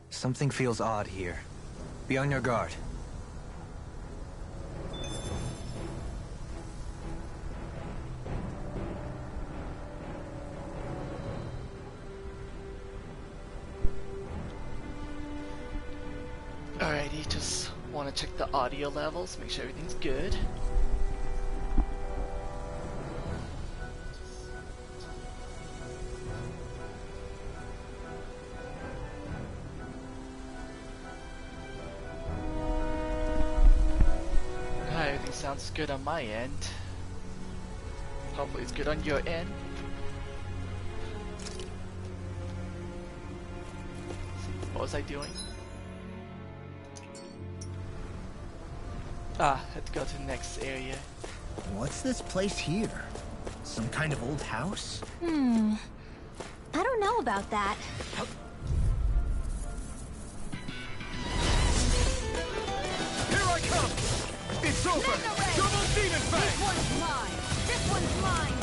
Something feels odd here. Be on your guard. Alrighty, just want to check the audio levels, make sure everything's good. Everything sounds good on my end. Hopefully it's good on your end. What was I doing? Had to go to the next area. What's this place here? Some kind of old house? I don't know about that. Here I come! It's over! Double demon fang! This one's mine! This one's mine!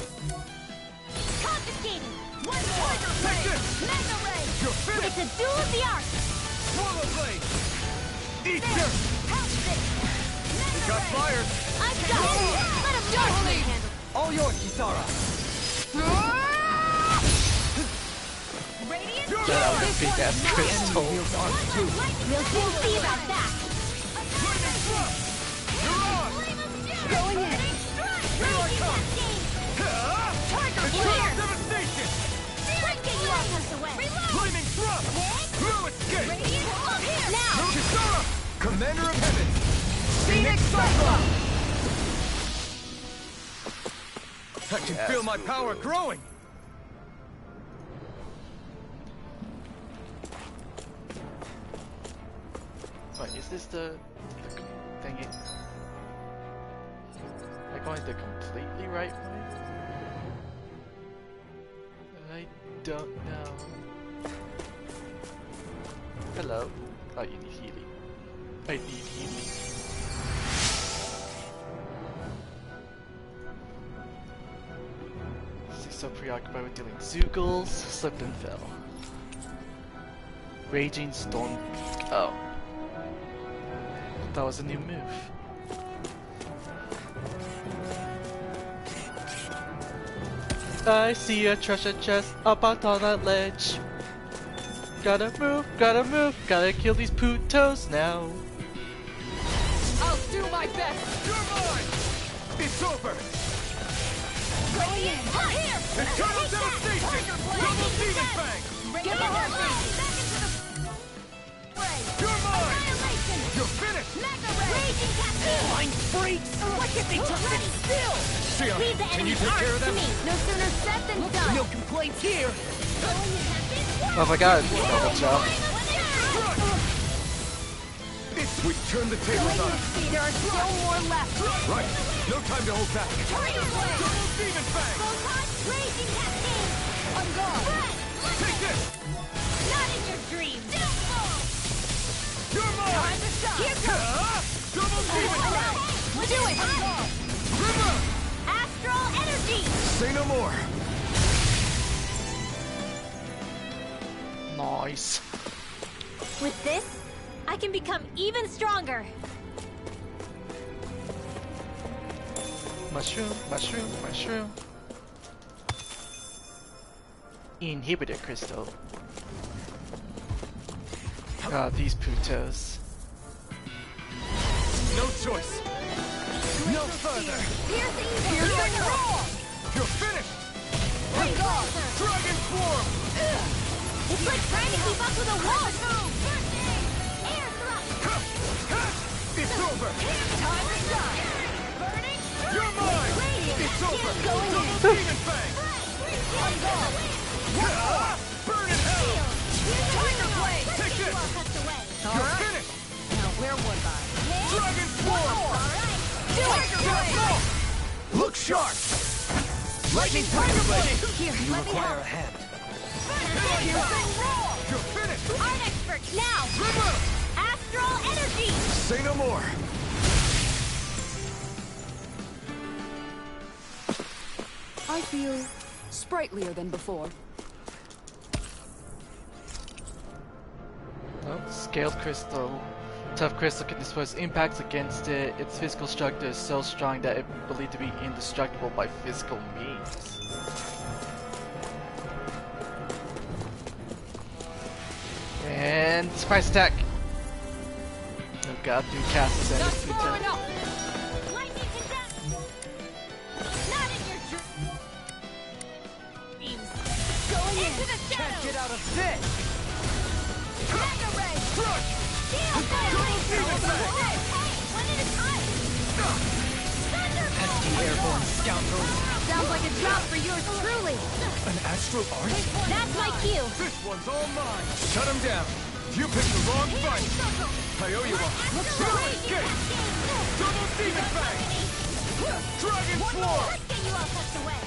Confiscating! One more! Take this! Mega Ray! You're finished! It's a duel of the arts! Swallow blade! Eat There! dirt! Help this! Mega Got Ray! fired! I've got it! Let him go! All yours, Kisara! Radiant! That was a big ass crystal. We'll soon see about that! Lightning thrust! You're on! Going in! Here I come! Target Eternal clear! devastation! Let's get you all tucked away! Flaming thrust! No escape! Radiant! Here! Now! Kisara! Commander of Heaven! Phoenix Cyclone! I can feel my power growing! Wait, is this the thing? Am I going the completely right way? I don't know. Hello. Oh, you need healing. I need healing. She's so preoccupied with dealing Zoogles, slipped and fell. Raging Storm. Oh. That was a new move. I see a treasure chest up on that ledge. Gotta move, gotta kill these putos now. I'll do my best! You're mine! It's over! Going in! Here! Eternal devastation! Double demon fang! Give me her back into the fray! You're mine! Annihilation! You're finished! Mega Ray! Raging Cascade! Mind freaks! Why can't they just sit still? Sia, Leave the can you enemy's take arms care of to them? me! No sooner said than done! No complaints here. Oh my god, double jump. We turned the tables on him. There are still more left! Right. No time to hold back. Target blade! Double demon fang! Raging Cascade! On guard! Take this! Not in your dreams! You're mine! Time to shine! Here comes! Double demon fang! Do it! River! Astral energy! Say no more. Nice. With this, I can become even stronger! Mushroom, mushroom, mushroom. Inhibitor crystal. Ah, these putos. No choice. No further. Piercing roar! You're finished. Dragon swarm. It's like trying to keep up with a wall! Air thrust! It's over. Time to shine! Burning! You're mine. Radiant! It's over. Going in! Double demon fang. On guard! Burn in hell. Tiger blade! Take this. You're finished. Now where was I? Dragon swarm. Alright! Do it! Look sharp. Lightning tiger blade. Here, You let me require help! a hand. You're finished. Art expert, now! River. Astral energy! Say no more. I feel sprightlier than before. Scaled crystal. Tough crystal can dispose impacts against it. Its physical structure is so strong that it is believed to be indestructible by physical means. And surprise attack! Oh god, do cast this Not damage. far enough. Lightning can dash. Not in your dreams. Going into the Can't shadows. get out of this! Mega ray. Crush! Steel fire. Hey, one at a time. Thunder Pesky airborne scoundrels! Sounds like a job for yours truly. An astral art? That's my cue. This one's all mine! Shut him down! You picked the wrong fight! I owe you one! Escape! Double demon fang! Dragon swarm! Let's get you all tucked away.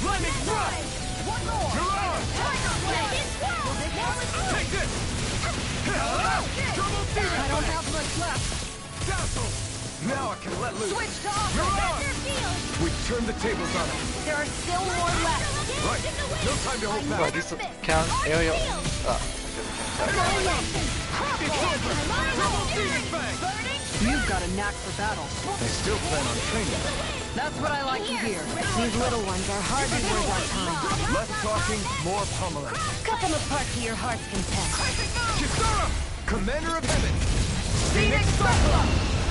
Lightning thrust! One more. You're on! Tiger blade. Take this! Double demon I don't fang! have much left. Dazzle! Now I can let loose! Switch to off. You're on! Thunder field. We turned the tables on him! There are still more left. Right! No time to hold Oh, back! these count aerial. Oh, Double demon fang! You've got a knack for battle. I still plan on training. That's what I like to hear. These little ones are hardly worth our time. Less talking, more pummeling. Cut them apart to your heart's content. Kisara! Commander of Heaven! Phoenix Cyclops!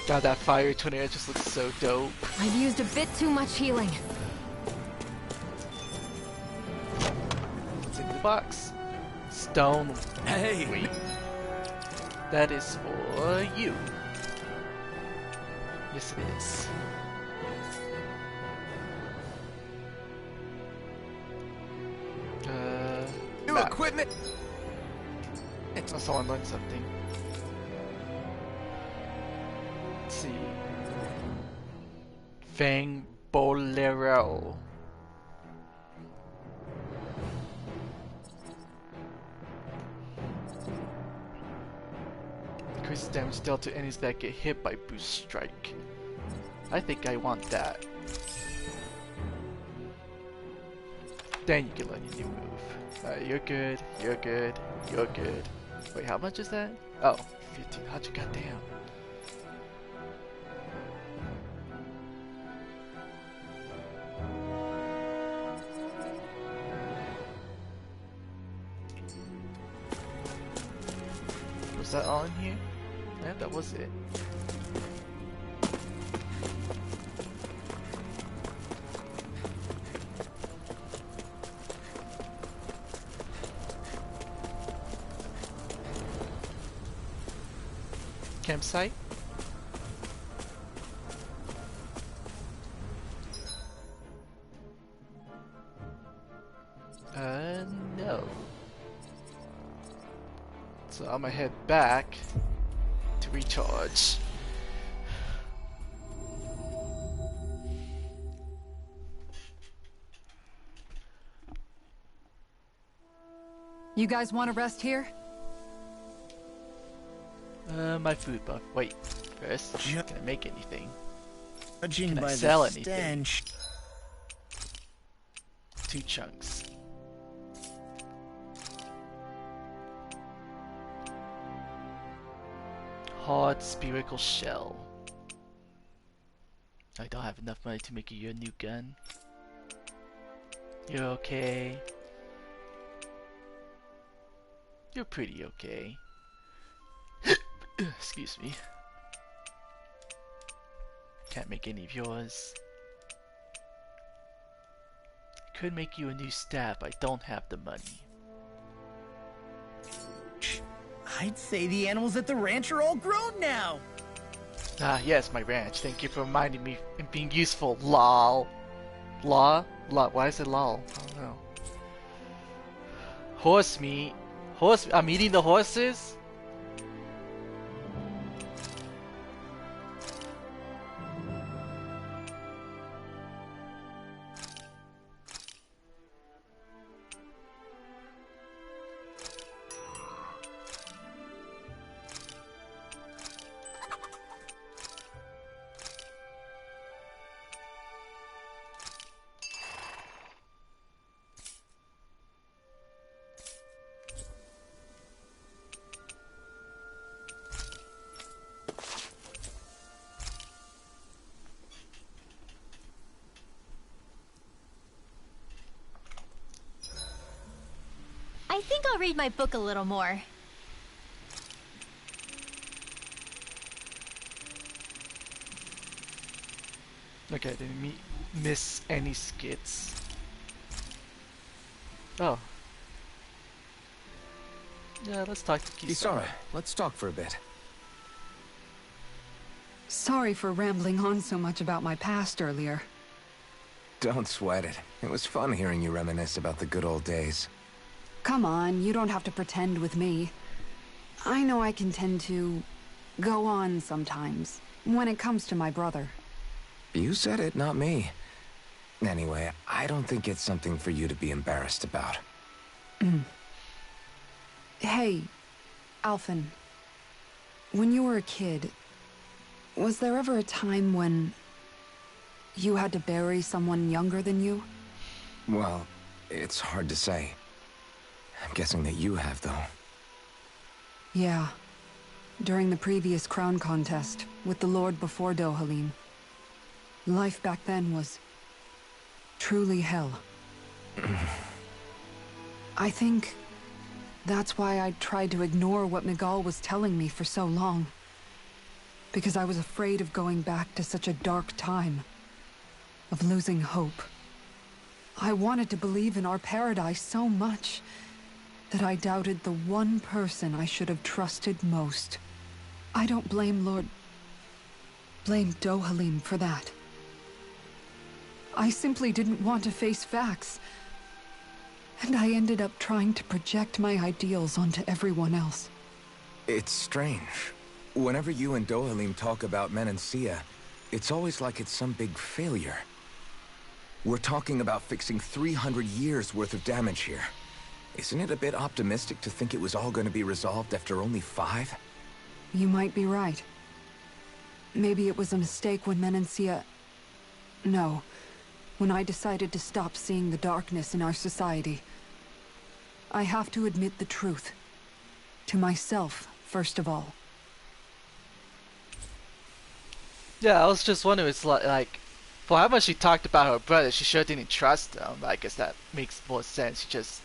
God, that fire tornado just looks so dope. I've used a bit too much healing. What's in the box? Stone. Hey! Wait. That is for you. Yes, it is. New map. equipment! Oh, someone learned something. Let's see. Fang Bolero. Increases damage dealt to enemies that get hit by boost strike. I think I want that. Then you can learn your new move. You're good, you're good, you're good. Wait, how much is that? Oh, 1500, goddamn. Was that all in here? Yeah, that was it. Campsite? No. So I'm gonna head back to recharge. You guys want to rest here? My food buff. Wait, first, can I make anything? Judging Can I by sell the anything? stench. 2 chunks. Hard spherical shell. I don't have enough money to make you a new gun. You're okay. You're pretty okay. Excuse me. Can't make any of yours. Could make you a new staff, I don't have the money. I'd say the animals at the ranch are all grown now. Ah, yes, my ranch. Thank you for reminding me and being useful. Lol. Law? Law? Why is it lol? I don't know. Horse meat. Horse. I'm eating the horses? I think I'll read my book a little more. Okay, I didn't miss any skits. Oh. Yeah, let's talk to Kisara. Kisara, let's talk for a bit. Sorry for rambling on so much about my past earlier. Don't sweat it. It was fun hearing you reminisce about the good old days. Come on, you don't have to pretend with me. I know I can tend to go on sometimes, when it comes to my brother. You said it, not me. Anyway, I don't think it's something for you to be embarrassed about. Hey, Alphen. When you were a kid, was there ever a time when you had to bury someone younger than you? Well, it's hard to say. I'm guessing that you have, though. Yeah. During the previous crown contest, with the Lord before Dohalim. Life back then was truly hell. I think that's why I tried to ignore what Miguel was telling me for so long. Because I was afraid of going back to such a dark time. Of losing hope. I wanted to believe in our paradise so much that I doubted the one person I should have trusted most. I don't blame blame Dohalim for that. I simply didn't want to face facts. And I ended up trying to project my ideals onto everyone else. It's strange. Whenever you and Dohalim talk about Menancia, it's always like it's some big failure. We're talking about fixing 300 years worth of damage here. Isn't it a bit optimistic to think it was all going to be resolved after only 5? You might be right. Maybe it was a mistake when Menancia... No. When I decided to stop seeing the darkness in our society. I have to admit the truth. To myself, first of all. Yeah, I was just wondering, it's like for how much she talked about her brother, she sure didn't trust him. I guess that makes more sense. She just...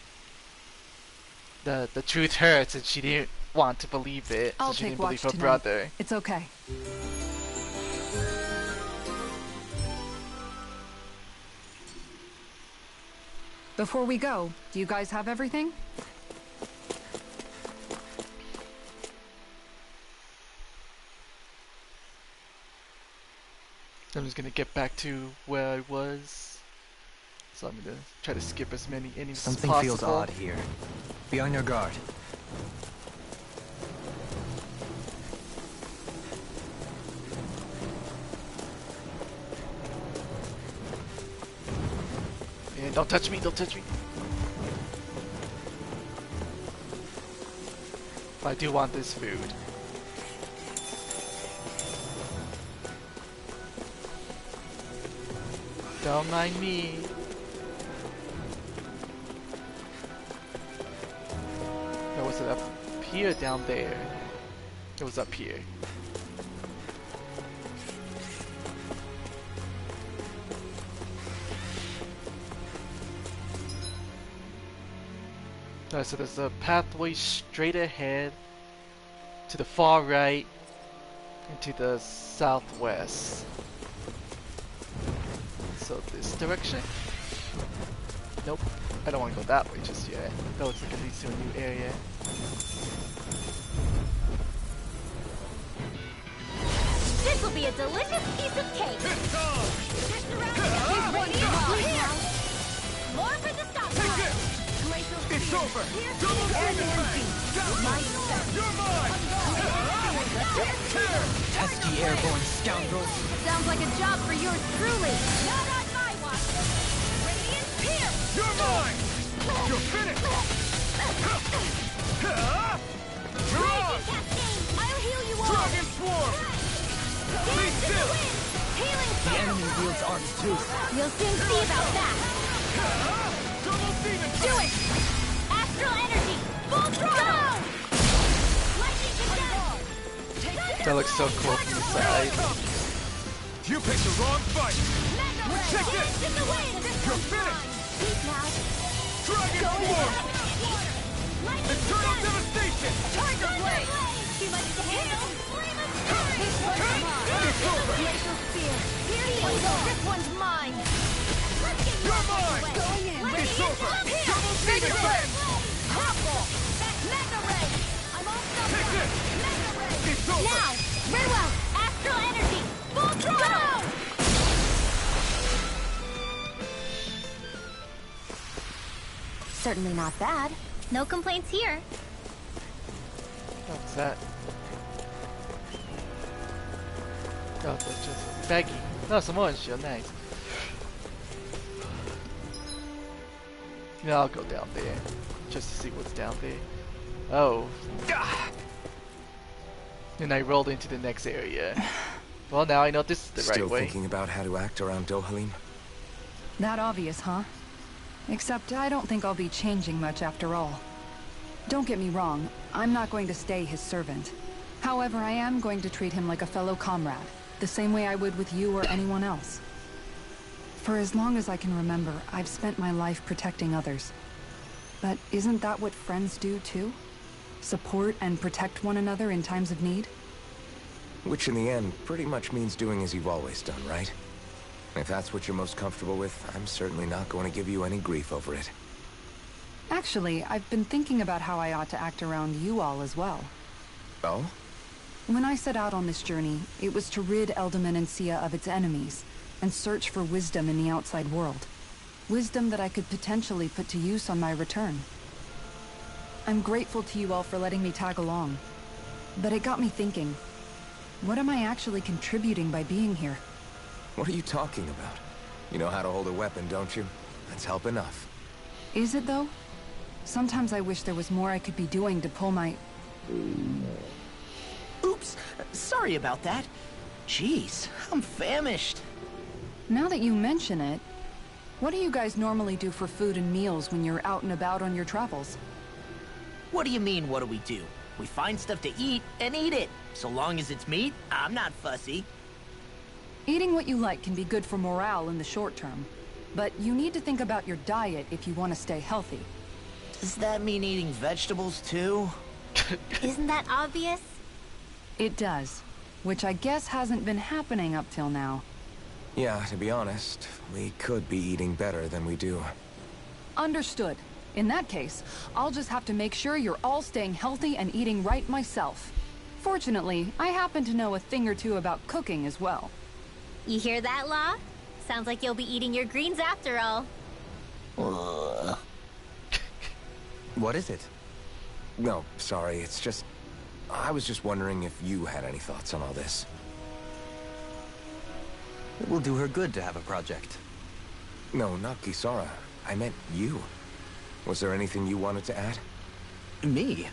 The truth hurts and she didn't want to believe it. I'll so she take didn't watch believe her tonight. brother. It's okay. Before we go, do you guys have everything? I'm just gonna get back to where I was. So I'm gonna try to skip as many enemies Something as possible. feels odd here. Be on your guard. And don't touch me, don't touch me. I do want this food. Don't mind me. Or was it up here, down there? It was up here. Alright, so there's a pathway straight ahead, to the far right, and to the southwest. So this direction? Nope, I don't want to go that way just yet. That looks like it leads to a new area. This will be a delicious piece of cake. It's on! Just around here. Ready to roll now. More for the stop time. It's over! Double demon fang! You're mine! Pesky airborne scoundrels. Sounds like a job for yours truly. Not on my watch. Radiant Pierce. You're mine! You're finished! You're on! Raging Cascade. I'll heal you all. Dragon Swarm! Be Dance in the still! wind. Healing The Spell. enemy wields arcs too. You'll soon see about that. Double demon Do fang! it. Astral energy. Full throttle. Lightning condensed. That looks so cool from the side. You picked the wrong fight! Mega Ray. Check it. Dance in the wind. You're finished! Speak now. Dragon Swarm! Eternal devastation! Tiger blade! Too much to handle. This one's mine. Laser spear. Here he is. This one's mine. Let's get You're mine! going in. It's over! Double Mega demon ray. ray! Crumble. Mega ray. I'm all stuffed Take up. this! Mega ray. It's over! Now, very well. Astral energy. Full throttle. Certainly not bad. No complaints here. What's that? Oh, that's just Becky. No, Samoan shield, nice. Yeah, I'll go down there. Just to see what's down there. Oh. And I rolled into the next area. Well, now I know this is the Still right way. thinking about how to act around Dohalim? That obvious, huh? Except I don't think I'll be changing much after all. Don't get me wrong, I'm not going to stay his servant. However, I am going to treat him like a fellow comrade, the same way I would with you or anyone else. For as long as I can remember, I've spent my life protecting others. But isn't that what friends do too? Support and protect one another in times of need? Which in the end pretty much means doing as you've always done, right? If that's what you're most comfortable with, I'm certainly not going to give you any grief over it. Actually, I've been thinking about how I ought to act around you all as well. Oh? When I set out on this journey, it was to rid Eldaman and Sia of its enemies, and search for wisdom in the outside world. Wisdom that I could potentially put to use on my return. I'm grateful to you all for letting me tag along. But it got me thinking, what am I actually contributing by being here? What are you talking about? You know how to hold a weapon, don't you? That's help enough. Is it though? Sometimes I wish there was more I could be doing to pull my... Oops, sorry about that. Jeez, I'm famished. Now that you mention it, what do you guys normally do for food and meals when you're out and about on your travels? What do you mean, what do we do? We find stuff to eat and eat it. So long as it's meat, I'm not fussy. Eating what you like can be good for morale in the short term, but you need to think about your diet if you want to stay healthy. Does that mean eating vegetables too? Isn't that obvious? It does, which I guess hasn't been happening up till now. Yeah, to be honest, we could be eating better than we do. Understood. In that case, I'll just have to make sure you're all staying healthy and eating right myself. Fortunately, I happen to know a thing or two about cooking as well. You hear that, Law? Sounds like you'll be eating your greens after all. What is it? No, sorry, it's just... I was just wondering if you had any thoughts on all this. It will do her good to have a project. No, not Kisara. I meant you. Was there anything you wanted to add? Me?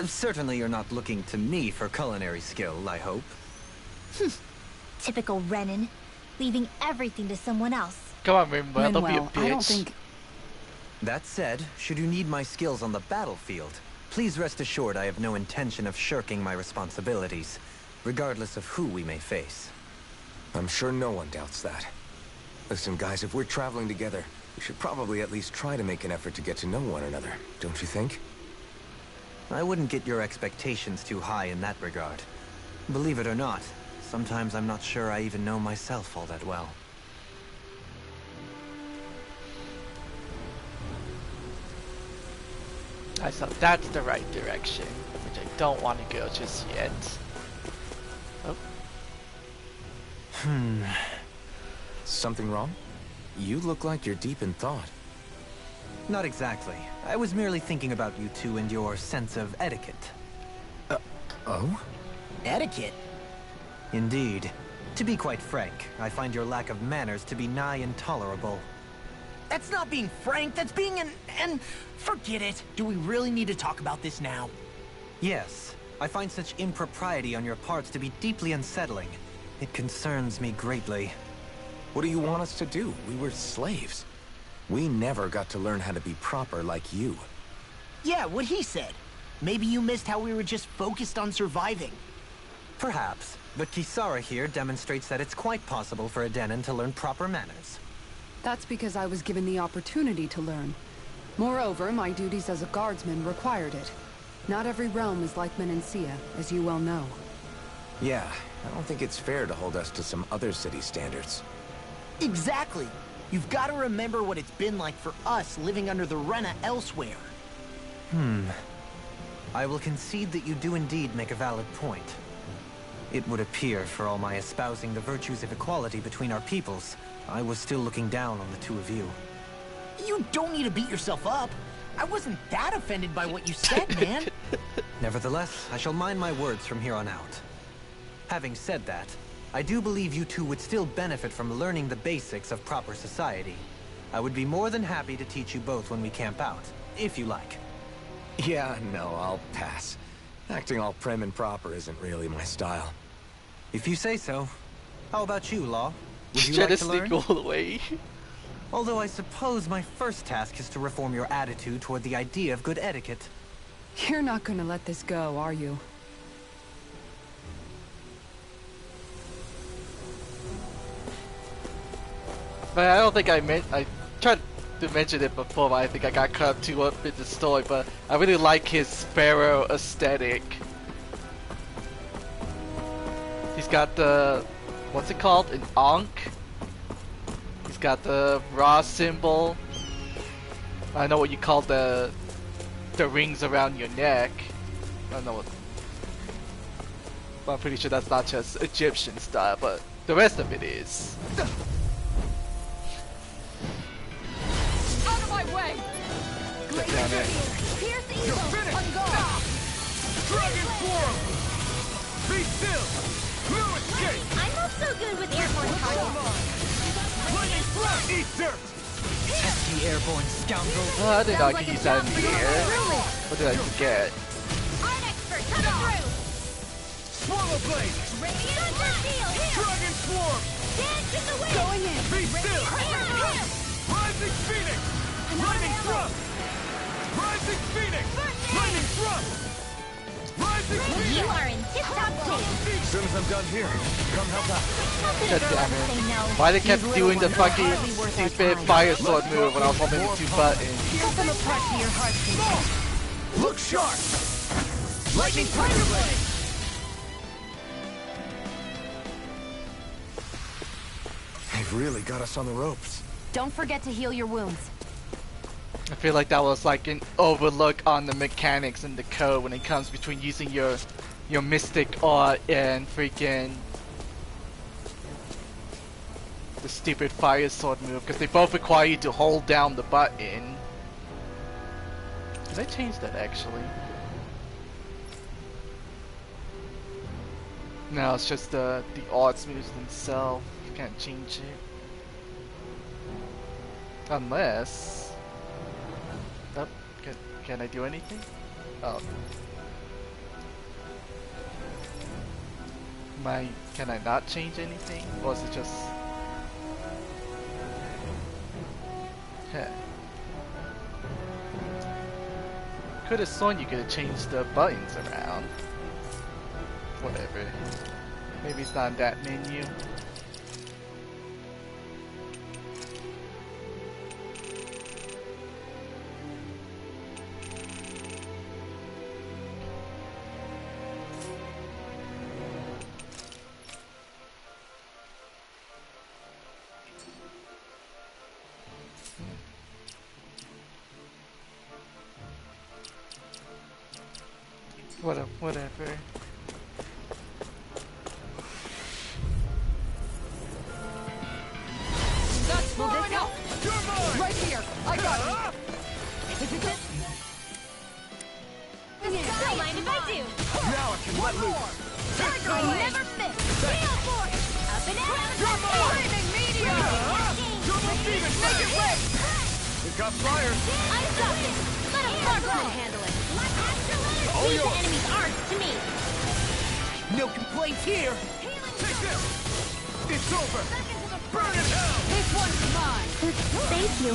Certainly you're not looking to me for culinary skill, I hope. Typical Renan. Leaving everything to someone else. Come on, Rinwell, don't be a Rinwell, bitch. I don't think... That said, should you need my skills on the battlefield, please rest assured I have no intention of shirking my responsibilities, regardless of who we may face. I'm sure no one doubts that. Listen, guys, if we're traveling together, we should probably at least try to make an effort to get to know one another, don't you think? I wouldn't get your expectations too high in that regard. Believe it or not, sometimes I'm not sure I even know myself all that well. I thought that's the right direction, which I don't want to go just yet. Oh. Something wrong? You look like you're deep in thought. Not exactly. I was merely thinking about you two and your sense of etiquette. Oh? Etiquette? Indeed. To be quite frank, I find your lack of manners to be nigh intolerable. That's not being frank, that's being and forget it. Do we really need to talk about this now? Yes, I find such impropriety on your parts to be deeply unsettling. It concerns me greatly. What do you want us to do? We were slaves. We never got to learn how to be proper like you. Yeah, what he said. Maybe you missed how we were just focused on surviving. Perhaps, but Kisara here demonstrates that it's quite possible for a Denon to learn proper manners. That's because I was given the opportunity to learn. Moreover, my duties as a guardsman required it. Not every realm is like Menancia, as you well know. Yeah, I don't think it's fair to hold us to some other city standards. Exactly. You've got to remember what it's been like for us living under the Rena elsewhere. I will concede that you do indeed make a valid point. It would appear, for all my espousing the virtues of equality between our peoples, I was still looking down on the two of you. You don't need to beat yourself up. I wasn't that offended by what you said, man. Nevertheless, I shall mind my words from here on out. Having said that, I do believe you two would still benefit from learning the basics of proper society. I would be more than happy to teach you both when we camp out, if you like. Yeah, no, I'll pass. Acting all prim and proper isn't really my style. If you say so. How about you, Law? Would you Try like to to sneak learn? all the way. Although I suppose my first task is to reform your attitude toward the idea of good etiquette. You're not gonna let this go, are you? But I don't think I tried to mention it before, but I think I got caught too up in the story, but I really like his Sparrow aesthetic. He's got the, what's it called? An Ankh? He's got the Ra symbol. I know what you call the rings around your neck. I don't know what, but I'm pretty sure that's not just Egyptian style, but the rest of it is. Out of my way! Get down there. Pierce evil! On guard! Dragon form! Be still! No escape! I'm not so good with airborne targets. Lightning thrust! Eat dirt! Pesky airborne scoundrel. Oh, I did not Sounds use like that a in the job for air. you. What did I forget? Art expert, coming through! Swallow blade! Radiant Thunder Field! Dragon swarm! Dance in the wind! Going in! Be still! Here! Rising phoenix! Lightning thrust! Rising phoenix! Lightning thrust! Rising You are in tip-top shape! As soon as I'm done here, come help out. God damn it. Why they kept doing the fucking stupid fire sword move when I was holding the two buttons? Put them apart to your heart's content. Look sharp! Lightning tiger blade! They've really got us on the ropes. Don't forget to heal your wounds. I feel like that was like an overlook on the mechanics and the code when it comes between using your mystic art and freaking the stupid fire sword move, because they both require you to hold down the button. Did I change that actually? No, it's just the arts moves themselves. You can't change it. Unless... Oh, can I do anything? Oh. Can I not change anything? Or is it just... Heh. Could have sworn you could have changed the buttons around. Whatever. Maybe it's not in that menu. Whatever. That's far enough! You're mine! Right here! I got it! Don't mind if I do. Now I can let loose. I never miss. Feel for it. Up and out. You're mine! Flaming meteor! Double demon fire! It got fire! I stopped it. Let a marksman handle it. All Leave the yours. enemy's arts to me. No complaints here. Take this! It's over! Burn in hell! This one's mine! Thank you.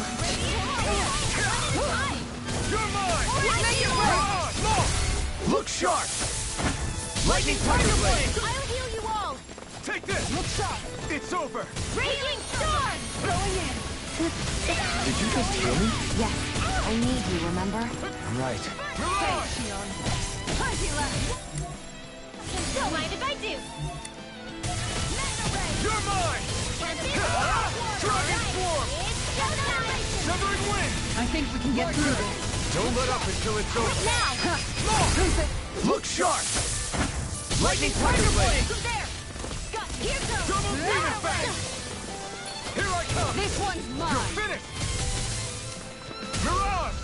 You're mine! Make it Come on! Look sharp! Lightning tiger blade! I'll heal you all. Take this! Look sharp! It's over! Raging storm. Going in! Did you just heal me? Yes. I need you, remember? Right. Don't mind if I do. You're mine! Dragon form! Severing wind! I think we can get through this. Don't let up until it's over. Now! Look sharp! Lightning tiger blade! There! Here goes! Double demon fang! Here I come! This one's You're mine! finished! Mirage!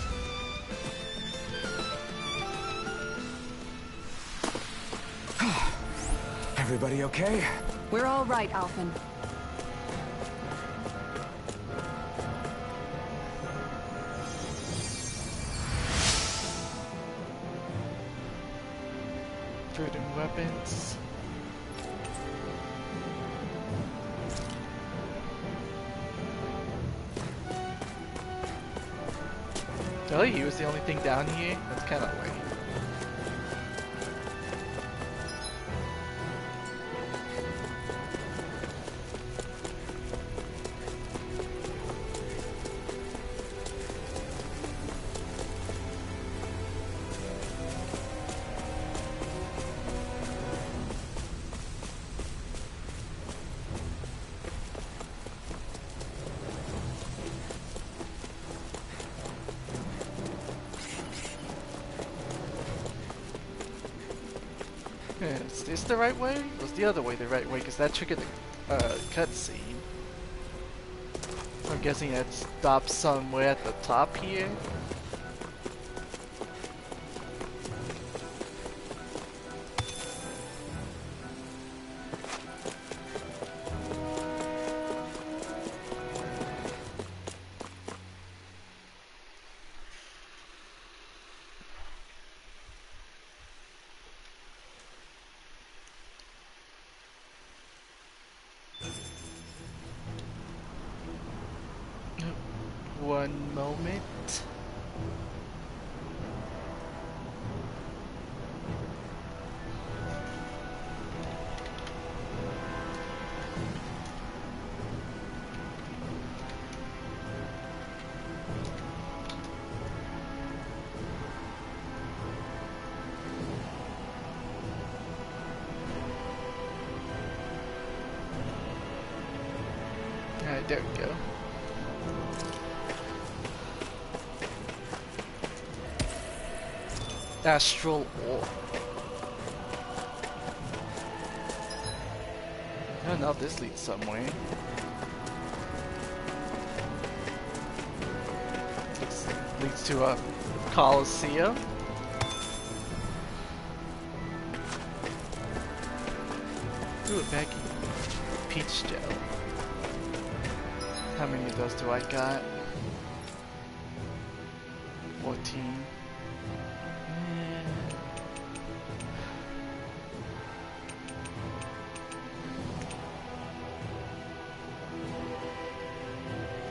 Everybody okay? We're all right, Alphen. Food and weapons. Oh, he was the only thing down here? That's kind of weird. Is this the right way? Or was the other way the right way? Because that triggered the cutscene. I'm guessing it stops somewhere at the top here. One moment. Alright, there we go. Astral Orb. I don't know if this leads somewhere. This leads to a Coliseum. Ooh, a baggy peach gel. How many of those do I got? 14.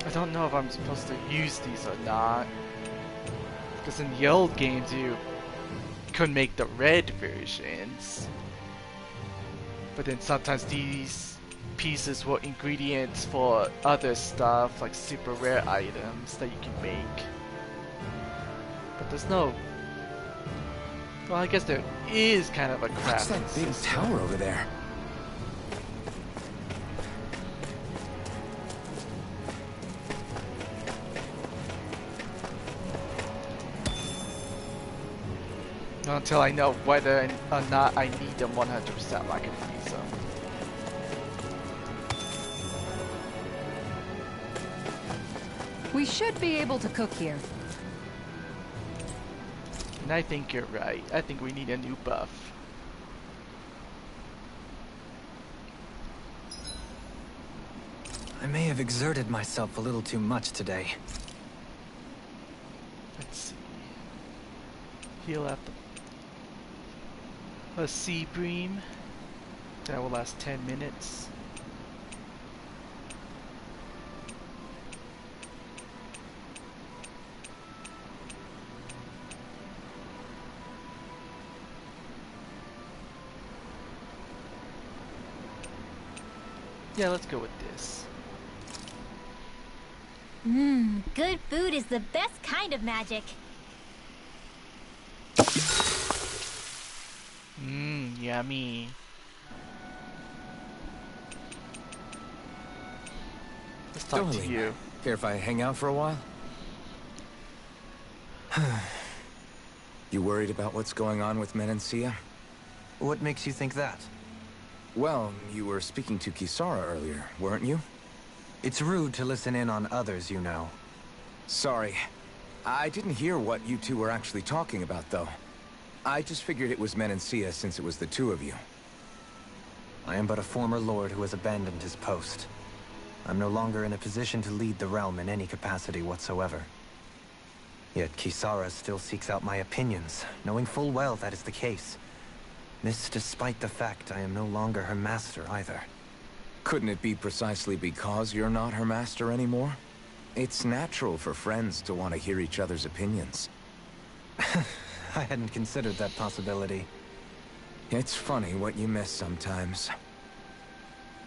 I don't know if I'm supposed to use these or not. Because in the old games you could make the red versions. But then sometimes these pieces were ingredients for other stuff, like super rare items that you can make. But there's no... Well, I guess there is kind of a crafting What's that big system. tower over there? Until I know whether or not I need them 100%, I'm not going to use them. We should be able to cook here. And I think you're right. I think we need a new buff. I may have exerted myself a little too much today. Let's see. Heal at a sea bream. That will last 10 minutes. Yeah, let's go with this. Good food is the best kind of magic. Yummy. Let's talk to Doherly, you. care if I hang out for a while? You worried about what's going on with Menancia? What makes you think that? Well, you were speaking to Kisara earlier, weren't you? It's rude to listen in on others, you know. Sorry. I didn't hear what you two were actually talking about, though. I just figured it was Menancia since it was the two of you. I am but a former lord who has abandoned his post. I'm no longer in a position to lead the realm in any capacity whatsoever. Yet Kisara still seeks out my opinions, knowing full well that is the case. This despite the fact I am no longer her master either. Couldn't it be precisely because you're not her master anymore? It's natural for friends to want to hear each other's opinions. I hadn't considered that possibility. It's funny what you miss sometimes.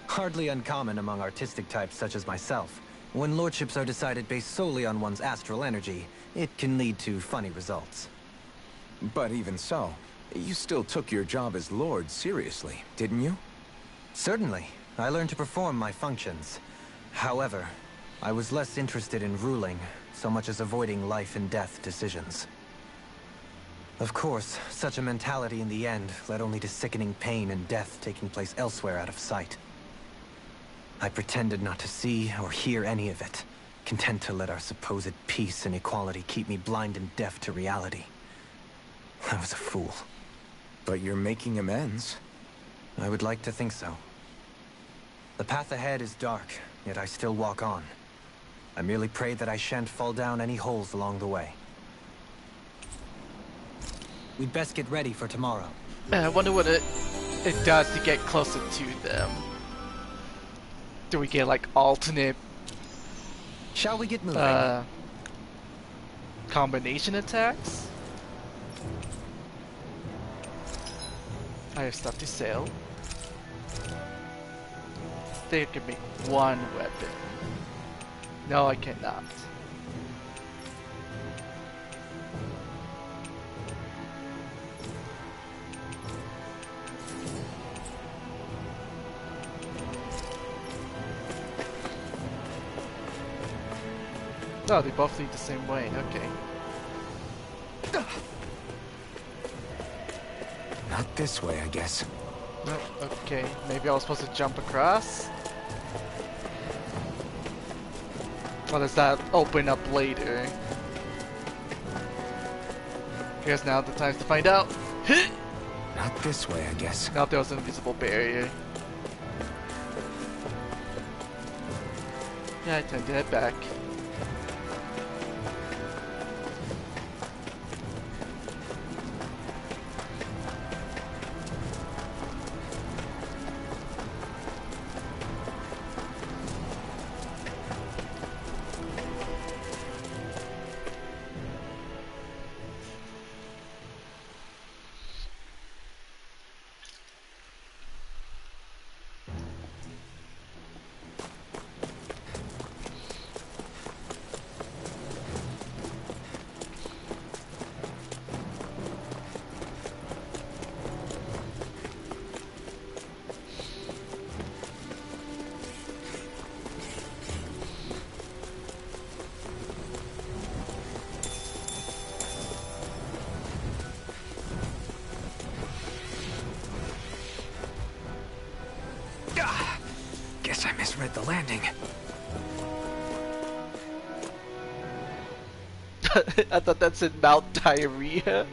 Hardly uncommon among artistic types such as myself. When lordships are decided based solely on one's astral energy, it can lead to funny results. But even so, you still took your job as lord seriously, didn't you? Certainly. I learned to perform my functions. However, I was less interested in ruling, so much as avoiding life and death decisions. Of course, such a mentality in the end led only to sickening pain and death taking place elsewhere out of sight. I pretended not to see or hear any of it, content to let our supposed peace and equality keep me blind and deaf to reality. I was a fool. But you're making amends. I would like to think so. The path ahead is dark, yet I still walk on. I merely pray that I shan't fall down any holes along the way. We'd best get ready for tomorrow. Man, I wonder what it does to get closer to them. Do we get like alternate Shall we get moving? combination attacks? I have stuff to sell. They can make one weapon. No, I cannot. No, they both lead the same way. Okay. Not this way, I guess. No, okay. Maybe I was supposed to jump across? Or does that open up later? Guess now the time's to find out. Not this way, I guess. Now there was an invisible barrier. Yeah, I tend to head back. Guess I misread the landing. I thought that said mouth diarrhea.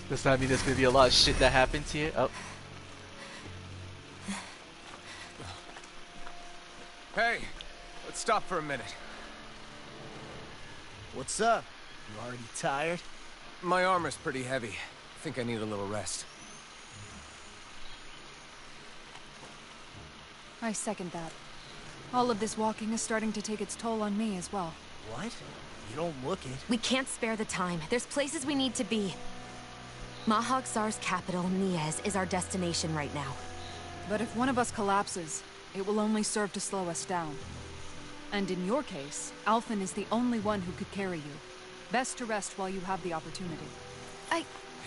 Does that mean there's gonna be a lot of shit that happens here? Oh. Hey, let's stop for a minute. What's up? You already tired? My armor's pretty heavy. I think I need a little rest. I second that. All of this walking is starting to take its toll on me as well. What? You don't look it. We can't spare the time. There's places we need to be. Mahag Sar's capital, Niez, is our destination right now. But if one of us collapses, it will only serve to slow us down. And in your case, Alphen is the only one who could carry you. Best to rest while you have the opportunity.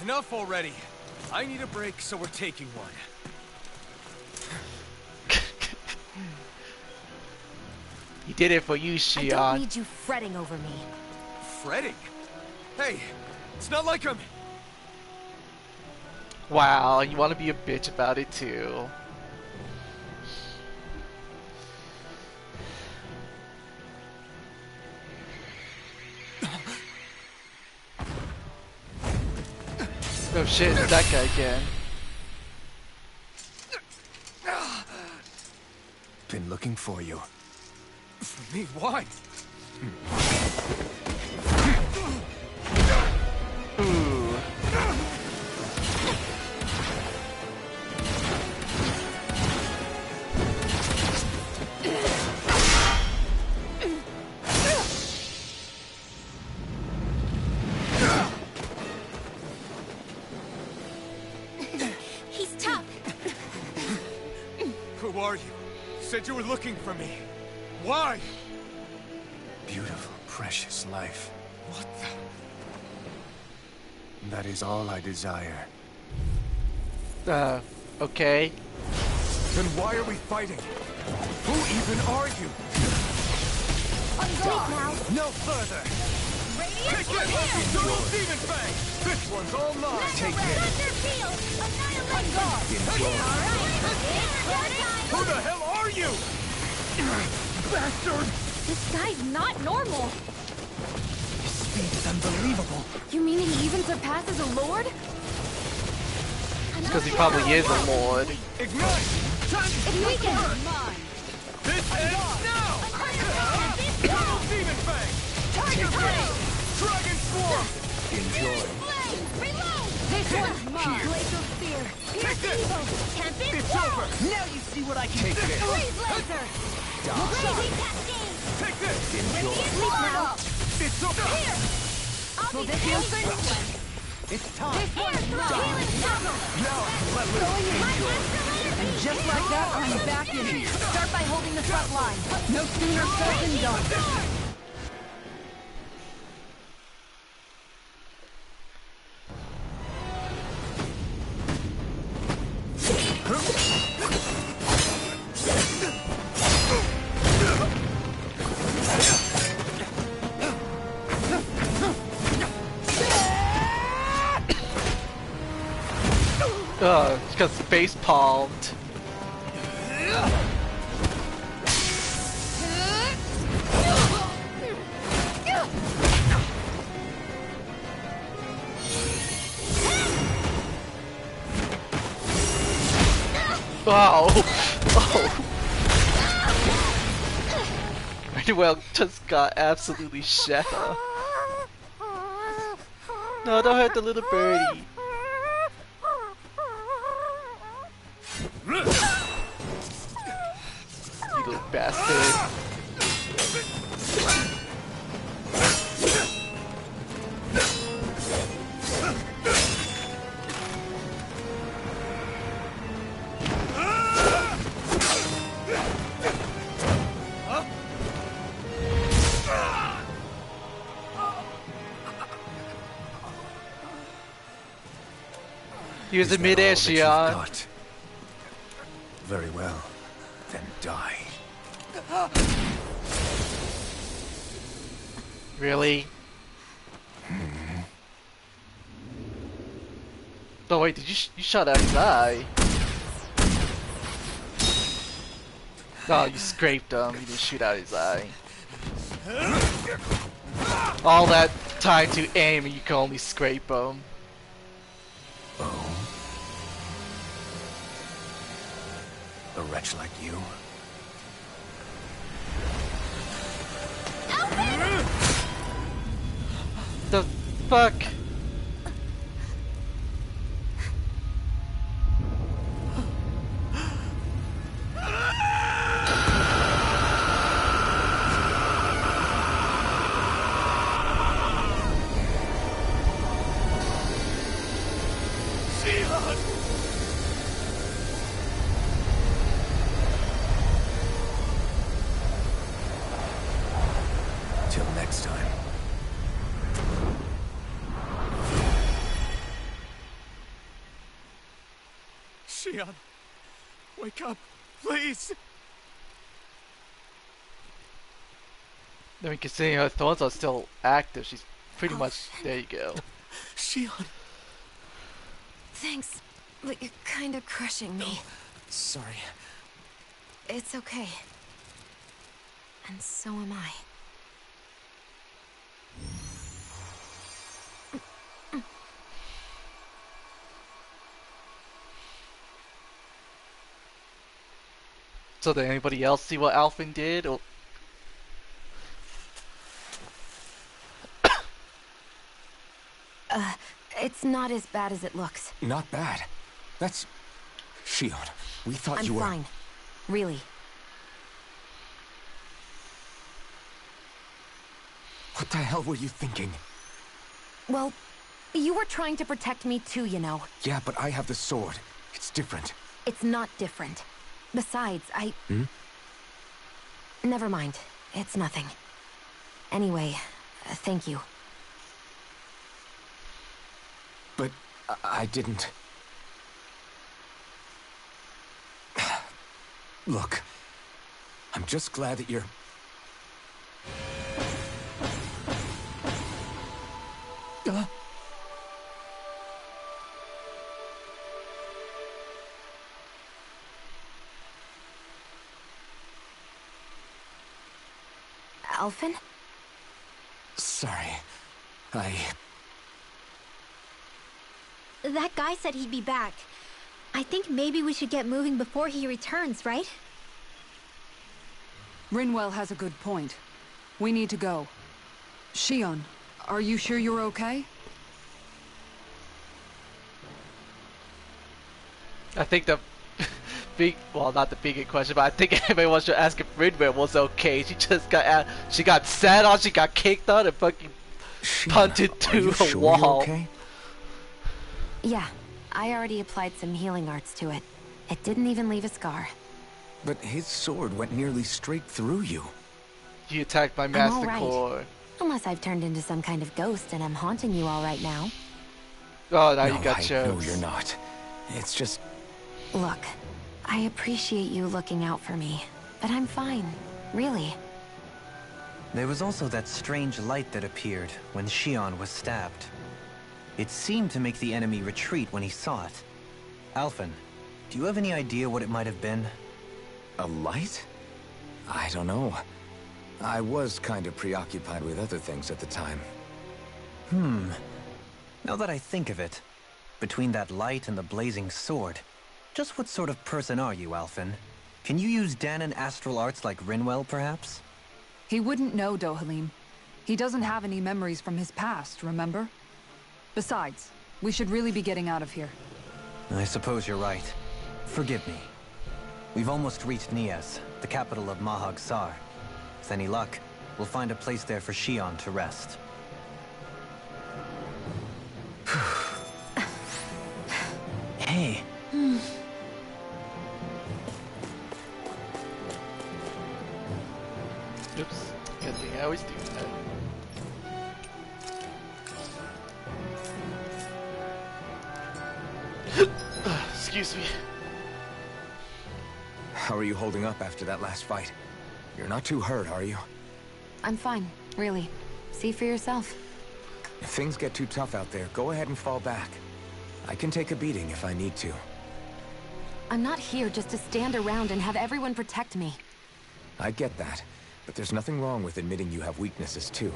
Enough already. I need a break, so we're taking one. He did it for you, I Shion. don't need you fretting over me. Fretting? Hey, it's not like I'm... Wow, you want to be a bitch about it too. Oh shit, it's that guy again. Been looking for you. For me? Why? Ooh. He's tough. Who are you? Said you were looking for me. Why? Beautiful, precious life. What the... That is all I desire. Okay. Then why are we fighting? Who even are you? Speak now. No further! Radiant Take it! Eternal Demon Fang! This one's all mine! Take it! Who the hell are you? Bastard! This guy's not normal. His speed is unbelievable. You mean he even surpasses a lord? Because he probably is a lord. Ignite! Time to Weaken. This ends now! Eternal Demon Fang! Tiger Blade! Dragon Swarm! Enjoy. This one's mine. Glacial Spear. Take this! Tempest It's Wall. over! Now you see what I can Take do. this. Freeze Laser. Blazing Cascade. Take this! Enjoy. Sleep now. It's over! Here. I'll be closer to one. It's time. This one's mine. Healing Circle. Now, let loose! And just like that, I'm back in it. Start by holding the front line. No sooner said than done. Because face palmed. Wow. Oh. Well, just got absolutely shattered. No, don't hurt the little birdie. You little bastard. He was in mid-air, Shion. Very well. Then die. Really? Oh wait, did you shot out his eye? Oh, you scraped him. You didn't shoot out his eye. All that time to aim and you can only scrape him. Oh? A wretch like you? The fuck? next time. Shion, wake up, please! I mean, considering her thorns are still active, she's pretty much... There you go. Shion! Thanks, but you're kind of crushing me. Sorry. It's okay. And so am I. So did anybody else see what Alphen did? Or... It's not as bad as it looks. Not bad. That's... Shion, we thought I'm you were... fine. Really. What the hell were you thinking? Well, you were trying to protect me too, you know. Yeah, but I have the sword. It's different. It's not different. Besides, Never mind. It's nothing. Anyway, thank you. But I didn't... Look, I'm just glad that you're... Alphen? Sorry. That guy said he'd be back. I think maybe we should get moving before he returns, right? Rinwell has a good point. We need to go. Shion, are you sure you're okay? I think the big, well, not the biggest question, but I think everybody wants to ask if Rinwell was okay. She just got, she got sat on, she got kicked on, and fucking punted to a wall. You're okay? Yeah, I already applied some healing arts to it. It didn't even leave a scar. But his sword went nearly straight through you. You attacked by I'm Master all right. Core. Unless I've turned into some kind of ghost and I'm haunting you all right now. Oh, now No, you got No, jokes. you're not. It's just... Look, I appreciate you looking out for me, but I'm fine. Really. There was also that strange light that appeared when Shion was stabbed. It seemed to make the enemy retreat when he saw it. Alphen, do you have any idea what it might have been? A light? I don't know. I was kind of preoccupied with other things at the time. Now that I think of it, between that light and the blazing sword, just what sort of person are you, Alphen? Can you use Danon astral arts like Rinwell, perhaps? He wouldn't know, Dohalim. He doesn't have any memories from his past, remember? Besides, we should really be getting out of here. I suppose you're right. Forgive me. We've almost reached Nias, the capital of Mahag Sar. With any luck, we'll find a place there for Shion to rest. Hey. Oops. Good thing I always do that. Excuse me. How are you holding up after that last fight? You're not too hurt, are you? I'm fine, really. See for yourself. If things get too tough out there, go ahead and fall back. I can take a beating if I need to. I'm not here just to stand around and have everyone protect me. I get that, but there's nothing wrong with admitting you have weaknesses too.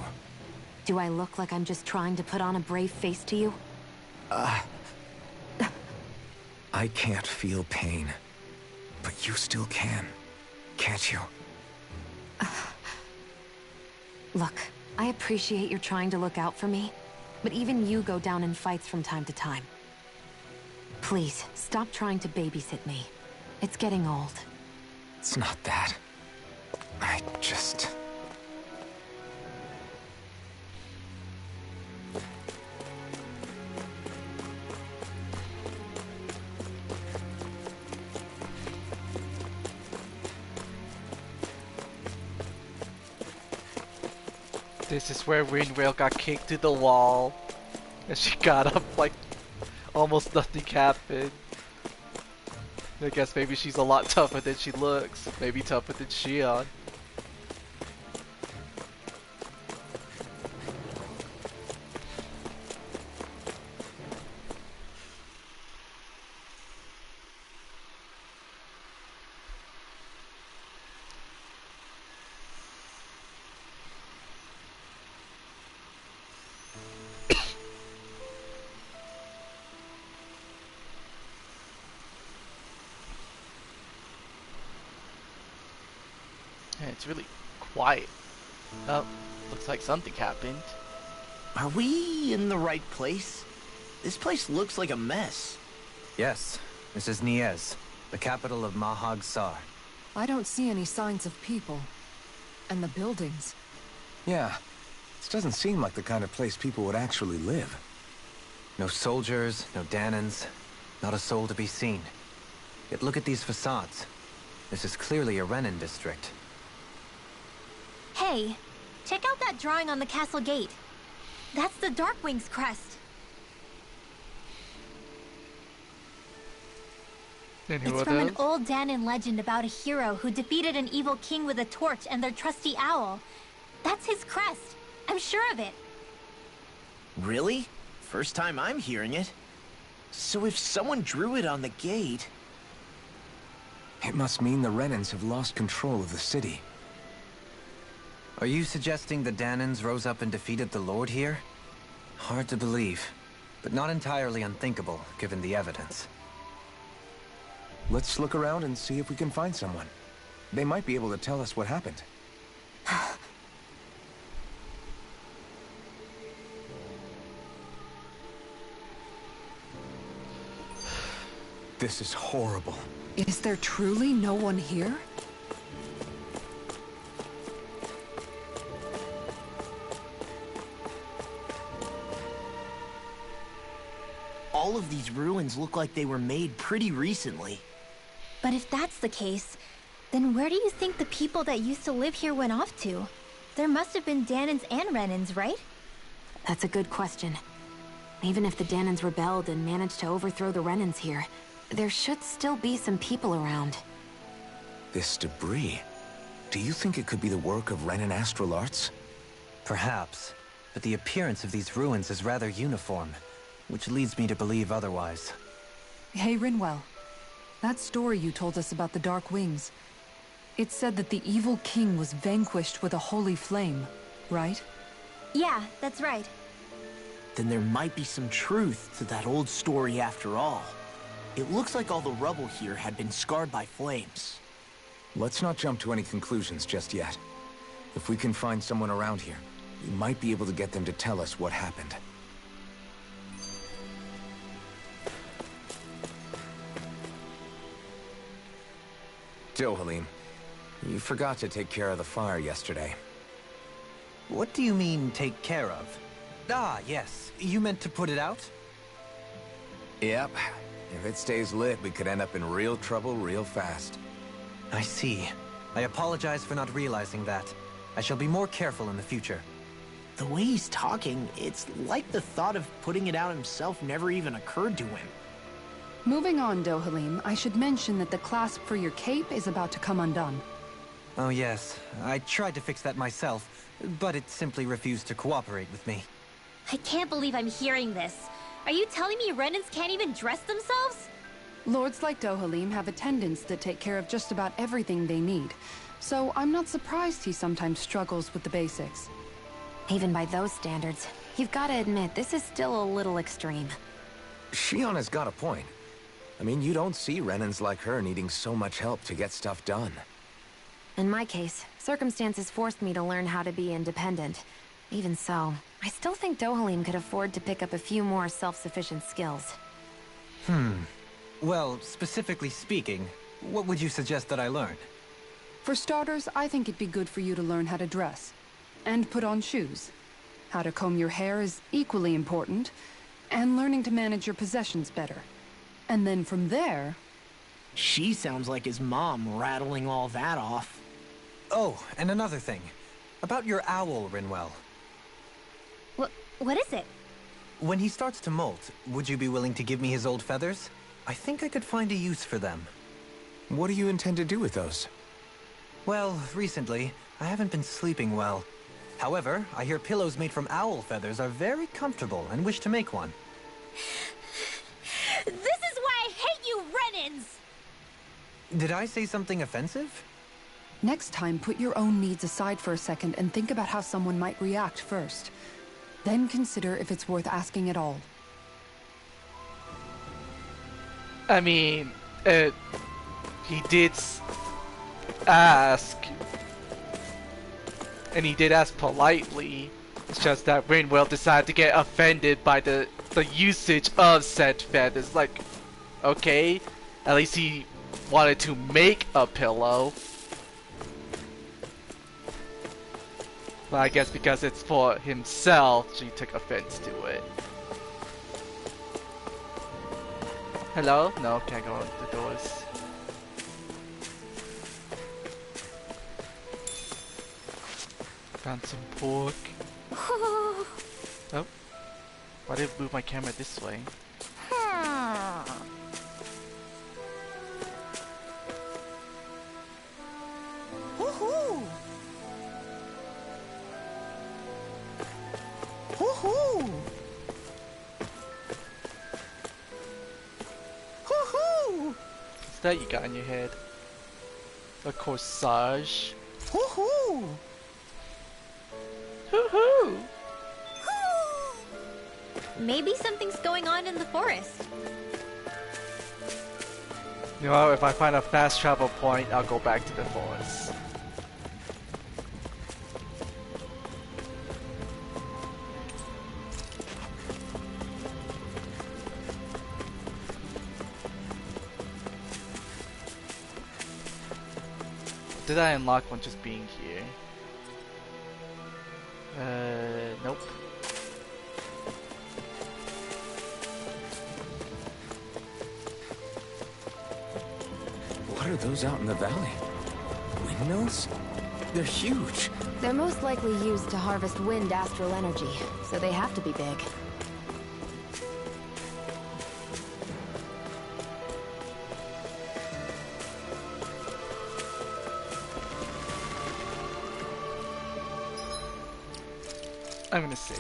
Do I look like I'm just trying to put on a brave face to you? I can't feel pain, but you still can, can't you? Look, I appreciate you're trying to look out for me, but even you go down in fights from time to time. Please, stop trying to babysit me. It's getting old. It's not that. I just... This is where Rinwell got kicked to the wall. And she got up like almost nothing happened. I guess maybe she's a lot tougher than she looks. Maybe tougher than Shion. It's really quiet. Oh, looks like something happened. Are we in the right place? This place looks like a mess. Yes, this is Niez, the capital of Mahag Sar. I don't see any signs of people. And the buildings. Yeah, this doesn't seem like the kind of place people would actually live. No soldiers, no Danans, not a soul to be seen. Yet look at these facades. This is clearly a Renin district. Hey, check out that drawing on the castle gate. That's the Darkwing's crest. And who It's are from an those? old Danan legend about a hero who defeated an evil king with a torch and their trusty owl. That's his crest. I'm sure of it. Really? First time I'm hearing it. So if someone drew it on the gate... It must mean the Renans have lost control of the city. Are you suggesting the Danans rose up and defeated the Lord here? Hard to believe, but not entirely unthinkable, given the evidence. Let's look around and see if we can find someone. They might be able to tell us what happened. This is horrible. Is there truly no one here? All of these ruins look like they were made pretty recently. But if that's the case, then where do you think the people that used to live here went off to? There must have been Danans and Renans, right? That's a good question. Even if the Danans rebelled and managed to overthrow the Renans here, there should still be some people around. This debris. Do you think it could be the work of Renan astral arts? Perhaps, but the appearance of these ruins is rather uniform, which leads me to believe otherwise. Hey, Rinwell. That story you told us about the Dark Wings. It said that the evil king was vanquished with a holy flame, right? Yeah, that's right. Then there might be some truth to that old story after all. It looks like all the rubble here had been scarred by flames. Let's not jump to any conclusions just yet. If we can find someone around here, we might be able to get them to tell us what happened. Dohalim, you forgot to take care of the fire yesterday. What do you mean, take care of? Ah, yes. You meant to put it out? Yep. If it stays lit, we could end up in real trouble real fast. I see. I apologize for not realizing that. I shall be more careful in the future. The way he's talking, it's like the thought of putting it out himself never even occurred to him. Moving on, Dohalim, I should mention that the clasp for your cape is about to come undone. Oh yes, I tried to fix that myself, but it simply refused to cooperate with me. I can't believe I'm hearing this. Are you telling me Renans can't even dress themselves? Lords like Dohalim have attendants that take care of just about everything they need, so I'm not surprised he sometimes struggles with the basics. Even by those standards, you've got to admit this is still a little extreme. Shion has got a point. I mean, you don't see Renans like her needing so much help to get stuff done. In my case, circumstances forced me to learn how to be independent. Even so, I still think Dohalim could afford to pick up a few more self-sufficient skills. Well, specifically speaking, what would you suggest that I learn? For starters, I think it'd be good for you to learn how to dress. And put on shoes. How to comb your hair is equally important. And learning to manage your possessions better. And then from there... She sounds like his mom rattling all that off. Oh, and another thing. About your owl, Rinwell. What is it? When he starts to molt, would you be willing to give me his old feathers? I think I could find a use for them. What do you intend to do with those? Well, recently, I haven't been sleeping well. However, I hear pillows made from owl feathers are very comfortable and wish to make one. This is why I hate you, Renans! Did I say something offensive? Next time, put your own needs aside for a second and think about how someone might react first. Then consider if it's worth asking at all. I mean, he did ask, and he did ask politely. It's just that Rinwell decided to get offended by the usage of said feathers. Like, okay, at least he wanted to make a pillow. But I guess because it's for himself, she took offense to it. Hello? No, can't go into the doors. Found some pork. Oh. Why did it move my camera this way? Hoo-hoo! Hoo-hoo! Hoo-hoo! What's that you got on your head? A corsage? Hoo-hoo! Hoo-hoo! Maybe something's going on in the forest. You know, if I find a fast travel point, I'll go back to the forest. Did I unlock one just being here? Nope. What are those out in the valley? Windmills? They're huge. They're most likely used to harvest wind astral energy, so they have to be big. I'm gonna save.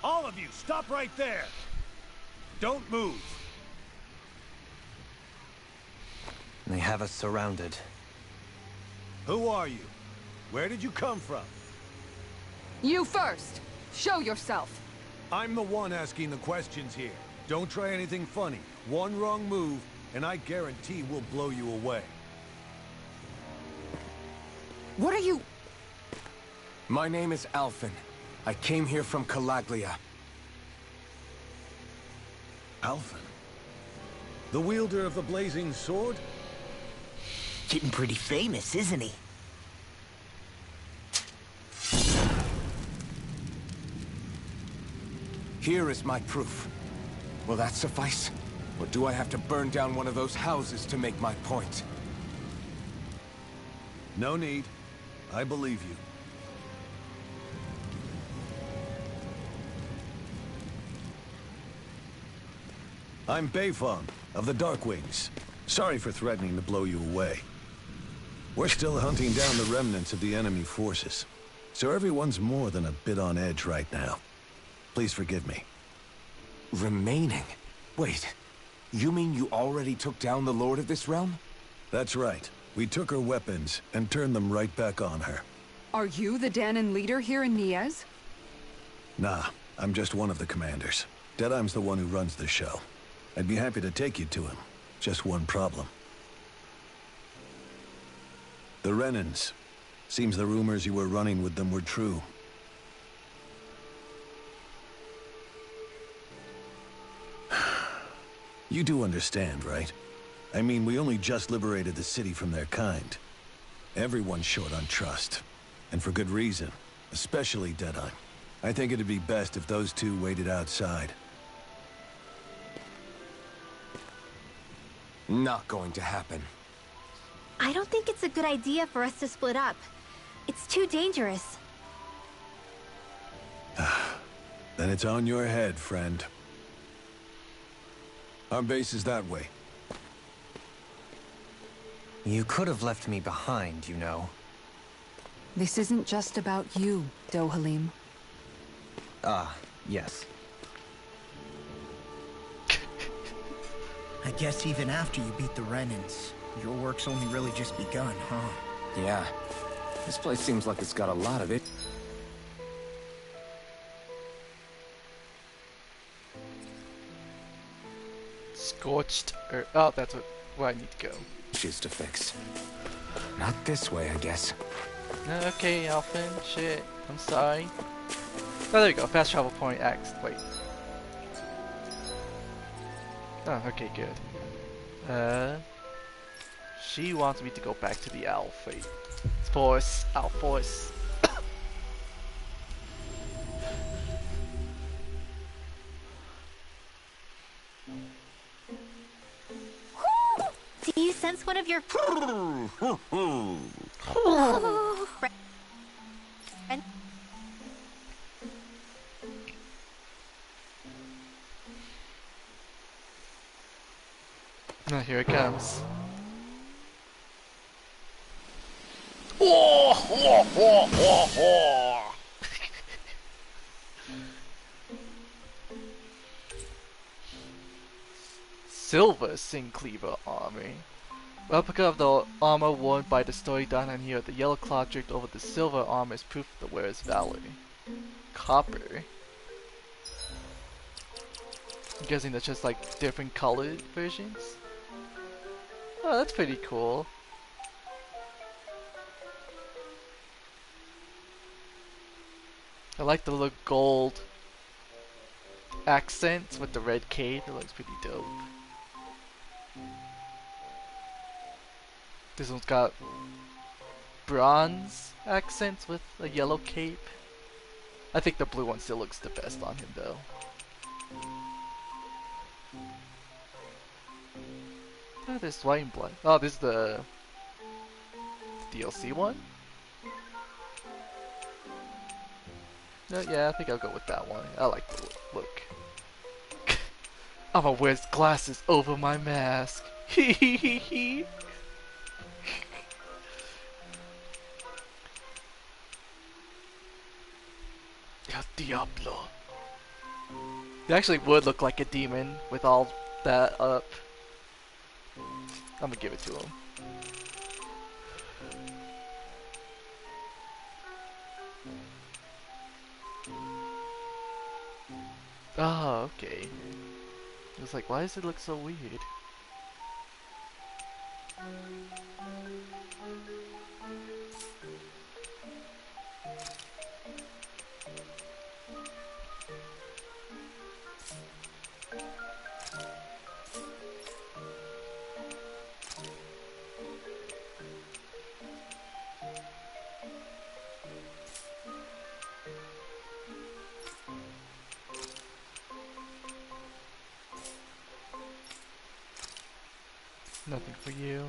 All of you, stop right there! Don't move! They have us surrounded. Who are you? Where did you come from? You first! Show yourself! I'm the one asking the questions here. Don't try anything funny. One wrong move, and I guarantee we'll blow you away. What are you... My name is Alphen. I came here from Calaglia. Alphen? The wielder of the blazing sword? Getting pretty famous, isn't he? Here is my proof. Will that suffice? Or do I have to burn down one of those houses to make my point? No need. I believe you. I'm Beifong, of the Darkwings. Sorry for threatening to blow you away. We're still hunting down the remnants of the enemy forces, so everyone's more than a bit on edge right now. Please forgive me. Remaining? Wait, you mean you already took down the Lord of this realm? That's right. We took her weapons and turned them right back on her. Are you the Danon leader here in Niez? Nah, I'm just one of the commanders. Deadeye's the one who runs the show. I'd be happy to take you to him. Just one problem. The Renans. Seems the rumors you were running with them were true. You do understand, right? I mean, we only just liberated the city from their kind. Everyone's short on trust. And for good reason. Especially Deadeye. I think it'd be best if those two waited outside. Not going to happen. I don't think it's a good idea for us to split up. It's too dangerous. Then it's on your head, friend. Our base is that way. You could have left me behind, you know. This isn't just about you, Dohalim. Ah, yes. I guess even after you beat the Renans, your work's only really just begun, huh? Yeah. This place seems like it's got a lot of it. Scorched earth. Oh, that's where I need to go. Issues to fix. Not this way, I guess. No, okay, Alphen. Shit. I'm sorry. Oh, there we go. Fast travel point X. Wait. Oh, okay, good. She wants me to go back to the Owl Force. Owl Force. Do you sense one of your... friend? Oh, here it comes. Silver Sincleaver armor. Replica of the armor worn by the story down on here. The yellow cloth draped over the silver armor is proof of the wearer's valor. Copper. I'm guessing that's just like different colored versions. Oh, that's pretty cool. I like the little gold accents with the red cape. It looks pretty dope. This one's got bronze accents with a yellow cape. I think the blue one still looks the best on him though. Oh, there's white and black. Oh, this is the DLC one? No, yeah, I think I'll go with that one. I like the look. I'ma wear glasses over my mask. Hee hee hee hee. El Diablo. He actually would look like a demon with all that up. I'm gonna give it to him. Oh, okay. I was like, why does it look so weird? Nothing for you.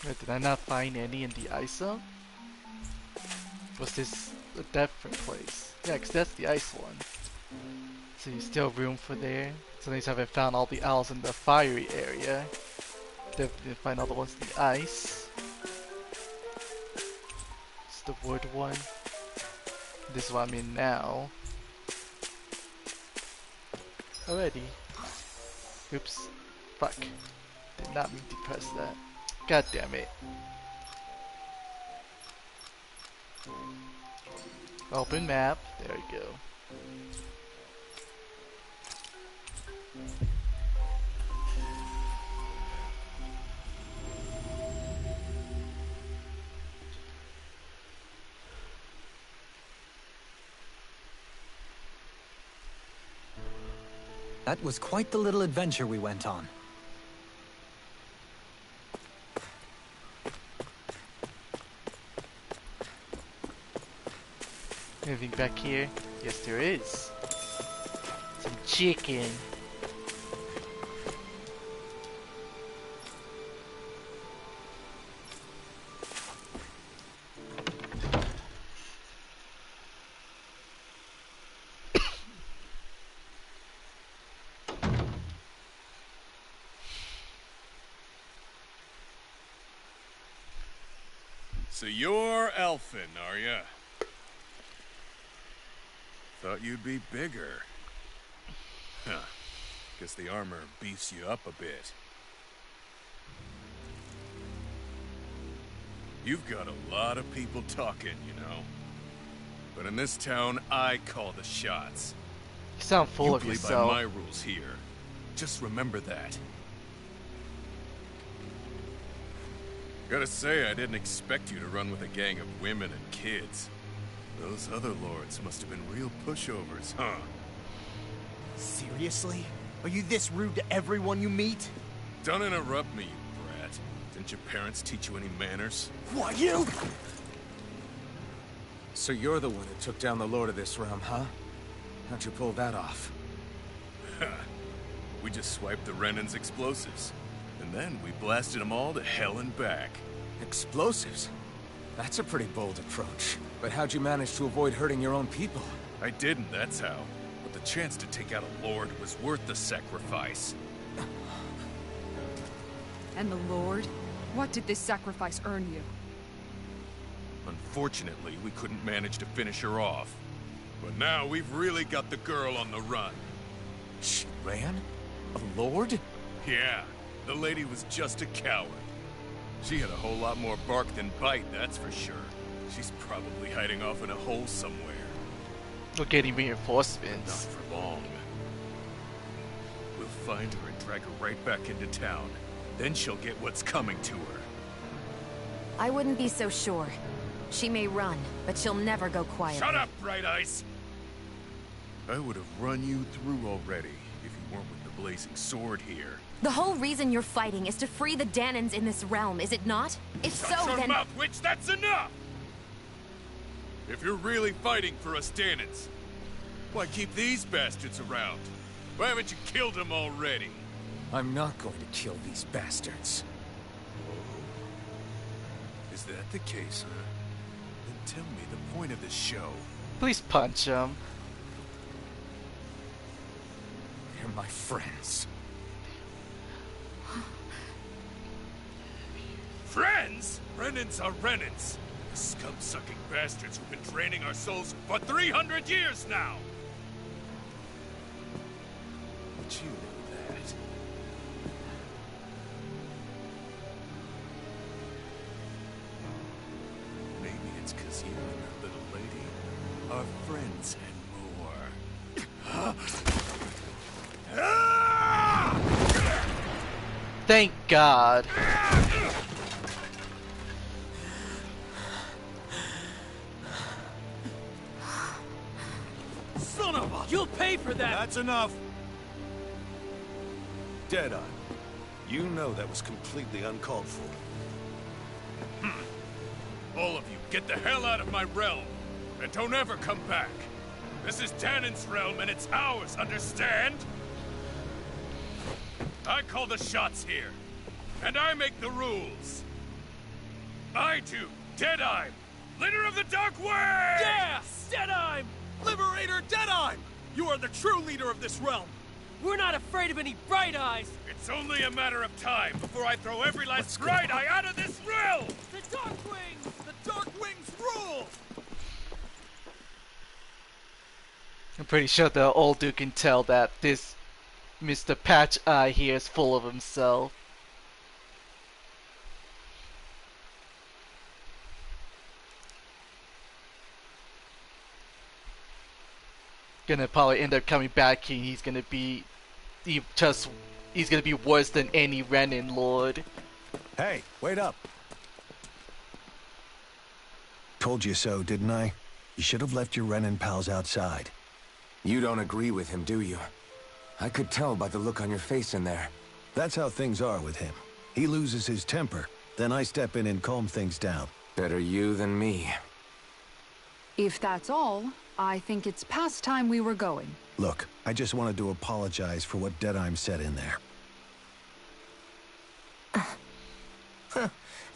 Wait, did I not find any in the ice zone? Was this a different place? Yeah, 'cause that's the ice one. So you still have room for there. So at least I haven't found all the owls in the fiery area. Definitely find all the ones in the ice. It's the wood one. This is what I'm in now. Already. Oops. Fuck. Did not mean to press that. God damn it. Open map. There we go. That was quite the little adventure we went on. Anything back here? Yes, there is. Some chicken. So you're elfin, are ya? Thought you'd be bigger. Huh. Guess the armor beefs you up a bit. You've got a lot of people talking, you know. But in this town, I call the shots. You sound full of You play yourself. by my rules here. Just remember that. Gotta say, I didn't expect you to run with a gang of women and kids. Those other lords must have been real pushovers, huh? Seriously? Are you this rude to everyone you meet? Don't interrupt me, you brat. Didn't your parents teach you any manners? What, you? So you're the one who took down the Lord of this realm, huh? How'd you pull that off? We just swiped the Renan's explosives. And then we blasted them all to hell and back. Explosives? That's a pretty bold approach. But how'd you manage to avoid hurting your own people? I didn't, that's how. But the chance to take out a lord was worth the sacrifice. And the Lord? What did this sacrifice earn you? Unfortunately, we couldn't manage to finish her off. But now we've really got the girl on the run. She ran? A lord? Yeah, the lady was just a coward. She had a whole lot more bark than bite, that's for sure. She's probably hiding off in a hole somewhere. We're getting Not reinforcements. for long. We'll find her and drag her right back into town. Then she'll get what's coming to her. I wouldn't be so sure. She may run, but she'll never go quiet. Shut up, Bright Eyes! I would have run you through already if you weren't with the blazing sword here. The whole reason you're fighting is to free the Danans in this realm, is it not? If so, Shut your then... mouth, witch! That's enough! If you're really fighting for us Danans, why keep these bastards around? Why haven't you killed them already? I'm not going to kill these bastards. Is that the case, huh? Then tell me the point of this show. Please punch him. They're my friends. Friends? Renans are Renans. The scum-sucking bastards who've been draining our souls for 300 years now! But you know that. Maybe it's 'cause you and that little lady are friends and more. Thank God. Son of a... You'll pay for that! That's enough! Deadeye, you know that was completely uncalled for. All of you, get the hell out of my realm! And don't ever come back! This is Danan's realm and it's ours, understand? I call the shots here. And I make the rules. I do, Deadeye, leader of the Dark Way! Yeah! Deadeye! Liberator Deadeye! You are the true leader of this realm! We're not afraid of any Bright Eyes! It's only a matter of time before I throw every last What's going Bright Eye out of this realm! The Dark Wings! The Dark Wings rule! I'm pretty sure the old dude can tell that this Mr. Patch Eye here is full of himself. Gonna probably end up coming back and he's gonna be he's gonna be worse than any Renin Lord. Hey, wait up! Told you so, didn't I? You should have left your Renin pals outside. You don't agree with him, do you? I could tell by the look on your face in there. That's how things are with him. He loses his temper, then I step in and calm things down. Better you than me. If that's all, I think it's past time we were going. Look, I just wanted to apologize for what Deadheim said in there.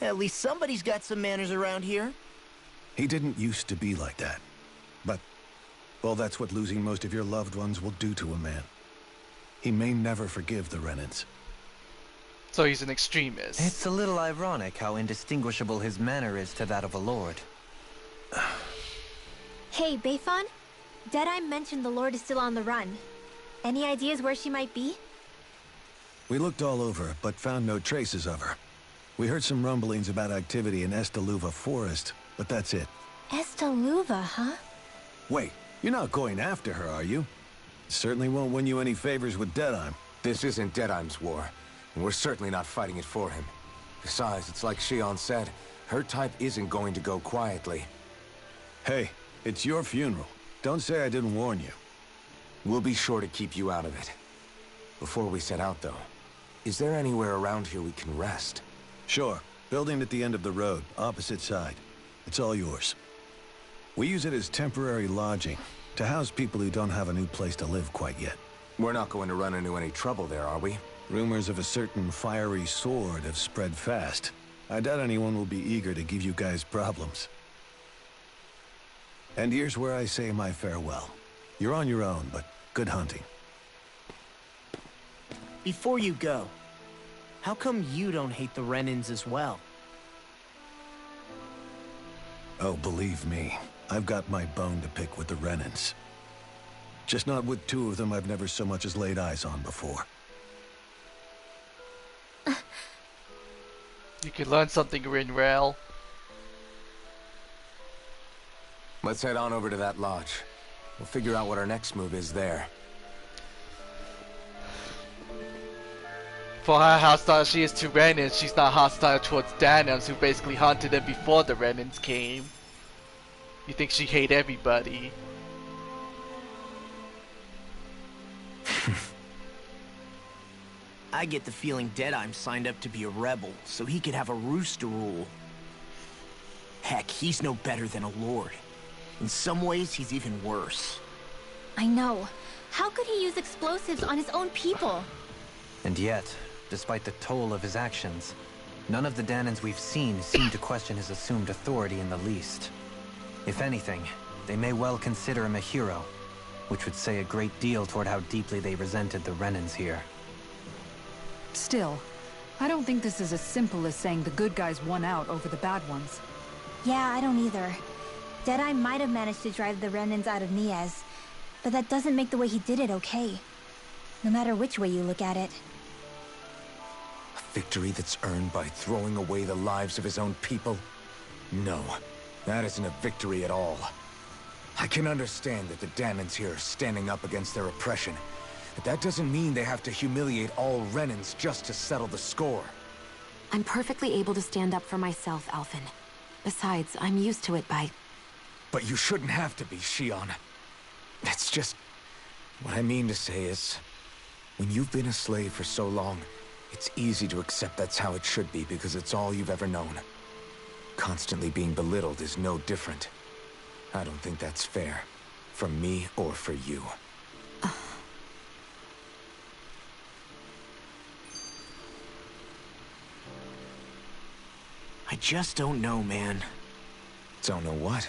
At least somebody's got some manners around here. He didn't used to be like that. But, well, that's what losing most of your loved ones will do to a man. He may never forgive the Renans. So he's an extremist. It's a little ironic how indistinguishable his manner is to that of a lord. Hey, Bayfon? Deadeye mentioned the Lord is still on the run. Any ideas where she might be? We looked all over, but found no traces of her. We heard some rumblings about activity in Estaluva Forest, but that's it. Estaluva, huh? Wait, you're not going after her, are you? Certainly won't win you any favors with Deadheim. This isn't Deadheim's war, and we're certainly not fighting it for him. Besides, it's like Shion said, her type isn't going to go quietly. Hey, it's your funeral. Don't say I didn't warn you. We'll be sure to keep you out of it. Before we set out, though, is there anywhere around here we can rest? Sure. Building at the end of the road, opposite side. It's all yours. We use it as temporary lodging, to house people who don't have a new place to live quite yet. We're not going to run into any trouble there, are we? Rumors of a certain fiery sword have spread fast. I doubt anyone will be eager to give you guys problems. And here's where I say my farewell. You're on your own, but good hunting. Before you go, how come you don't hate the Renans as well? Oh, believe me, I've got my bone to pick with the Renans. Just not with two of them I've never so much as laid eyes on before. You can learn something, Rinrail. Let's head on over to that lodge. We'll figure out what our next move is there. For how hostile she is to Renans, she's not hostile towards Danams, who basically hunted them before the Renans came. You think she hate everybody. I get the feeling Deadheim signed up to be a rebel, so he could have a roost to rule. Heck, he's no better than a lord. In some ways, he's even worse. I know. How could he use explosives on his own people? And yet, despite the toll of his actions, none of the Danans we've seen seem to question his assumed authority in the least. If anything, they may well consider him a hero, which would say a great deal toward how deeply they resented the Renans here. Still, I don't think this is as simple as saying the good guys won out over the bad ones. Yeah, I don't either. Deadeye might have managed to drive the Renans out of Niaz, but that doesn't make the way he did it okay. No matter which way you look at it. A victory that's earned by throwing away the lives of his own people? No, that isn't a victory at all. I can understand that the Danans here are standing up against their oppression, but that doesn't mean they have to humiliate all Renans just to settle the score. I'm perfectly able to stand up for myself, Alphen. Besides, I'm used to it by... But you shouldn't have to be, Shion. That's just... What I mean to say is... When you've been a slave for so long, it's easy to accept that's how it should be because it's all you've ever known. Constantly being belittled is no different. I don't think that's fair. From me or for you. I just don't know, man. Don't know what?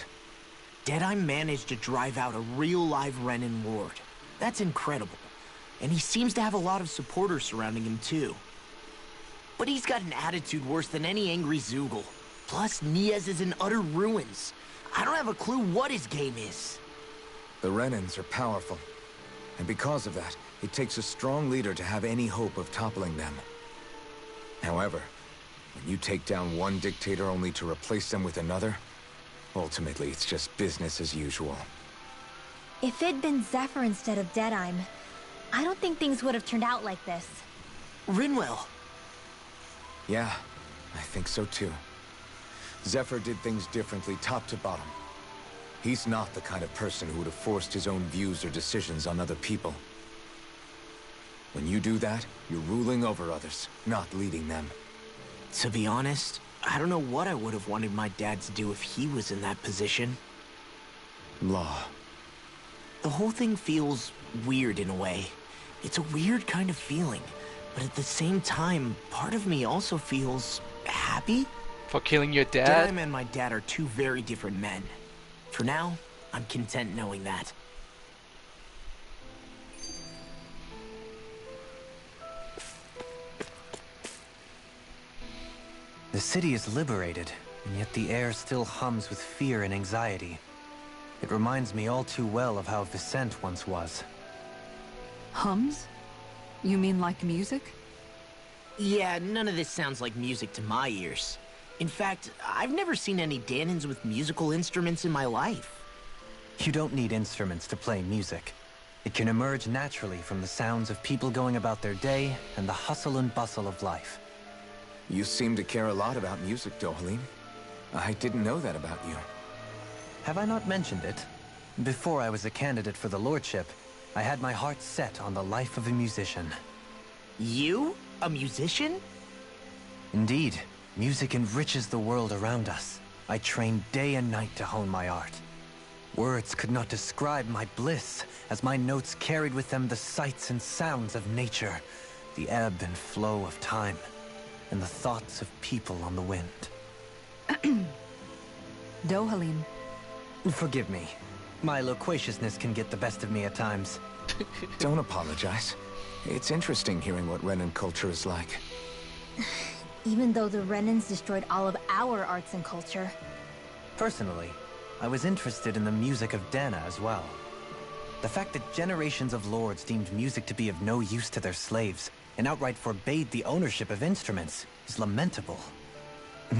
Deadeye managed to drive out a real live Renan lord. That's incredible. And he seems to have a lot of supporters surrounding him too. But he's got an attitude worse than any angry Zoogle. Plus, Niaz is in utter ruins. I don't have a clue what his game is. The Renans are powerful. And because of that, it takes a strong leader to have any hope of toppling them. However, when you take down one dictator only to replace them with another, ultimately it's just business as usual. If it'd been Zephyr instead of Deadeye, I don't think things would have turned out like this. Rinwell. Yeah, I think so too. Zephyr did things differently top to bottom. He's not the kind of person who would have forced his own views or decisions on other people. When you do that, you're ruling over others, not leading them. To be honest, I don't know what I would have wanted my dad to do if he was in that position. Law. The whole thing feels weird in a way. It's a weird kind of feeling, but at the same time, part of me also feels happy. For killing your dad? Deadeye and my dad are two very different men. For now, I'm content knowing that. The city is liberated, and yet the air still hums with fear and anxiety. It reminds me all too well of how Vicente once was. Hums? You mean like music? Yeah, none of this sounds like music to my ears. In fact, I've never seen any Danans with musical instruments in my life. You don't need instruments to play music. It can emerge naturally from the sounds of people going about their day and the hustle and bustle of life. You seem to care a lot about music, Dohalim. I didn't know that about you. Have I not mentioned it? Before I was a candidate for the lordship, I had my heart set on the life of a musician. You? A musician? Indeed. Music enriches the world around us. I trained day and night to hone my art. Words could not describe my bliss, as my notes carried with them the sights and sounds of nature, the ebb and flow of time, and the thoughts of people on the wind. Dohalim. Forgive me. My loquaciousness can get the best of me at times. Don't apologize. It's interesting hearing what Renan culture is like. Even though the Renans destroyed all of our arts and culture. Personally, I was interested in the music of Dana as well. The fact that generations of lords deemed music to be of no use to their slaves and outright forbade the ownership of instruments is lamentable.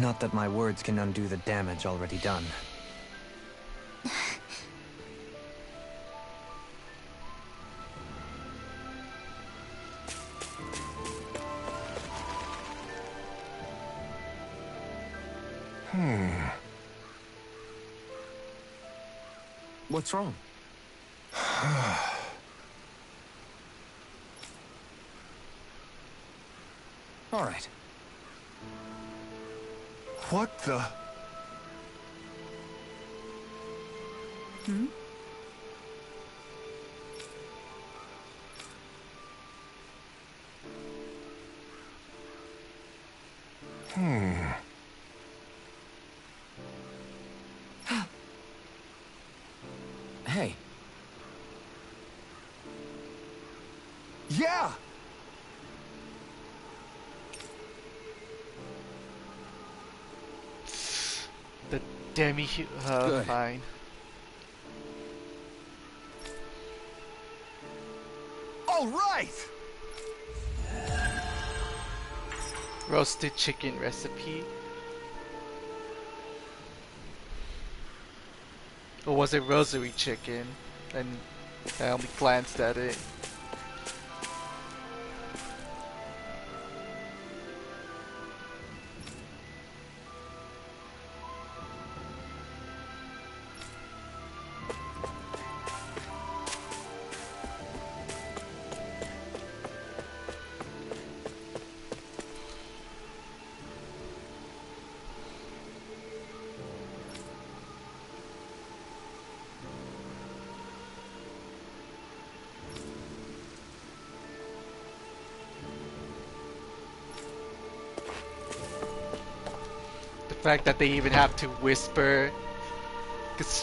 Not that my words can undo the damage already done. What's wrong? All right. What the? Hmm? Hey. Yeah! The demi Good. fine. All right! Roasted chicken recipe. Or was it rosary chicken? And I only glanced at it. The fact that they even have to whisper,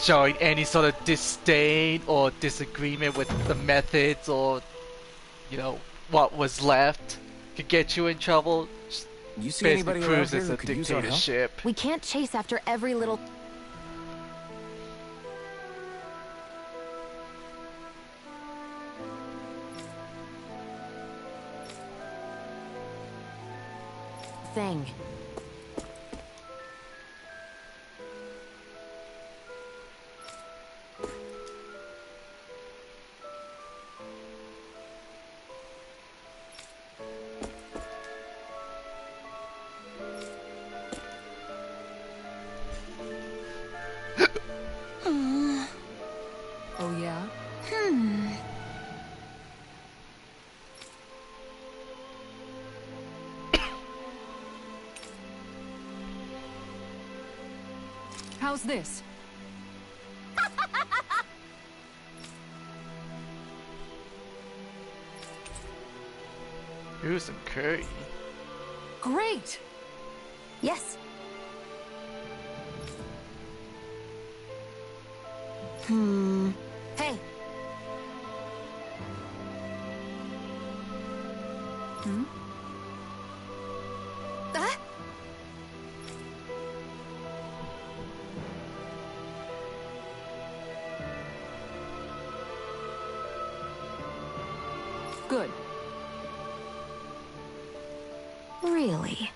showing any sort of disdain or disagreement with the methods or, you know, what was left, could get you in trouble. Just You see basically anybody around proves here it's who a could use our help? dictatorship. We can't chase after every little... thing. Oh yeah? How's this? Ooh, some curry. Great! Yes. Hey. Ah? Good. Really?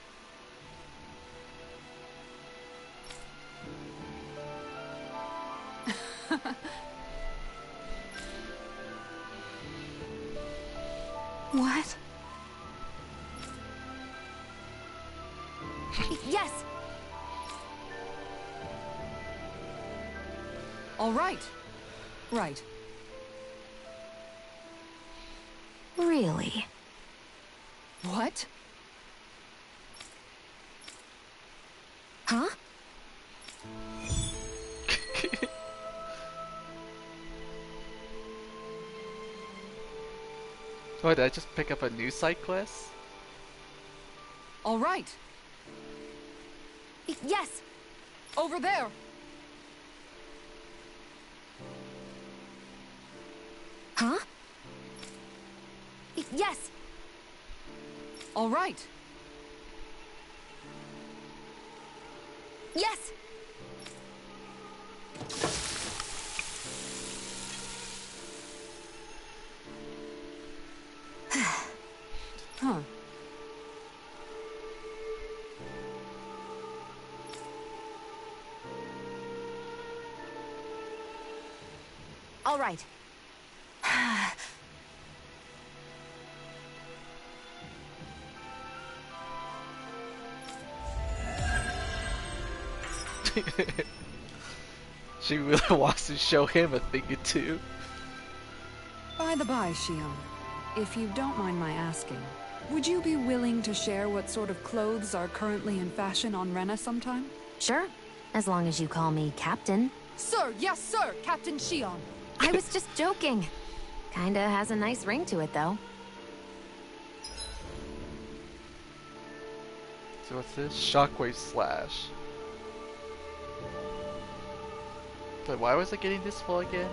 What? Yes. All right. Right. Really? What? Huh? Oh, did I just pick up a new side quest? All right. Yes. Over there. Huh? Yes. All right. Yes. Huh. All right. She really wants to show him a thing or two. By the by, Shion, if you don't mind my asking, would you be willing to share what sort of clothes are currently in fashion on Rena sometime? Sure. As long as you call me Captain. Sir, yes, sir, Captain Shion. I was just joking. Kinda has a nice ring to it, though. So what's this? Shockwave slash. But why was it getting this full again?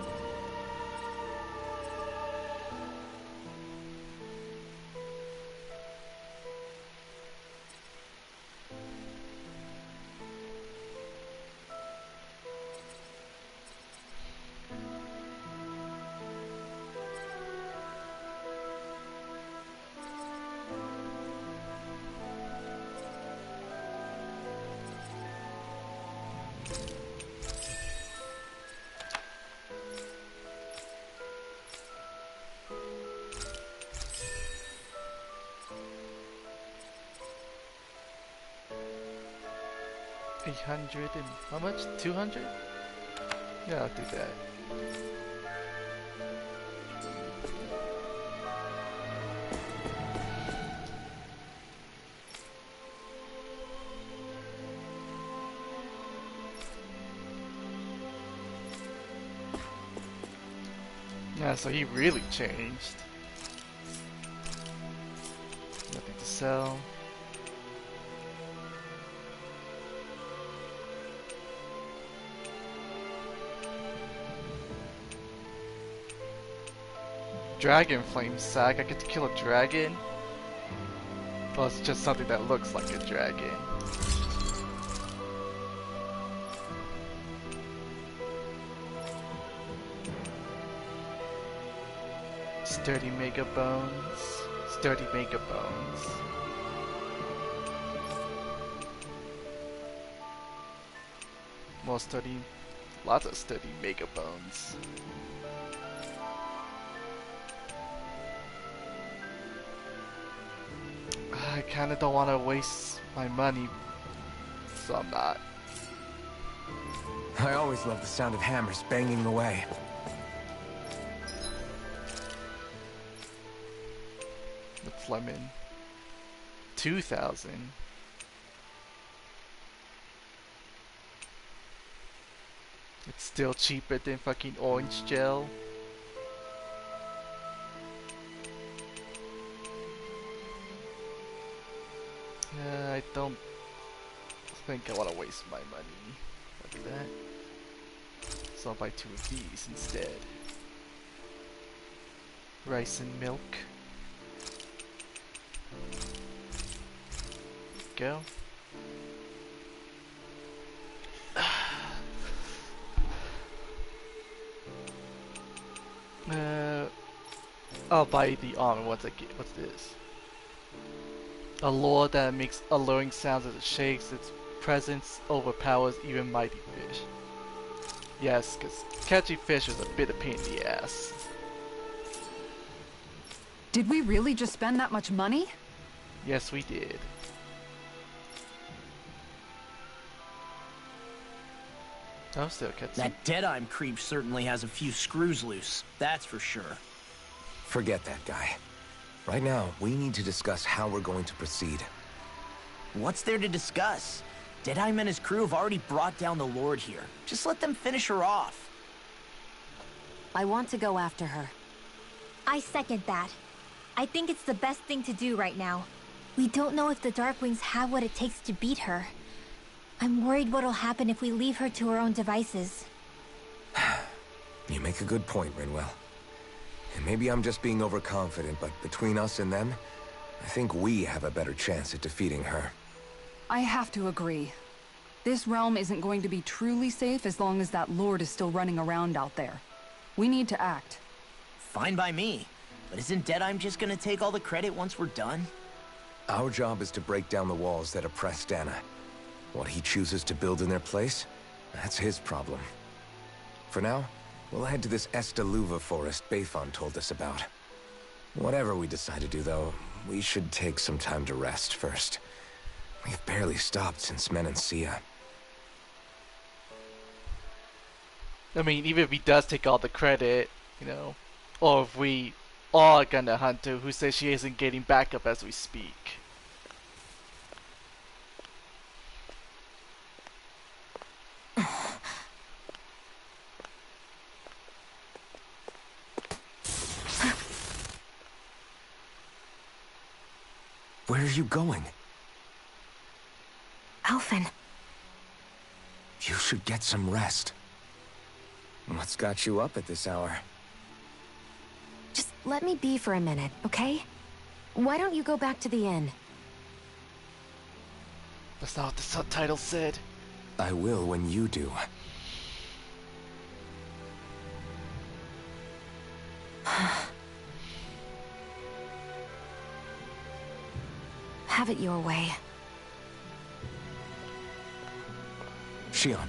$800 and how much? 200? Yeah, I'll do that. Yeah, so he really changed. Nothing to sell. Dragon flame sack. I get to kill a dragon. Well, it's just something that looks like a dragon. Sturdy mega bones. Sturdy mega bones. More sturdy. Lots of sturdy mega bones. I kinda don't want to waste my money, so I'm not. I always love the sound of hammers banging away. That's lemon. 2,000. It's still cheaper than fucking orange gel. I don't think I want to waste my money like that. So I'll buy 2 of these instead. Rice and milk. Go. I'll buy the armor once I get. What's this? A lure that makes alluring sounds as it shakes. Its presence overpowers even mighty fish. Yes, because catching fish is a bit of pain in the ass. Did we really just spend that much money? Yes, we did. Oh, still cutscene. That Deadeye creep certainly has a few screws loose, that's for sure. Forget that guy. Right now, we need to discuss how we're going to proceed. What's there to discuss? Deadeye and his crew have already brought down the Lord here. Just let them finish her off. I want to go after her. I second that. I think it's the best thing to do right now. We don't know if the Darkwings have what it takes to beat her. I'm worried what'll happen if we leave her to her own devices. You make a good point, Rinwell. And maybe I'm just being overconfident, but between us and them, I think we have a better chance at defeating her. I have to agree. This realm isn't going to be truly safe as long as that Lord is still running around out there. We need to act. Fine by me. But isn't Deadeye just gonna take all the credit once we're done? Our job is to break down the walls that oppress Dana. What he chooses to build in their place, that's his problem. For now, we'll head to this Estaluva forest Bayfon told us about. Whatever we decide to do, though, we should take some time to rest first. We've barely stopped since Menancia. I mean, even if he does take all the credit, you know, or if we are gonna hunt her, who says she isn't getting back up as we speak? Where are you going? Alphen. You should get some rest. What's got you up at this hour? Just let me be for a minute, okay? Why don't you go back to the inn? That's not what the subtitle said. I will when you do. Have it your way. Shion.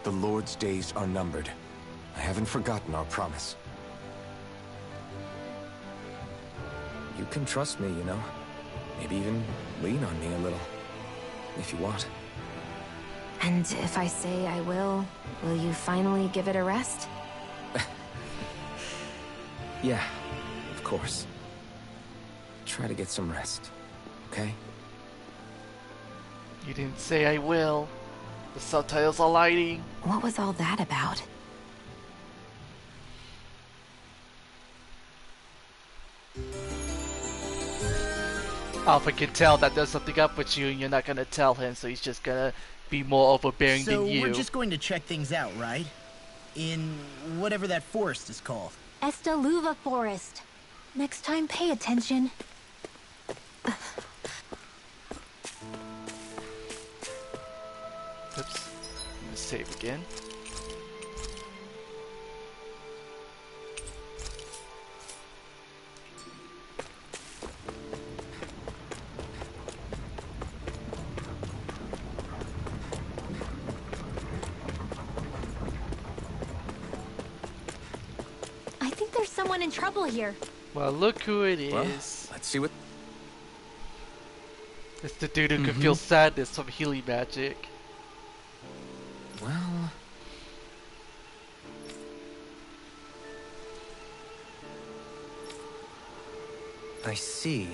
The Lord's days are numbered. I haven't forgotten our promise. You can trust me, you know. Maybe even lean on me a little. If you want. And if I say I will you finally give it a rest? Yeah, of course. Try to get some rest, okay? You didn't say I will. The subtitles are lighting. What was all that about? Alpha can tell that there's something up with you and you're not gonna tell him, so he's just gonna be more overbearing than you. So we're just going to check things out, right? In whatever that forest is called. Estaluva Forest. Next time, pay attention. Oops. I'm gonna save again. I think there's someone in trouble here. Well, look who it is. Well, let's see what... It's the dude who can feel sadness from healing magic. Well... I see.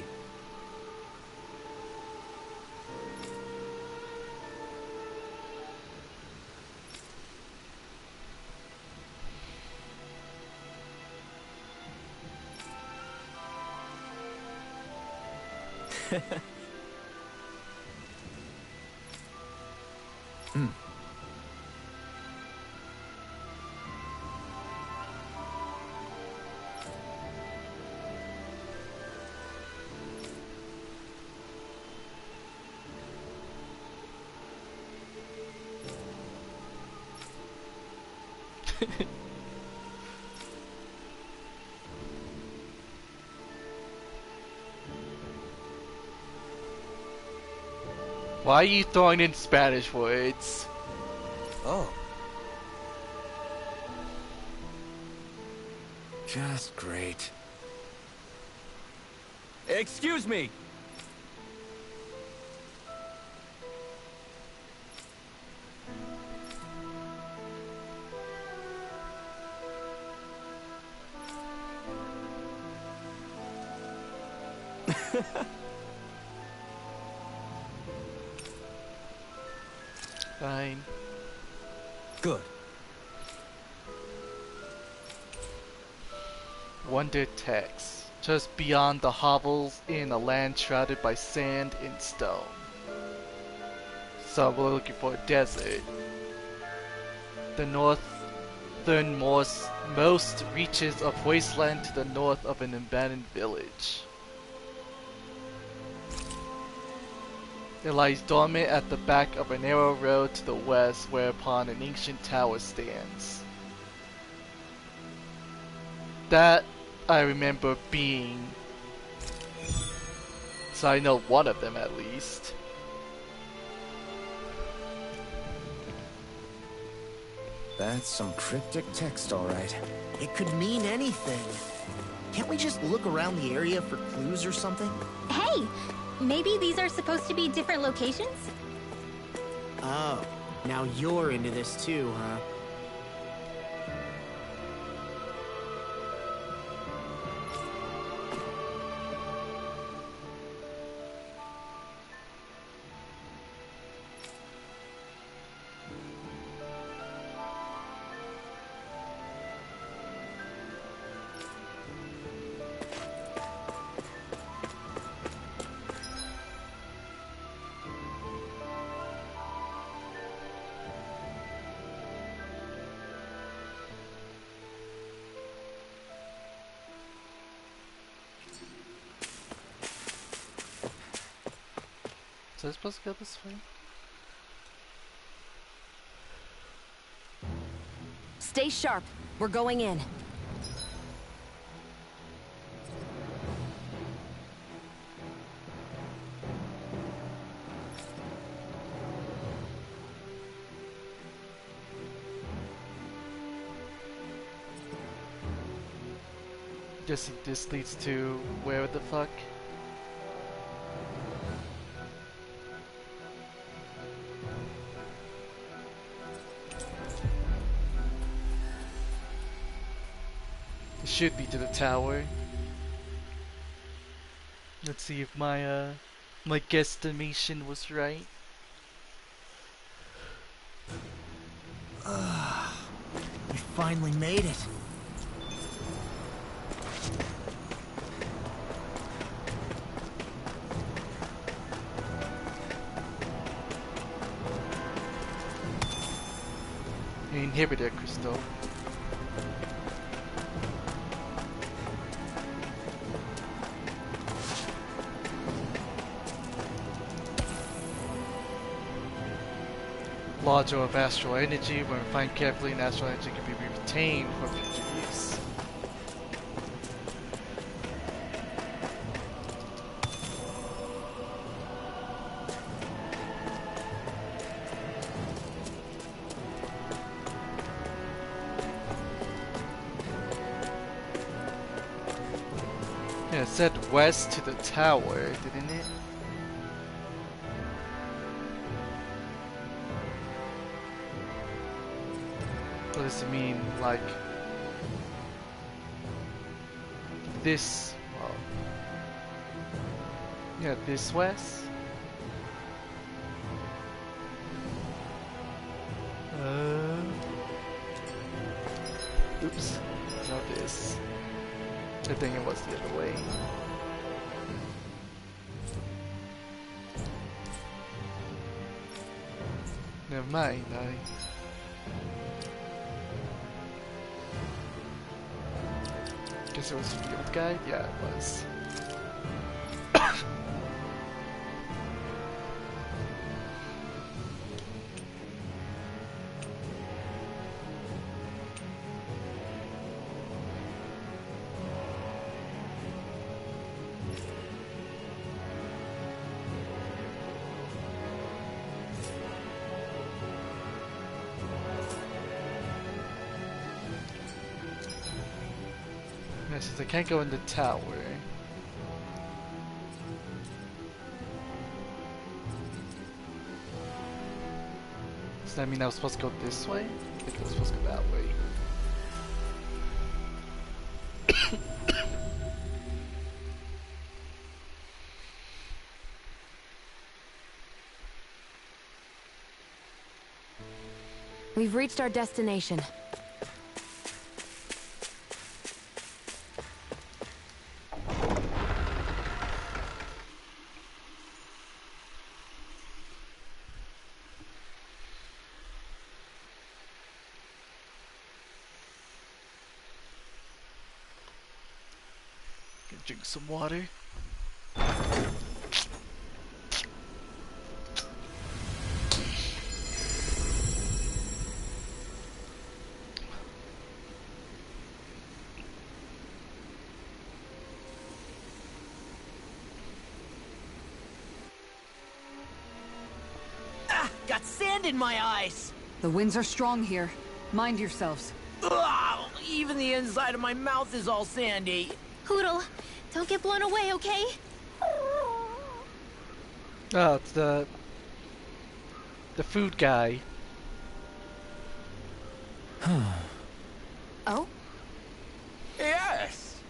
Why are you throwing in Spanish words? Oh. Just great. Excuse me! Fine. Good. Wonder text. Just beyond the hovels in a land shrouded by sand and stone. So we're looking for a desert. The northernmost reaches of wasteland to the north of an abandoned village. It lies dormant at the back of a narrow road to the west, whereupon an ancient tower stands. That I remember being. So I know one of them at least. That's some cryptic text, all right. It could mean anything. Can't we just look around the area for clues or something? Hey! Maybe these are supposed to be different locations? Oh, now you're into this too, huh? So I'm supposed to go this way? Stay sharp. We're going in. Guessing this leads to where the fuck? It should be to the tower. Let's see if my my guesstimation was right. We finally made it. Inhibitor crystal. Lodger of astral energy. When refined carefully, astral energy can be retained for future use. Yeah, it said west to the tower, didn't it? What does it mean, like this? Well, yeah, this west. Oops, not this. I think it was the other way. Never mind, guess it was field guide? Yeah, it was. Yeah, since I can't go in the tower. Does that mean I was supposed to go this way? I think I was supposed to go that way. We've reached our destination. Gonna drink some water. Got sand in my eyes! The winds are strong here. Mind yourselves. Ugh, even the inside of my mouth is all sandy. Hoodle, don't get blown away, okay? Oh, it's the food guy. Oh? Yes!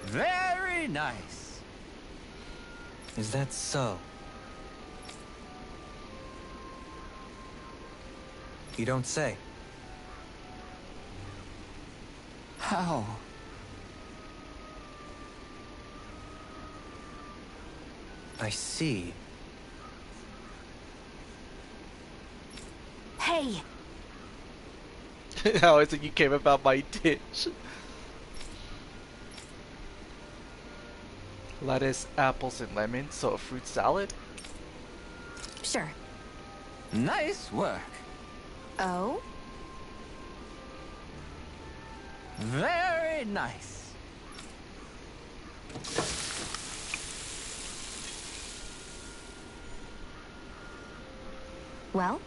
Very nice. Is that so? You don't say. How? I see. Hey! How is it you came about my dish? Lettuce, apples, and lemon, so a fruit salad? Sure. Nice work. Oh? Very nice. Well?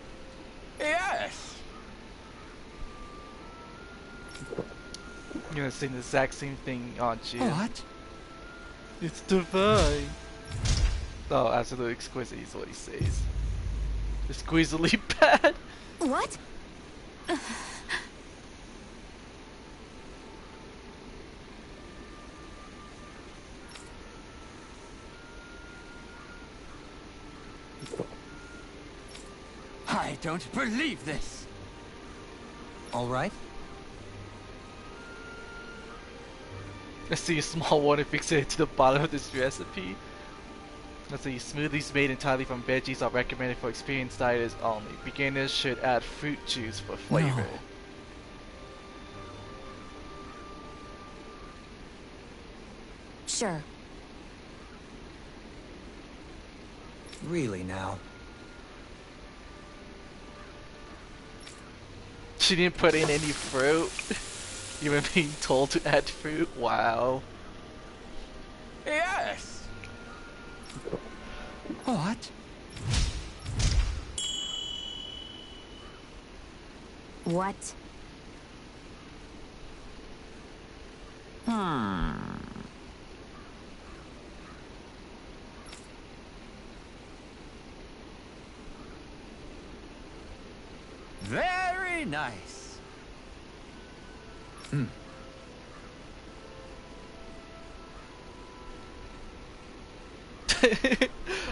Yes! You're gonna say the exact same thing, aren't you? What? It's divine. Oh, absolutely exquisite is what he says. Exquisitely bad. What? I don't believe this. All right. I see a small water fixated to the bottom of this recipe. Let's see, smoothies made entirely from veggies are recommended for experienced dieters only. Beginners should add fruit juice for flavor. No. Sure. Really now. She didn't put in any fruit. Even being told to add fruit. Wow. Yes! What? What? Very nice.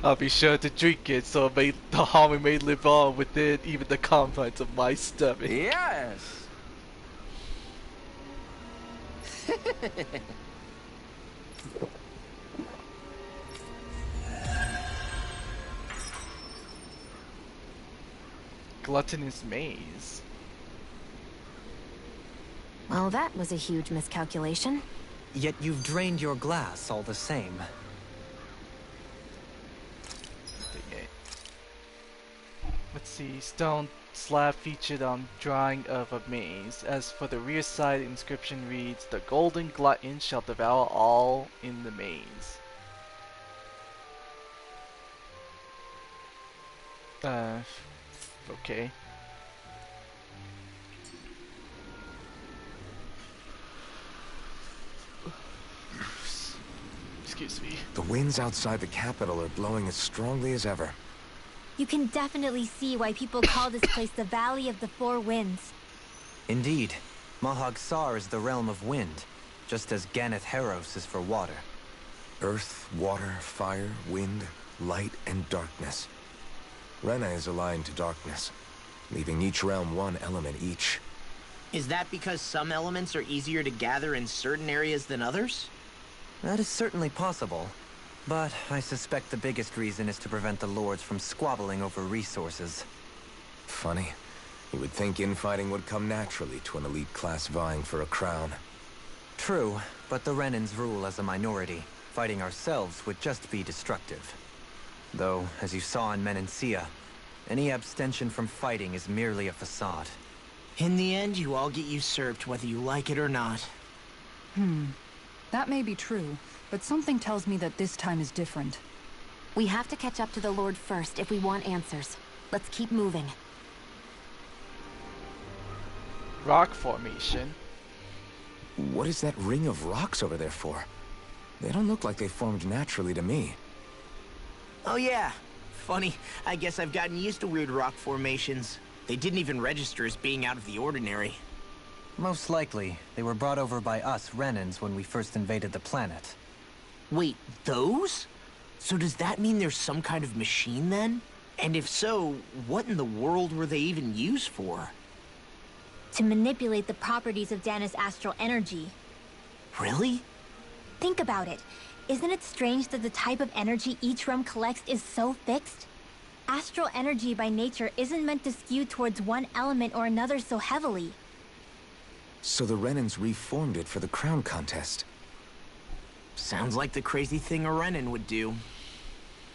I'll be sure to drink it so the harmony may live on within even the confines of my stomach. Yes. gluttonous maze. Well, that was a huge miscalculation. Yet you've drained your glass all the same. Okay. Let's see. Stone slab featured on drawing of a maze. As for the rear side, inscription reads, "The golden glutton shall devour all in the maze." Okay. Excuse me. The winds outside the capital are blowing as strongly as ever. You can definitely see why people call this place the Valley of the Four Winds. Indeed. Mahag Sar is the realm of wind, just as Ganeth Heros is for water. Earth, water, fire, wind, light, and darkness. Rena is aligned to darkness, leaving each realm one element each. Is that because some elements are easier to gather in certain areas than others? That is certainly possible. But I suspect the biggest reason is to prevent the lords from squabbling over resources. Funny. You would think infighting would come naturally to an elite class vying for a crown. True, but the Renans rule as a minority. Fighting ourselves would just be destructive. Though, as you saw in Menancia, any abstention from fighting is merely a facade. In the end, you all get usurped whether you like it or not. That may be true, but something tells me that this time is different. We have to catch up to the Lord first if we want answers. Let's keep moving. Rock formation. What is that ring of rocks over there for? They don't look like they formed naturally to me. Oh yeah. Funny, I guess I've gotten used to weird rock formations. They didn't even register as being out of the ordinary. Most likely, they were brought over by us Renans when we first invaded the planet. Wait, those? So does that mean there's some kind of machine then? And if so, what in the world were they even used for? To manipulate the properties of Dana's astral energy. Really? Think about it. Isn't it strange that the type of energy each realm collects is so fixed? Astral energy by nature isn't meant to skew towards one element or another so heavily. So the Renans reformed it for the crown contest. Sounds like the crazy thing a Renan would do.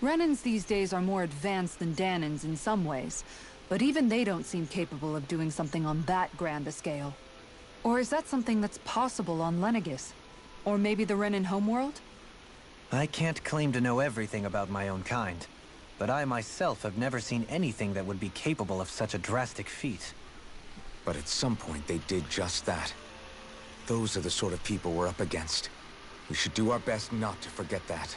Renans these days are more advanced than Danans in some ways, but even they don't seem capable of doing something on that grand a scale. Or is that something that's possible on Lenegis? Or maybe the Renan homeworld? I can't claim to know everything about my own kind, but I myself have never seen anything that would be capable of such a drastic feat. But at some point they did just that. Those are the sort of people we're up against. We should do our best not to forget that.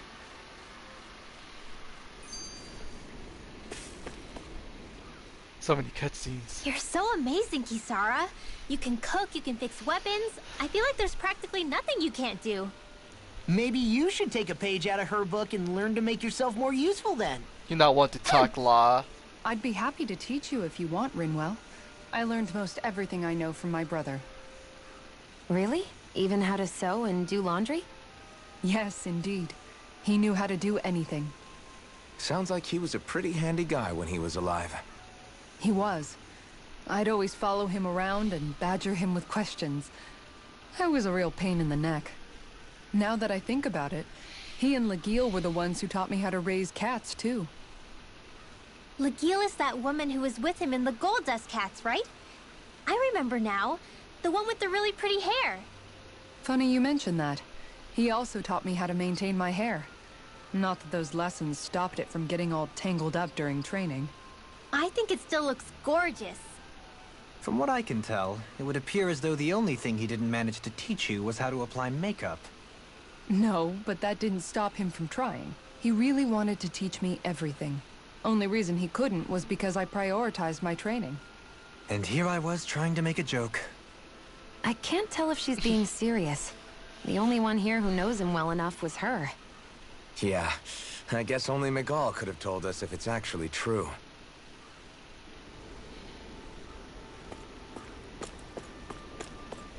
So many cutscenes. You're so amazing, Kisara. You can cook, you can fix weapons. I feel like there's practically nothing you can't do. Maybe you should take a page out of her book and learn to make yourself more useful then. You not want to talk law. I'd be happy to teach you if you want, Rinwell. I learned most everything I know from my brother. Really? Even how to sew and do laundry? Yes, indeed. He knew how to do anything. Sounds like he was a pretty handy guy when he was alive. He was. I'd always follow him around and badger him with questions. I was a real pain in the neck. Now that I think about it, he and Legil were the ones who taught me how to raise cats, too. Legil is that woman who was with him in the Gold Dust Cats, right? I remember now. The one with the really pretty hair. Funny you mention that. He also taught me how to maintain my hair. Not that those lessons stopped it from getting all tangled up during training. I think it still looks gorgeous. From what I can tell, it would appear as though the only thing he didn't manage to teach you was how to apply makeup. No, but that didn't stop him from trying. He really wanted to teach me everything. Only reason he couldn't was because I prioritized my training. And here I was trying to make a joke. I can't tell if she's being serious. The only one here who knows him well enough was her. Yeah, I guess only Miguel could have told us if it's actually true.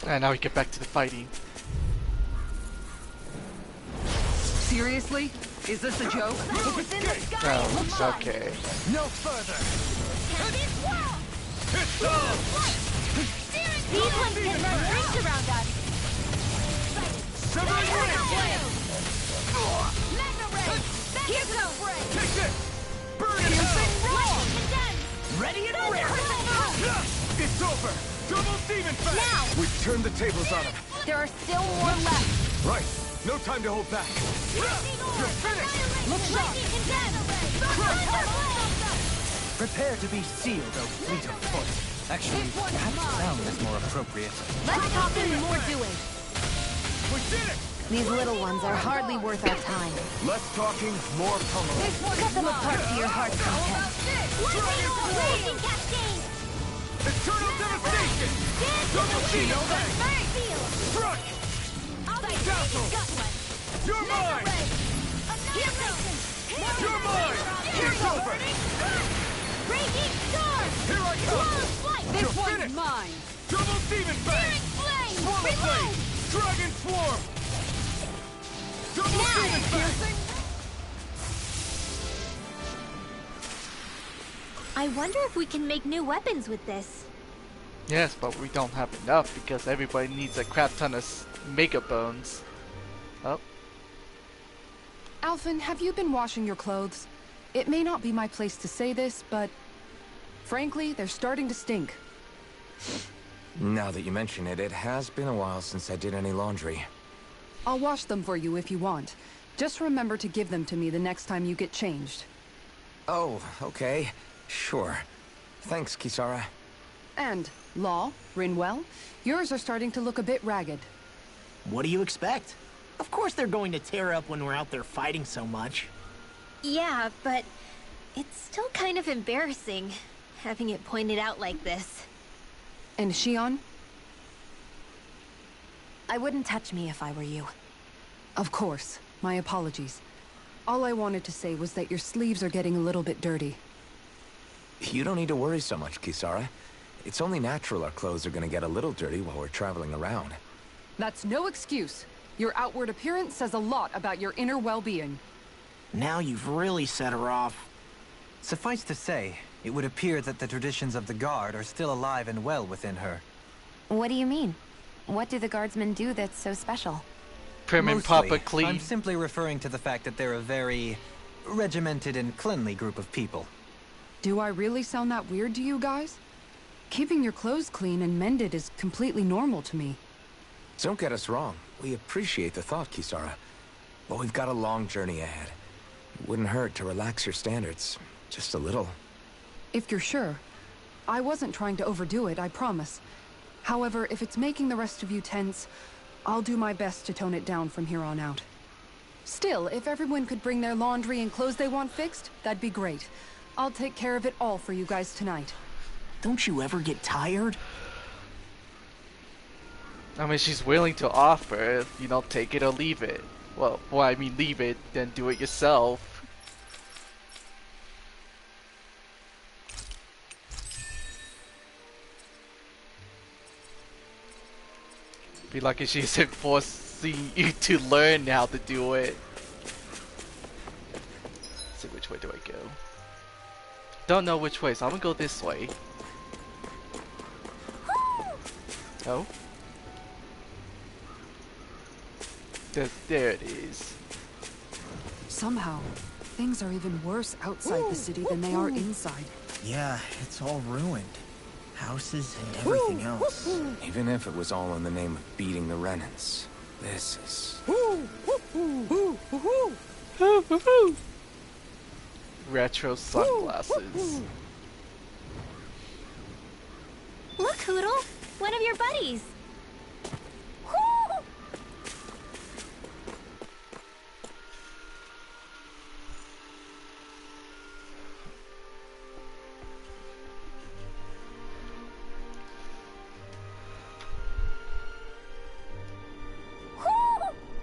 And now we get back to the fighting. Seriously? Is this a joke? If it's in the sky, Oh, it's okay. No further! These ones can run rings around us. Severing Wing! Mega ray! Here goes! Take this! Burn it out! Lightning condemned! Ready and ready! It's over! Double Demon Fang! Now! We've turned the tables on him. There are still more left. Right. No time to hold back. You're finished! Look sharp! Lightning condemned! Prepare to be sealed, O fleet of foot. Actually, perhaps sound is more appropriate. Let's talk and more doing. We did it! These little ones are hardly worth our time. Less talking, more pummeling. Cut them apart to your heart's content. Lightning cascade! Eternal Devastation! Double Demon Fang! Struck! Dazzle! You're mine! You're mine! It's over! Raging storm! Here I come! This You're one's finished! mine! Double Demon Fang! Flame! Swallow Blade! Dragon Swarm! Double Demon Fang! I wonder if we can make new weapons with this. Yes, but we don't have enough because everybody needs a crap ton of mega bones. Oh. Alphen, have you been washing your clothes? It may not be my place to say this, but frankly, they're starting to stink. Now that you mention it, it has been a while since I did any laundry. I'll wash them for you if you want. Just remember to give them to me the next time you get changed. Oh, okay. Sure. Thanks, Kisara. And, Law, Rinwell, yours are starting to look a bit ragged. What do you expect? Of course they're going to tear up when we're out there fighting so much. Yeah, but it's still kind of embarrassing, having it pointed out like this. And Shion? I wouldn't touch me if I were you. Of course. My apologies. All I wanted to say was that your sleeves are getting a little bit dirty. You don't need to worry so much, Kisara. It's only natural our clothes are gonna get a little dirty while we're traveling around. That's no excuse. Your outward appearance says a lot about your inner well-being. Now you've really set her off. Suffice to say, it would appear that the traditions of the Guard are still alive and well within her. What do you mean? What do the guardsmen do that's so special? Prim and Mostly, proper clean. I'm simply referring to the fact that they're a very regimented and cleanly group of people. Do I really sound that weird to you guys? Keeping your clothes clean and mended is completely normal to me. Don't get us wrong. We appreciate the thought, Kisara. But we've got a long journey ahead. It wouldn't hurt to relax your standards. Just a little. If you're sure. I wasn't trying to overdo it, I promise. However, if it's making the rest of you tense, I'll do my best to tone it down from here on out. Still, if everyone could bring their laundry and clothes they want fixed, that'd be great. I'll take care of it all for you guys tonight. Don't you ever get tired? I mean, she's willing to offer, you know, take it or leave it. Well, I mean, leave it, then do it yourself. Be lucky she isn't forcing you to learn how to do it. Let's see, which way do I go? Don't know which way, so I'm gonna go this way. Oh? There it is. Somehow, things are even worse outside the city than they are inside. Yeah, it's all ruined. Houses and everything else. Even if it was all in the name of beating the Renans, this is... Retro sunglasses. Look, Hoodle! One of your buddies!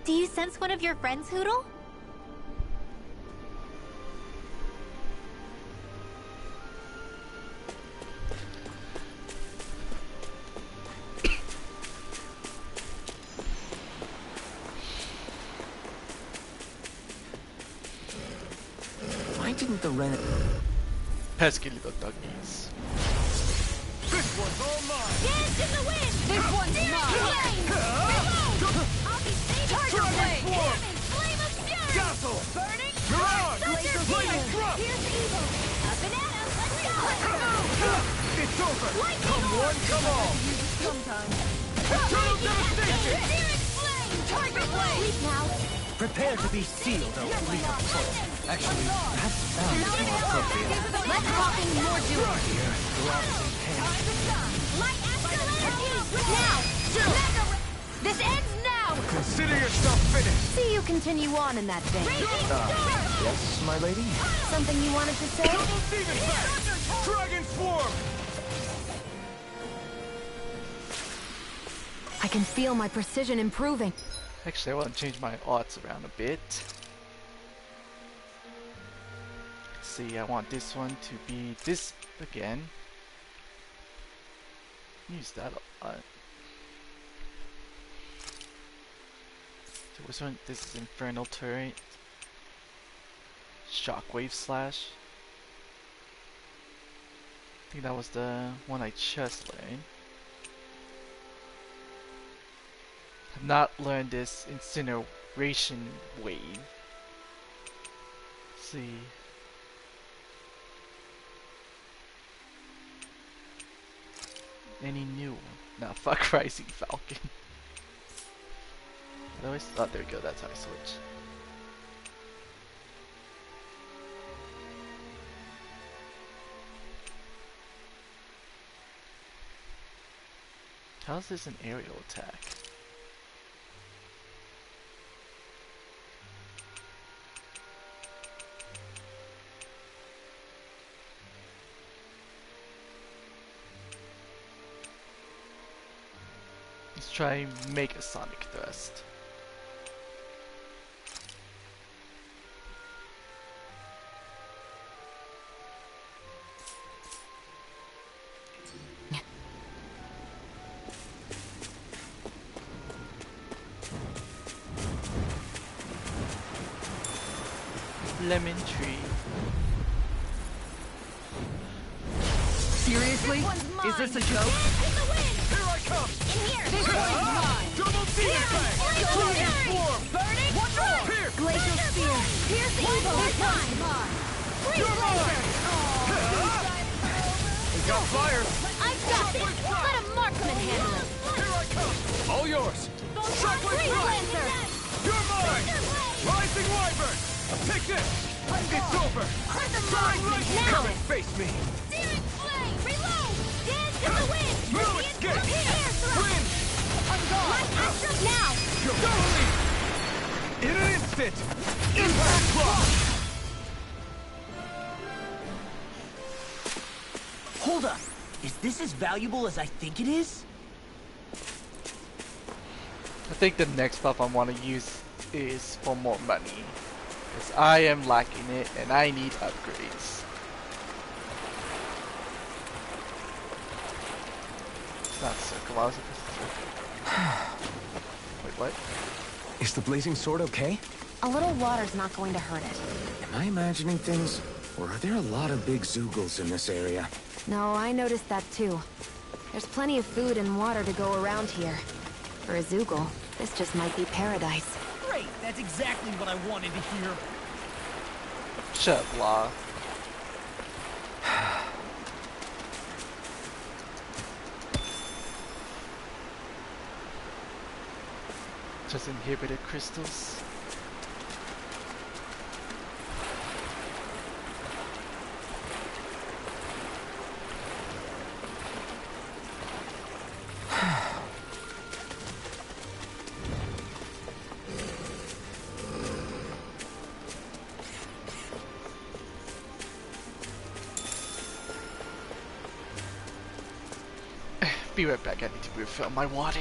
Do you sense one of your friends, Hoodle? Why didn't the Ren... Pesky little doggies. This one's all mine! Dance in the wind! This one's Flame! mine! Reload! I'll be safe! Tiger Blade! Damage! Flame of fury! Dazzle! Burning! Mirage! Thunder Blazing Field! Thrust! Here's evil! A banana! Let's go! It's over! Lightning Come orb! one, come all! Sometimes. Eternal devastation! Searing flame! Tiger Blade! Sleep now. Prepare to be sealed, O fleet of foes. Actually, that sounds more appropriate. Less talking, more doing. Here, throughout in pain. Light Astrolabe! Now! Mega This ends now! Consider yourself finished. See you continue on in that vein. Yes, my lady? Something you wanted to say? Double demon back! Dragon swarm! I can feel my precision improving. Actually, I want to change my odds around a bit. See, I want this one to be this again. Use that a lot. So which one? This is Infernal Turret. Shockwave Slash. I think that was the one I just learned. I've not learned this Incineration Wave. Let's see. Any new one? Nah, fuck Rising Falcon. Otherwise, oh, there we go, that's how I switch. How is this an aerial attack? Let's try make a Sonic Thrust. Lemon tree. Seriously? Is this a joke? Here I come! In here! This one's mine! Double demon back! Dragon swarm! Burning! One more! Here! Glacial Spear. Here's the evil! This one's mine! You're mine! We got fire! I've got this! Let a marksman handle it! Here I come! All yours! Shockwave Blast! You're mine! Rising Wyvern! Take this! It's over! Flying lightning! Come and face me! Searing flame! Reload! Dance in the wind! No escape! Win! Light Astral now! You're going! In an instant! Impact block! Hold up. Is this as valuable as I think it is? I think the next buff I want to use is for more money. Because I am lacking it and I need upgrades. It's not circle, I was Wait, what? Is the blazing sword okay? A little water's not going to hurt it. Am I imagining things? Or are there a lot of big Zoogles in this area? No, I noticed that too. There's plenty of food and water to go around here. For a Zoogle, this just might be paradise. Great! That's exactly what I wanted to hear. Shut up, Law. Just inhibited crystals. Be right back, I need to refill my water.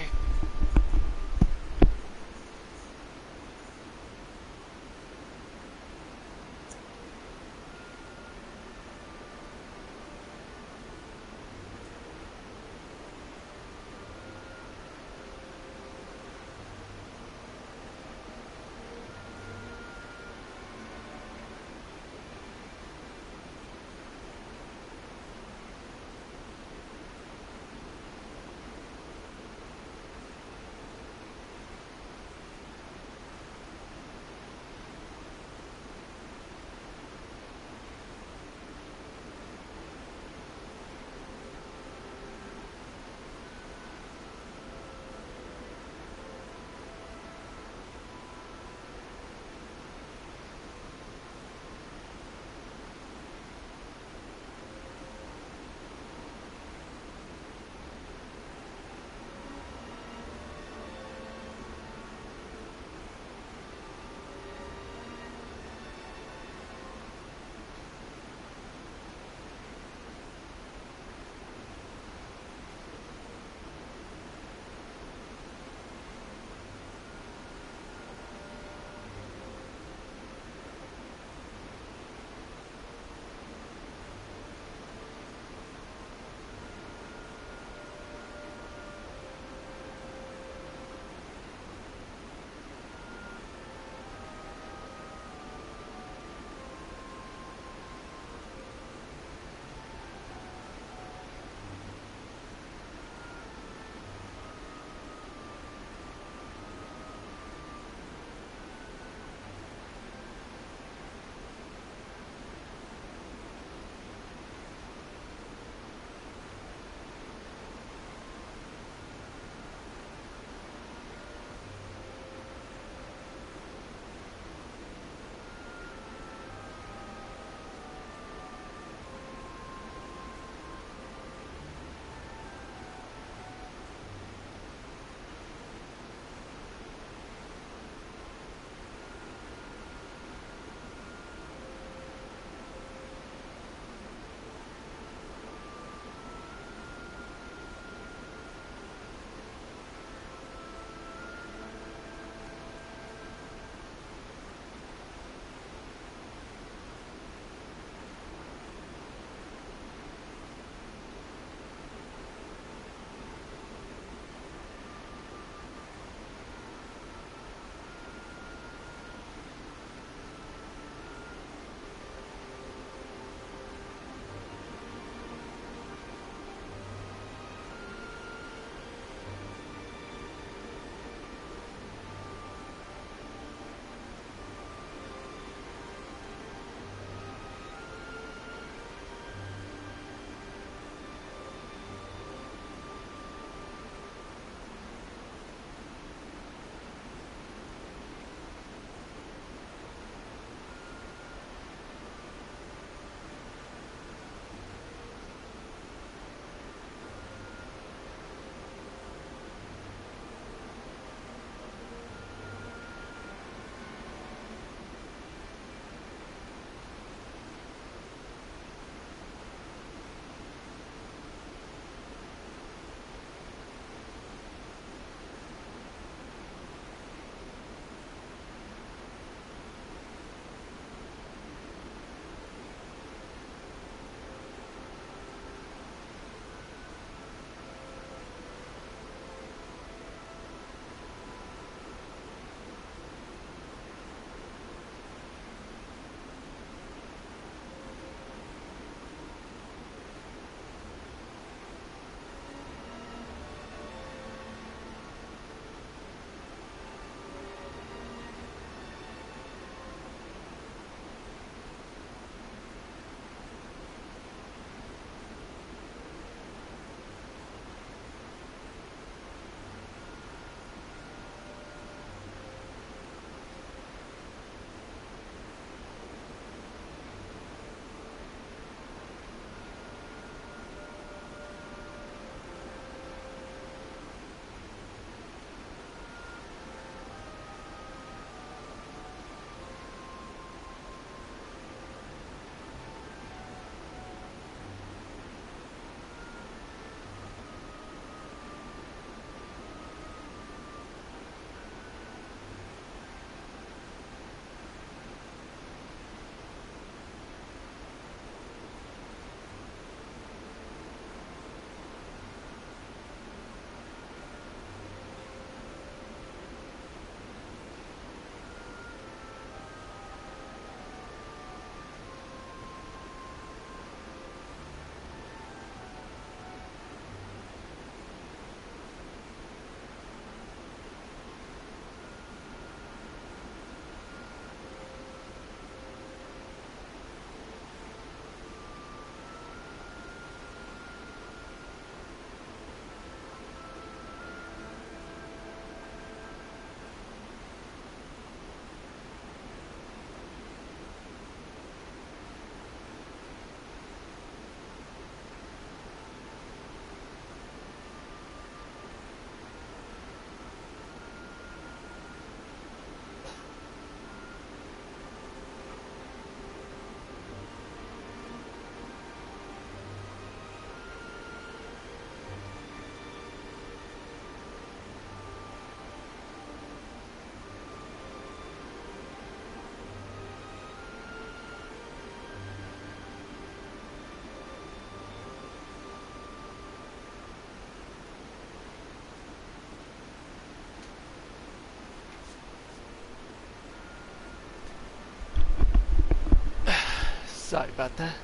Sorry about that.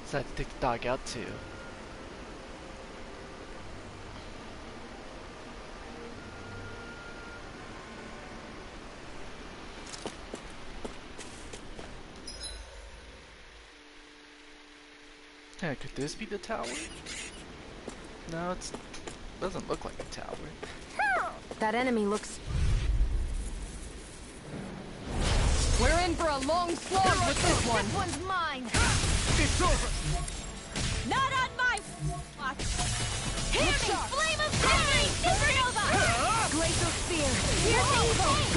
Decided to take the dog out too. Yeah, could this be the tower? No, it doesn't look like a tower. That enemy looks... We're in for a long slog with this one. This one's mine. It's over! Not on my watch. Hear me, flame of fury, supernova. Glacial spear. Piercing bolt.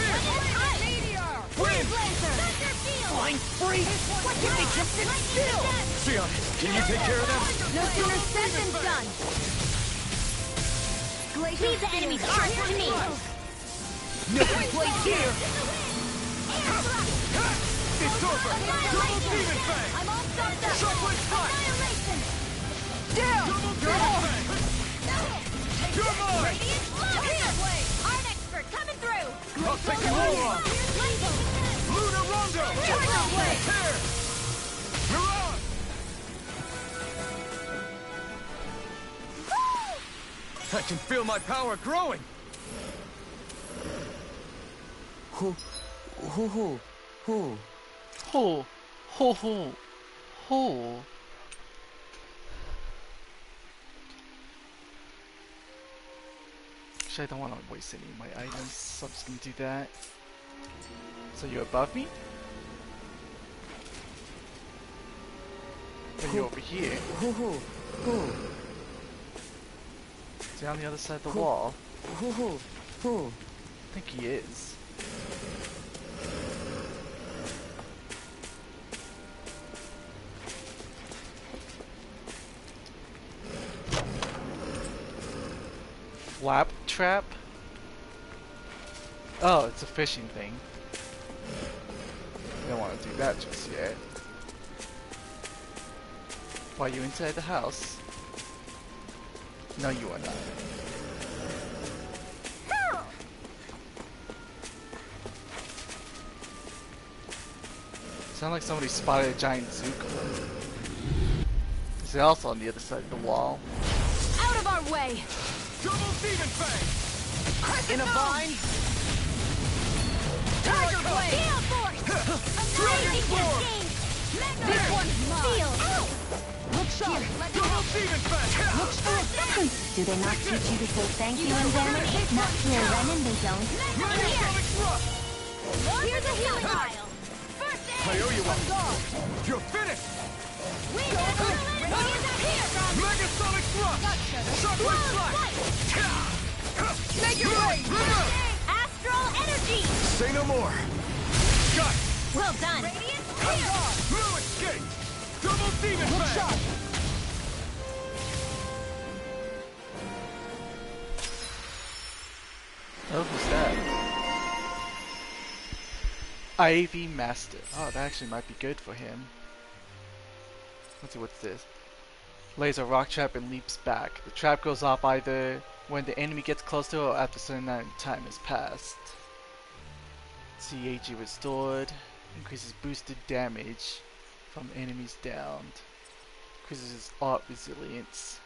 Meteor. Wind blazer. Thunder field. Flying free! What Can they just sit still? Sion, can you take care of them? No sooner said than done. Glacial Leave the enemies arc to me. No place here! It's over! Double Demon Fang! I'm all stuffed up. Shockwave Strike! Annihilation. Double Demon Fang! You're mine! Radiant blood. Art expert coming through. I'll take you all on! Lunar Rondo! Tiger Blade. Tear! Mirage! I can feel my power growing! Ho ho ho ho. Actually, I don't want to waste any of my items, so I'm just gonna do that. So you're above me? Or you're over here? Is he on the other side of the wall? I think he is. Flap trap? Oh, it's a fishing thing. We don't want to do that just yet. Why are you inside the house? No, you are not. Sound like somebody spotted a giant Zuko. Is he also on the other side of the wall? Out of our way. Double Demon Fang! In a vine? Tiger Blade. Gale Force. Amazing game. This one's mine. Steel. Look sharp! Double Demon Fang! Look sharp. Do they not teach you to say thank you in damage? Not to a Renin, they don't. Megasonic Thrust! Here's a healing vial. First aid. I owe you one. You're finished! We got here. Megasonic Thrust! Shockwave Strike! Make it rain! Astral energy. Say no more! Got it! Well done. Radiant here. No escape! Double Demon Fang! Oh, who's that? Ivy Master. Oh, that actually might be good for him. Let's see, what's this? Lays a rock trap and leaps back. The trap goes off either when the enemy gets close to it or after a certain amount of time has passed. CAG restored. Increases boosted damage from enemies downed. Increases his art resilience.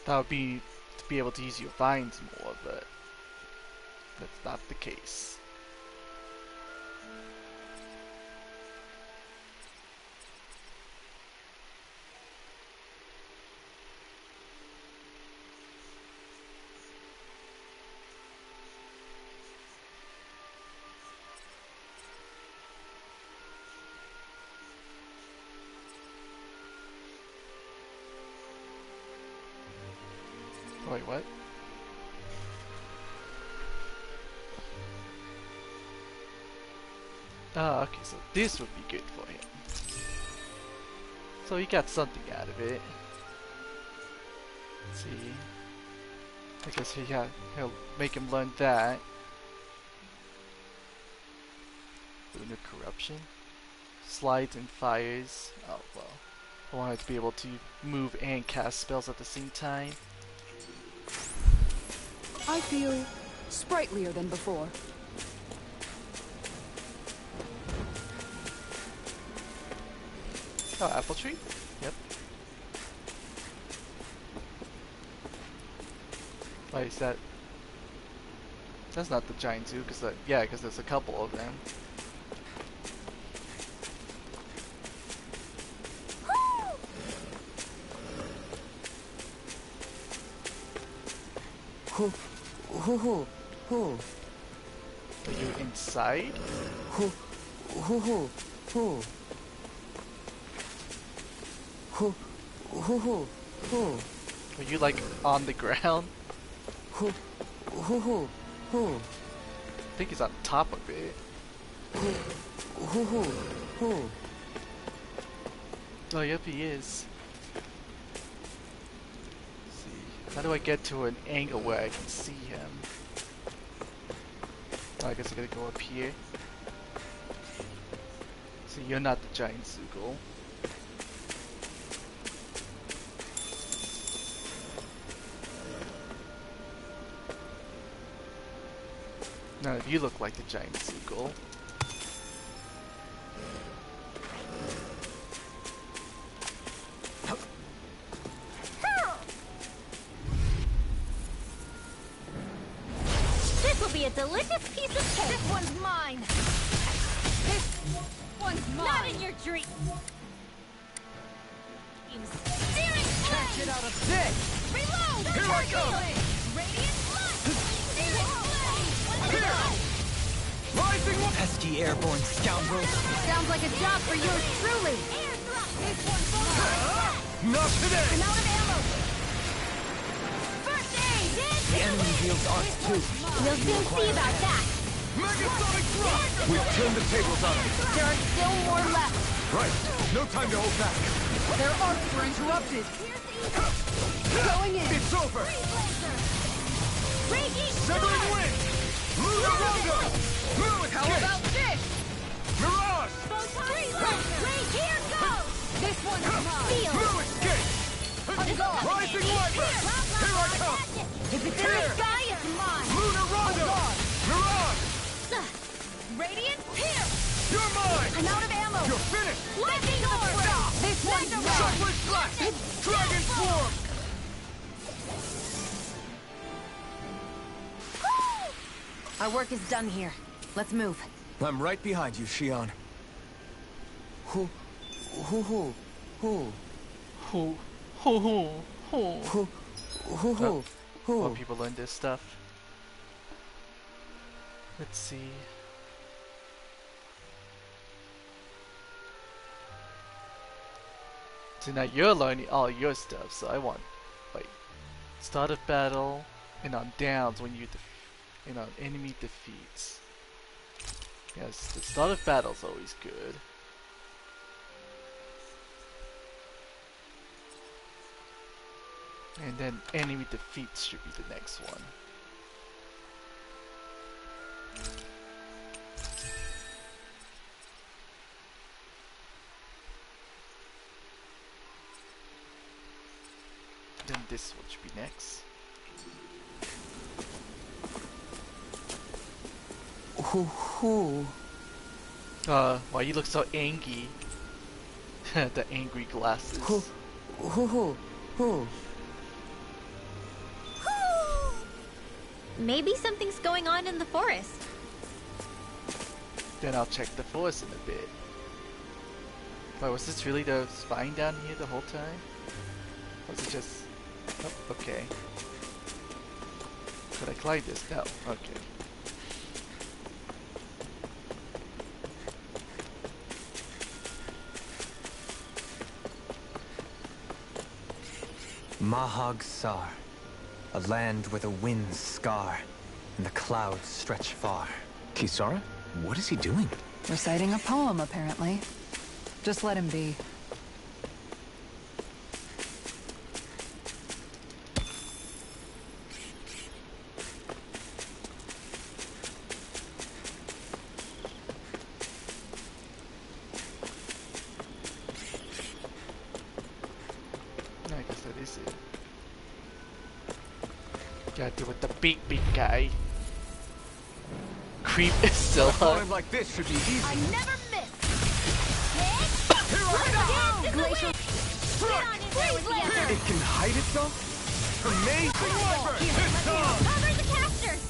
That would be to be able to use your vines more, but that's not the case. Wait, what? Ah, okay, so this would be good for him. So he got something out of it. Let's see. I guess he'll make him learn that. Lunar corruption. Slides and fires. Oh well. I wanted to be able to move and cast spells at the same time. I feel sprightlier than before. Oh, apple tree? Yep. Wait, is that... That's not the giant zoo, because yeah, because there's a couple of them. Are you inside? Are you like on the ground? I think he's on top of it. Oh, yep, he is. Let's see, how do I get to an angle where I can see him? Oh, I guess I gotta go up here. So you're not the giant Zoogle. None of you look like the giant Zoogle. This will be a delicious piece of cake. This one's mine. This one's mine. Not in your dream. You searing flame. Can't get out of this. Reload. Here I come. Radiant light. Searing flame. Here. Rising one. Pesky airborne scoundrels. Sounds like a job for yours truly. This one's mine. Not today. I'm out of ammo. First aid. The enemy wields arcs too. We'll soon see about that. Megasonic drop. We've turned the tables on them. There are still more left. Right. No time to hold back. Their arcs were interrupted. Going in. It's over. Raging Severing wind. Lunar Rondo. Blue How escape. about this? Mirage. Wait, here goes. This one's mine. Steel. Blue escape. Rising Viper. Here I come. If it's in the sky, it's mine. Lunar Rondo. Mirage. Radiant Pierce. You're mine. I'm out of ammo. You're finished. Lightning Orb. This one's mine. Chocolate Flash. Dragon Form. Our work is done here. Let's move. I'm right behind you, Shion. Who more people learn this stuff. Let's see. So now you're learning all your stuff, so I want, like, start of battle, and on downs when you, enemy defeats. Yes, the start of battle's always good. And then enemy defeats should be the next one. Then this one should be next. Why you look so angry? The angry glasses. Maybe something's going on in the forest. Then I'll check the forest in a bit. Wait, was this really the spine down here the whole time? Or was it just... Oh, okay. Could I climb this? No. Okay. Mahag Sar, a land where the winds scar and the clouds stretch far. Kisara? What is he doing? Reciting a poem, apparently. Just let him be. I guess that is it. Gotta deal with the big guy. Creep is still A on. point like this should be easy. I never miss. Glacial. It can hide itself? Amazing! It's time! Cover the casters!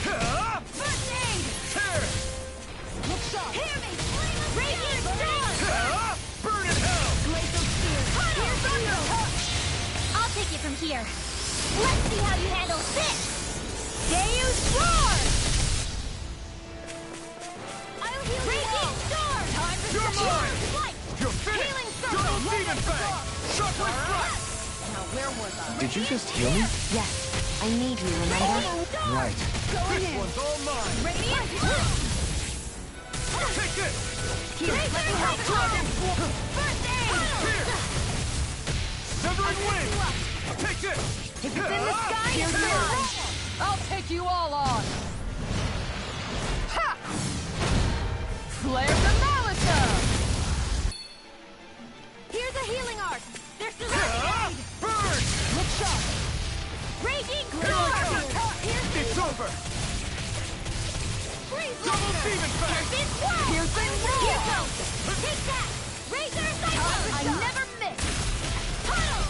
First aid! Look sharp! Hear me! Radiant storm! Burn in hell! Glacial spear! Here's Thunder! I'll take it from here. Let's see how you handle this! Deus Roar! I'll heal you all! Storm! Time for You're mine! Light! You're finished! Healing circle! Double demon fang! Shockwave thrust! Now where was I? Did you just heal me? Yes, I need you, remember? Right. This one's all mine! Radiant Take this! Here, let me help. First aid! Here! Severing wind! Take this! If it's in the sky, it's mine. I'll take you all on. Ha! Flare the Molotov! Here's a healing arc! There's surrounding aid! Burn! Look sharp! Raging Here I storm! come! It's over! Freeze Double laser! demon fang! This one! Piercing roar! Here goes! Take that! Razor cycle! I never miss! Tunnel!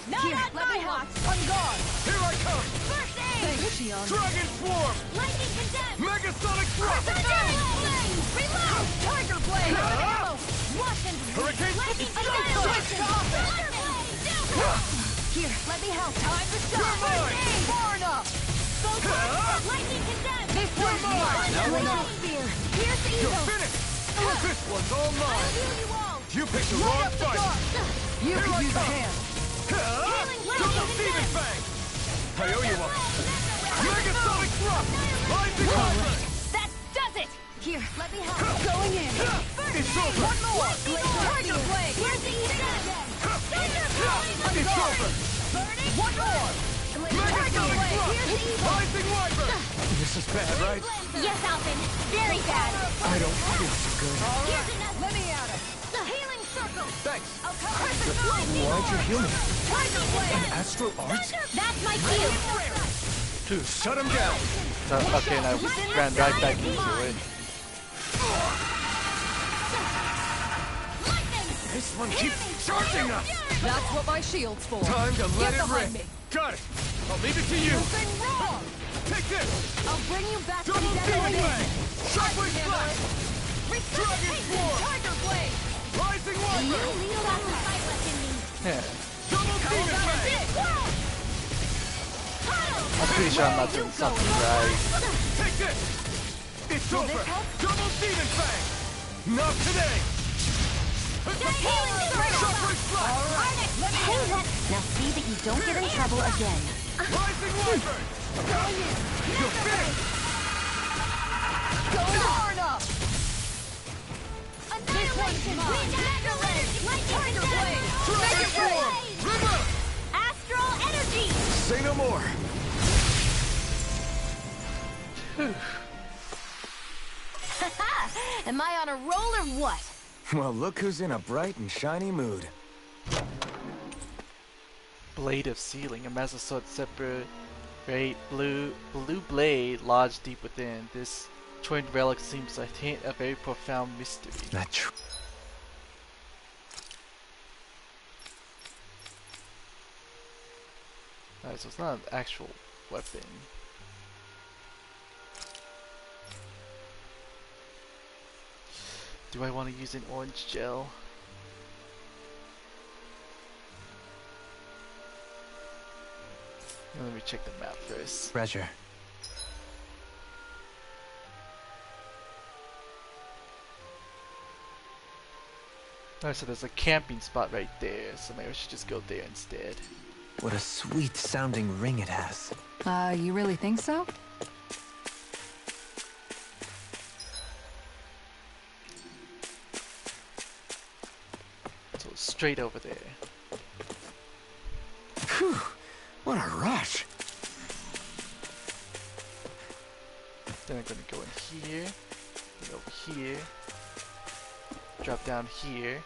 Not Here, on let my me help. watch! On guard! Here I come! First aid! Thanks, Shion. Dragon swarm! Lightning condemned! Megasonic thrust! Flame! Reload! Tiger blade! Out of ammo! Wash and Hurricane! Lightning Switch condemned! to offense! Thunder! Here, let me help. Time to stop! You're mine. Far enough! Go first! Lightning condemned! This one's mine. mine! Now Glacial enough. spear! Here's the You're eagle! finished! This one's all I'll mine! heal you all! You picked the Light wrong up the fight! dark! You Here could I use a come. hand! Healing Double lightning demon condemned! fang! I owe you one! Megasonic thrust! Blinding armor! That does it! Here, let me help. Going in! It's over! One more! Tiger blade! Here's the eagle! Thunder blade! It's over! Burning! One more! Tiger Megasonic blade! thrust! Here's the eagle! Rising wyvern! This is bad, right? Yes, Alvin! Very bad! I don't feel so good. Here's another! Let me at him! Healing circle! Thanks! I'll cover the lightning! Why'd you heal me? Tiger blade! Astral Arts? That's my cue! Shut him down! Okay, now ran right back into it. This one keeps charging us! That's what my shield's for. Time to let Get it behind rip! me. Got it! I'll leave it to you! Something wrong! Take this! I'll bring you back to Double the demon dead fang! Shockwave flash! Dragon swarm! Tiger blade! Rising You wyvern! little got some fight left in me! Yeah, Double demon fang! I'm pretty sure I'm not doing something right. Take this! It's over! Double demon fang! Not today! Shockwave flash! Now see that you don't get in trouble again. Rising wyvern! You're finished! Go far enough! Annihilation! Tiger blade! Dragon swarm! River! Astral energy! Say no more. Am I on a roll or what? Well, look who's in a bright and shiny mood. Blade of Sealing, a massive sword separate blue blade lodged deep within. This joined relic seems to hint a very profound mystery. Not true. Alright, so it's not an actual weapon. Do I want to use an orange gel? Let me check the map first. Treasure. Alright, so there's a camping spot right there, so maybe I should just go there instead. What a sweet sounding ring it has. You really think so? So straight over there. Phew, what a rush. Then I'm gonna go in here, go over here, drop down here,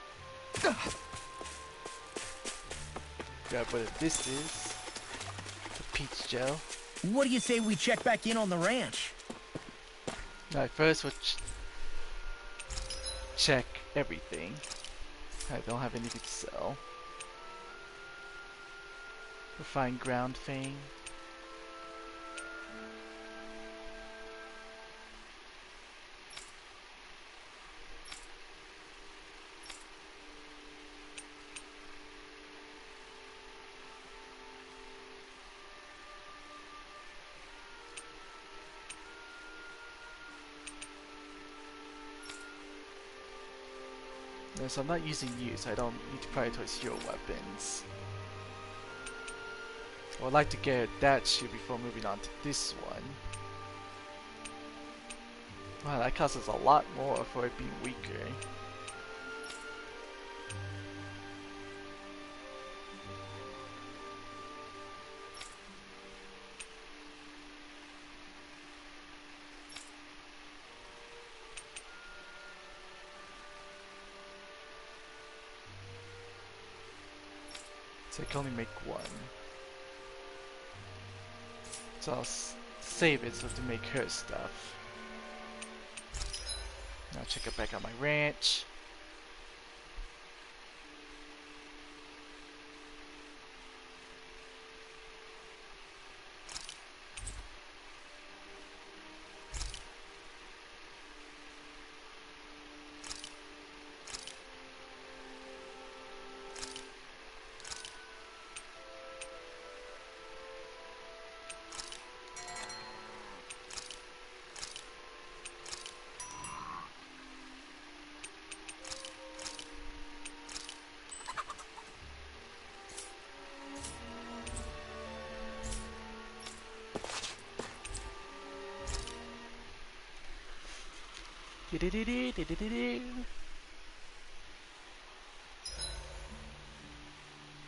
grab what this is, the peach gel. What do you say we check back in on the ranch? Alright, first we'll check everything. I don't have anything to sell. Refined ground thing. No, so I'm not using you, so I don't need to prioritize your weapons. I would like to get that shield before moving on to this one. Wow, that costs us a lot more for it being weaker. So I can only make one. So I'll save it so to make her stuff. Now check it back on my ranch.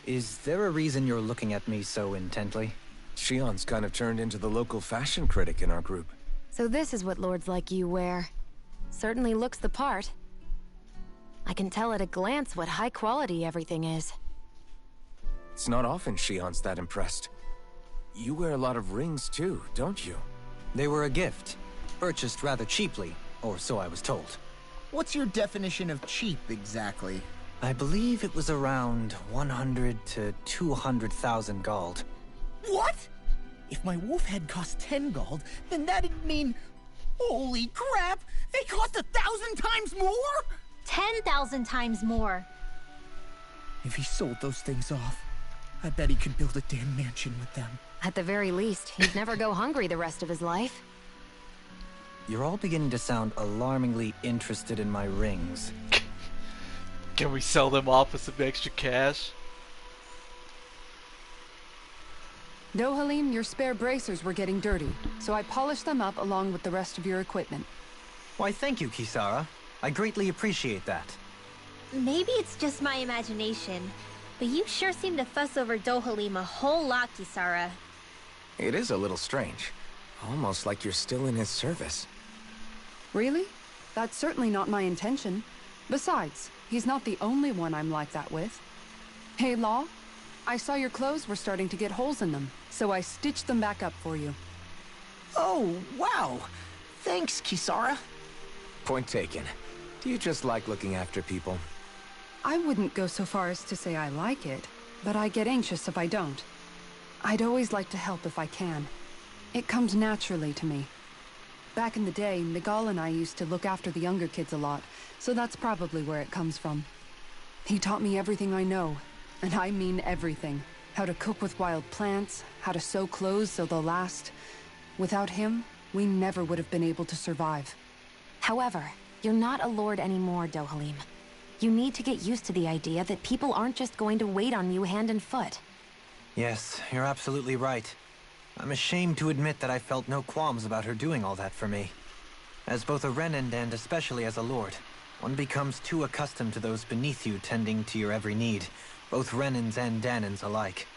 Is there a reason you're looking at me so intently? Shion's kind of turned into the local fashion critic in our group. So this is what lords like you wear. Certainly looks the part. I can tell at a glance what high quality everything is. It's not often Shion's that impressed. You wear a lot of rings too, don't you? They were a gift, purchased rather cheaply, or so I was told. What's your definition of cheap, exactly? I believe it was around 100 to 200,000 gold. What? If my wolf head cost 10 gold, then that'd mean... Holy crap! They cost 1,000 times more?! 10,000 times more. If he sold those things off, I bet he could build a damn mansion with them. At the very least, he'd never go hungry the rest of his life. You're all beginning to sound alarmingly interested in my rings. Can we sell them off for some extra cash? Dohalim, your spare bracers were getting dirty, so I polished them up along with the rest of your equipment. Why, thank you, Kisara. I greatly appreciate that. Maybe it's just my imagination, but you sure seem to fuss over Dohalim a whole lot, Kisara. It is a little strange. Almost like you're still in his service. Really? That's certainly not my intention. Besides, he's not the only one I'm like that with. Hey, Law, I saw your clothes were starting to get holes in them, so I stitched them back up for you. Oh, wow. Thanks, Kisara. Point taken. Do you just like looking after people? I wouldn't go so far as to say I like it, but I get anxious if I don't. I'd always like to help if I can. It comes naturally to me. Back in the day, Miguel and I used to look after the younger kids a lot, so that's probably where it comes from. He taught me everything I know, and I mean everything. How to cook with wild plants, how to sew clothes so they'll last. Without him, we never would have been able to survive. However, you're not a lord anymore, Dohalim. You need to get used to the idea that people aren't just going to wait on you hand and foot. Yes, you're absolutely right. I'm ashamed to admit that I felt no qualms about her doing all that for me. As both a Renan and especially as a lord, one becomes too accustomed to those beneath you tending to your every need, both Renans and Danans alike.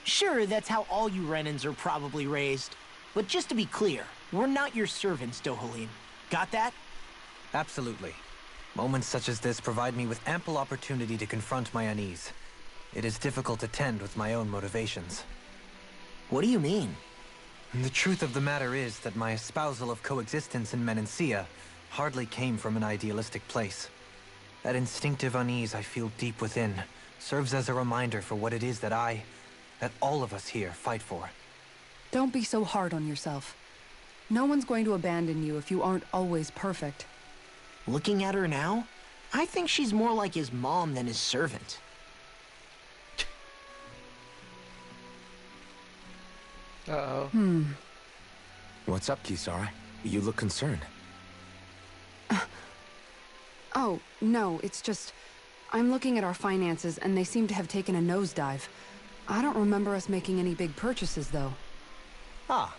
Sure, that's how all you Renans are probably raised. But just to be clear, we're not your servants, Dohalim. Got that? Absolutely. Moments such as this provide me with ample opportunity to confront my unease. It is difficult to tend with my own motivations. What do you mean? The truth of the matter is that my espousal of coexistence in Menancia hardly came from an idealistic place. That instinctive unease I feel deep within serves as a reminder for what it is that all of us here fight for. Don't be so hard on yourself. No one's going to abandon you if you aren't always perfect. Looking at her now, I think she's more like his mom than his servant. Uh-oh. What's up, Kisara? You look concerned. Oh, no, it's just... I'm looking at our finances and they seem to have taken a nosedive. I don't remember us making any big purchases, though. Ah,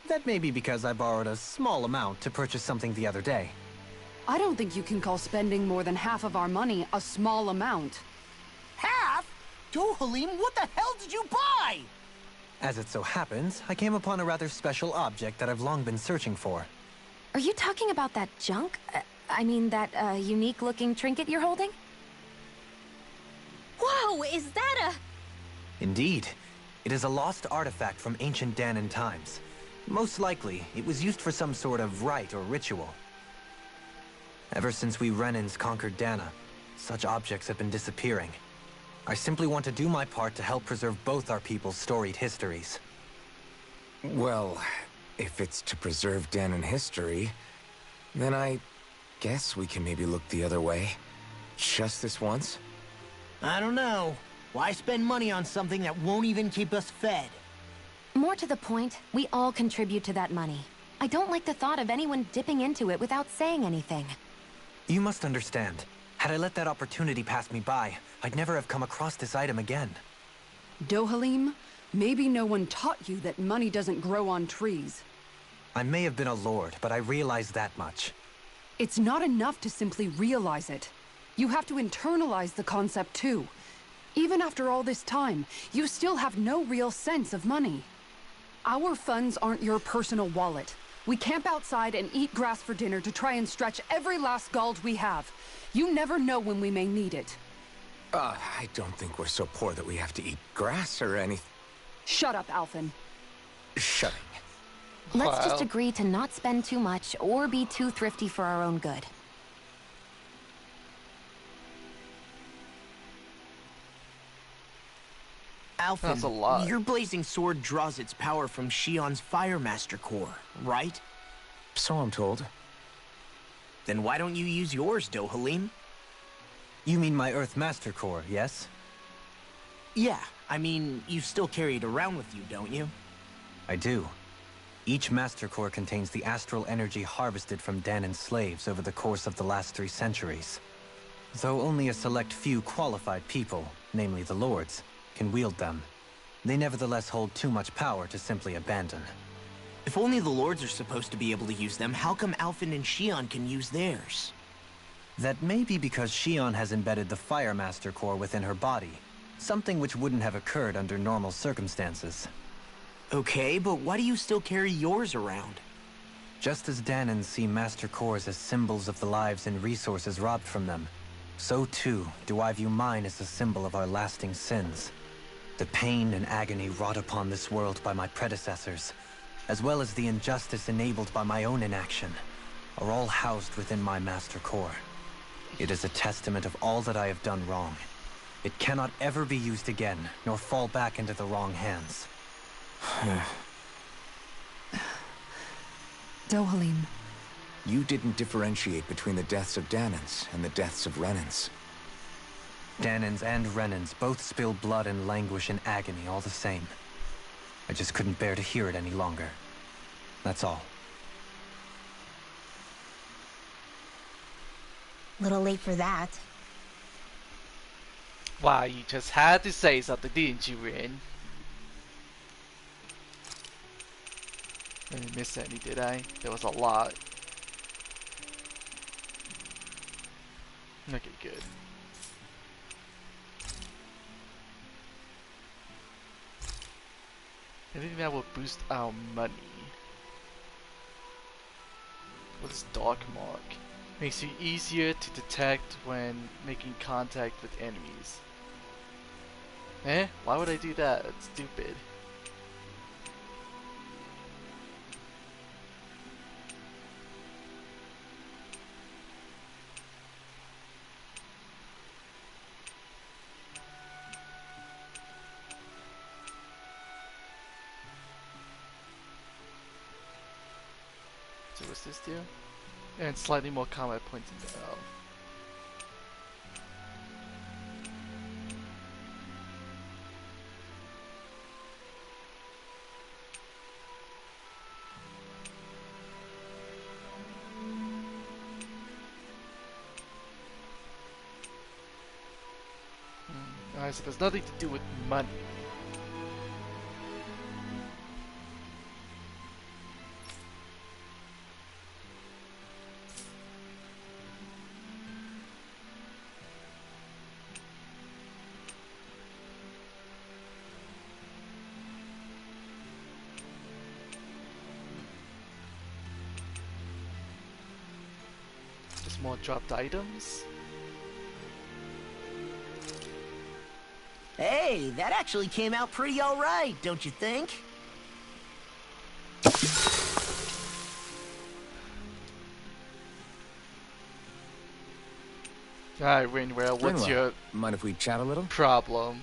that may be because I borrowed a small amount to purchase something the other day. I don't think you can call spending more than half of our money a small amount. Half? Dohalim, what the hell did you buy? As it so happens, I came upon a rather special object that I've long been searching for. Are you talking about that junk? I mean, that unique-looking trinket you're holding? Whoa, is that a... Indeed. It is a lost artifact from ancient Danan times. Most likely, it was used for some sort of rite or ritual. Ever since we Renans conquered Dana, such objects have been disappearing. I simply want to do my part to help preserve both our people's storied histories. Well, if it's to preserve Danan history, then I guess we can maybe look the other way. Just this once? I don't know. Why spend money on something that won't even keep us fed? More to the point, we all contribute to that money. I don't like the thought of anyone dipping into it without saying anything. You must understand. Had I let that opportunity pass me by, I'd never have come across this item again. Dohalim, maybe no one taught you that money doesn't grow on trees. I may have been a lord, but I realize that much. It's not enough to simply realize it. You have to internalize the concept too. Even after all this time, you still have no real sense of money. Our funds aren't your personal wallet. We camp outside and eat grass for dinner to try and stretch every last gold we have. You never know when we may need it. I don't think we're so poor that we have to eat grass or anything. Shut up, Alphen. Shutting. Let's just agree to not spend too much or be too thrifty for our own good. Alphen, That's a lot. your blazing sword draws its power from Shion's Fire Master core, right? So I'm told. Then why don't you use yours, Dohalim? You mean my Earth Master Core, yes? Yeah, I mean, you still carry it around with you, don't you? I do. Each Master Core contains the astral energy harvested from Danan slaves over the course of the last 3 centuries. Though only a select few qualified people, namely the Lords, can wield them, they nevertheless hold too much power to simply abandon. If only the Lords are supposed to be able to use them, how come Alphen and Shion can use theirs? That may be because Shion has embedded the Fire Master Core within her body, something which wouldn't have occurred under normal circumstances. Okay, but why do you still carry yours around? Just as Danans see Master Cores as symbols of the lives and resources robbed from them, so too do I view mine as a symbol of our lasting sins. The pain and agony wrought upon this world by my predecessors, as well as the injustice enabled by my own inaction, are all housed within my Master Core. It is a testament of all that I have done wrong. It cannot ever be used again, nor fall back into the wrong hands. Dohalim. You didn't differentiate between the deaths of Danans and the deaths of Renans. Danans and Renans both spill blood and languish in agony all the same. I just couldn't bear to hear it any longer. That's all. Little late for that. Wow, you just had to say something, didn't you, Rin? I didn't miss any, did I? There was a lot. Okay, good. Anything that will boost our money. What is Dark Mark? Makes it easier to detect when making contact with enemies. Eh? Why would I do that? That's stupid. this do? And slightly more combat points in the elf. Alright, so there's nothing to do with money. Just more dropped items. Hey, that actually came out pretty alright, don't you think? Alright, Rinwell, what's your mind if we chat a little? problem?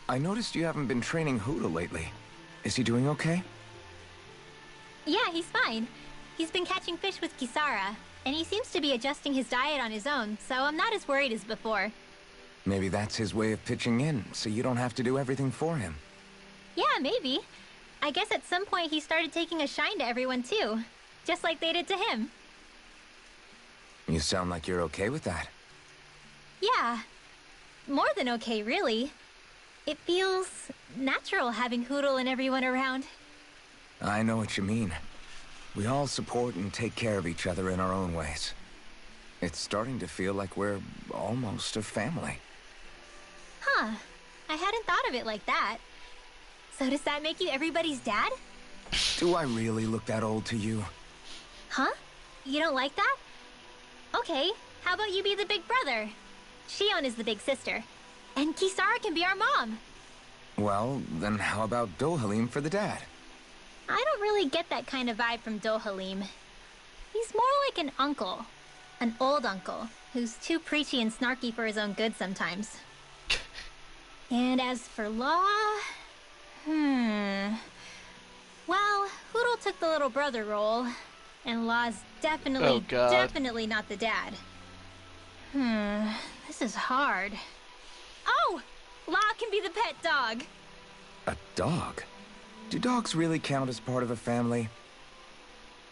I noticed you haven't been training Huda lately. Is he doing okay? Yeah, he's fine. He's been catching fish with Kisara, and he seems to be adjusting his diet on his own, so I'm not as worried as before. Maybe that's his way of pitching in, so you don't have to do everything for him. Yeah, maybe. I guess at some point he started taking a shine to everyone too, just like they did to him. You sound like you're okay with that. Yeah. More than okay, really. It feels natural having Hoodle and everyone around. I know what you mean. We all support and take care of each other in our own ways. It's starting to feel like we're almost a family. Huh. I hadn't thought of it like that. So does that make you everybody's dad? Do I really look that old to you? Huh? You don't like that? Okay, how about you be the big brother? Shion is the big sister. And Kisara can be our mom. Well, then how about Dohalim for the dad? I don't really get that kind of vibe from Dohalim. He's more like an uncle. An old uncle, who's too preachy and snarky for his own good sometimes. And as for Law... Well, Hoodle took the little brother role, and Law's definitely not the dad. This is hard. Oh! Law can be the pet dog! A dog? Do dogs really count as part of a family?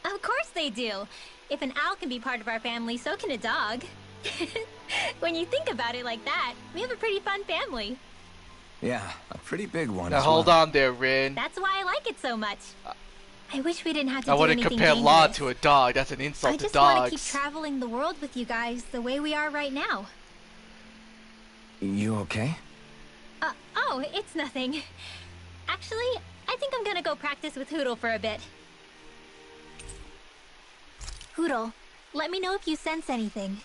Of course they do! If an owl can be part of our family, so can a dog. When you think about it like that, we have a pretty fun family. Yeah, a pretty big one. Now hold on there, Rin. That's why I like it so much. I wish we didn't have to I do wouldn't anything compare dangerous. Law to a dog. That's an insult to dogs. I just want to keep traveling the world with you guys the way we are right now. You okay? Oh, it's nothing. Actually, I think I'm gonna go practice with Hoodle for a bit. Hoodle, let me know if you sense anything.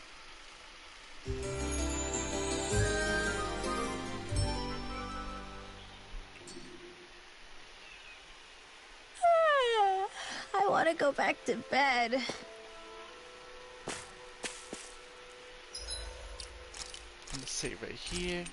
I want to go back to bed. Let's save right here.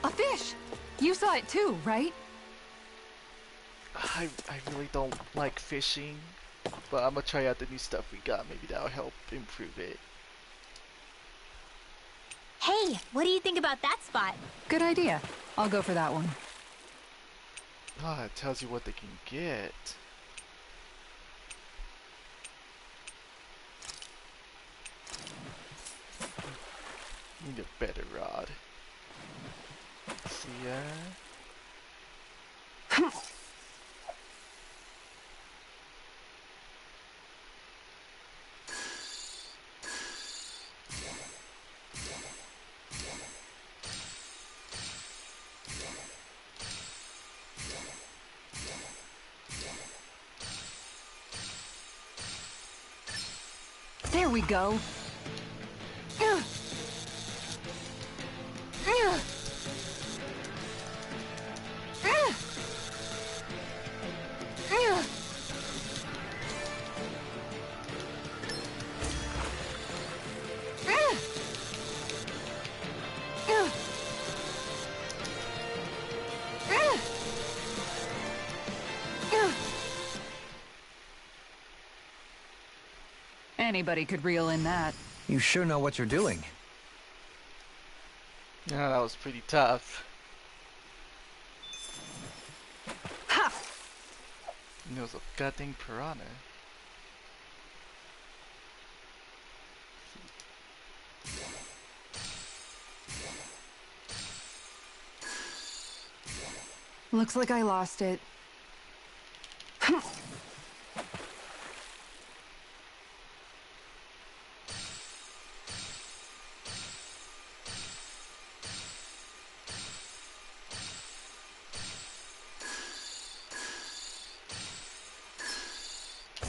A fish! You saw it too, right? I really don't like fishing, but I'm gonna try out the new stuff we got. Maybe that'll help improve it. Hey, what do you think about that spot? Good idea. I'll go for that one. Ah, it tells you what they can get. Need a better rod. See ya. There we go. Anybody could reel in that. You sure know what you're doing. Yeah, that was pretty tough. Ha! And it was a goddamn piranha. Looks like I lost it.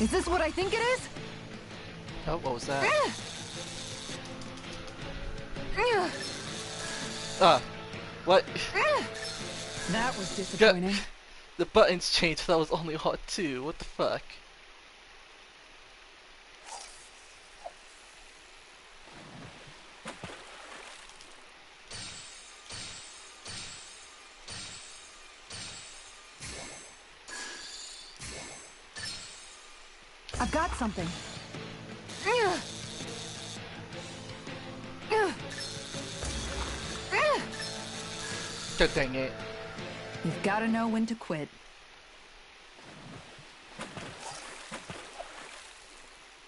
Is this what I think it is? Oh, what was that? What? That was disappointing. The buttons changed, that was only hot 2. What the fuck? I've got something. God dang it. You've got to know when to quit.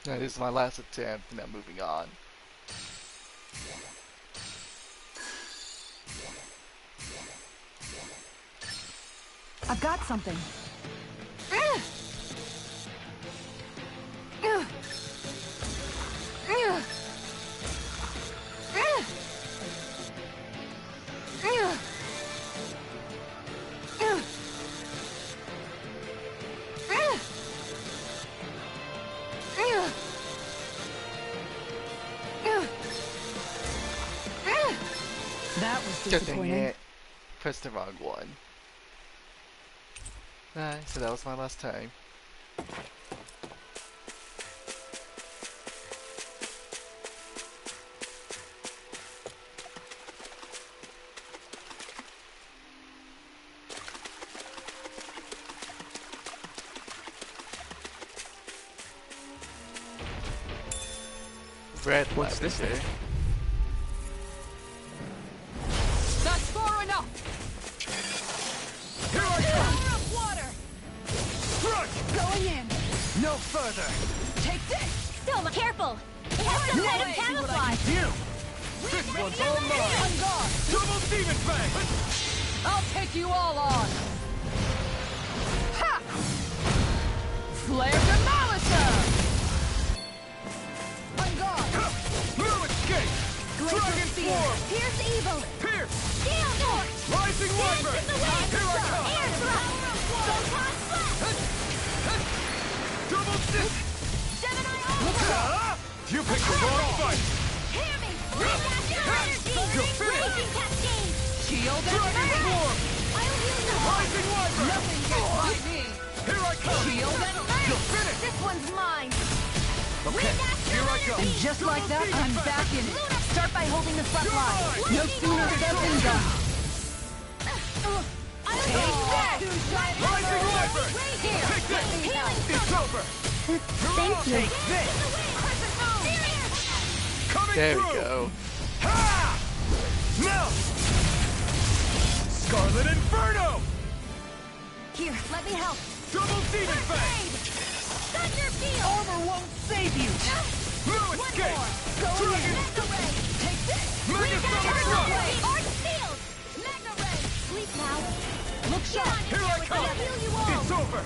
That is my last attempt, and I'm moving on. I've got something. That was God dang disappointing. it. Pressed the wrong one. Alright, so that was my last time. Red What's this lavender. thing? That's far enough! Here I come! Water! Crush! Going in! No further! Take this! Still, careful! It has some kind of camouflage! This one's all mine! On guard! Double demon fang! I'll take you all on! Ha! Flare Demolisher! On guard! No escape! Dragon form! Pierce evil! Pierce! Steel torch! Rising wyvern! Dance in the wind! Here I come! Air thrust! Photon blast! Double stick! Gemini Ultra! You picked the wrong fight! Hear me! Reactive energy! You're finished! Raging cascade! Shield and Dragon Mage! form! I'll use the Rising wyvern! Nothing gets by me! Here I come! Shield and Mage! You're finished! This one's mine! Okay, here I go! And just like that, I'm back in it. Start by holding the front line. mine! No sooner said than done. Take that! Rising wyvern! Here, Take let me this! help. It's over! Thank you. Take this! Coming There we through! go. Ha! Melt! Scarlet Inferno! Here, let me help. Double demon fang! Thunder field! Armor won't save you! No escape! Dragon! Mega ray! Take this! Mega Turn Sonic away! Thrust! Arch field! Mega ray! Sleep now. Look sharp. Here I come! I'll heal you all. It's over!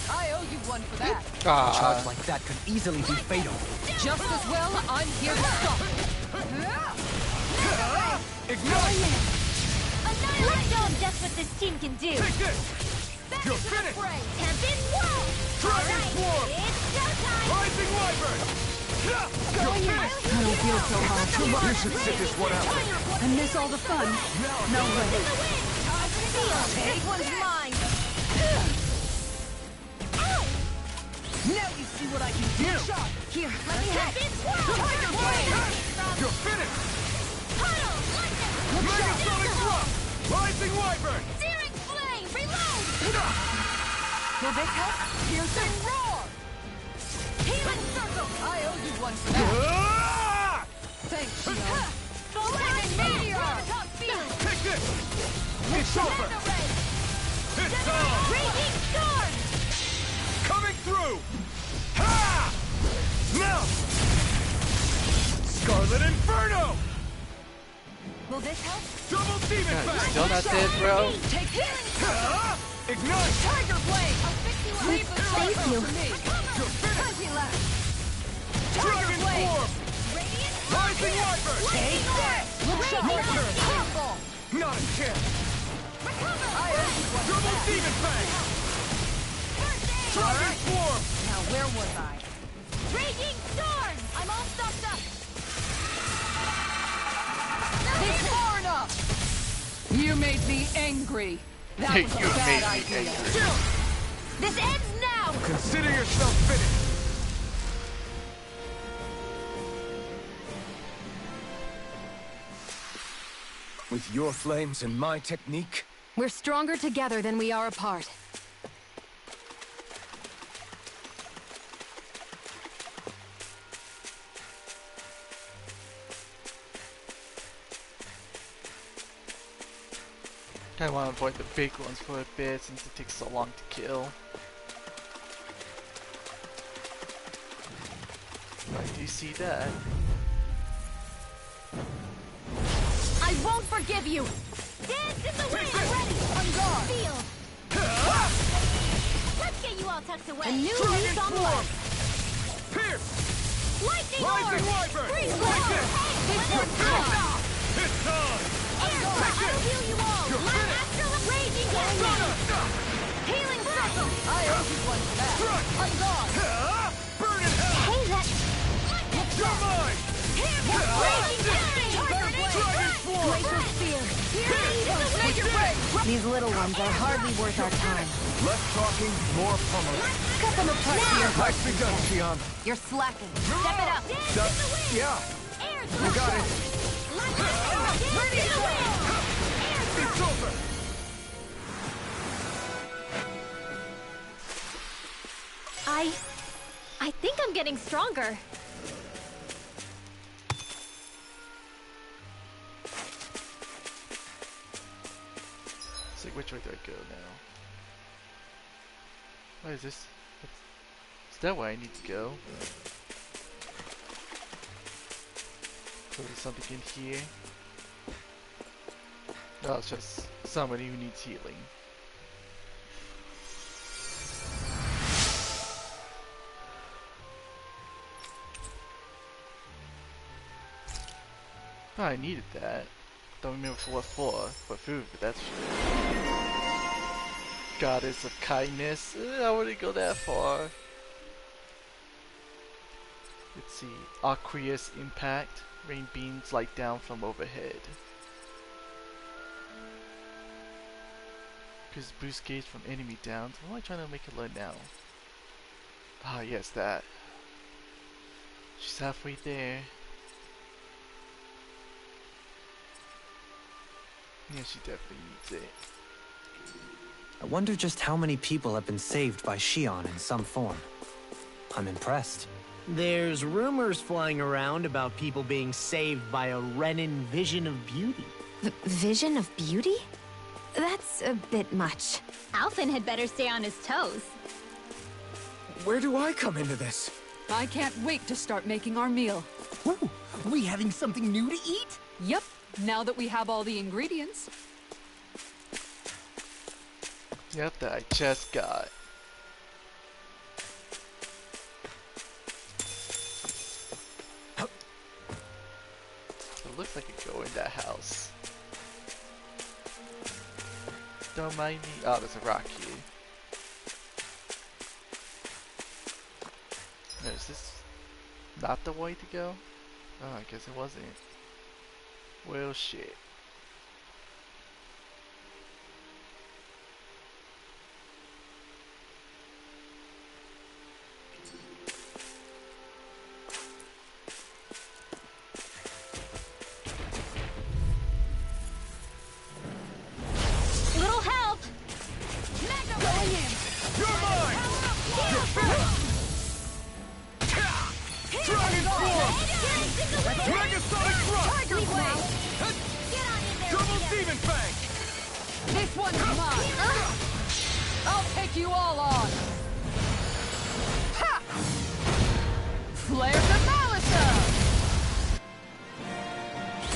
I owe you one for that. A charge like that could easily be fatal. Just as well, I'm here to stop it. Ignite! Let's show 'em just what this team can do. Take this! You're finished! Tempest Wall! Dragon Swarm! It's showtime! Rising Wyvern! You're finished! I don't feel so hot. You should sit this one out. And miss all the fun. No way. This one's mine! Now you see what I can do! Here, Let me have it! Tiger Blade! You're finished! Puddle! Mega Sonic Thrust! Rising Wyvern! Searing Flame! Reload! will this help? Here Piercing roar! Healing circle! I owe you one for that. Thanks, Shion. Flaming meteor! Take this! It's over! It's on! Raging storm! Coming through! Ha! Now! Scarlet Inferno! Will this help? Double demon fang! Still not dead, bro. Take healing. Ignite! Tiger blade. I'll fix you up. Leave the Thank circle you. to me. You're finished! 20 left. Dragon blade. Form! Radiant Rising Wyvern! Take this! Your turn! Powerful. Not a chance! Recover! I owe you one for Double that. demon fang! First aid! Dragon Form! Now where was I? Raging storm! I'm all stocked up. It's far enough. You made me angry. That was a You bad made me idea. angry. This ends now! Consider yourself finished! With your flames and my technique, We're stronger together than we are apart. I want to avoid the big ones for a bit since it takes so long to kill. I do see that. I won't forgive you! Dance in the wind! Ready! On guard! Feel! Let's get you all tucked away! A new lease on life! pierce! Lightning Rising orb! Wyvern! Freeze Take blow! this! This You're one's finished! gone! It's on! I'll heal you all! You're My finished! astral raging blade! Healing circle! I owe you one for that. Strike! On guard. Burn in hell! Hey, that... You're mine! Raging blade! Dragon Form! Glacial spear! Take your break. These little ones are hardly worth our time. Less talking, more pummeling. Cut them apart here. Nicely done, Shion. You're slacking. Step it up. Yeah, you got it. It's over! I think I'm getting stronger. So which way do I go now? What is this? Is that where I need to go? So there's something in here. No, it's just somebody who needs healing. Oh, I needed that. Don't remember for what for food, but that's Goddess of kindness. I wouldn't go that far. Let's see. Aqueous impact. Rain beams light down from overhead. Because boost gauge from enemy downs. What am I trying to make it learn now? Ah, yes, that. She's halfway there. Yeah, she definitely needs it. I wonder just how many people have been saved by Shion in some form. I'm impressed. There's rumors flying around about people being saved by a Renin vision of beauty. Vision of beauty? That's a bit much. Alphen had better stay on his toes. Where do I come into this? I can't wait to start making our meal. Ooh, we having something new to eat? Yep, now that we have all the ingredients. Yep, that I just got. It looks like I could go in that house. Don't mind me. Oh, there's a rock here. No, is this not the way to go? Oh, I guess it wasn't. Well, shit. Little help! You're mine! You're Megasonic Thrust! Tiger Blade! Get on in there. Double Demon Fang! This one's mine! I'll take you all on! Ha! Flare the Malisa!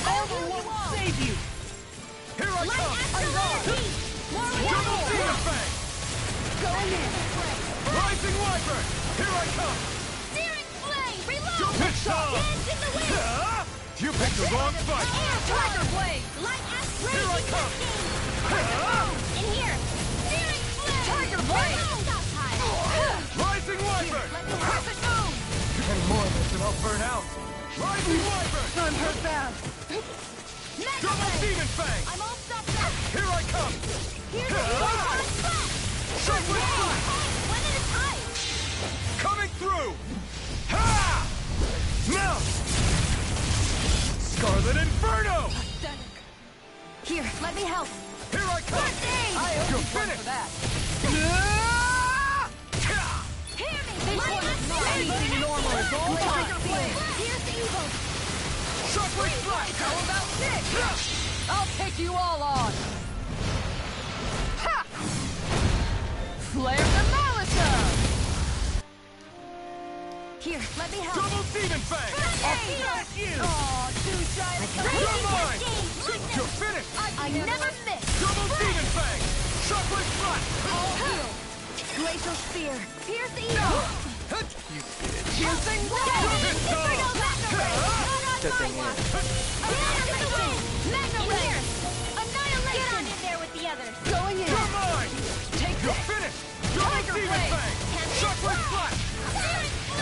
Armor won't save you! Here I come! Double Demon Fang! Going in! Rising Wyvern! Here I come! Searing flame. Reload. Hit some! Hands in the wind. You picked the wrong fight! Tiger Blade! Light as Here I come! In here. Searing flame. Tiger Blade! Stop time. Rising Wyvern! Perfect move! Any more of this and I'll burn out! Rising Wyvern! I'm hurt bad. Double Demon Fang! I'm all stopped up. Here I come! Here's the one spot. Sharply Flash! One at a time. Coming through! Ha! Now! Scarlet Inferno! Here, let me help. Here I come! You're finished! Hear me. This Light one as is not flame. anything normal at all times. Here's the evil. Sharply Flash! How about this? I'll take you all on! Ha! Flare the Malisa! Here, let me help. Double Demon Fang! Smash you! Aw, too shy to come You're in. mine! You're finished! I never miss. Double Demon Fang! Sharply Flash! All heal. Glacial spear. Pierce the evil. Piercing Hit blade! some! Good thing is. Annihilation. Get on in there with the others. Going in! You're mine! Take You're this! finished! Double Tiger Demon Blade! Fang! Sharply Flash!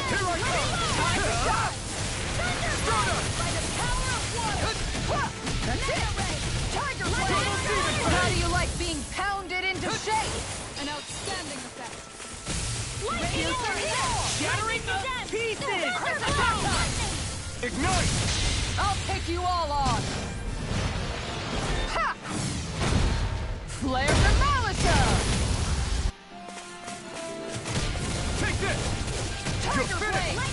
Here I come! Time to shine! Stunner! By the power of water! That's it! Tiger Blade! Double Demon Fang! How do you like being pounded into shape? An outstanding effect. Shattering the pieces! Ignite! I'll take you all on! Ha! Flare the Malisa! Take this! You're Tiger finished! Blade!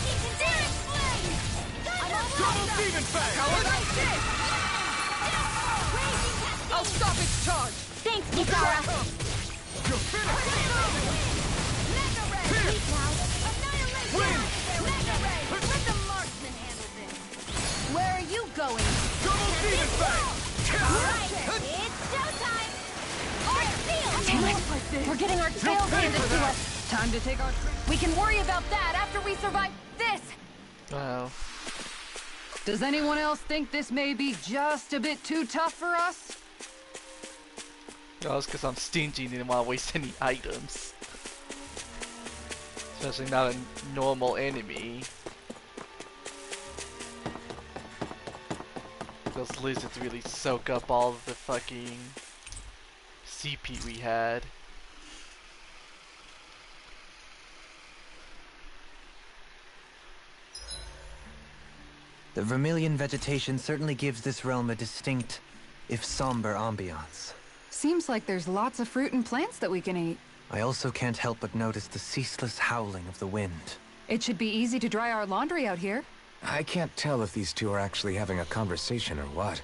Double Demon Fang! How about this? I'll stop its charge! Thanks, Here I Kisara. come! You're finished! Here! Win! Where are you going? Double Demon Fang! It's showtime. Damn it! We're getting our tails pay handed for to that. us! Time to take our trip. We can worry about that after we survive this! Wow. Does anyone else think this may be just a bit too tough for us? No, it's because I'm stingy and didn't want to waste any items. Especially not a normal enemy. Those lizards really soak up all of the fucking CP we had. The vermilion vegetation certainly gives this realm a distinct, if somber, ambiance. Seems like there's lots of fruit and plants that we can eat. I also can't help but notice the ceaseless howling of the wind. It should be easy to dry our laundry out here. I can't tell if these two are actually having a conversation or what.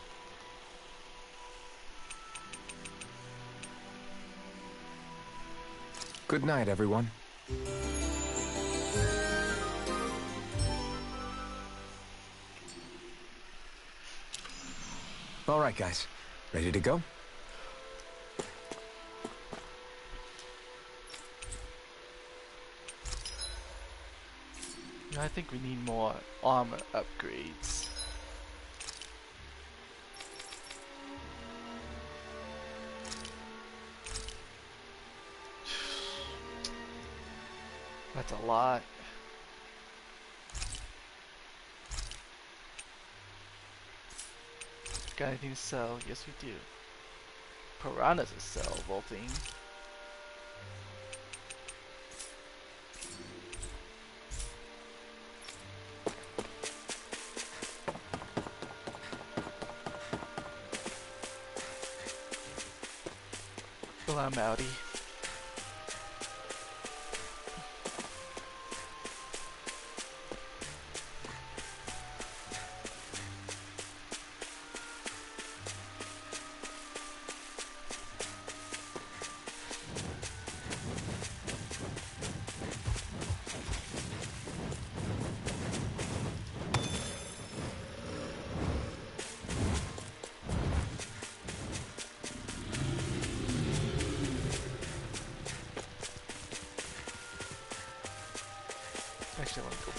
Good night, everyone. All right, guys. Ready to go? I think we need more armor upgrades. That's a lot. Got anything to sell? Yes, we do. Piranha's a sellable thing. Well, I'm outie.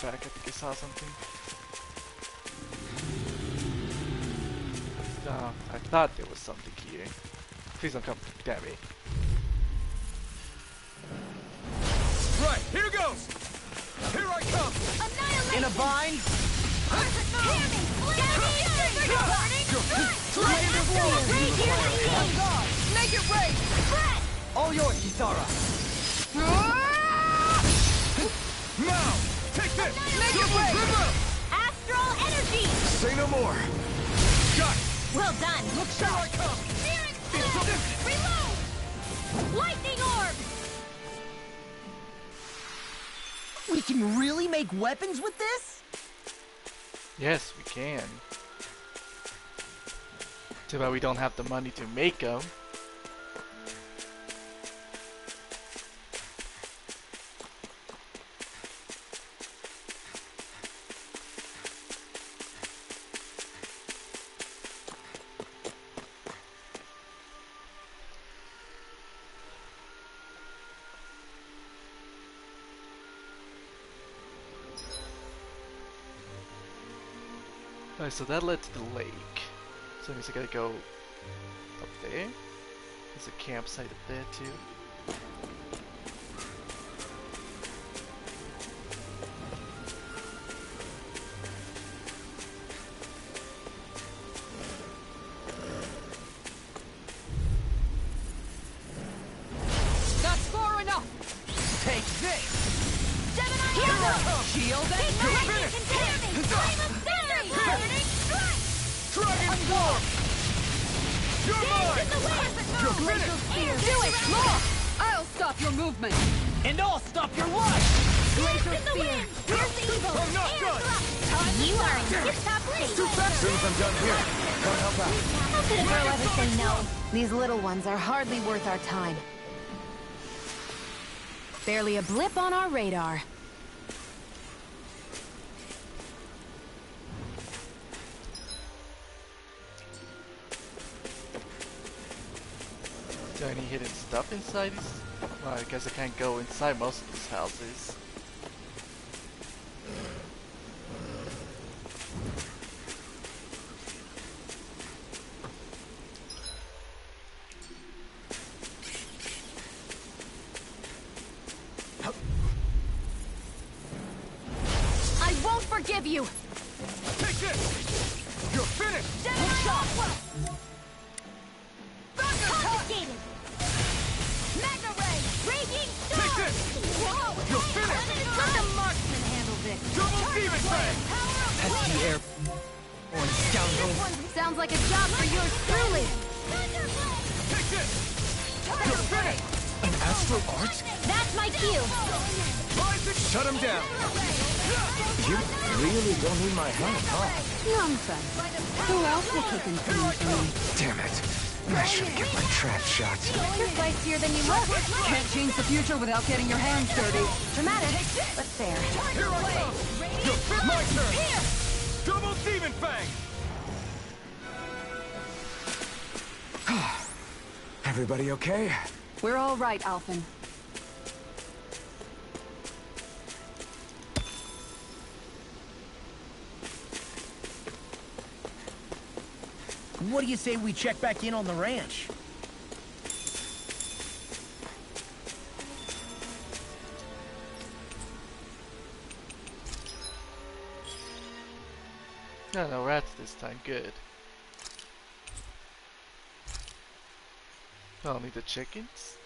back. I think I saw something. No, I thought there was something here. Please don't come. Damn it. Right, here goes! Here I come! Annihilation! In a bind? Make it rain! All yours, Kisara. Now! Take this! Make it rain! Astral energy! Say no more. Got it! Well done. Look, here I come! Reload! Lightning orb! We can really make weapons with this? Yes, we can. Too bad we don't have the money to make them. Alright, so that led to the lake. So that means I gotta go up there. There's a campsite up there too. That's far enough! Take this! Gemini Here arrow! we shield and Dragon form! You're mine! You're finished! Do it! More! I'll stop your movement! And I'll stop your life! Glacier spear! Here's the evil! I'm not done! You are in tip-top shape. As soon as I'm done here, come help out. How could a girl ever say no? These little ones are hardly worth our time. Barely a blip on our radar. Is there any hidden stuff inside these? Well, I guess I can't go inside most of these houses. I won't forgive you! Take this! You're finished! Confiscated. Magna ray! Raging storm! Take this! Whoa! You're finished! Let the marksman handle this! Double demon fang! Pesky air... Born scoundrel. Sounds like a job for yours truly! Take this! You're finished! An astral art? That's my cue. Shut him down. You really don't need my help, huh? Nonsense. Who else will cook and clean for me? Damn it. I should get my trap shot. You're spicier than you look. Can't change the future without getting your hands dirty. Dramatic, but fair. Here I come! You're fit! My turn! Double demon fang! Everybody okay? We're all right, Alphen. What do you say we check back in on the ranch? No rats this time, good. I'll need the chickens.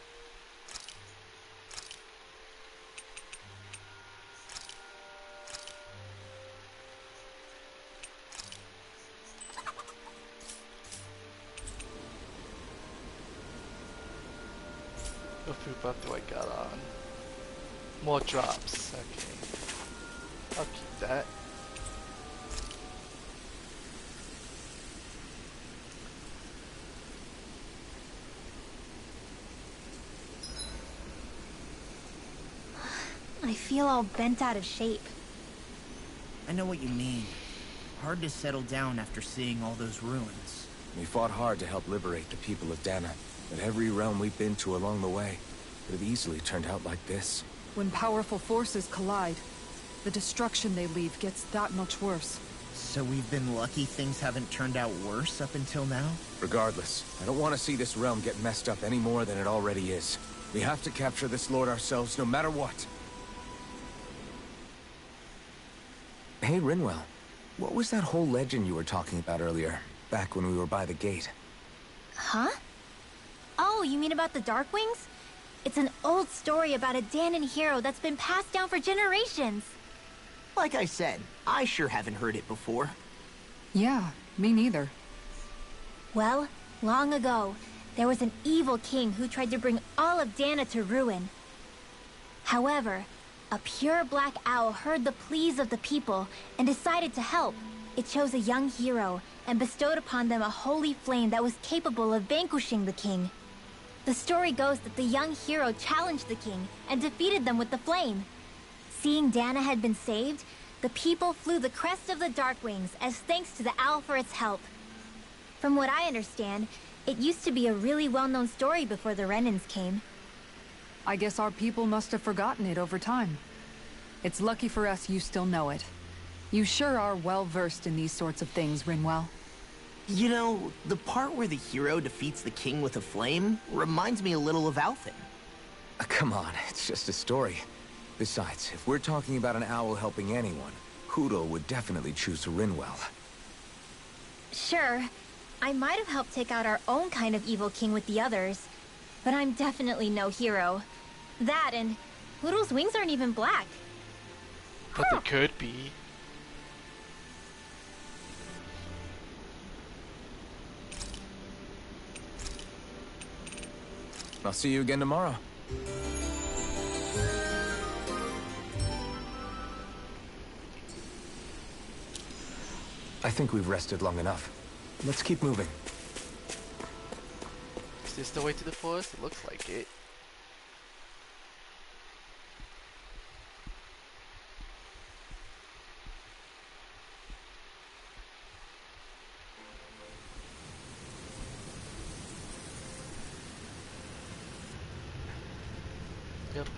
What food buff do I got on? More drops, okay. I'll keep that. I feel all bent out of shape. I know what you mean. Hard to settle down after seeing all those ruins. We fought hard to help liberate the people of Dana, but every realm we've been to along the way could have easily turned out like this. When powerful forces collide, the destruction they leave gets that much worse. So we've been lucky things haven't turned out worse up until now? Regardless, I don't want to see this realm get messed up any more than it already is. We have to capture this lord ourselves, no matter what. Hey, Rinwell. What was that whole legend you were talking about earlier, back when we were by the gate? Huh? Oh, you mean about the Darkwings? It's an old story about a Danon hero that's been passed down for generations. Like I said, I sure haven't heard it before. Yeah, me neither. Well, long ago, there was an evil king who tried to bring all of Dana to ruin. However, a pure black owl heard the pleas of the people and decided to help. It chose a young hero and bestowed upon them a holy flame that was capable of vanquishing the king. The story goes that the young hero challenged the king and defeated them with the flame. Seeing Dana had been saved, the people flew the crest of the Darkwings as thanks to the owl for its help. From what I understand, it used to be a really well-known story before the Renans came. I guess our people must have forgotten it over time. It's lucky for us you still know it. You sure are well-versed in these sorts of things, Rinwell. You know, the part where the hero defeats the king with a flame reminds me a little of Alphen. Come on, it's just a story. Besides, if we're talking about an owl helping anyone, Hootle would definitely choose Rinwell. Sure, I might have helped take out our own kind of evil king with the others, but I'm definitely no hero. That and Hootle's wings aren't even black. But they could be. I'll see you again tomorrow. I think we've rested long enough. Let's keep moving. Is this the way to the forest? It looks like it. Yep.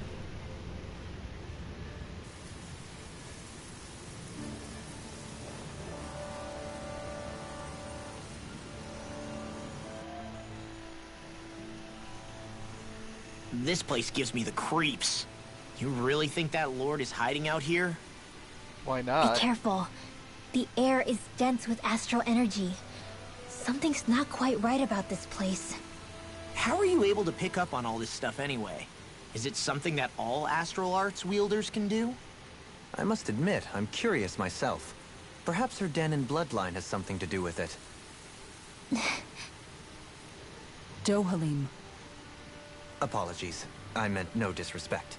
This place gives me the creeps. You really think that lord is hiding out here? Why not? Be careful. The air is dense with astral energy. Something's not quite right about this place. How are you able to pick up on all this stuff anyway? Is it something that all astral arts wielders can do? I must admit, I'm curious myself. Perhaps her Danon bloodline has something to do with it. Dohalim. Apologies. I meant no disrespect.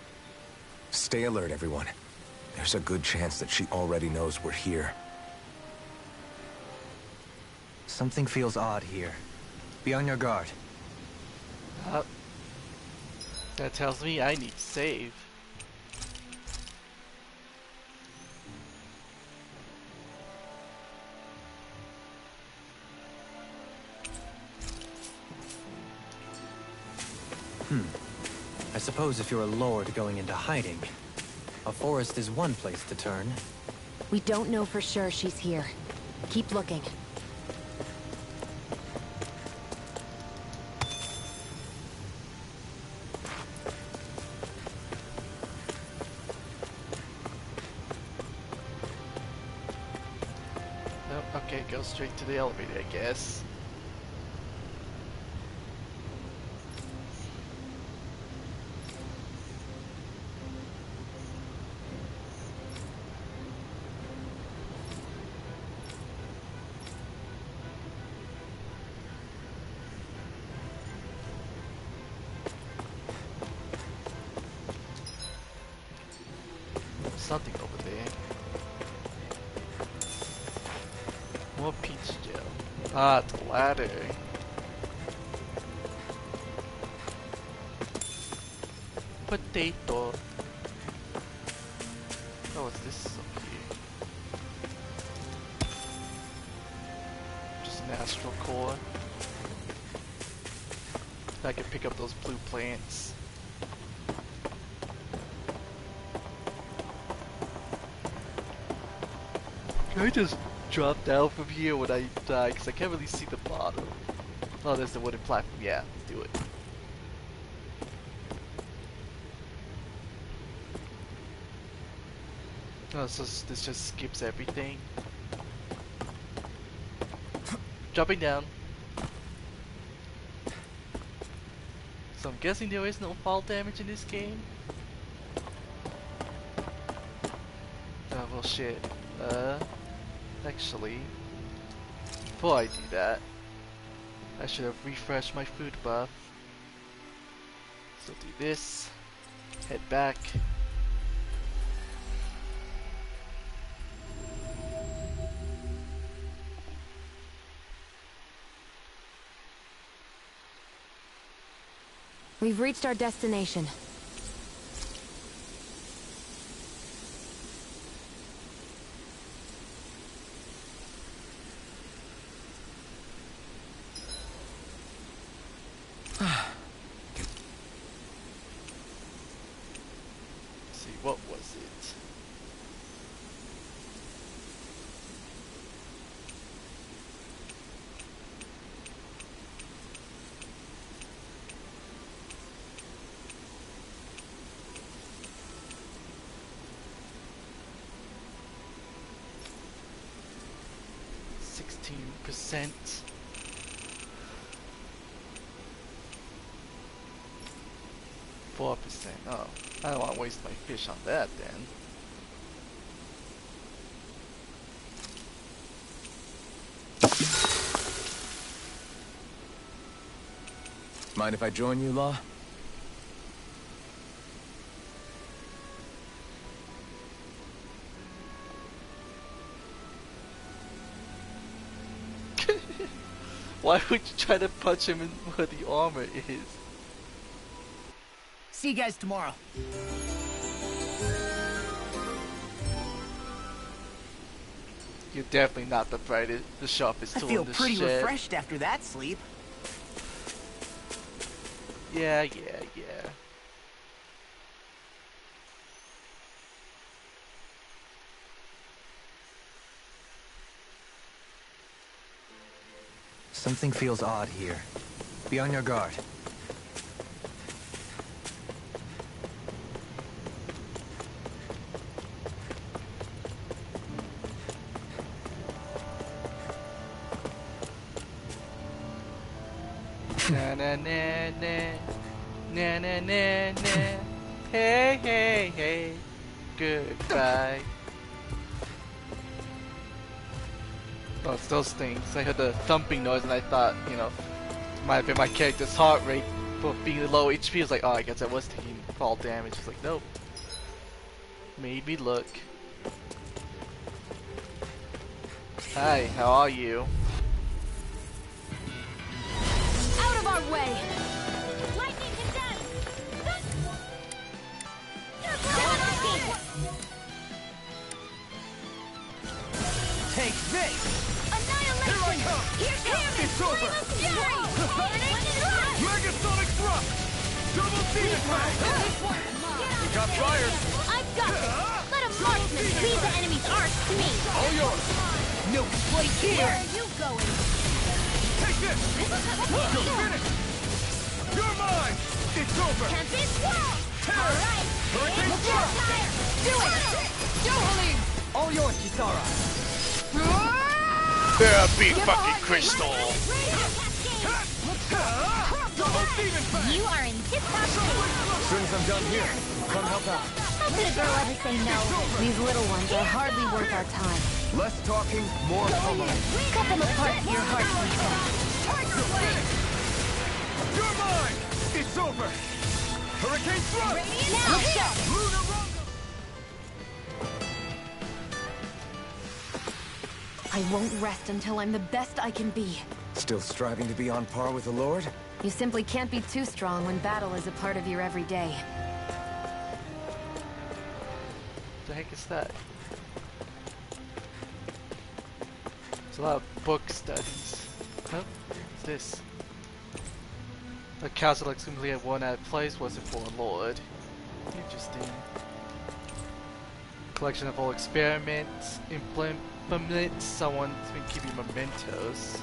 Stay alert, everyone. There's a good chance that she already knows we're here. Something feels odd here. Be on your guard. That tells me I need to save. I suppose if you're a lord going into hiding, a forest is one place to turn. We don't know for sure she's here. Keep looking. Nope, okay, go straight to the elevator, I guess. Something over there. More peach gel. Ah, the ladder. Potato. Oh, what's this up here? Just an astral core. I can pick up those blue plants. I just drop down from here when I die because I can't really see the bottom. Oh, there's the wooden platform. Yeah, do it. Oh, so this just skips everything. Jumping down. So I'm guessing there is no fall damage in this game. Oh well, shit. Actually, before I do that, I should have refreshed my food buff. So do this, head back. We've reached our destination. See, what was it? %. %. Oh, I don't want to waste my fish on that then. Mind if I join you, Law? Why would you try to punch him in where the armor is? See you guys tomorrow. You're definitely not the brightest, the sharpest I tool feel in this pretty shed. refreshed after that sleep. Yeah. Something feels odd here. Be on your guard. Na na na na na na na na. Hey, goodbye. Oh, it still stings. I heard the thumping noise and I thought, you know, it might have been my character's heart rate for being low HP. I was like, oh, I guess I was taking fall damage. It's like, nope. Made me look. Hi, how are you? Out of our way! Lightning condemned! Take this! Annihilation! Here's Hammond! It's over! Megasonic thrust! Double demon blast! We got flyers! I've got this! Let a marksman lead the enemy's arch to me! All yours! No complaint Where here! are you going? Take this! You're finished! You're mine! It's over! Tempest Wall! Alright! Hurricane Look thrust! fire! Do it! Yohalim! All yours, Kisara! Yeah, big fucking crystal! Double demon blast! You are in tip-top shape! As soon as I'm done here, come help out. How could a girl ever say no? These little ones are hardly worth our time. Less talking, more pummeling. Cut them apart to your heart's content. You're mine! It's over! Hurricane thrust! Now hit! Lunar Rondo! I won't rest until I'm the best I can be. Still striving to be on par with the Lord? You simply can't be too strong when battle is a part of your everyday. The heck is that? There's a lot of book studies. Oh, what's this? A castle like simply at one at place wasn't for a lord. Interesting. Collection of all experiments, permit someone to give you mementos.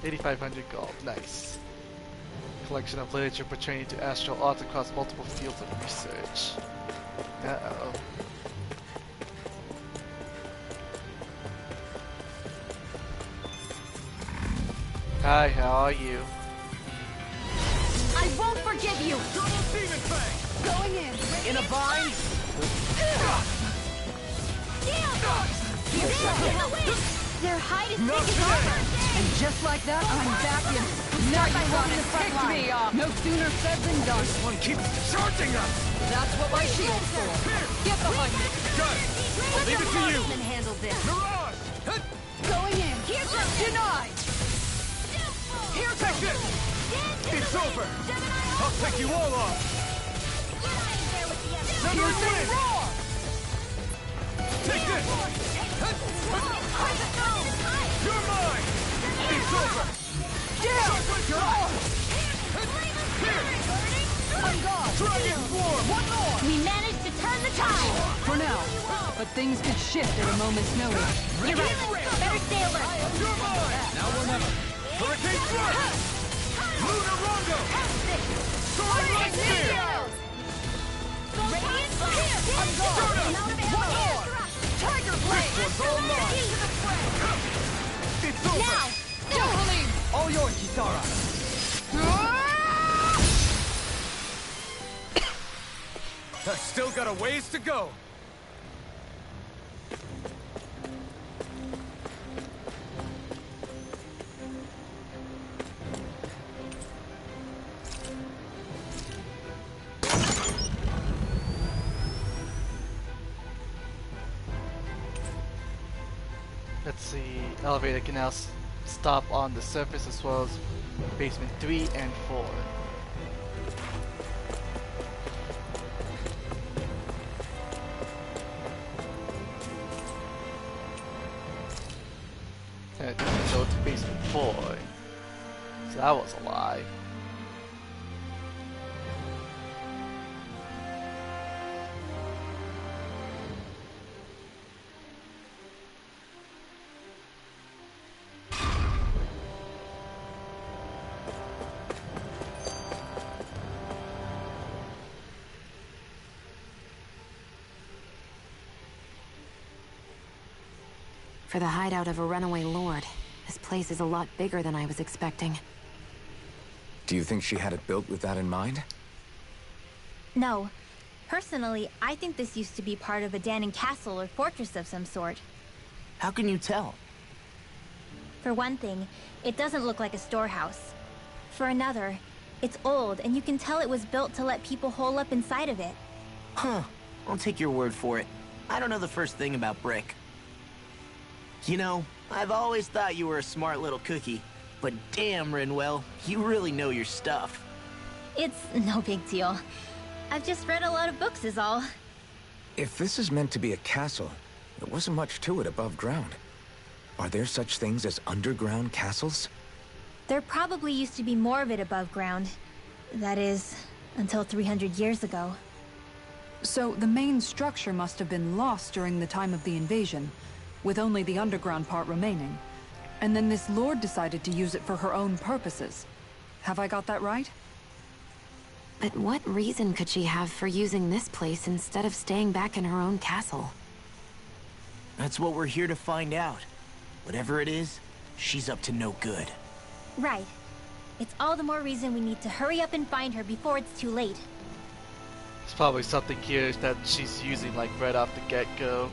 $8,500 gold, nice. Collection of literature pertaining to astral arts across multiple fields of research. Uh-oh. Hi, how are you? I won't forgive you! Double demon fang! Going in. In a bind! Their hide is Not taking today! over! And just like that, I'm back in. Now you want to pick me off. No sooner said than done. This one keeps charging us! That's what my shield's for. Get behind me. Got it! I'll leave it to you! Handle this. Mirage! Going in. Denied. Here, take this! It's over! I'll take you all off! Never win! Take this! You're mine! It's over! You're off! Here! I'm gone. Dragon form! One more. We managed to turn the tide! For now. But things could shift at a moment's notice. You're right. Better stay alert. You're mine! Now or never! Hurricane Thrust! Lunar Rondo! Soaring Light Spear! I'm gone. One more. Tiger Blade. This one's all mine! It's over! Now! Dohalim. All yours, Kitara! I've still got a ways to go! Let's see, elevator can now stop on the surface as well as basement 3 and 4. And it doesn't go to basement 4. So that was a lie. For the hideout of a runaway lord, this place is a lot bigger than I was expecting. Do you think she had it built with that in mind? No. Personally, I think this used to be part of a Danon castle or fortress of some sort. How can you tell? For one thing, it doesn't look like a storehouse. For another, it's old, and you can tell it was built to let people hole up inside of it. Huh. I'll take your word for it. I don't know the first thing about brick. You know, I've always thought you were a smart little cookie. But damn, Rinwell, you really know your stuff. It's no big deal. I've just read a lot of books is all. If this is meant to be a castle, there wasn't much to it above ground. Are there such things as underground castles? There probably used to be more of it above ground. That is, until 300 years ago. So the main structure must have been lost during the time of the invasion, with only the underground part remaining. And then this lord decided to use it for her own purposes. Have I got that right? But what reason could she have for using this place instead of staying back in her own castle? That's what we're here to find out. Whatever it is, she's up to no good. Right. It's all the more reason we need to hurry up and find her before it's too late. It's probably something here that she's using like right off the get-go.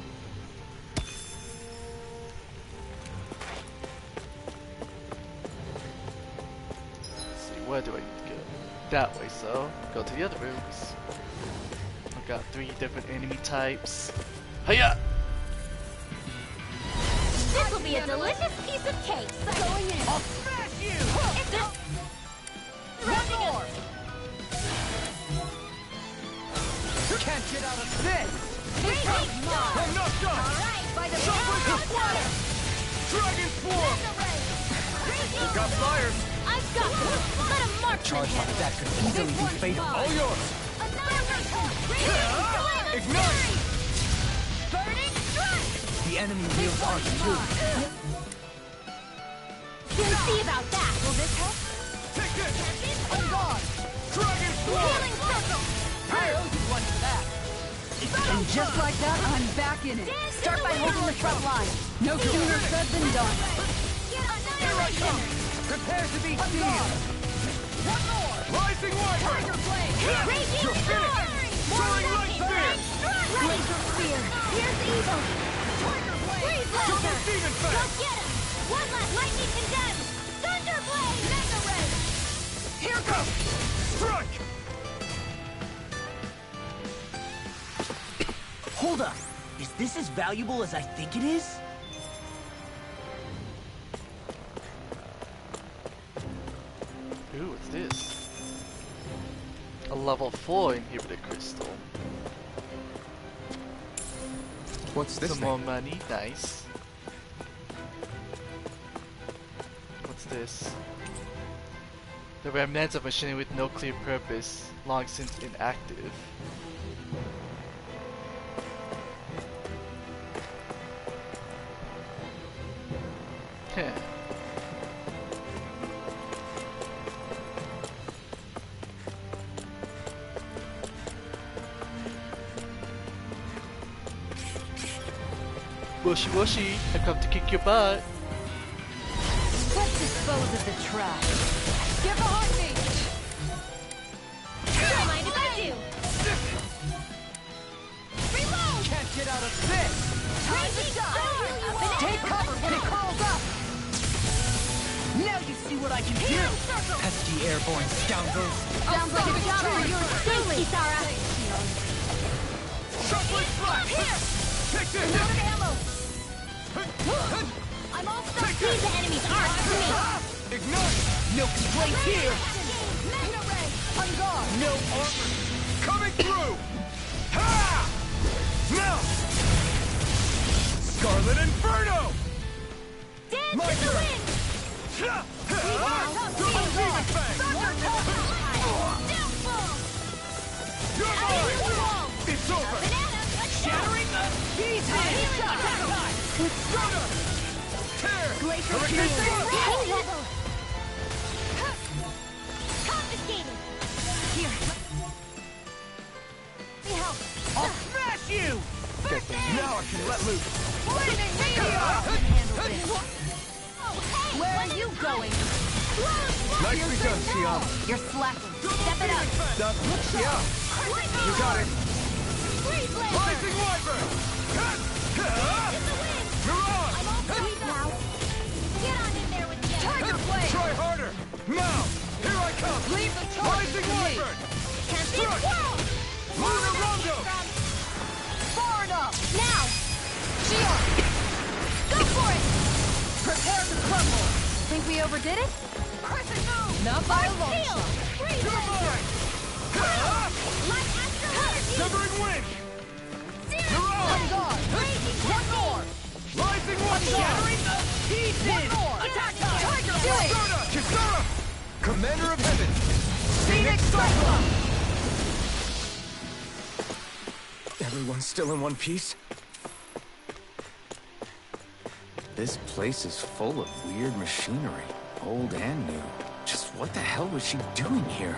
Where do I need to go? That way, so go to the other rooms. I've got 3 different enemy types. Hiya! This will be a delicious piece of cake. Going in. I'll smash you! If this... One more. You can't get out of this! All I'm not done! right, by the Sunbreaker fire! Dragon form! Got fires! I've got this. Let him march Charge like that could easily be fatal. All yours! Ignite! Burning strike! The enemy wields arcs too. We'll see about that. Will this help? Take this! On guard! Dragon Floor! Healing circle! I owe you one for that. And just like that, I'm back in it. Start by holding the front line. No sooner said than done. Get annihilation! Prepare to be seen. One more! Rising Wyvern! Tiger blade! Raging You're finished! storm! Soaring light spear! Laser spear! Here's evil! Tiger blade! Freeze Double laser! demon Go fang! get him! One last lightning condemned! Thunder blade! Mega ray! Here goes! Strike! Hold up. Is this as valuable as I think it is? Ooh, what's this? A level 4 inhibitor crystal. What's this Some thing? more money, nice. What's this? The remnants of machinery with no clear purpose, long since inactive. Heh. Washy washy, I come to kick your butt. Let's dispose of the trash. Get behind me! Don't mind if I do! Reload! Can't get out of this. Time to die! Take cover when it curls up! Now you see what I can do. Healing circle! Pesky airborne scoundrels. Sounds like a job for your Thanks, Kisara! Shuffling flash! Here! Take Out this! of ammo! I'm all stuck. Take Leave this! the enemy's arc to me! Ignite! No complaints here. Mega ray! On guard! No armor! Coming through! Ha! Now! Scarlet Inferno! Dance My in the turn. wind! Double demon fang! You're mine! It's over! Shattering the pieces! Soda! Tear! Glacier Hurricane Shield! Thrust! Hang level! Confiscated! Here. Let me help. I'll smash you. Now I can let loose. Flaming meteor! Handle this. Where are you going? Nicely done, Xian. You're slacking. Step it up. Yeah, you got it. Freeze laser! Rising Wyvern! Mirage! I'm all free now! Get on in there with the Tiger blade! Try harder! Now! Here I come! Leave the charge Rising to me. Wyvern! Can't be Strike! squirrel! Lunar Rondo! Far enough. Now! Shion! Go for it! Prepare to crumble. Think we overdid it? Crescent moon. Not by a long Shield! shot. Freeze You're laser! mine! Light astral energy! Severing Wind! Zero! Mirage! On guard. Raging One more. Rising Wyvern! Shattering the pieces. One more. Attack! Tiger blade. Soda! Kisara! Commander of Heaven! Phoenix Cyclone. Everyone's still in one piece? This place is full of weird machinery, old and new. Just what the hell was she doing here?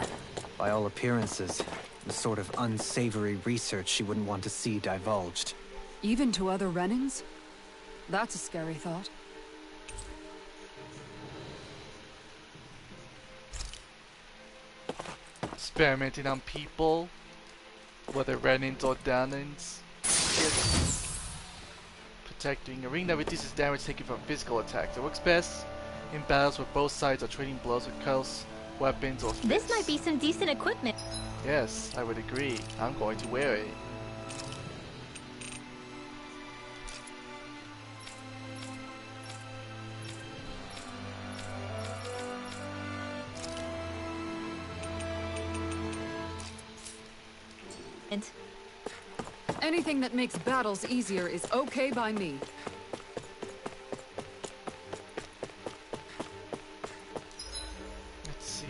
By all appearances, the sort of unsavory research she wouldn't want to see divulged. Even to other Renings? That's a scary thought. Experimenting on people, whether Renins or Danins. Protecting arena reduces damage taken from physical attacks. It works best in battles where both sides are trading blows with curls, weapons, or fists. This might be some decent equipment. Yes, I would agree. I'm going to wear it. Anything that makes battles easier is okay by me. Let's see.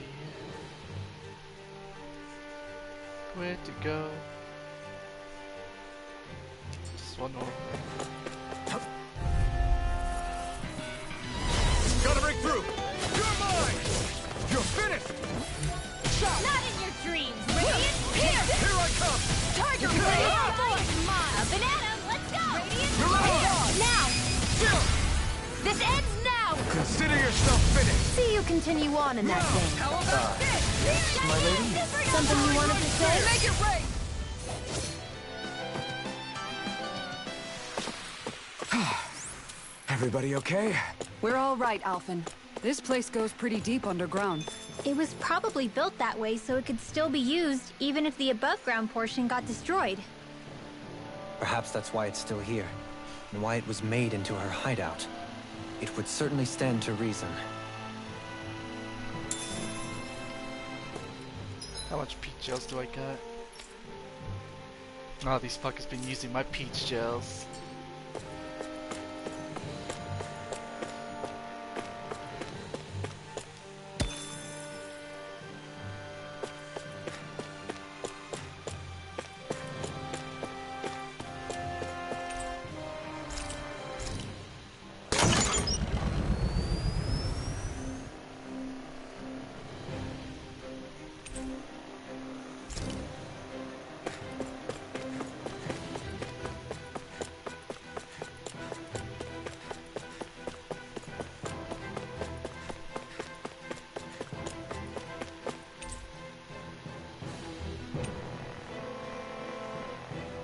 Where to go? just one more. Gotta break through! You're mine! You're finished! Not in your dreams, Radiant! Here! Here I come! Tiger Blade! Up and at 'em! Let's go! Radiant! Now! This ends now! Consider yourself finished! See you continue on in that vein. How about this? Yes, my lady? Something you wanted to say? Make it rain! Everybody okay? We're all right, Alphen. This place goes pretty deep underground. It was probably built that way so it could still be used, even if the above-ground portion got destroyed. Perhaps that's why it's still here, and why it was made into her hideout. It would certainly stand to reason. How much peach gels do I got? Oh, these fuckers been using my peach gels.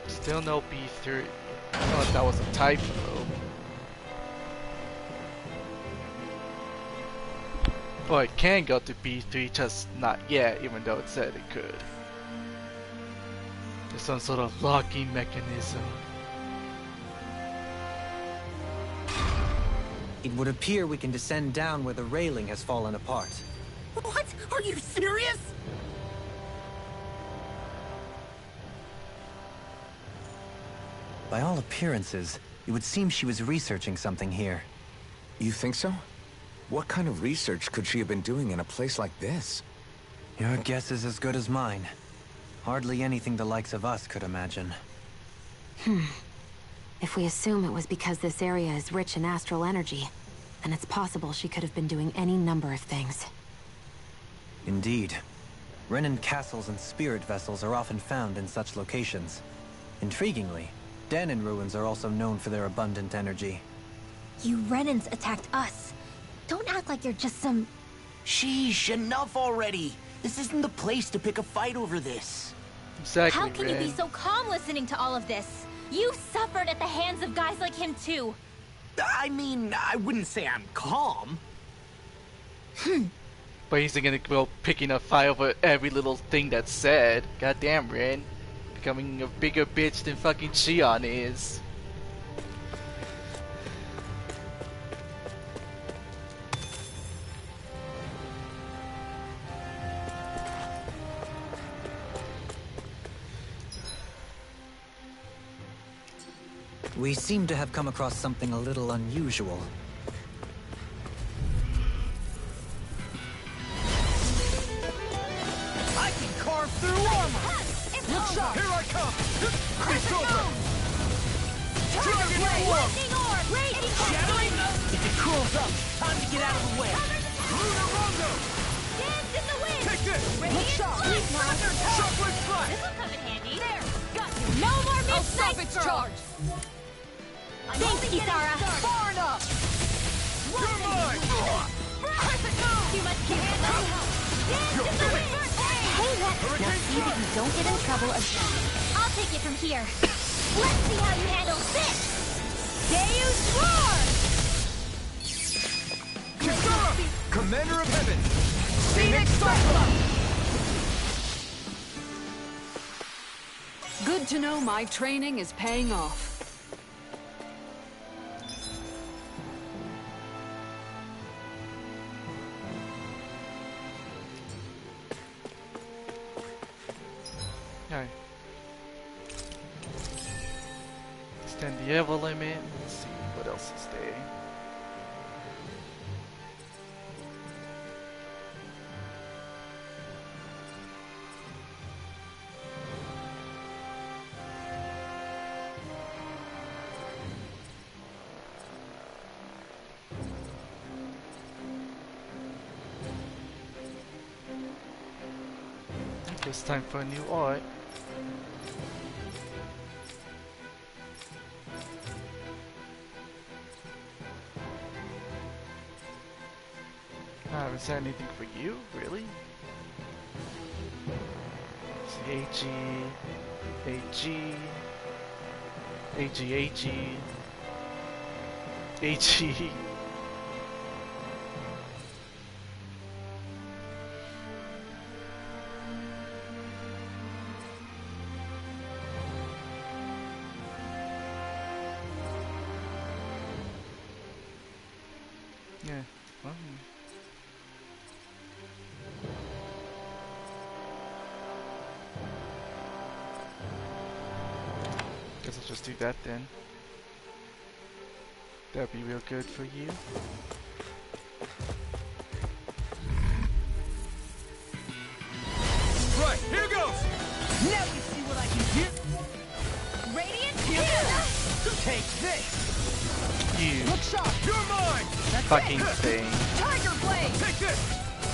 Still no B3. I thought that was a typo. Well, it can go to B3, just not yet, even though it said it could. There's some sort of locking mechanism. It would appear we can descend down where the railing has fallen apart. What? Are you serious? By all appearances, it would seem she was researching something here. You think so? What kind of research could she have been doing in a place like this? Your guess is as good as mine. Hardly anything the likes of us could imagine. If we assume it was because this area is rich in astral energy, then it's possible she could have been doing any number of things. Indeed. Renin castles and spirit vessels are often found in such locations. Intriguingly, Danon ruins are also known for their abundant energy. You Renans attacked us. Don't act like you're just some... Sheesh, enough already. This isn't the place to pick a fight over this. Exactly, How can you be Ren. so calm listening to all of this? You suffered at the hands of guys like him too. I mean, I wouldn't say I'm calm. But he's gonna go picking a fight over every little thing that's said. Goddamn, Ren. Becoming a bigger bitch than fucking Xion is. We seem to have come across something a little unusual. I can carve through armor! Look out! Here I come! It's over! Dragon Orb! If it cools up, time to get out of the way. Lunar Rondo! Dance in the wind! Take this! Look sharp! Shockwave Strike! This'll come in handy. There! Got you! No more midnight! I'll stop its charge! Thanks, Kisara! Far enough! You're mine! Too much to handle! Dance in the wind! Hey, what? Now see that you don't get in trouble again. I'll take it from here. Let's see how you handle this! Deus Roar! Kisara! Commander of Heaven! Phoenix Cyclone! Good to know my training is paying off. Alright. Extend the ever limit. Let's see what else is there. It's time for a new art. I haven't said anything for you, really? It's AG. Yeah, well. Guess I'll just do that then. That'd be real good for you. Right, here goes! Now you see what I can do! Radiant here! Take this! You Look shot! You're mine! That's fucking it. thing. Tiger blade! Take this!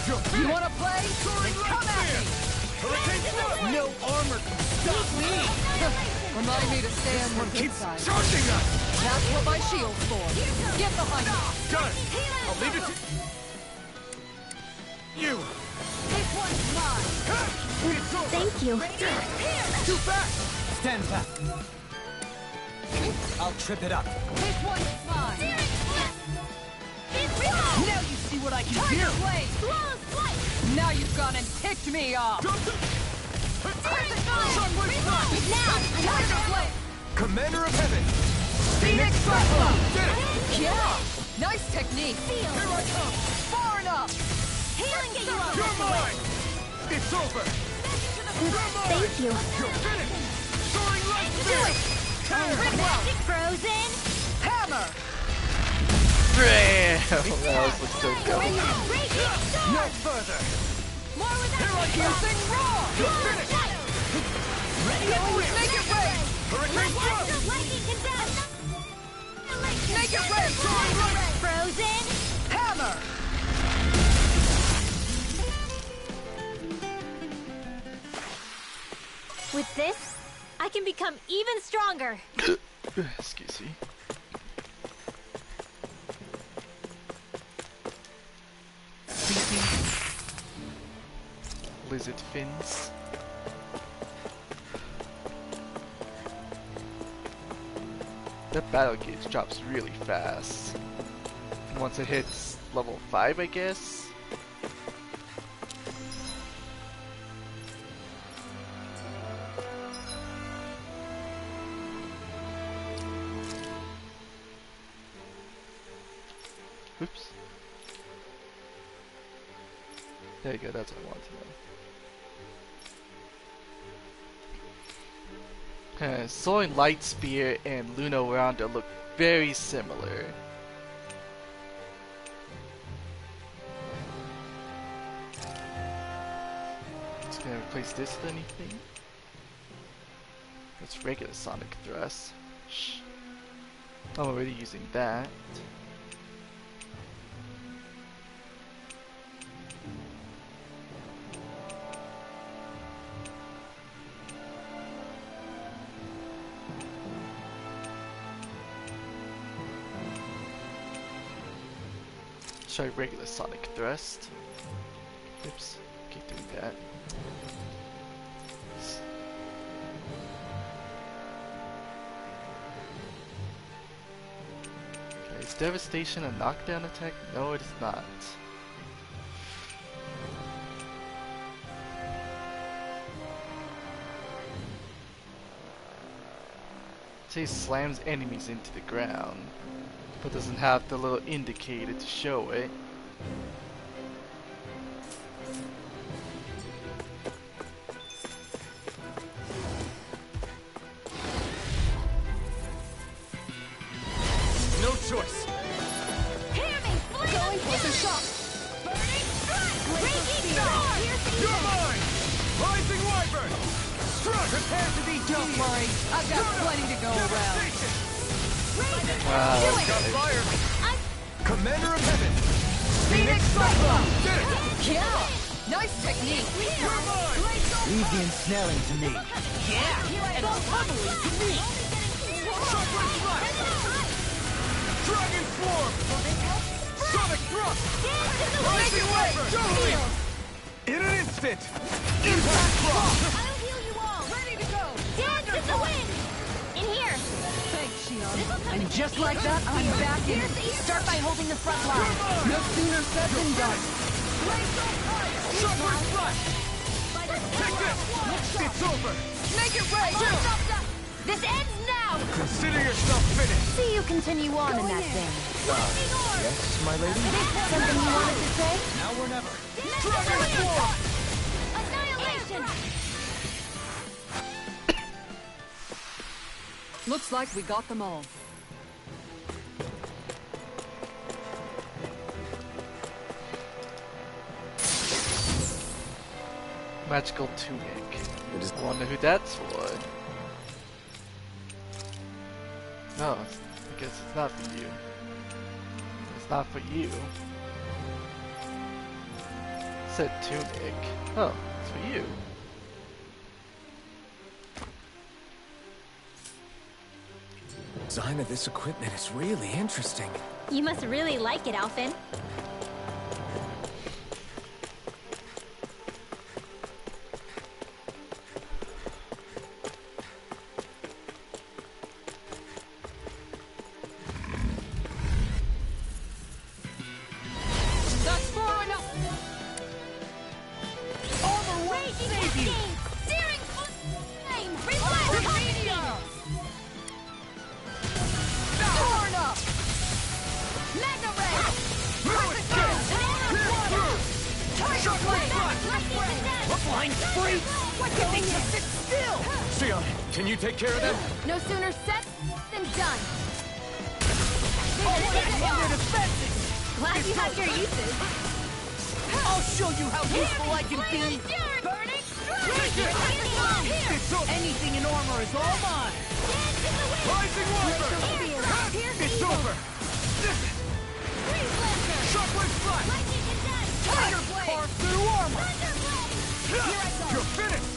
You wanna play? Then come at me! Hurricane Thrust! No armor can stop me! Remind me to stay on the good side. Charging us! That's what my shield's for. Get behind me. Got it! I'll leave it to you! This one's mine. It's over! Thank you. Too fast! Stand back. I'll trip it up. This one's mine. Now you see what I can Tiger do! blade. Now you've gone and ticked me off. Tiger blade. Commander of Heaven! Phoenix Cyclone. Get it! Yeah. Nice technique. Here I come! Far enough. You're mine! It's over! You're mine! Thank you. You're finished! Soaring light speed! Magic frozen. Hammer. Damn, that was so dope. No further! More with Here I come! Piercing roar. You're finished! Ready and wheel! Make it rain. Hurricane Thrust! lightning can dash. Make it rain. Frozen. Hammer. With this, I can become even stronger. Excuse me. Lizard fins. That battle gauge drops really fast. Once it hits level 5, I guess. Oops. There you go, that's what I want to know. Soaring Light Spear and Luna Rounder look very similar. Just gonna replace this with anything? That's regular Sonic Thrust. Shh. I'm already using that. Try regular Sonic Thrust. Oops, keep doing that. Okay, is Devastation a knockdown attack? No, it is not. It says slams enemies into the ground, but doesn't have the little indicator to show it. No choice! Going for the shot. You're mine! Rising Wyvern! Strike! Prepare to be Don't worry, I've got plenty to go around. Wow, Got fire! Commander of Heaven! Phoenix Cyclone. Get it! Yeah. Nice technique. Leave the ensnaring to me. Yeah, and pummeling to me. Shockwave Slash! Dragon Form! Sonic Thrust! Rising Weapon! In an instant! Impact Cross! I'll heal you all. Ready to go! Dance in the wind. In here. Thanks, Shion. And just like that, I'm back in. Start by holding the front line. No sooner said than done. Shockwave Slash! Take this! It's over! Make it rain! This ends now. Consider yourself finished! See you continue on in that vein. Yes, my lady? Something you wanted to say? Now or never. Annihilation. Looks like we got them all. Magical tunic. I wonder who that's for. No, I guess it's not for you. It's not for you. It said tunic. Oh, it's for you. Design of this equipment is really interesting. You must really like it, Alphen. That's far enough! Armor won't save you! Searing flame. Media! Torn up! Mega ray. Tiger Blade! A blind spree! What can make you sit still? Sion, can you take care of them? No sooner set than done. Under defenses! Glad you have your uses. I'll show you how useful I can be! Burning Anything in armor is all mine! Rising Weapon! It's over! Shockwave Slash! Tiger Blade! Carve through armor! You're finished!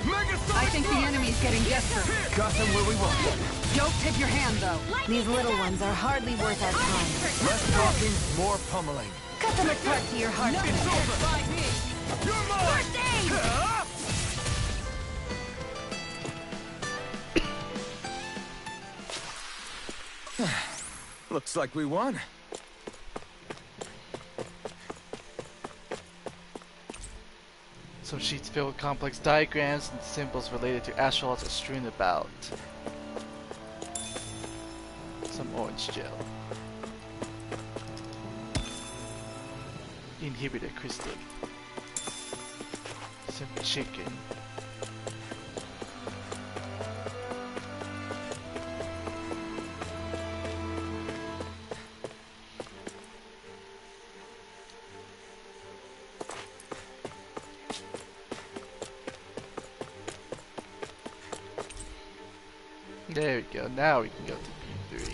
Mega Sonic I think the Thrust! enemy's getting desperate. Got them where we want them. Don't tip your hand, though. These little ones are hardly worth our time. Less talking, more pummeling. Cut them apart to your heart's It's content. over! By me! You're mine! Looks like we won. Some sheets filled with complex diagrams and symbols related to astrals are strewn about. Some orange gel. Inhibitor crystal. Some chicken. There we go, now we can go to P3.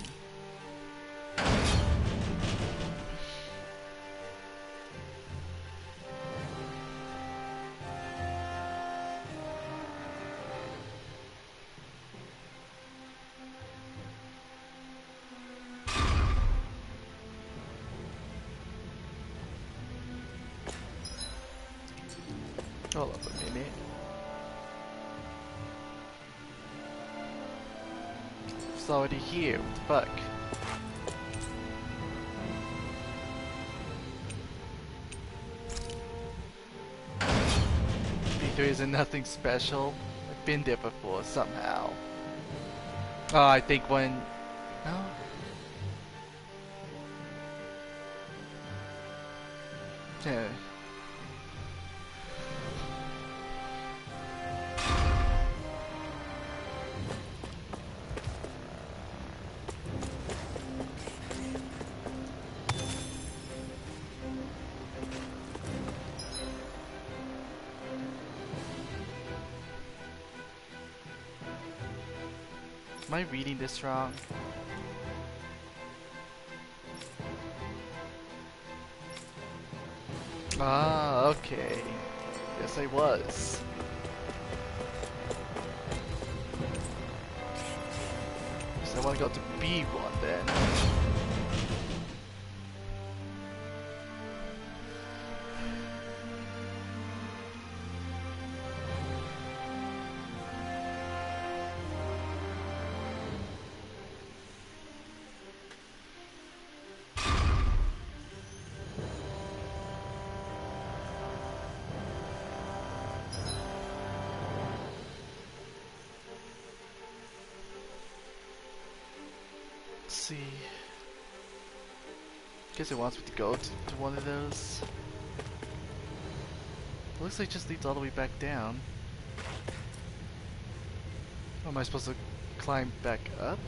Hold up a minute. It's already here, what the fuck? P3 isn't nothing special. I've been there before somehow. Oh, I think when... No? Yeah. Am I reading this wrong? Ah, okay. Yes, I was. So I want to go to B1 then. See. Guess it wants me to go to one of those. Looks like it just leads all the way back down. Or am I supposed to climb back up?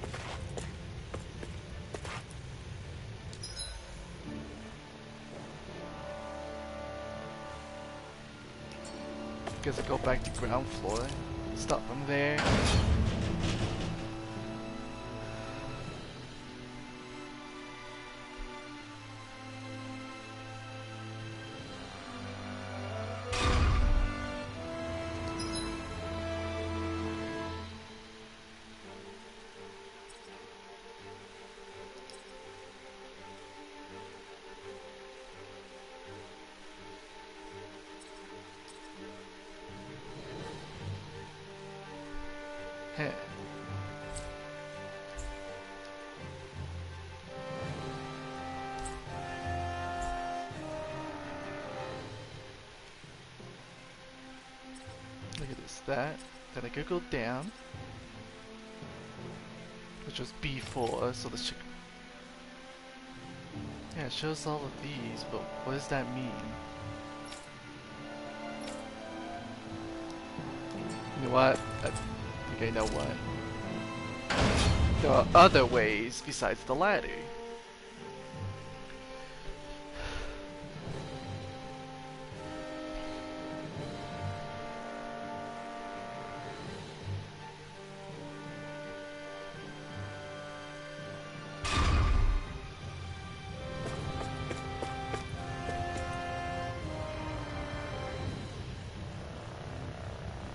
Guess I go back to ground floor. Start from there. Heh. Look at this, that. Then I could go down. Which was B4, so this should... Yeah, it shows all of these, but what does that mean? You know what? I think I know what. There are other ways besides the ladder.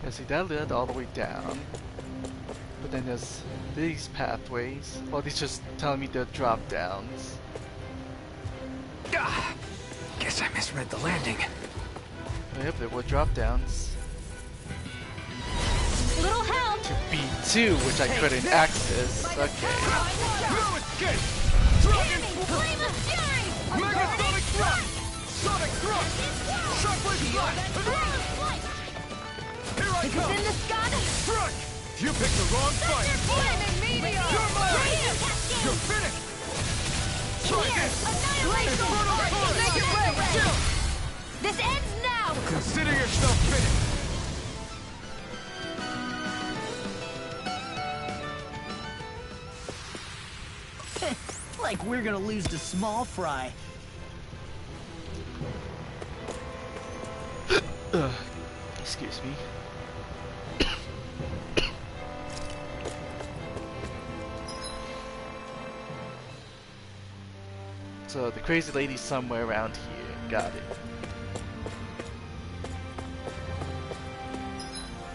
Yeah, see, that led all the way down. But then there's these pathways. Well, these just telling me they're drop downs. Guess I misread the landing. Oh, yep, there were drop downs. Little help! To B2, which I couldn't access. Okay. No escape! Flame of Fury! Megasonic thrust! Sonic thrust! Shockwave strike! Here I come! In the sky! Struck! You picked the wrong fight! Flaming meteor! You're mine! You're finished! Try again! Annihilation! Make it rain! This ends now! Consider yourself finished! Like we're gonna lose to small fry. Excuse me. So the crazy lady's somewhere around here. Got it.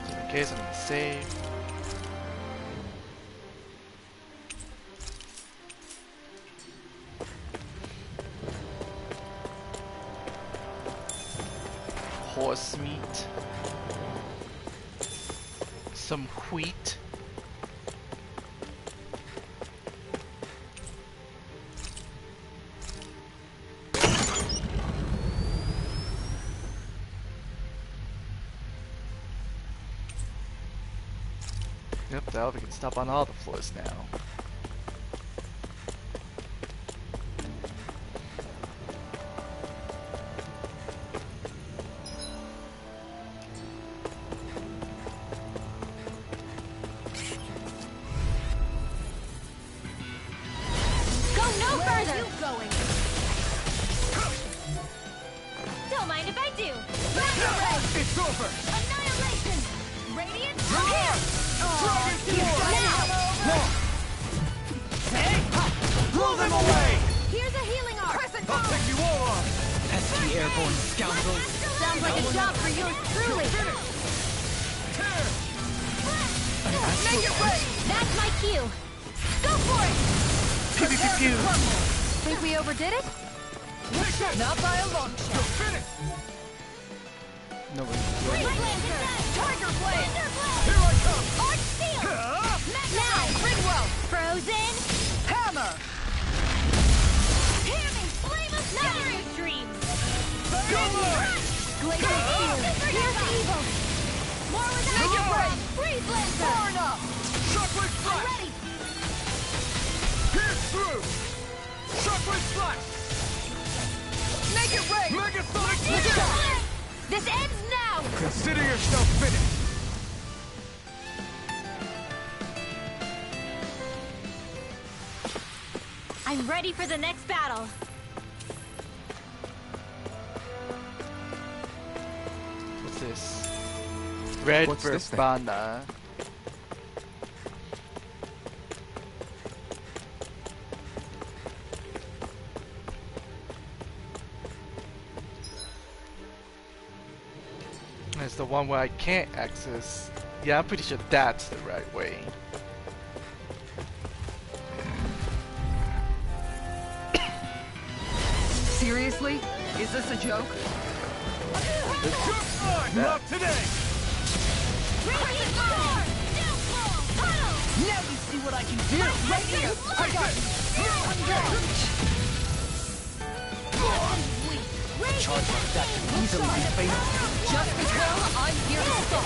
So in case I'm gonna save. Horse meat. Some wheat. Yep, now we can stop on all the floors now. It's over! Annihilation! Radiant You're here! Blow them away! Here's a healing arm! I'll take you all on! The airborne scoundrels. Sounds like a job for you truly. Make it rain! That's my cue. Go for it! Pew, pew, pew, pew. Think we overdid it? Not by a long shot. No way. Tiger Blade! Here I come! Arch Steel! Now! Ringwell! Frozen! Hammer! Hammy! Flame of Fire! Dreams! Come on! Glacial Spear! Here's evil! More without Make it rain! Freeze Lancer! Far enough! Shockwave I'm Flash! ready! Pierce through! Shockwave Flash! Make it rain! Megasonic! This ends now! Consider yourself finished! I'm ready for the next battle. What's this? Red What's this thing? Verbana. It's the one where I can't access. Yeah, I'm pretty sure that's the right way. Seriously? Is this a joke? Not today! Now you see what I can do! Right here! I got it! Charge like that can easily be fatal. Just because I'm here to stop!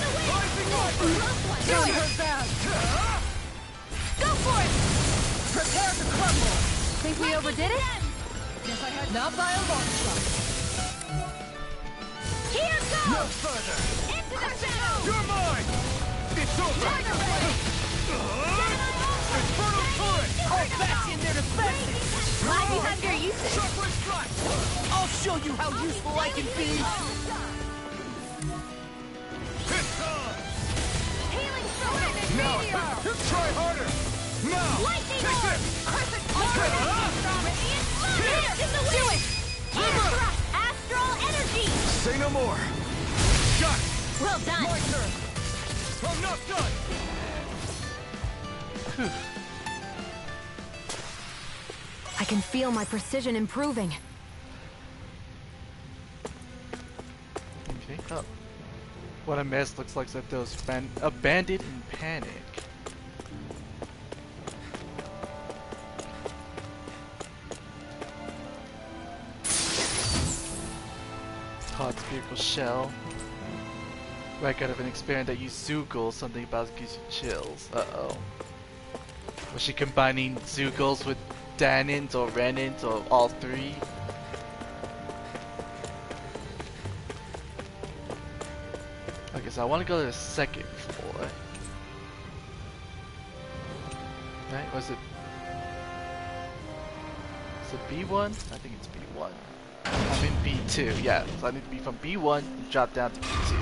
Feeling her bad! Go for it! Prepare to crumble! Think we overdid it? Guess I had not by a long shot. Here goes! No further! Into the shadow! You're mine! It's over! Tiger Blade! Infernal Turret! All back in their defense! Lag behind your usage. Shockwave Flash! I'll show you how useful I can be! It's on! Healing Storm! Now! Try harder! Now! Lightning Take Orb! this! Here! Do it! Here! Astral Energy! Say no more! Got it! Well done! My turn! I'm not done! I can feel my precision improving. Okay. Oh. What I missed looks like that those a bandit in panic. Hot spherical shell. Record of an experiment that used Zoogles, something about gives you chills. Uh-oh. Was she combining Zoogles with Danins or Renins or all three? Okay, so I want to go to the second floor. Right, was it B1? I think it's B1. I'm in B2, yeah. So I need to be from B1 and drop down to B2.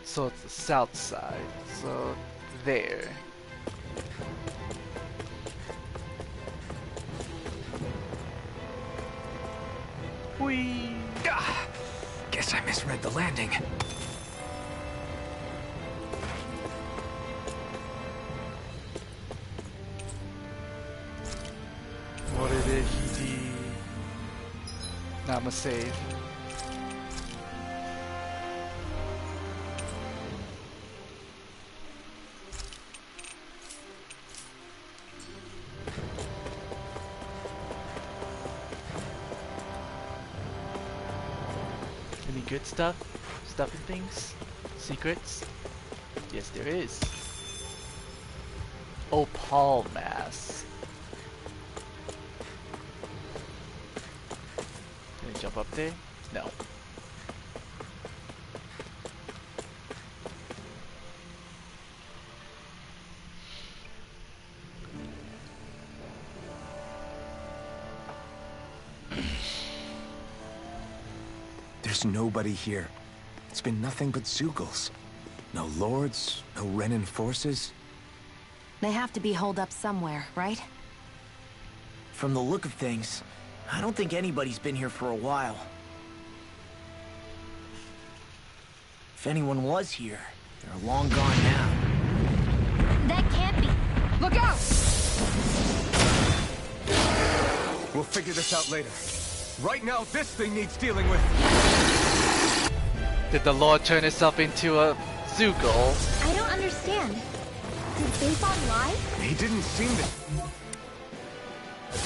So it's the south side. So there. Whee! Guess I misread the landing. What did it do? Now I'm a save. Any good stuff? Stuff and things? Secrets? Yes, there is. Opal mass. Can I jump up there? No. There's nobody here. It's been nothing but Zoogles. No lords, no Renin forces. They have to be holed up somewhere, right? From the look of things, I don't think anybody's been here for a while. If anyone was here, they're long gone now. That can't be. Look out! We'll figure this out later. Right now, this thing needs dealing with. Did the Lord turn itself into a Zoogle? I don't understand. Did Bayfon lie? He didn't seem to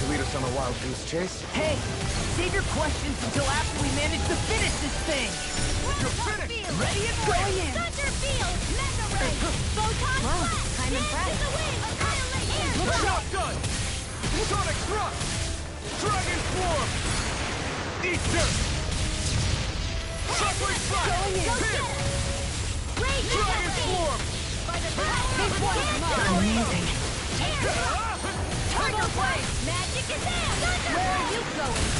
lead us on a wild goose chase. Hey, save your questions until after we manage to finish this thing. You're finished! Ready and going in. Thunderfield! Mega Ray! Photon Wow, Blast! I'm impressed. To the wind! Annihilate! Look out, gun! Sonic thrust! Dragon swarm! Eat dirt! Shockwave flash! Go get it! Rage Dragon swarm! By the power of the Amazing. Turbo Blade! Magic is there! Where are you going?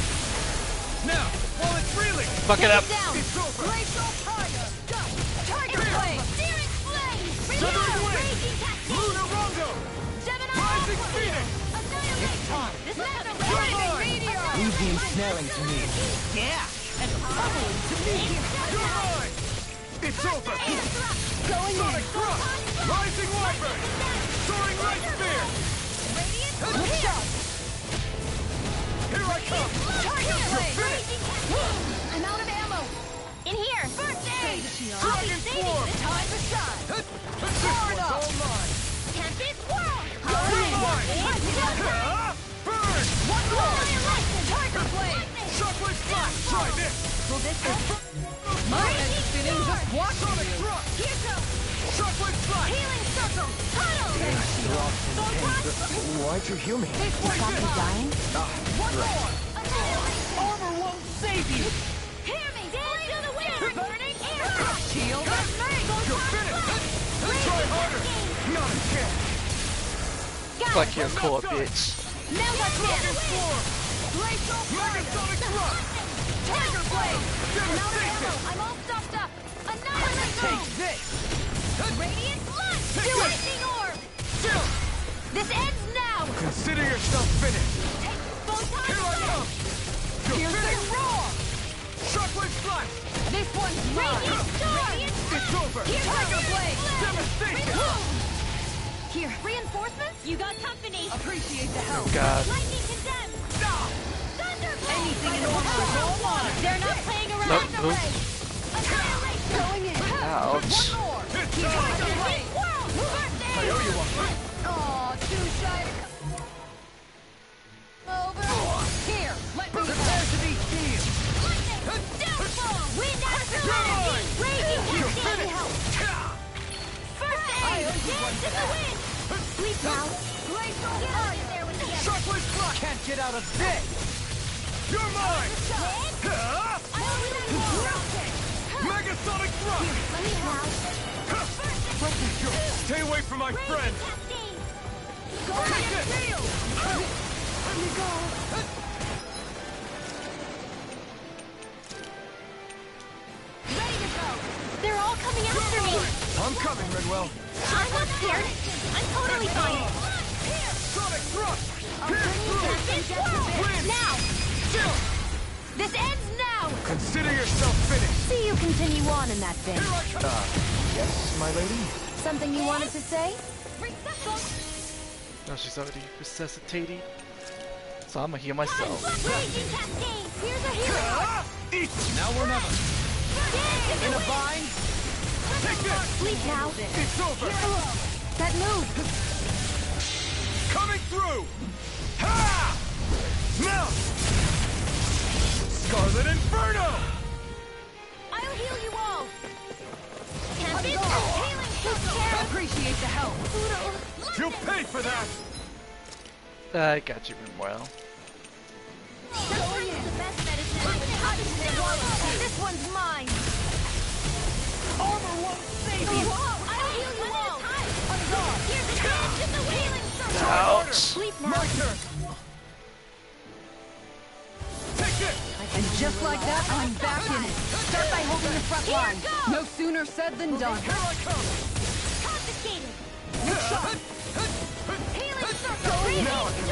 Now, while it's reeling! Fuck it up. Down! It's over! Glacial Fire! Go! Tiger Blade! Searing Flame! Southern Wind! Raging Cascade! Lunar Rondo! Gemini Rising Aqua! Phoenix! Annihilate! time. This is the You're Meteor! Leave the ensnaring to me. Yeah, and pummeling to me. You're mine! It's over! Going Sonic thrust! Rising Wyvern! Soaring Light Spear! Look out! Here I come! Target You're finished! I'm out of ammo! In here! First aid! Dragon swarm! Time to shine! This one's all mine! Tempest Swirl! You're mine! Burn! One more! Tiger Blade! Shockwave flash! Try this! Will this help? My head's spinning just watching Sonic you. thrust! Here goes! Shockwave flash! Healing Circle! Tunnel! Why'd you heal me? Stop me dying? One more! Annihilation! Armor won't save you. Hear me! Dance to the wind! Burning air! Shield and You're finished! Try harder! Not a chance! Fuck your core, bitch. Now let's Dragon get swarm! Glacial Megasonic thrust! Tiger Blade! Devastation! I'm all stuffed up! Annihilate! take this. Radiant Lunge! Take this. Lightning Orb! Chill! This ends now! Consider yourself finished! Take Photon Here I come! You're Here's finished! the roar. Shockwave flash! This one's mine. Radiant Storm! It's over! Tiger Blade. Devastation! Here, reinforcements? You got company! Appreciate the help. Oh god. Lightning condemned! Thunderblade! Anything in order is all mine. They're not playing around! Nope, Mega nope. Ray! Annihilate! Going in! Ouch. One more. It's Tiger time! Blade! World! I owe you one! Aw, too shy to come over. Here, let me Prepare to be healed! Lightning! Downfall! Wind after You're wind! Raging You're Cascade! finished! First aid! Dance in the wind! Sleep now! Glacial Fire! There with the Shockwave flash! can't get out of this. You're mine! Rocket! Megasonic thrust! Let me help! Stay away from my friend! Take it! Let me go! Ready to go! They're all coming after me! I'm coming, Redwell. I'm not scared! I'm totally fine! Sonic thrust! Win! Now! Chill! This ends now! Consider yourself finished! See you continue on in that thing. Here I come! Yes, my lady? Something you wanted to say? No, she's already resuscitating. So I'm gonna heal myself. Raging Cascade! Here's a hero! Eat! Now or never! In a bind? Take this! Sleep now! It's over! That move! Coming through! Ha! Mount! Scarlet Inferno! I'll heal you all! Tempest healing circle! Appreciate the help. You'll pay for that! I got you, well. Going in! The best medicine! This one's mine! Armor won't save you. I'll heal you all! Here's a dance in the healing circle! Ouch. Sleep now! My turn! Take this! And just like that, I'm back in it. Start by holding the front line. No sooner said than done. Here I come! Confiscated! Healing circle! Charge!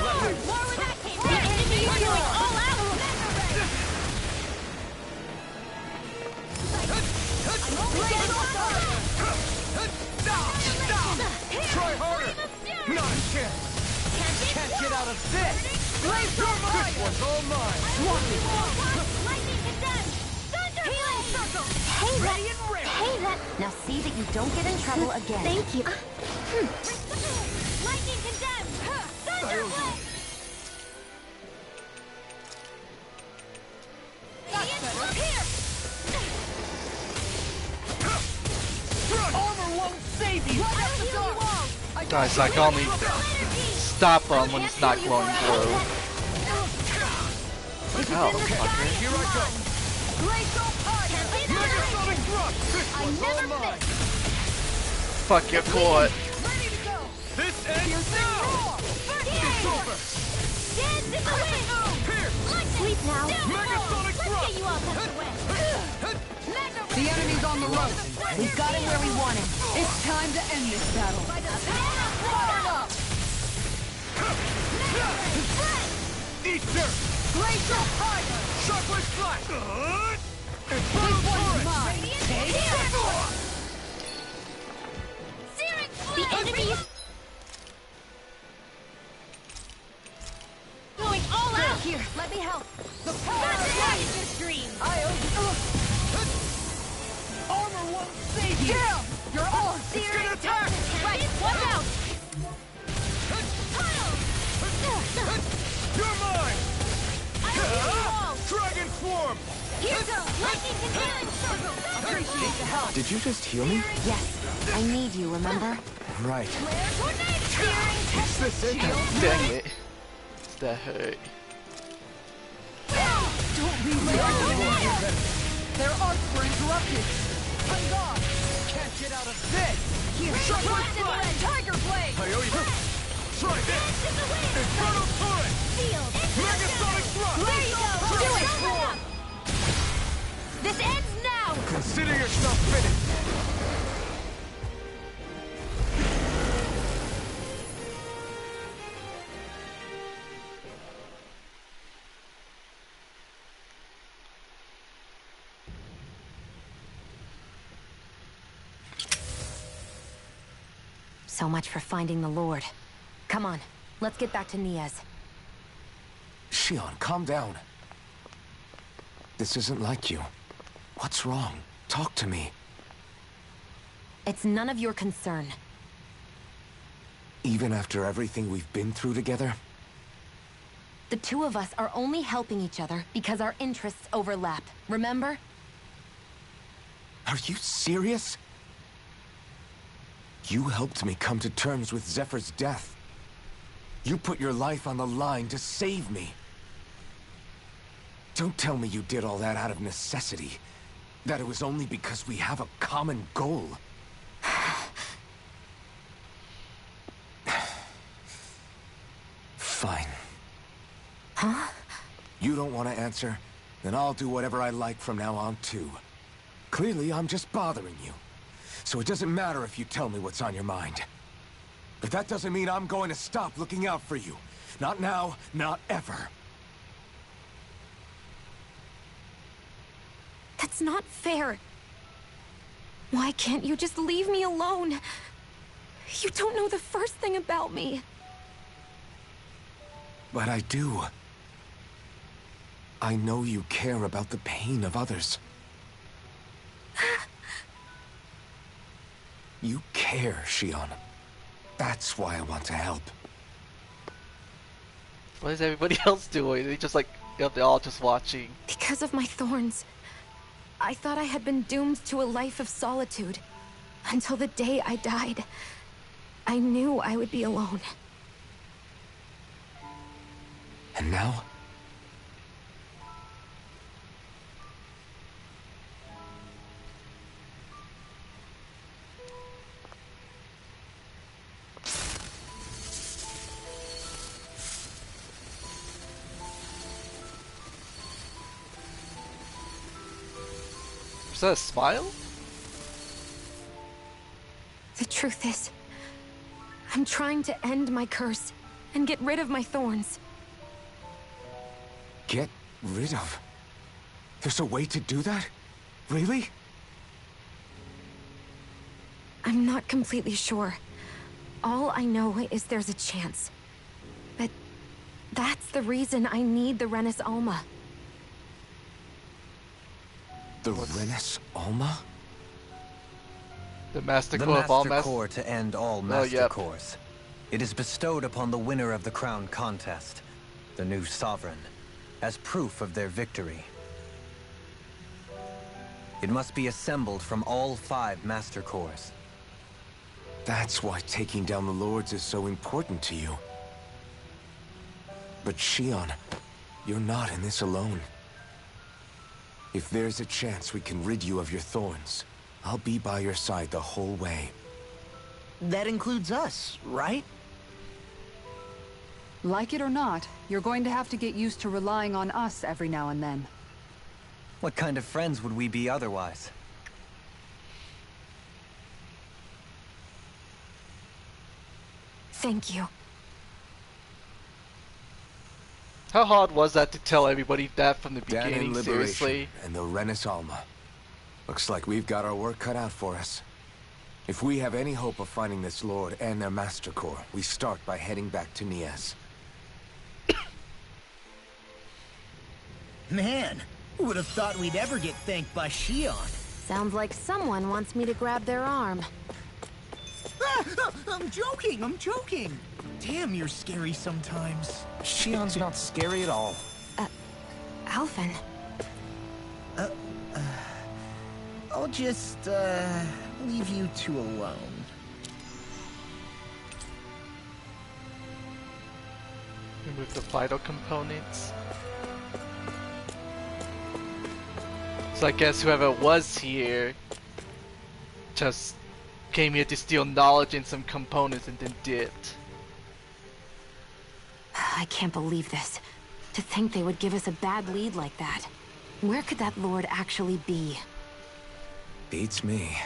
More where that came from! The enemy is going all out! I'm only getting Try harder! Not a chance! Can't get out of this! This one's all mine! Lightning condemned! Thunder healing circle! Hey, that. Now see that you don't get in trouble again. Thank you. Lightning condemned! Thunder blade! Armor won't save you! Right up the door! Guys, I can only stop him when it's not glowing blue. Oh, fucker. Here I go! Megasonic thrust! This I one's all never mine! Fuck your court. Ready to go! This ends now! It's over! Dance in the wind! Here! Sleep now. Megasonic Let's thrust! get you all tucked away! The enemy's on the ropes. We've got him where we want him. It's time to end this battle. Eat dirt! Glacial fire! Shockwave flash! This one's mine. Take it. Searing The enemy is going all out! Here, let me help! The power of light is your dream! Armor won't save you! Down! You're on! It's gonna attack! Right, one out! You're mine! I will heal you all! Dragon form! Here goes! Lightning and healing circle! Appreciate the help! Did you just heal me? Yes, I need you, remember? Right. Flare tornado! Searing Is this it? Dang it. That hurt. Don't be late. Their arcs were interrupted. I'm gone! Can't get out of this! Here, blast in the wind! Tiger blade! I owe you. Try this! Dance in the wind! Inferno torrent! Field! Megasonic thrust! There you go! Do it! Transform! This ends now! Consider yourself finished! So much for finding the Lord. Come on, let's get back to Niaz. Shion, calm down. This isn't like you. What's wrong? Talk to me. It's none of your concern. Even after everything we've been through together? The two of us are only helping each other because our interests overlap. Remember? Are you serious? You helped me come to terms with Zephyr's death. You put your life on the line to save me. Don't tell me you did all that out of necessity. That it was only because we have a common goal. Fine. Huh? You don't want to answer? Then I'll do whatever I like from now on, too. Clearly, I'm just bothering you. So it doesn't matter if you tell me what's on your mind. But that doesn't mean I'm going to stop looking out for you. Not now, not ever. That's not fair. Why can't you just leave me alone? You don't know the first thing about me. But I do. I know you care about the pain of others. You care, Shion. That's why I want to help. What is everybody else doing? They just like, they're all just watching. Because of my thorns, I thought I had been doomed to a life of solitude. Until the day I died. I knew I would be alone. And now? Is that a smile? The truth is, I'm trying to end my curse and get rid of my thorns. Get rid of? There's a way to do that? Really? I'm not completely sure. All I know is there's a chance. But that's the reason I need the Renis Alma. The Renis Alma? The Master The Core of all Master Core to end all Master yep. Cores. It is bestowed upon the winner of the Crown Contest, the new Sovereign, as proof of their victory. It must be assembled from all 5 Master Cores. That's why taking down the Lords is so important to you. But Shion, you're not in this alone. If there's a chance we can rid you of your thorns, I'll be by your side the whole way. That includes us, right? Like it or not, you're going to have to get used to relying on us every now and then. What kind of friends would we be otherwise? Thank you. How hard was that to tell everybody that from the Danon beginning? Liberation Seriously? and the Renis Alma. Looks like we've got our work cut out for us. If we have any hope of finding this Lord and their Master Core, we start by heading back to Nias. Man, who would have thought we'd ever get thanked by Shion? Sounds like someone wants me to grab their arm. I'm joking! Damn, you're scary sometimes. Shion's not scary at all. Alphen. I'll just, leave you two alone. Remove the vital components. So I guess whoever was here just came here to steal knowledge and some components and then dipped. I can't believe this. To think they would give us a bad lead like that. Where could that Lord actually be? Beats me.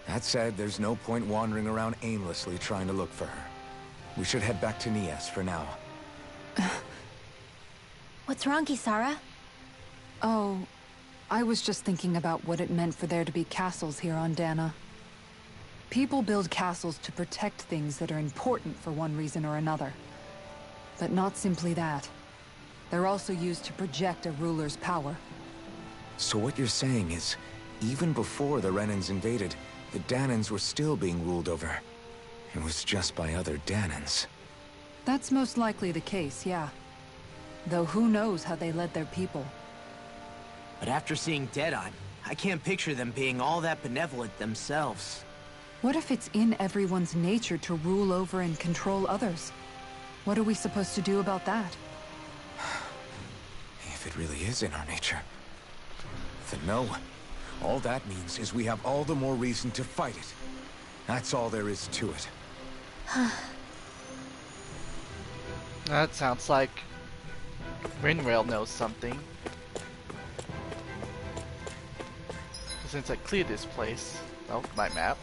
That said, there's no point wandering around aimlessly trying to look for her. We should head back to Nias for now. What's wrong, Kisara? Oh, I was just thinking about what it meant for there to be castles here on Dana. People build castles to protect things that are important for one reason or another. But not simply that. They're also used to project a ruler's power. So what you're saying is, even before the Renans invaded, the Danans were still being ruled over. It was just by other Danans. That's most likely the case, yeah. Though who knows how they led their people. But after seeing Deadeye, I can't picture them being all that benevolent themselves. What if it's in everyone's nature to rule over and control others? What are we supposed to do about that? If it really is in our nature, then no. All that means is we have all the more reason to fight it. That's all there is to it. That sounds like Rinrail knows something. Since I cleared this place, oh, my map.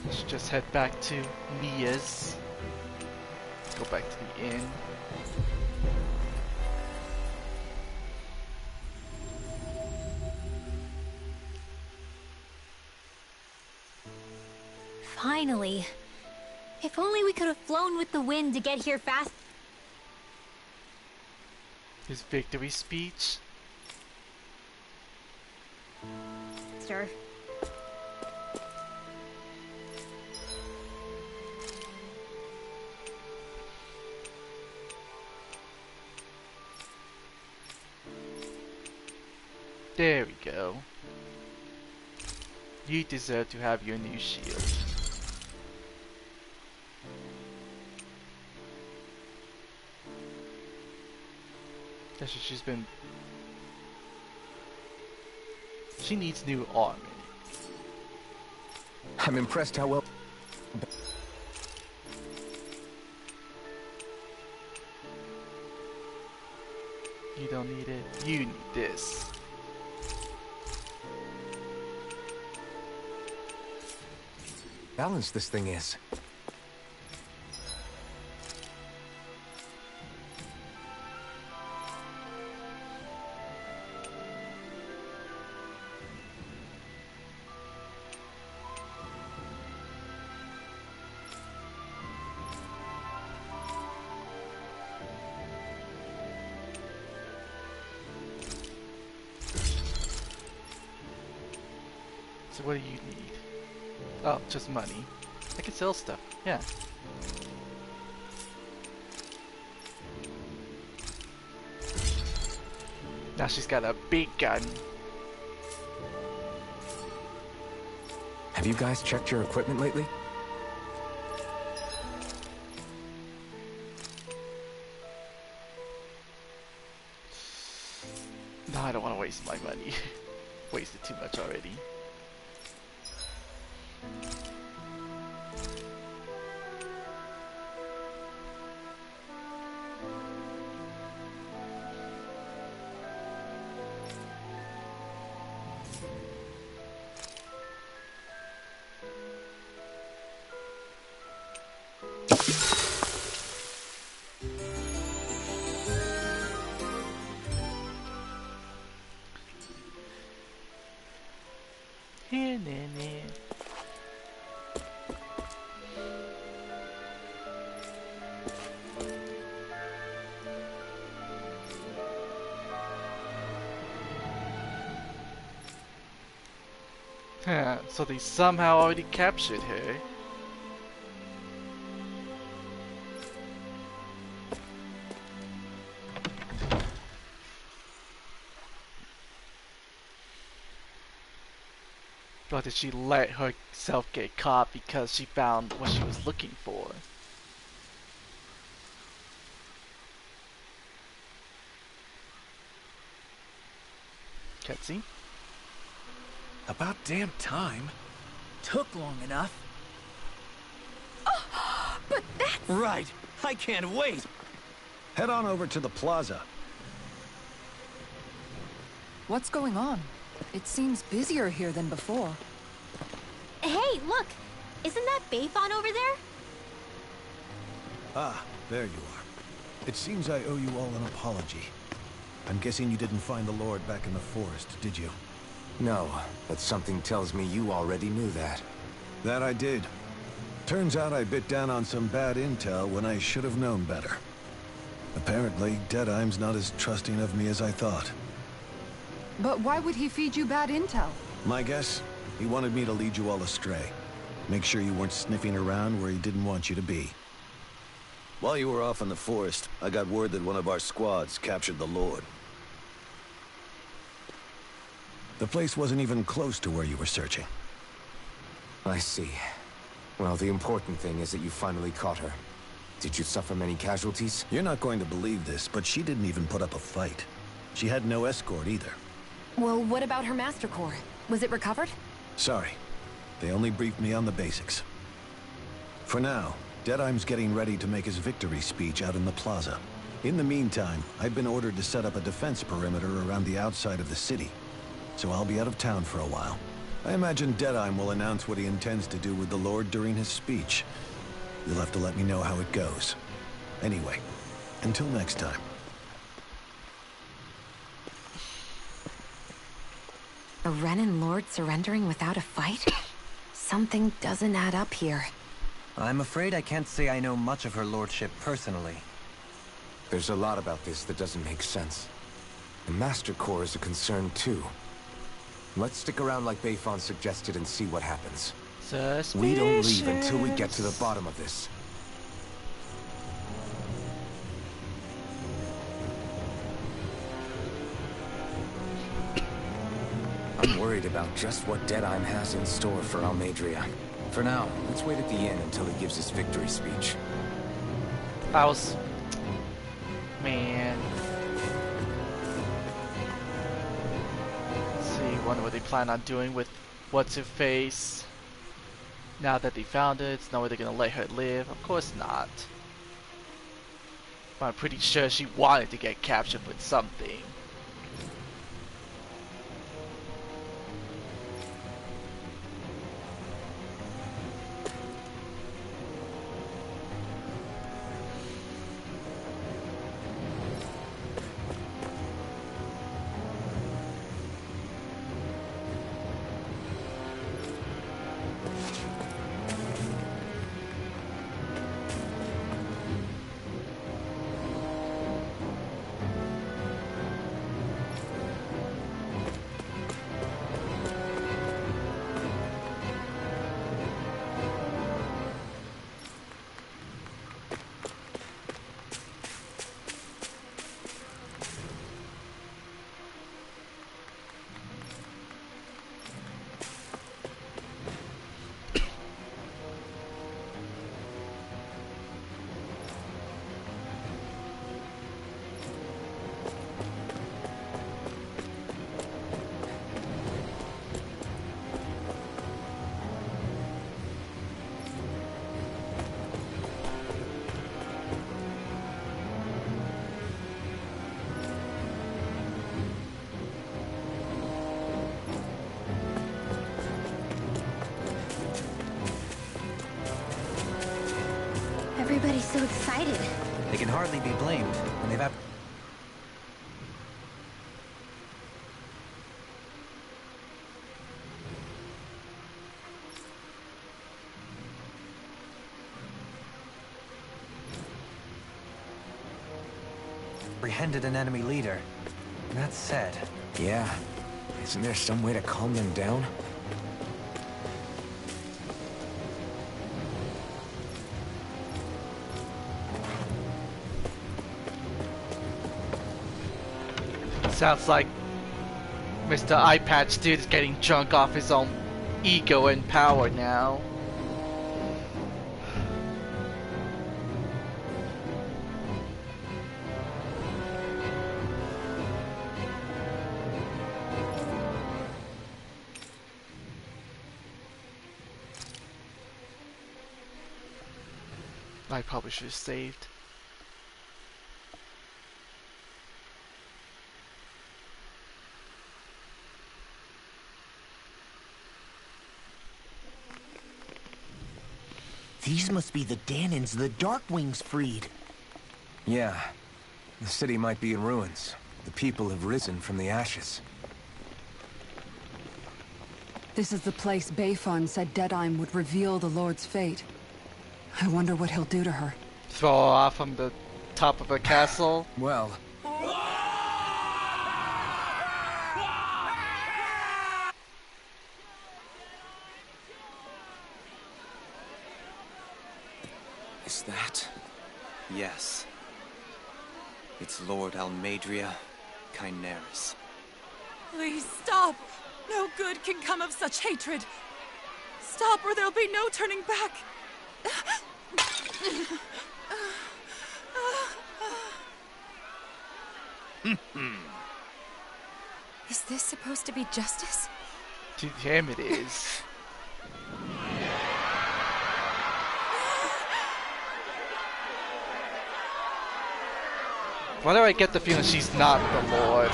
Let's just head back to Mia's. Go back to the inn. Finally. If only we could have flown with the wind to get here fast. His victory speech. Sir. There we go. You deserve to have your new shield. That's what she's been. She needs new armor. I'm impressed how well... You don't need it. You need this. balanced this thing is. So what do you need? Oh, just money. I can sell stuff. Yeah. Now she's got a big gun. Have you guys checked your equipment lately? No, I don't want to waste my money. Wasted too much already. So they somehow already captured her. Or did she let herself get caught because she found what she was looking for? Cutscene? About damn time. Took long enough. Oh, but that's... Right. I can't wait. Head on over to the plaza. What's going on? It seems busier here than before. Hey, look! Isn't that Bayfon over there? Ah, there you are. It seems I owe you all an apology. I'm guessing you didn't find the Lord back in the forest, did you? No, but something tells me you already knew that. That I did. Turns out I bit down on some bad intel when I should have known better. Apparently, Deadeye's not as trusting of me as I thought. But why would he feed you bad intel? My guess? He wanted me to lead you all astray. Make sure you weren't sniffing around where he didn't want you to be. While you were off in the forest, I got word that one of our squads captured the Lord. The place wasn't even close to where you were searching. I see. Well, the important thing is that you finally caught her. Did you suffer many casualties? You're not going to believe this, but she didn't even put up a fight. She had no escort either. Well, what about her Master Core? Was it recovered? Sorry. They only briefed me on the basics. For now, Deadeye's getting ready to make his victory speech out in the plaza. In the meantime, I've been ordered to set up a defense perimeter around the outside of the city. So I'll be out of town for a while. I imagine Deadeye will announce what he intends to do with the Lord during his speech. You'll have to let me know how it goes. Anyway, until next time. A Renin Lord surrendering without a fight? Something doesn't add up here. I'm afraid I can't say I know much of her lordship personally. There's a lot about this that doesn't make sense. The Master Core is a concern too. Let's stick around like Bayfon suggested and see what happens. Suspicious. We don't leave until we get to the bottom of this. I'm worried about just what Deadeye has in store for Almadria. For now, let's wait at the inn until he gives his victory speech. Man. Let's see, wonder what they plan on doing with What's-Her-Face. Now that they found it, it's no way they're gonna let her live. Of course not. But I'm pretty sure she wanted to get captured with something. Everybody's so excited. They can hardly be blamed when they've apprehended an enemy leader. That said, Yeah. Isn't there some way to calm them down? Sounds like Mr. Eye Patch Dude is getting drunk off his own ego and power now. I probably should have saved. These must be the Danans the Darkwings freed. Yeah. The city might be in ruins. The people have risen from the ashes. This is the place Bayfon said Deadeye would reveal the Lord's fate. I wonder what he'll do to her. Throw her off from the top of a castle? Well... Is that? Yes. It's Lord Almadria Kynaris. Please stop! No good can come of such hatred. Stop or there'll be no turning back. Is this supposed to be justice? To him it is. Why do I get the feeling she's not the Lord?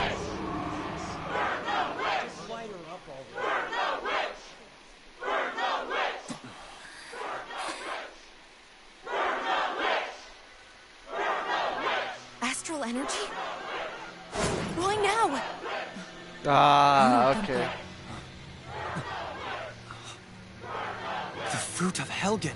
Astral energy? Why now? Ah, okay. The fruit of Helgen.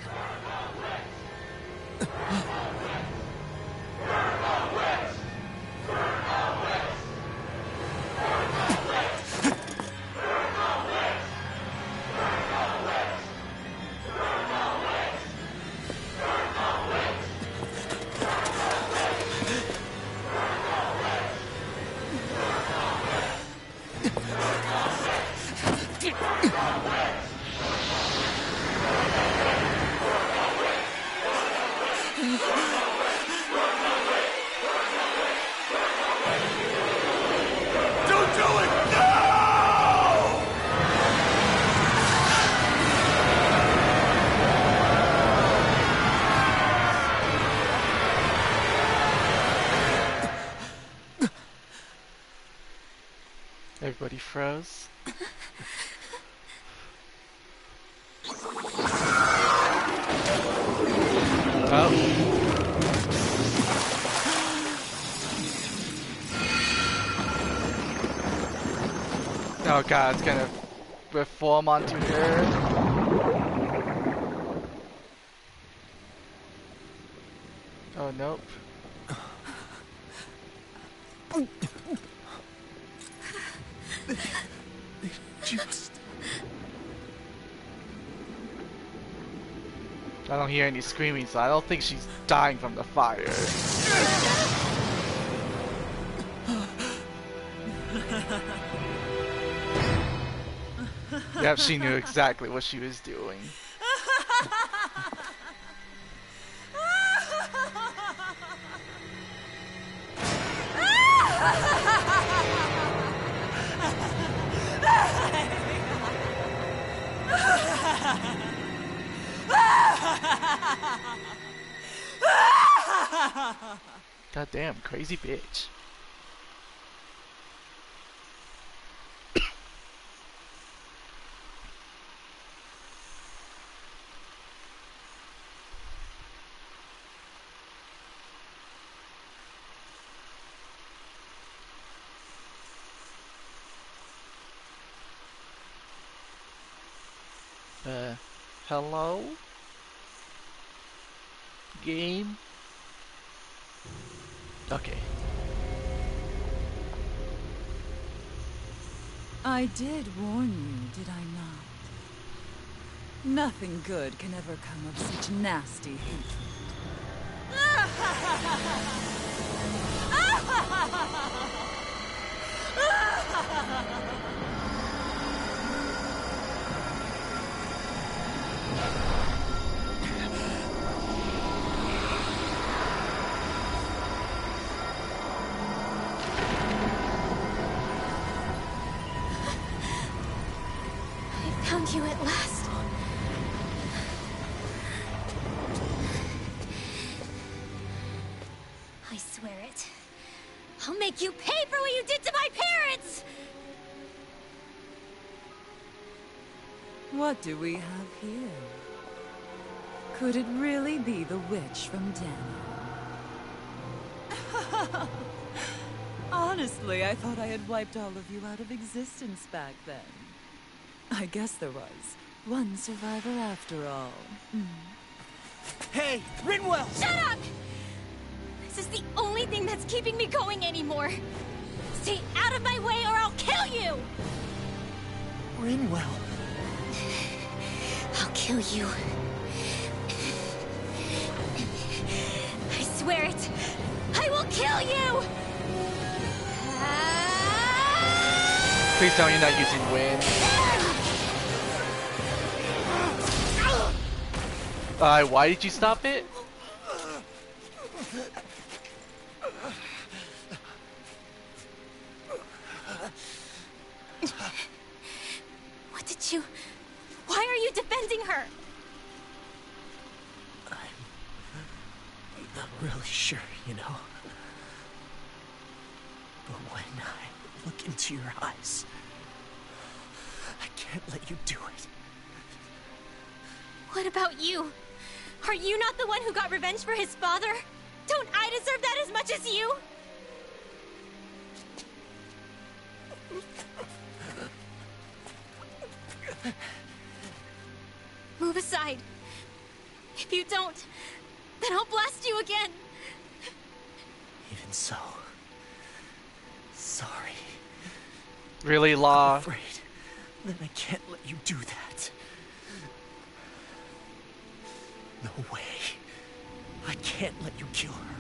Everybody froze. Oh. Oh god, it's gonna reform onto her. Oh nope. Just... I don't hear any screaming, so I don't think she's dying from the fire. Yep, she knew exactly what she was doing. God damn, crazy bitch. Hello? Game? Okay. I did warn you, did I not? Nothing good can ever come of such nasty hatred. I found you at last. I swear it. I'll make you pay for what you did to my parents! What do we have here? Could it really be the witch from Daniel? Honestly, I thought I had wiped all of you out of existence back then. I guess there was one survivor after all. Hey, Rinwell! Shut up! This is the only thing that's keeping me going anymore. Stay out of my way or I'll kill you! Rinwell. I'll kill you. I swear it. I will kill you! Please tell me you're not using wind. Why did you stop it? What did you... Why are you defending her? I'm not really sure, you know. But when I look into your eyes, I can't let you do it. What about you? Are you not the one who got revenge for his father? Don't I deserve that as much as you? Move aside. If you don't, then I'll blast you again. Even so, sorry. Really, Law? I'm afraid that I can't let you do that. No way. I can't let you kill her.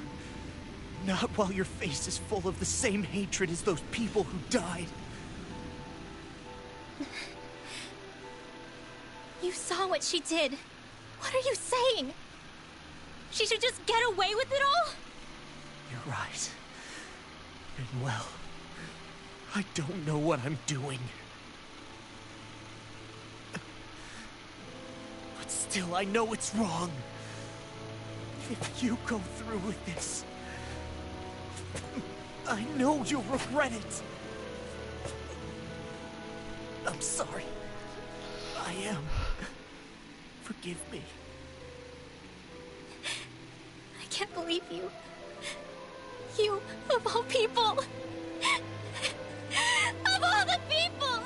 Not while your face is full of the same hatred as those people who died. You saw what she did. What are you saying? She should just get away with it all? You're right. And well, I don't know what I'm doing. But still, I know it's wrong. If you go through with this, I know you'll regret it. I'm sorry. I am. Forgive me. I can't believe you. You, of all people. Of all the people!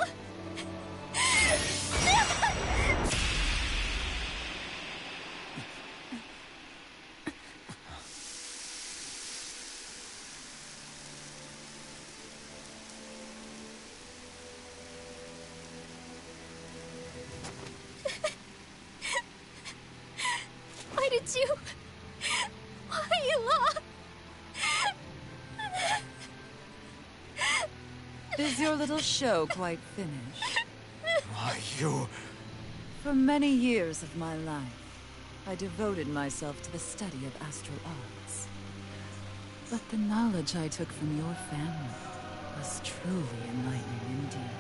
Why did you... Why you lost? Is your little show quite finished? Why, you... For many years of my life, I devoted myself to the study of astral arts. But the knowledge I took from your family was truly enlightening indeed.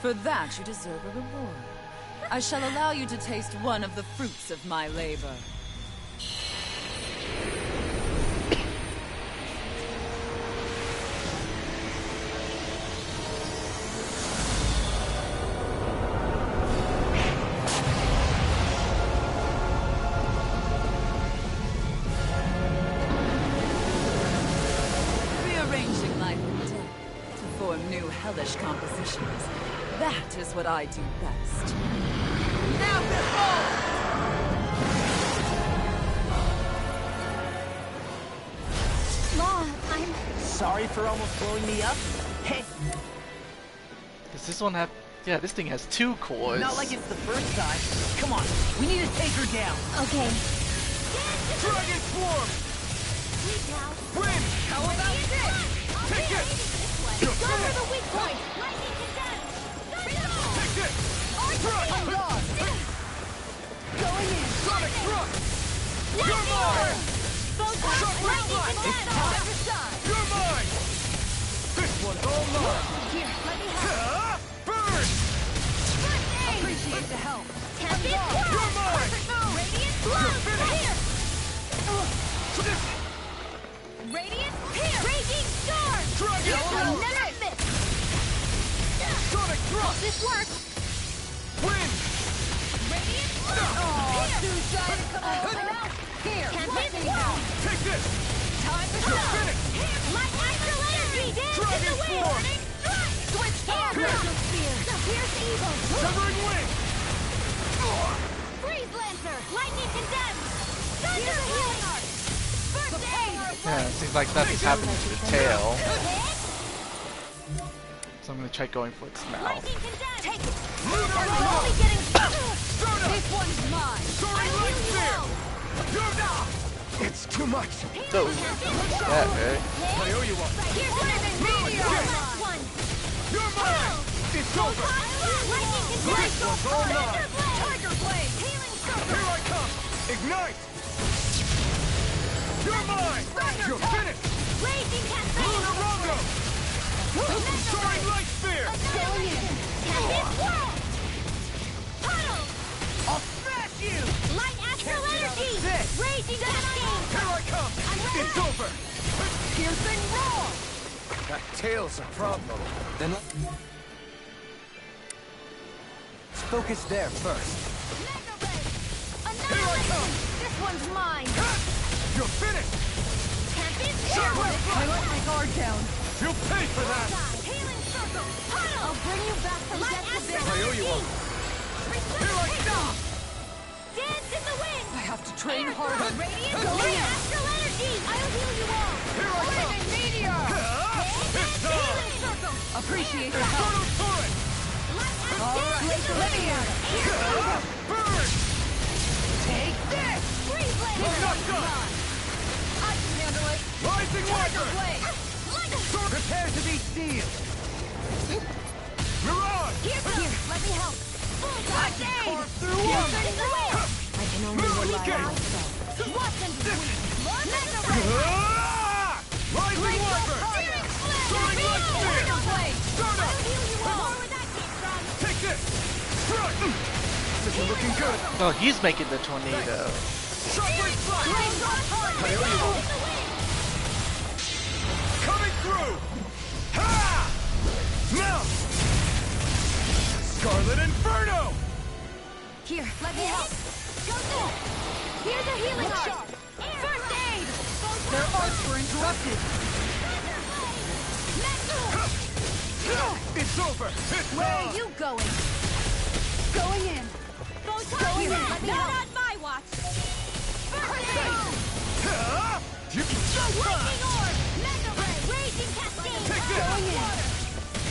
For that, you deserve a reward. I shall allow you to taste one of the fruits of my labor. Rearranging life and death to form new hellish compositions That is what I do best. Now behold! Law, I'm... Sorry for almost blowing me up. Hey, Does this one have... Yeah, this thing has 2 cores. not like it's the first time. Come on, we need to take her down. Okay. Dragon Swarm! Win! How about this? Take it! Go for the weak point! Lightning condensed! Take it! Hold on! Going in! Sonic Thrust! You're mine! Shock Lightning Reflex! condensed! You're mine! This one's all mine! Here, let me help! Burn! Appreciate the help! You're mine! Radiant You're finished! Here! Radiant here! Raging storm! Dragon You'll Swarm! never miss! Sonic Thrust! This works! Win! Radiant here! Too shy to come out! Here! Lightning down! Take this! Time to You're go! finished! Light astral energy! Dance in Dragon the wind! Swarm! Switch power! Spear! Pierce evil! Severing Wing! Freeze Lancer! Lightning condemned! Thunder healing art! First aid! Yeah, it seems like nothing's happening to the tail. So I'm gonna try going for its mouth. Lightning condemned! Take it! Lunar I'm Robo! only getting... Sona! This one's mine! Soaring I Light heal you Spear! all! You're It's too much! Oh, that hurt. I owe you one! Here's an meteor! Last one! You're mine! It's over! Lightning condemned! This one's all mine! Tiger Blade! Healing circle! Here I come! Ignite! You're mine! You're finished! Raging cascade! Lunar Rondo! Soaring Light Spear! Going in! Tempest Whirl! Puddle! I'll smash you! Light astral energy! this. Raging cascade! Here I come! It's over! Piercing roar! That tail's a problem. Then let's focus there first. Mega Ray! Here I come! This one's mine! You're finished! Tempest Shock Whirl! Reflex! I let my guard down! You'll pay for that! Healing circle! Puddle! I'll bring you back from I owe you one. Here I come! Dance in the wind! I have to train harder. Radiant Light astral energy! I'll heal you all! Here I come! Meteor! It's time! Healing circle! Appreciate the Inferno help. Turret! Glacial linear! Burn! Take this! Freeze Blade! I'm not done! I can handle it! Rising Weapon! Blade! Prepare to be sealed. Mirage! Here, let me help! First aid! Carve through armor! In the wind! I can only rely on myself. Swat and Mega Ah! Rising Weapon! Soaring Light Spear! Blade! Start up! I'll heal you all! Where that came from! Take this! Strike! This is looking good! Oh, he's making the tornado. Shockwave Flash! I owe you all! Coming through! Ha! Now! Scarlet Inferno! Here, let me help! Go there! Here's a healing art! First aid! Their arts were interrupted. It's over! It's Where on! are you going? Going in. Going in! Not on my watch! First aid! Ha! You Lightning orb! Mega ray! Raging cascade! Take this! Going in!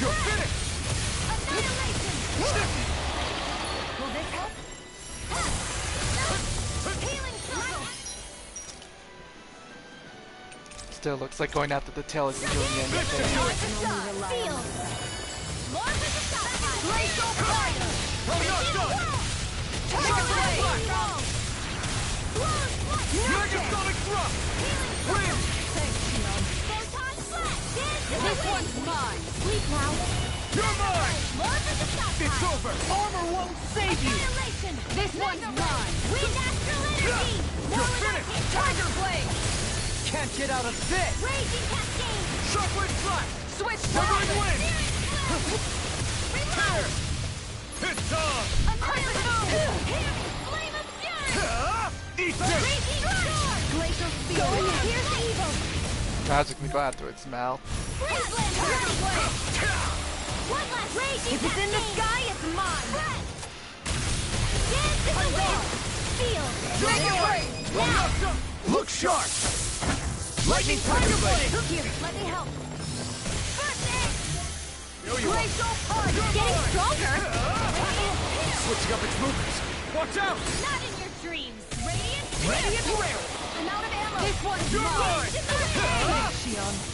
You're finished! Annihilation! Will this help? Healing circle! Still looks like going after the tail isn't doing anything. Seal! More for the top! Glacial fire! I'm not done! Tiger blade! Megasonic Thrust! Win! Photon flash! This one's mine! Sleep now! You're mine! More for the top! It's over! Armor won't save you! Annihilation! This one's mine! Wind astral energy! You're finished! Tiger blade! Can't get out of this. Raging cascade! Shockwave Flash! Switch Severing Wind! Reload! It's on! Annihilation! Flame of fury! Ha! Eat this! Raging storm! Glacial spear! Here's the evil! Magic's gonna go after its mouth. Freeze Lancer! One last If it's in the sky, it's mine! Dance in the wind! Feel! Make it rain! Now! Look sharp! Lightning Tiger Blade! Here, let me help! First aid! Glacial punch! Getting stronger! Switching up its movements! Watch out! Not in your dreams! Radiant! Radiant rail! I'm out of ammo! This one's You're mine! mine!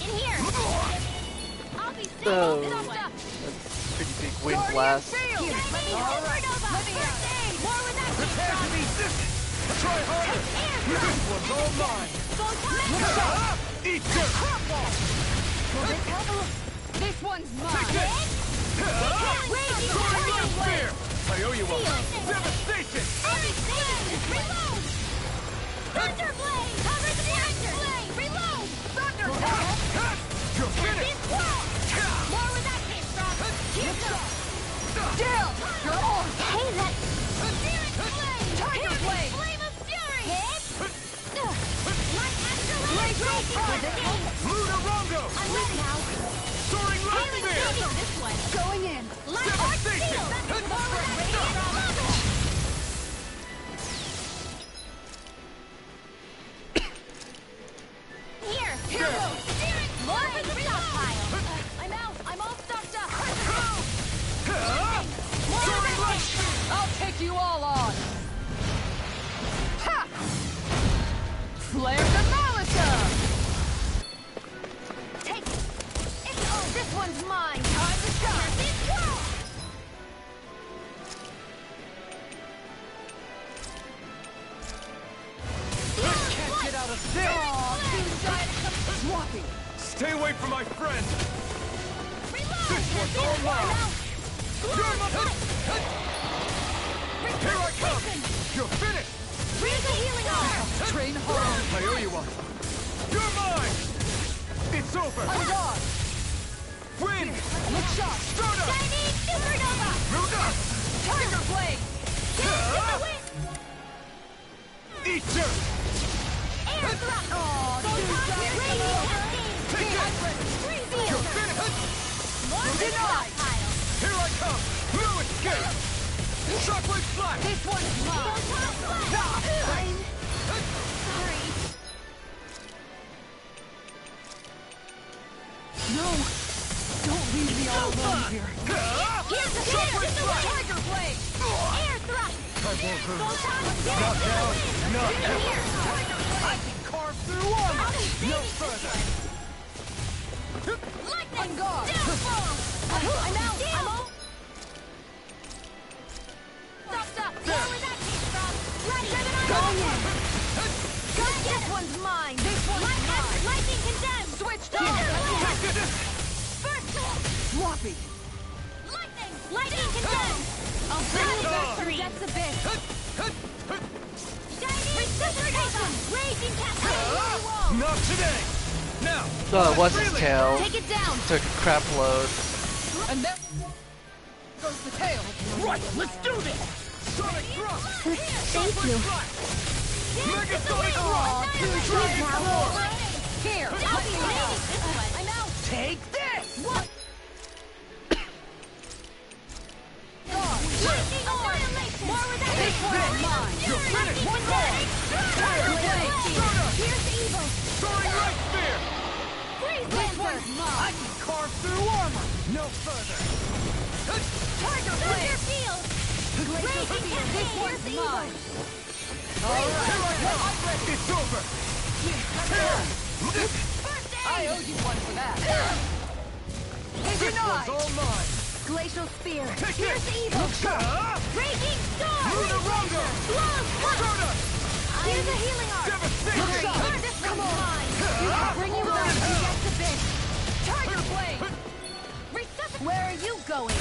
In here! I'll be safe! Oh. Stuffed up! Pretty big wind blast. Here, let me help! Let me out! More where that came Prepare to from! be resistant! Try harder! This one's all mine! Eat dirt! Will this help? This one's mine! Take this! Soaring Light Spear! I owe you one! Devastation! Reload! Thunder Blade! Cover the reactor! Reload! Thunder Tail! You're finished! More where that came from! Here goes! Still! You're on! Hey, that... Spirit Blade! Tiger Blade! Flame of Fury! Hit! Light Astrolabe! Lunarongo! I'm ready now! Soaring Light Healing Spear! Baby this one! Going in! Light Arc Devastation! Shield! More where that came from! Here! Here goes! Spirit More for the stockpile! I'm out! I'm all stocked up! More where that came from! I'll take you all on! Ha! Flare the Malisa! Take it! This one's mine! Time to shine! This go! Can't get out of this! Swapping! Stay away from my friend! Reload! This one's all mine! You're my... Here I come! You're finished! Raise a healing arm! Train hard! I owe you one! You're mine! It's over! I'm gone! Win! Look sharp! Start up! Chinese Supernova! Ruda! Tiger Blade! Dance in the wind! Eat dirt! Air thrust! Radiant cascade! Take it! Freeze You're finished! More for the stockpile! Here I come! Blue escape! Shockwave flash! This one's mine! I'm sorry. No! Don't leave me all alone here! Here's the Shockwave flash! Tiger Blade! Air thrust! I won't hurt. Photon Not now, not Here! ever. Tiger I can carve through armor! No further! Lightning! On guard! Downfall! I'm out! I'm all... Stop! Where where that came from? Ready! Going in! Go get this one's mine! This one's mine! Lightning condemned! Switch Thunder down! Blade! First Swapping! Lightning! Lightning condemned! I'll bring you back to Depths Abyss! Shining Supernova! Raging Cascade! Not today! Now! Oh, it was his tail. Take it down! Took a crap load. And there goes the tail! Right, let's do this! Sonic thrust! Thank you. Mega Sonic thrust! Here! Let me out! I'm out! Take this! What? Lightning annihilation! More with that! This one's mine! You're finished! One more! Tiger Blade! Here's the evil! Soaring Light Spear! Freeze This Lancer! one's mine! I can carve through armor! No further! Tiger Thunder Blade! Field! Raging Cascade! This Here's one's the evil! mine! Here I come! It's over! First I aid! owe you one for that! This one's all mine! Glacial Spear! Take Here's it! the evil! Raging Storm! Lunarongo! Blows! Start up! Here's a healing arm! Devastation! This one's mine! I'll bring you back to Depths Abyss! Tiger Blade! Resuscitate! Where are you going?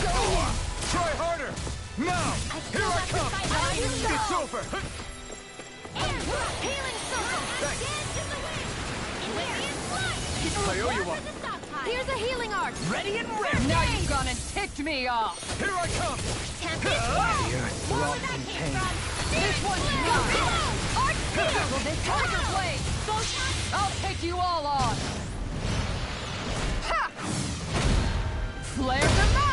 Go in! Try harder! Now! Here I come! It's It's over! Air thrust! Healing circle! Thanks. Dance in the wind! Radiant flight! I owe you one. Here's a healing arc! Ready and ready! Now you've gone and ticked me off! Here I come! Tempest Wall! Where would that came from? This one's mine! Arc Spear! Will this Tiger Blade! Photon! I'll take you all on! Ha! Flare the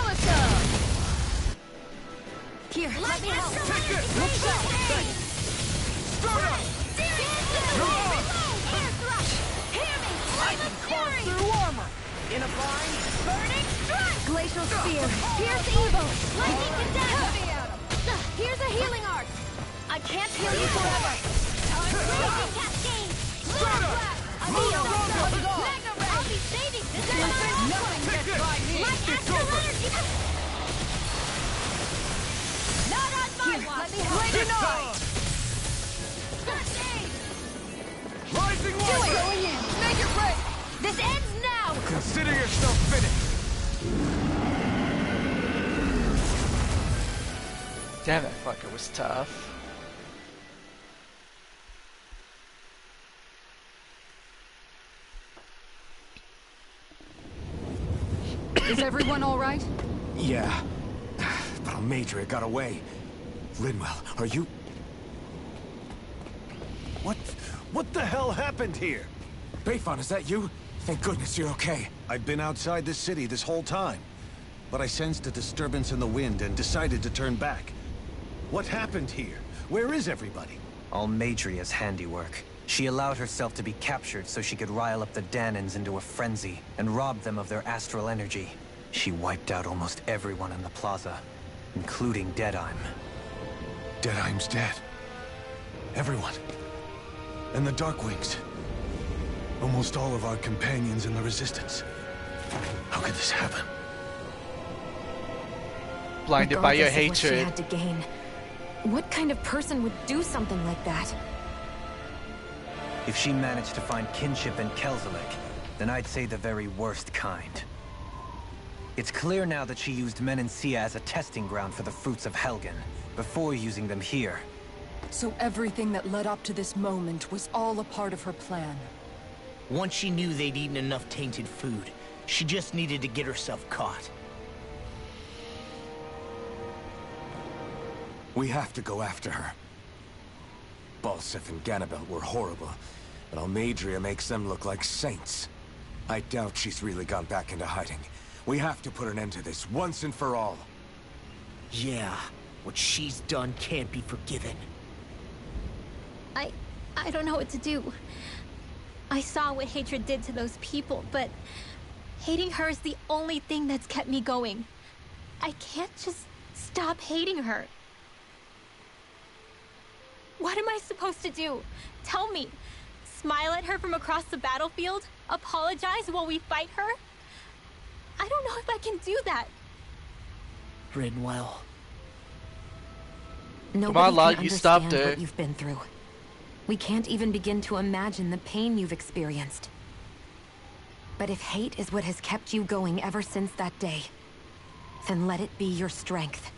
Here, let me help. Take this! Look sharp! Start up! Air thrust! Hear me! Lightning carves through armor! In a bind? Burning strike! Glacial spear! Pierce evil! Lightning condemn! Here's a healing art! I can't heal you forever! Blazing cascade! Start up! I'll be saving this one! Nothing gets by me! My astral energy! Not on my watch! Let me help! It's on! Rising water! Going in! Make it break! This ends now! Consider yourself finished! Damn, that fucker was tough. Is everyone all right? Yeah. But Almadria got away. Linwell, are you... What the hell happened here? Bayfon, is that you? Thank goodness you're okay. I've been outside the city this whole time, but I sensed a disturbance in the wind and decided to turn back. What happened here? Where is everybody? Almadria's handiwork. She allowed herself to be captured so she could rile up the Danans into a frenzy and rob them of their astral energy. She wiped out almost everyone in the plaza, including Deadheim. Deadheim's dead. Everyone. And the Darkwings. Almost all of our companions in the Resistance. How could this happen? Blinded by your Regardless of what she hatred. had to gain. What kind of person would do something like that? If she managed to find kinship in Kelzelik, then I'd say the very worst kind. It's clear now that she used Menancia as a testing ground for the fruits of Helgen, before using them here. So everything that led up to this moment was all a part of her plan. Once she knew they'd eaten enough tainted food, she just needed to get herself caught. We have to go after her. Balsef and Ganabelt were horrible, but Almadria makes them look like saints. I doubt she's really gone back into hiding. We have to put an end to this, once and for all. Yeah, what she's done can't be forgiven. I don't know what to do. I saw what hatred did to those people, but hating her is the only thing that's kept me going. I can't just stop hating her. What am I supposed to do? Tell me. Smile at her from across the battlefield? Apologize while we fight her? I don't know if I can do that. Rinwell. Nobody Locke, can you stopped understand her. what you've been through. We can't even begin to imagine the pain you've experienced. But if hate is what has kept you going ever since that day, then let it be your strength.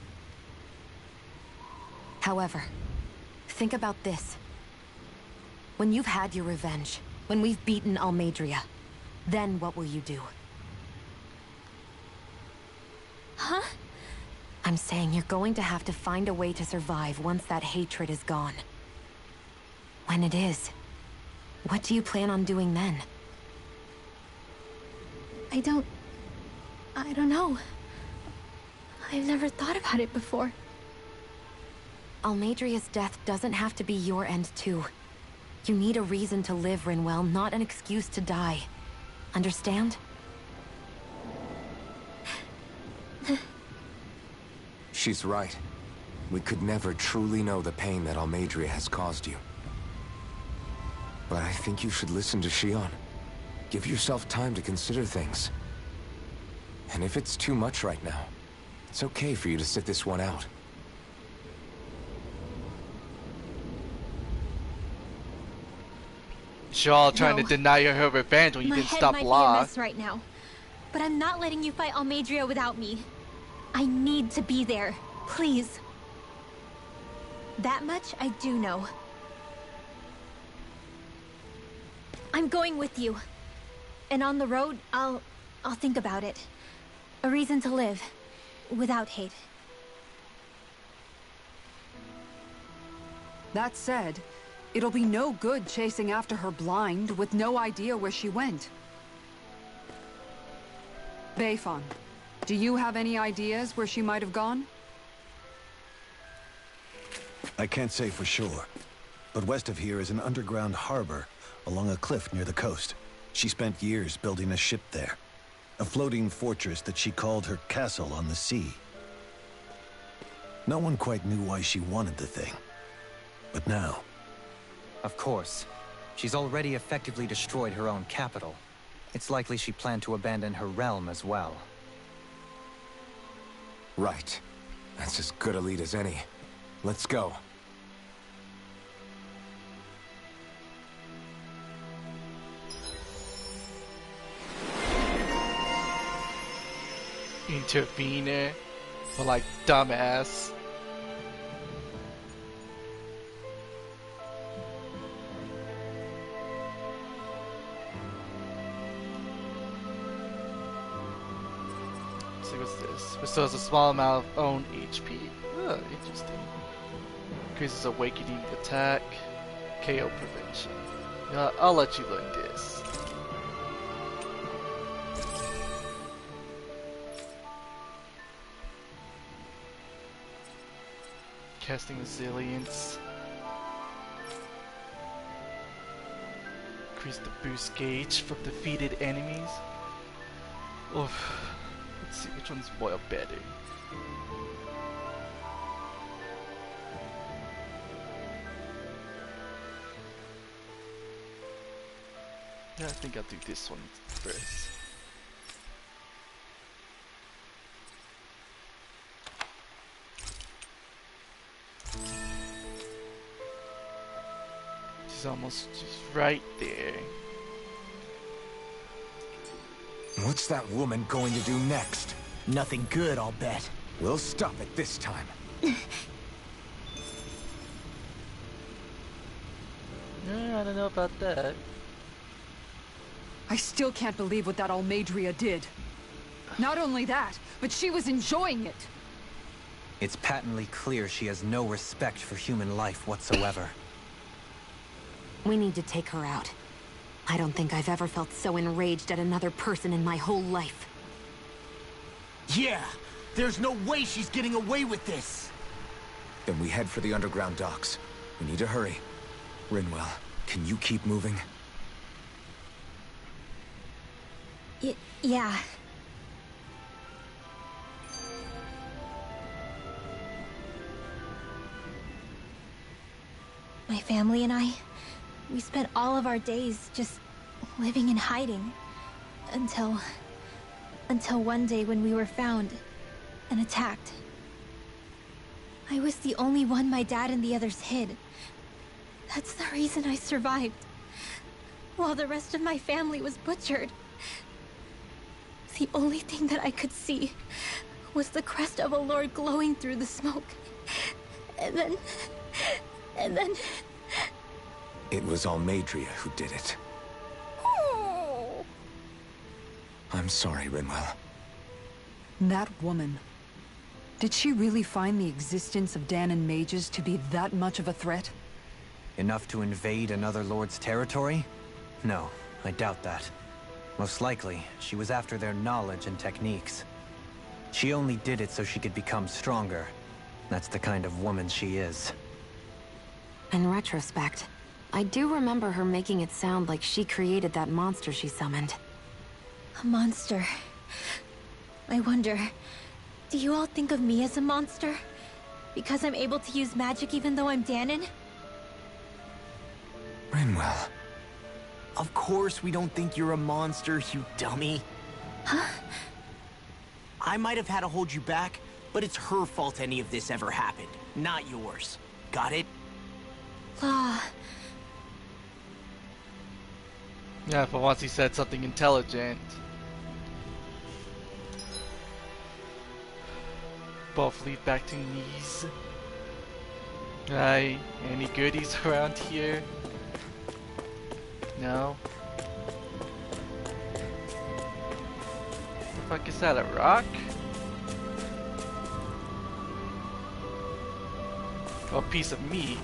However, think about this. When you've had your revenge, when we've beaten Almadria, then what will you do? Huh? I'm saying you're going to have to find a way to survive once that hatred is gone. When it is, what do you plan on doing then? I don't know. I've never thought about it before. Almadria's death doesn't have to be your end too. You need a reason to live, Rinwell, not an excuse to die. Understand? She's right. We could never truly know the pain that Almadria has caused you. But I think you should listen to Shion. Give yourself time to consider things. And if it's too much right now, it's okay for you to sit this one out. You're all trying No. to deny her revenge when you My didn't head stop might be a Locke. mess right now, but I'm not letting you fight Almadria without me. I need to be there, please. That much I do know. I'm going with you. And on the road, I'll think about it. A reason to live, without hate. That said, it'll be no good chasing after her blind with no idea where she went. Bayfon, do you have any ideas where she might have gone? I can't say for sure, but west of here is an underground harbor along a cliff near the coast. She spent years building a ship there, a floating fortress that she called her castle on the sea. No one quite knew why she wanted the thing, but now... Of course. She's already effectively destroyed her own capital. It's likely she planned to abandon her realm as well. Right. That's as good a lead as any. Let's go. Intervener. Or like, dumbass. Let's see, what's this? Restores a small amount of own HP. Oh, interesting. Increases awakening attack. KO prevention. I'll let you learn this. Casting resilience. Increase the boost gauge from defeated enemies. Oof. Let's see which one's more better. Yeah, I think I'll do this one first. She's almost just right there. What's that woman going to do next? Nothing good, I'll bet. We'll stop it this time. I don't know about that. I still can't believe what that Almadria did. Not only that, but she was enjoying it. It's patently clear she has no respect for human life whatsoever. We need to take her out. I don't think I've ever felt so enraged at another person in my whole life. Yeah! There's no way she's getting away with this! Then we head for the underground docks. We need to hurry. Rinwell, can you keep moving? Yeah. My family and I, we spent all of our days just living in hiding. Until one day when we were found and attacked. I was the only one my dad and the others hid. That's the reason I survived. While the rest of my family was butchered. The only thing that I could see was the crest of a lord glowing through the smoke. And then... It was Almadria who did it. Oh. I'm sorry, Rinwell. That woman. Did she really find the existence of Dahnan mages to be that much of a threat? Enough to invade another lord's territory? No, I doubt that. Most likely, she was after their knowledge and techniques. She only did it so she could become stronger. That's the kind of woman she is. In retrospect, I do remember her making it sound like she created that monster she summoned. A monster. I wonder, do you all think of me as a monster? Because I'm able to use magic even though I'm Dahnan? Rinwell. Of course we don't think you're a monster, you dummy. Huh? I might have had to hold you back, but it's her fault any of this ever happened, not yours. Got it? Law. Yeah, for once he said something intelligent. Both lead back to knees. Aye, any goodies around here? No. The fuck is that, a rock? Oh, a piece of meat.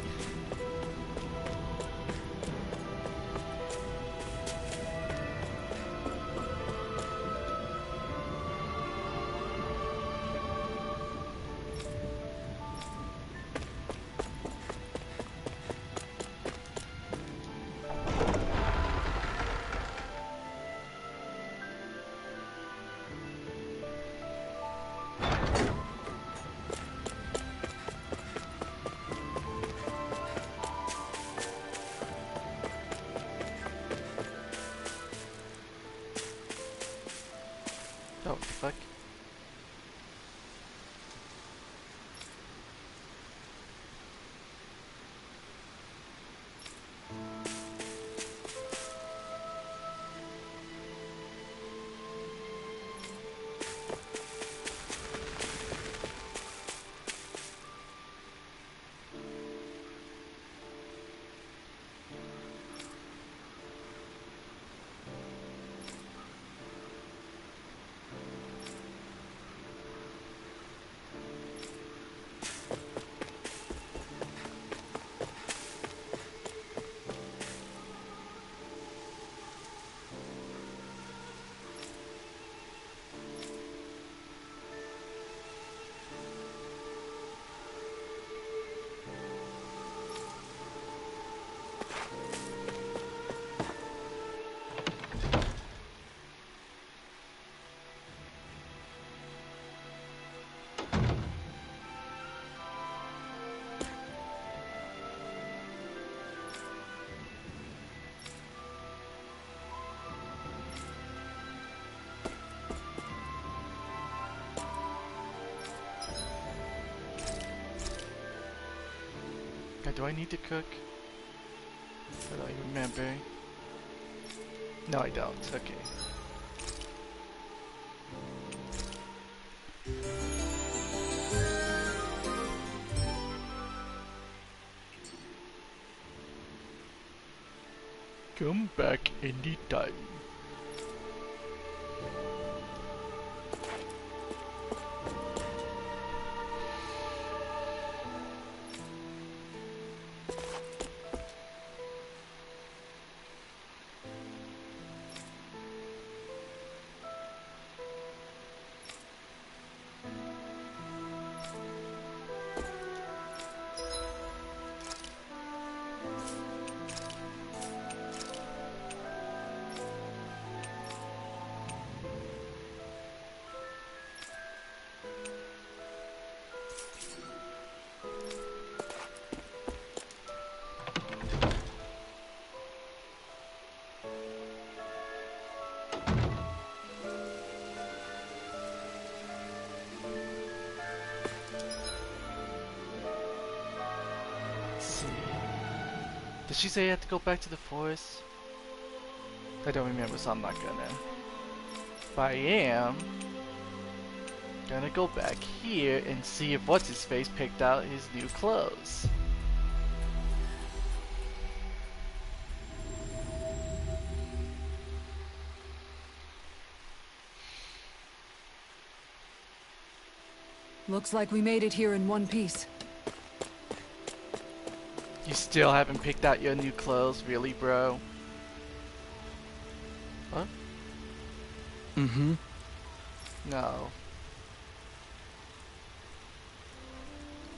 do I need to cook? I don't even remember. No, I don't. Okay. Come back anytime. Did she say I have to go back to the forest? I don't remember, so I'm not gonna. But I am gonna go back here and see if What's-His-Face picked out his new clothes. Looks like we made it here in one piece. You still haven't picked out your new clothes, really, bro? What? Mm-hmm. No.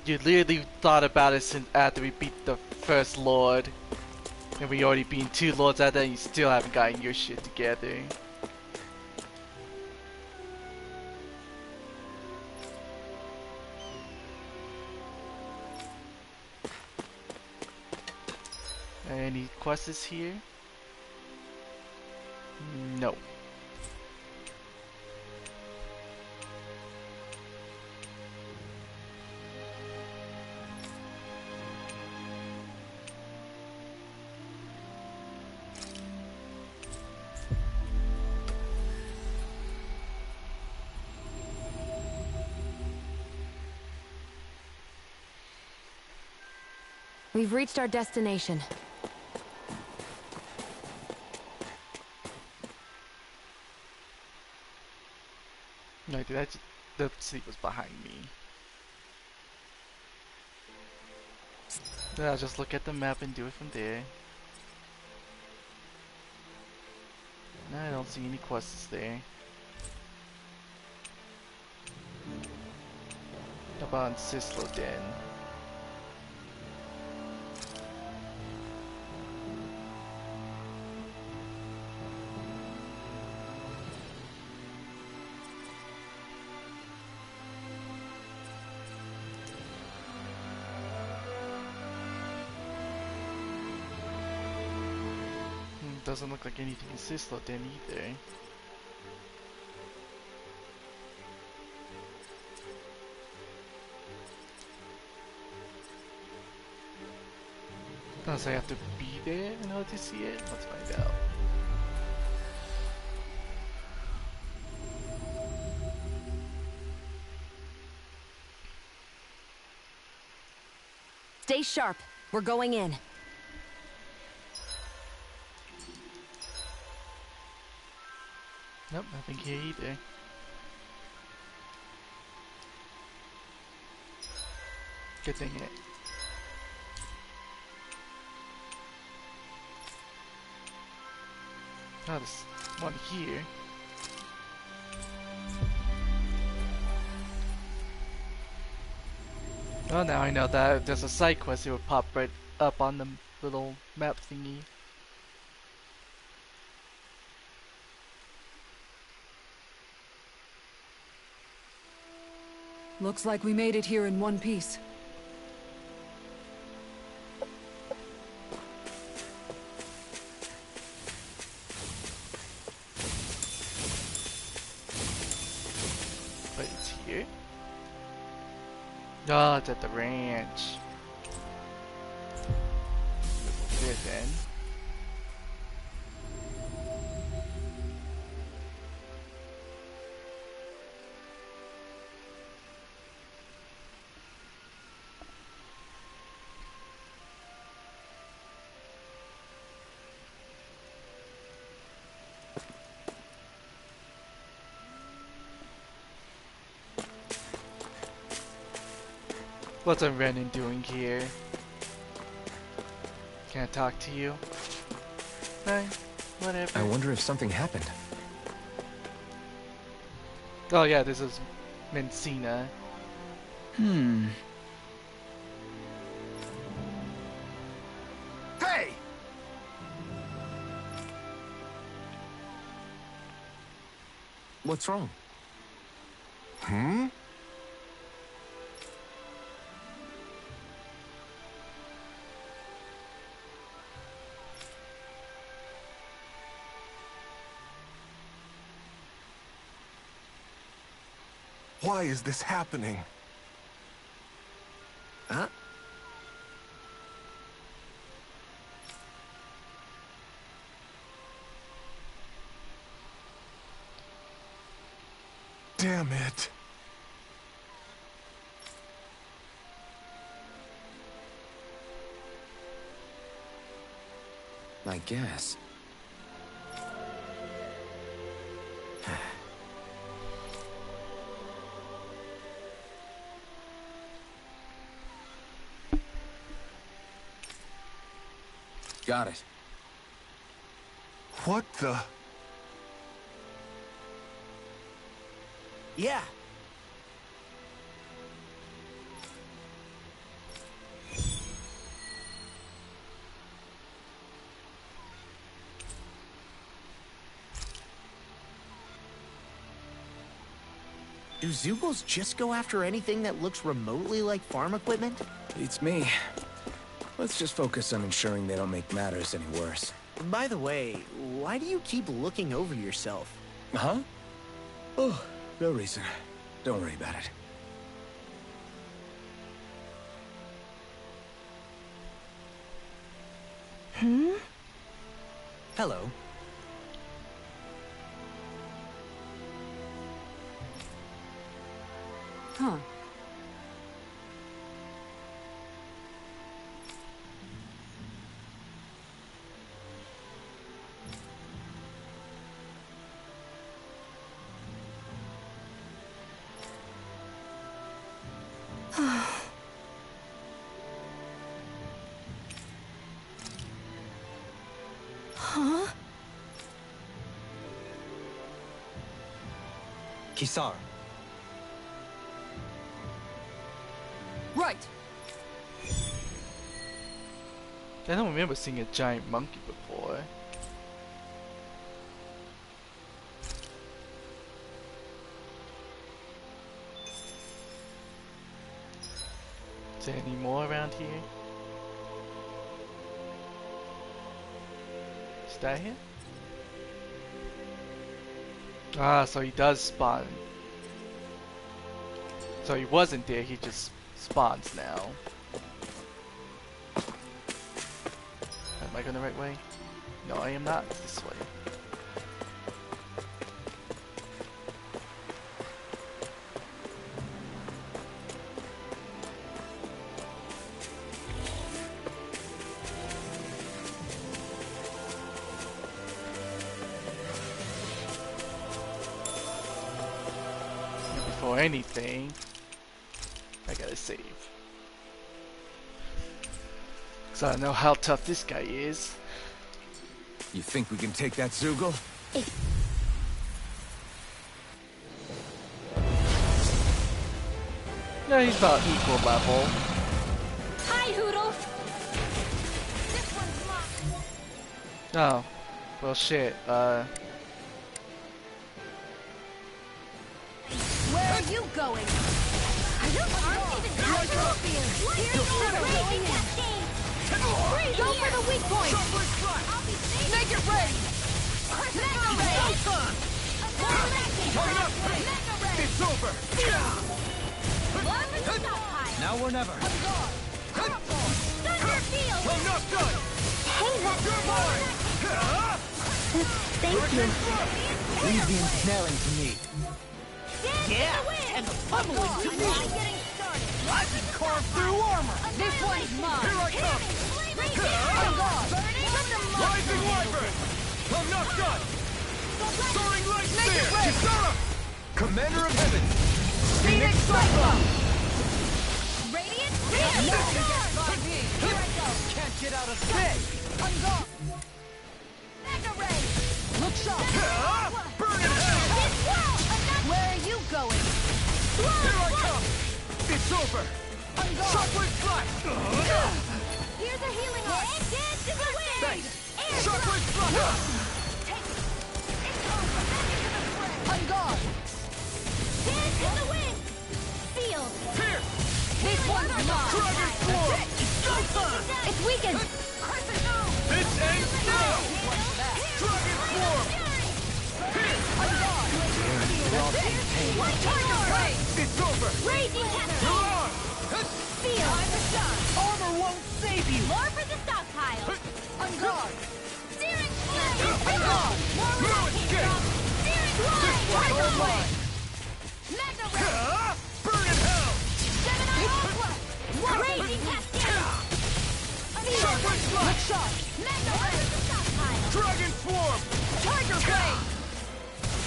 You literally thought about it since after we beat the first Lord. And we already beat 2 Lords out there and you still haven't gotten your shit together. Any quests here? No. We've reached our destination. No, the sea was behind me. Yeah, I'll just look at the map and do it from there. No, I don't see any quests there. How about Sislo Den? Doesn't look like anything in Sislo Den either. Does I have to be there in order to see it? Let's find out. Stay sharp. We're going in. Nope, nothing here either. Good thing it. Oh, there's one here. Oh, now I know that there's a side quest, it will pop right up on the little map thingy. Looks like we made it here in one piece. Wait, it's here? Oh, it's at the ranch. there then. What's a Renan doing here? Can I talk to you? No, whatever. I wonder if something happened. Oh yeah, this is Mencina. Hey! What's wrong? Why is this happening? Huh? Damn it. I guess. Got it. What the? Yeah. Do Zugals just go after anything that looks remotely like farm equipment? Beats me. Let's just focus on ensuring they don't make matters any worse. By the way, why do you keep looking over yourself? Huh? Oh, no reason. Don't worry about it. Hello. Huh. Huh? Kisar. Right. I don't remember seeing a giant monkey before. Is there any more around here? Is that here? Ah, so he does spawn. So he wasn't there, he just spawns now. Am I going the right way? No, I am not. This way. And before anything, I gotta save. So I know how tough this guy is. You think we can take that Zoogle? Yeah, he's about equal level. Hi, Hoodle. This one's locked. Oh, well shit, Where are you going? Are you armed even natural fear? Here's the raging cascade. Go for the weak point. I'll be safe. Make it ready. Mega ray. Mega ray. It's over! Love and stockpile. Now or never. Thunder field. I'm not done! Thank you. Leave the ensnaring to me. Yeah, and the pummeling to me. I can carve through armor. This one's mine. Here I come! Rising Wyvern! I'm not done! Soaring Light Spear! Kisara! Commander of Heaven! Phoenix Cyclone! Radiant Spear! Here I go. Can't get out of bed. I'm gone. Mega Ray! Look sharp. Burn in hell! Where are you going? Here I come! It's over! I'm gone. Shockwave Flash! Here's a healing arm. Dance to the wind! Thanks! Air Shockwave Flash! It's over. Back into the fray. I'm gone. Dance to the wind! Field. Here! This one's mine. Dragon Swarm! It's weakened. This ain't now! Dragon Swarm! Here! I'm gone. Tiger Ray! It's over! Raging Cascade! You're on! Field. I'm the shot. Armor won't save you. More for the stockpile. I'm gone. Steering Flame. I'm gone. More where that came from. Steering Flame. Tiger Blade. Mega Ray. Burn in hell! Gemini Aqua. Raging Cascade. Shockwave Flash! Shot. Mega Ray. Stockpile. Dragon Swarm! Tiger Blade.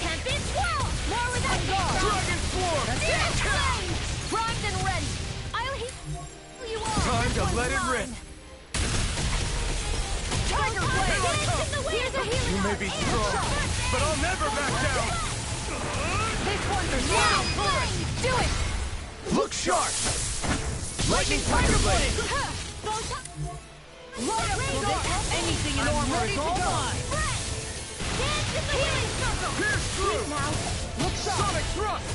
Tempest Swirl. More where that came from. Dragon Swarm! Steering Flame. Primed and ready. I'll heal you all. Time This to one's let it mine. rip! Tiger Blade. Here's a healing You may arm. be And strong, shot. but I'll never back down! This one's mine. Do it. Look sharp! Lightning Tiger Blade! Anything in armor is all mine. Pierce through! Look sharp. Sonic Thrust!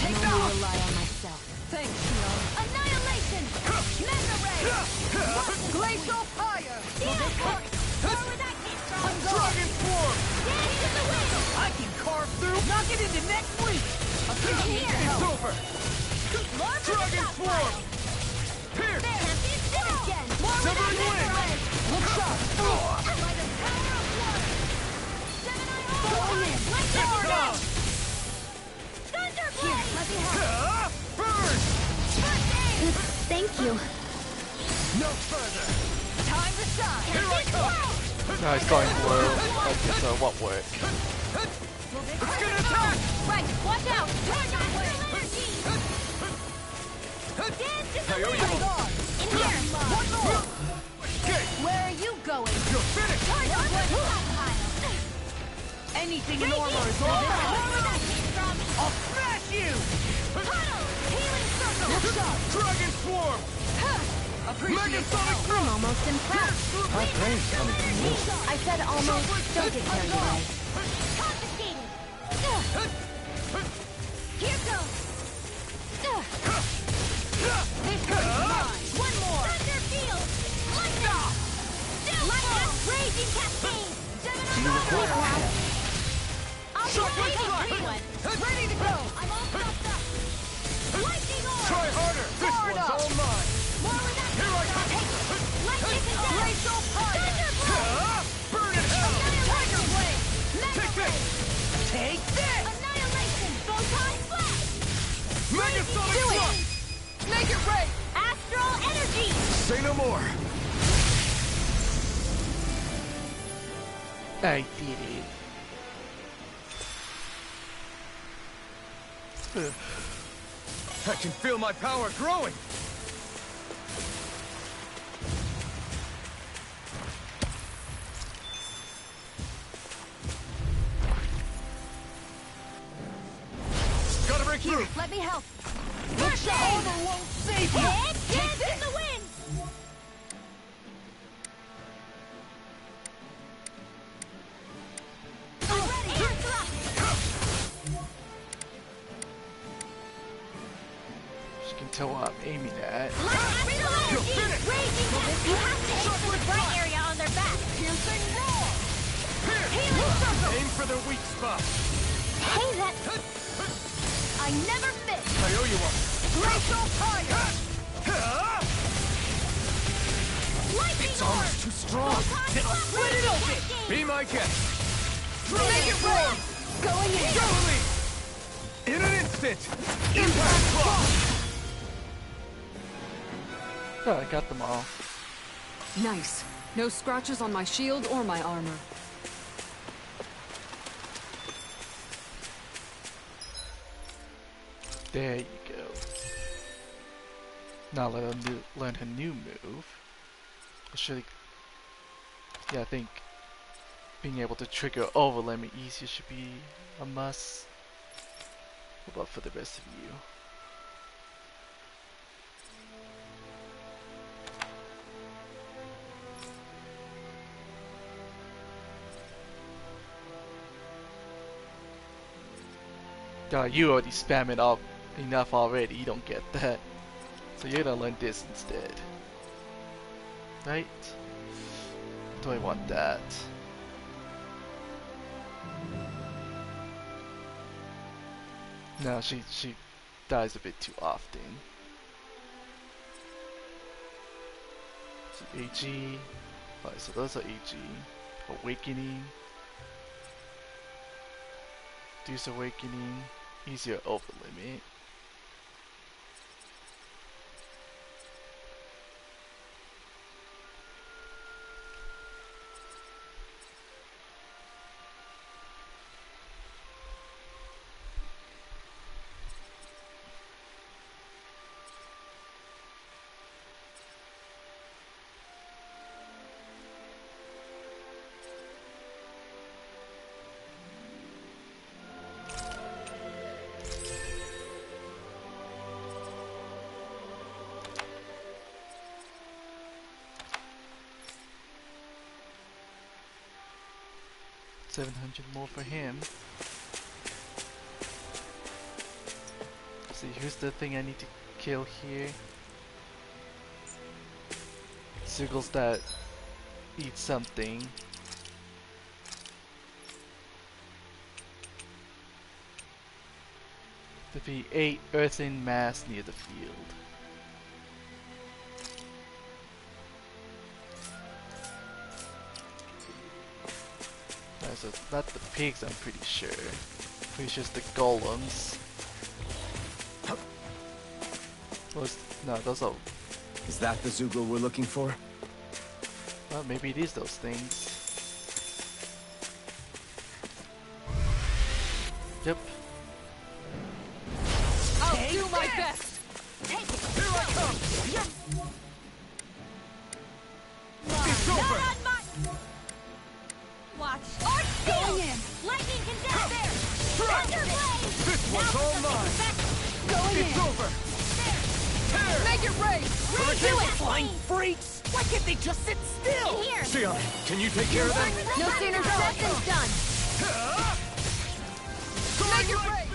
Take down. Rely on myself. Thanks, Shion. Annihilation! Mega Ray! Glacial fire. Where that came from? Dragon Swarm! Dance in the wind! I can carve through. Knock it into next week. Here! It's over! More for the Dragon stockpile. Swarm! Pierce! There! Tempest again! More with that Severing Mega Wing! Ray! Look sharp. By the power of water! Gemini Aqua! Lightning Go! Thunderblade! Let me help! Burn! First aid! Thank you. No further! Time to shine! Here I come! No, it's going well. Okay, so what work? It's gonna attack! Right, watch out! Tiger Blade! Energy! Dance in the I owe wind! you. In here! One more! Okay, Where are you going? you're finished! Tiger Blade stockpile! Anything in armor is all mine. Where that came from? I'll smash you. Puddle! Healing circle! Look sharp. Dragon Swarm! Appreciate Megasonic I'm Thrust! almost impressed. My praise coming from you. I said almost. Don't get carried away. Confiscated. Here goes. This one's mine. One more. Thunder Field. Lightning. Lightning. Raging Cascade. Gemini Aqua. I'll be ready to take one. Ready to go. I'm all stocked up. Lightning Orb. Try harder! This one's all mine! More with that. Here I come! Lightning Condemn. Glacial fire. Thunderblade. Burn in hell! Tiger Blade. Mega Take Ray. this! Take this. Annihilation. Photon Flash. Megasonic Do it. Thrust! Make it rain. Astral Energy. Say no more! I did it. I can feel my power growing! Gotta break through! Let me help. Look, armor won't save you. Dance in the wind. I'm ready. Air thrust. She can tell what I'm aiming at. Astral Energy. Raging Cascade. You have to aim for the bright area on their back. Piercing roar. Healing circle. Aim for their weak spot! Hey, that. I never miss. I owe you one! Glacial fire. Lightning It's Orb. almost too strong! Photon Split it open! Be my guest. Make it roar! Going in! Totally! In an instant! Impact block! Oh, I got them all. Nice. No scratches on my shield or my armor. There you go. Now let her learn her new move. Should, yeah, I think being able to trigger overlimit easier should be a must. What about for the rest of you? You already spam it up enough already, you don't get that. So you're gonna learn this instead. Right? Do I want that? No, she dies a bit too often. So AG. Alright, so those are AG. Awakening. Deuce Awakening. Easier over limit. $700 more for him. See, here's the thing I need to kill here. Seagulls that eat something. There'll be 8 earthen mass near the field. So it's not the pigs, I'm pretty sure. It's just the golems. No, those are... Is that the Zugel we're looking for? Well, maybe it is those things. Yep. I'll do my best! Here I come! It's over! Watch. Going in! Lightning condemned there! Thunderblade! This one's all mine! Going it's in! over! There! Make it rain! Do it! Flying freaks! Why can't they just sit still? Here! Sion, can you take care of them? No sooner said than done! Make it rain!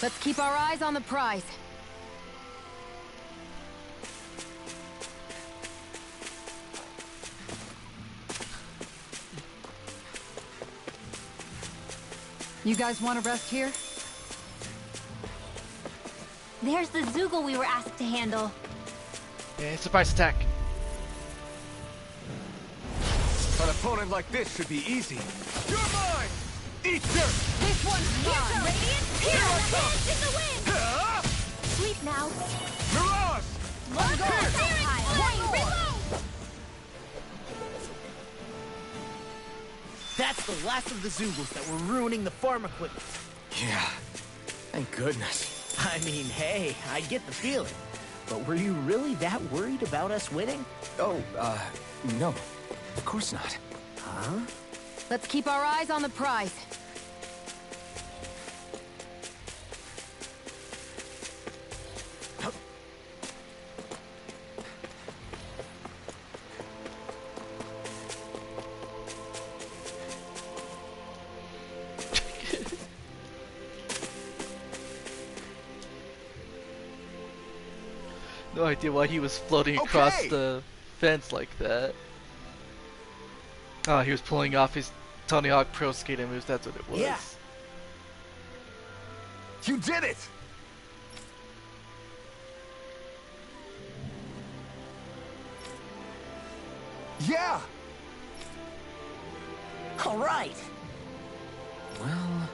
Let's keep our eyes on the prize. You guys want to rest here? There's the Zoogle we were asked to handle. Yeah, surprise attack. An opponent like this should be easy. You're mine! Eat dirt! This one's mine! Radiant! Here! Hands in the wind! Sleep now. Mirage! One go! Reload! That's the last of the Zoogles that were ruining the farm equipment. Yeah, thank goodness. I mean, hey, I get the feeling. But were you really that worried about us winning? Oh, no. Of course not. Huh? Let's keep our eyes on the prize. No idea why he was floating across the fence like that. Oh, he was pulling off his Tony Hawk Pro Skater moves, that's what it was. Yeah. You did it! Yeah! All right. Well...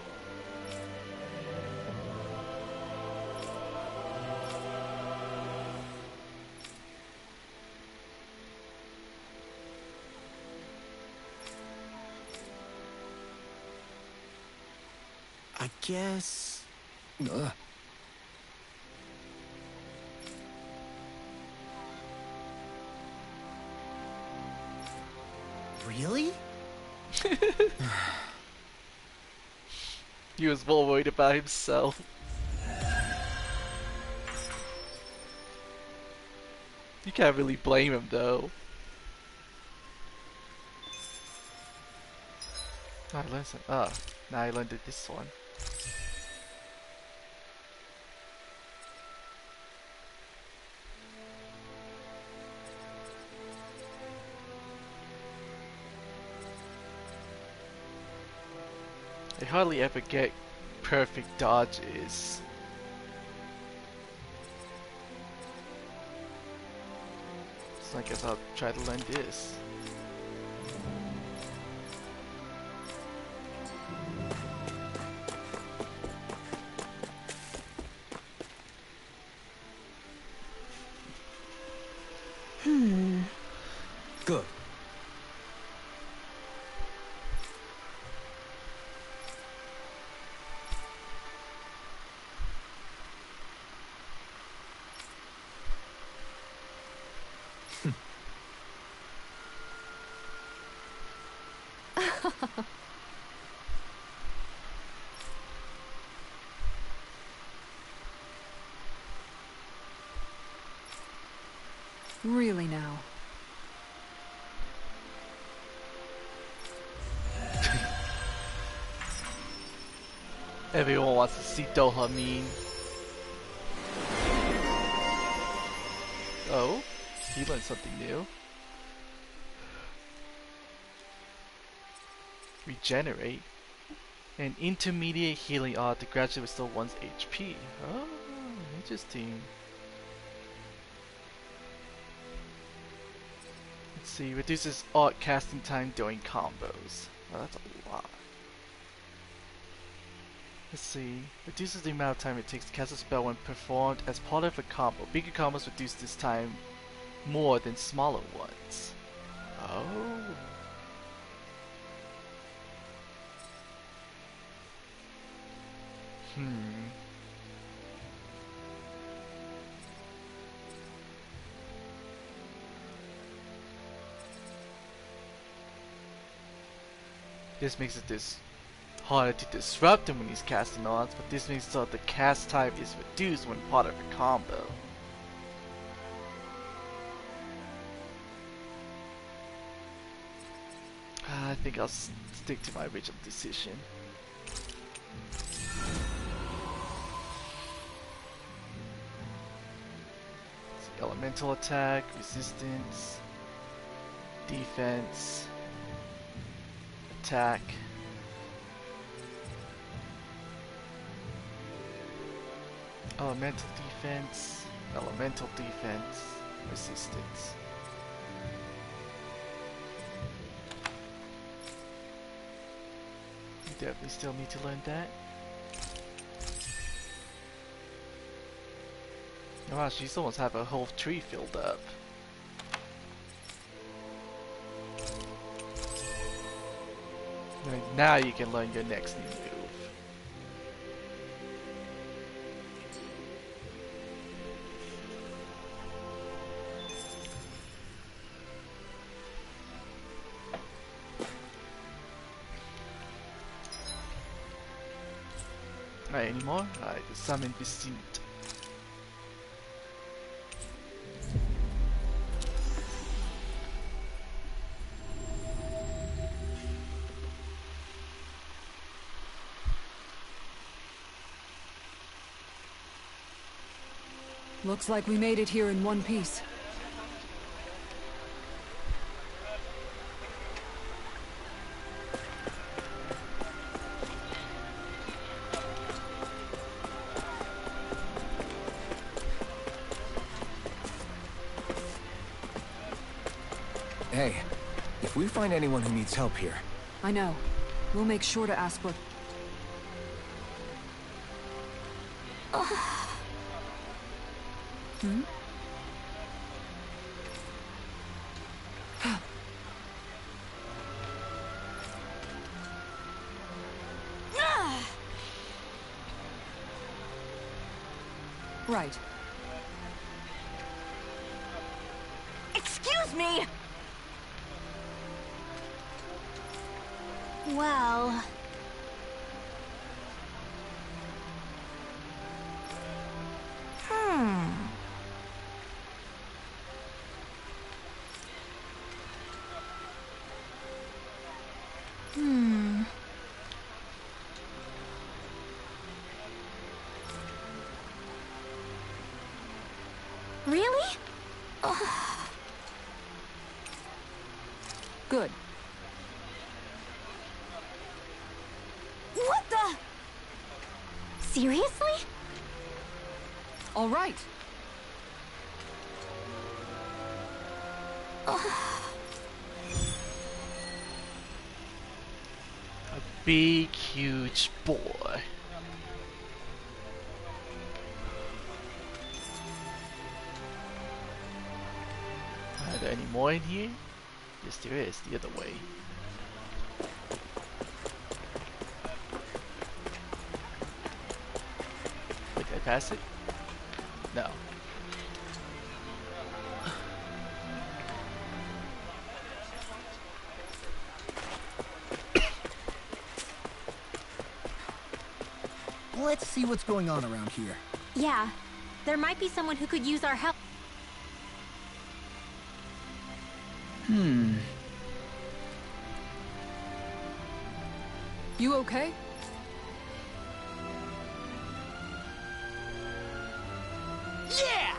I guess... Really? He was more worried about himself. You can't really blame him though. I learned some. Oh, now I learned this one. I hardly ever get perfect dodges. So I guess I'll try to learn this. Good. Really now. Everyone wants to see Doha mean. Oh, he learned something new. Regenerate. An intermediate healing art to gradually restore one's HP. Oh, interesting. Let's see, reduces art casting time during combos. Oh, that's a lot. Let's see, reduces the amount of time it takes to cast a spell when performed as part of a combo. Bigger combos reduce this time more than smaller ones. Oh. This makes it harder to disrupt him when he's casting odds, but this means so the cast time is reduced when part of a combo. I think I'll stick to my original decision. Elemental attack, resistance, defense, attack. Elemental defense, elemental defense, resistance. You definitely still need to learn that. Wow, she's almost have a whole tree filled up. Now you can learn your next new move. Alright, anymore? Alright, the summon Descent. Looks like we made it here in one piece. Hey, If we find anyone who needs help here... I know. We'll make sure to ask what... Hmm? Right. Excuse me! Well... Really? Good. What the? Seriously? All right. A big, huge boy. Are there any more in here? Yes, there is. The other way. Wait, did I pass it? No. Let's see what's going on around here. Yeah, there might be someone who could use our help. You okay? Yeah!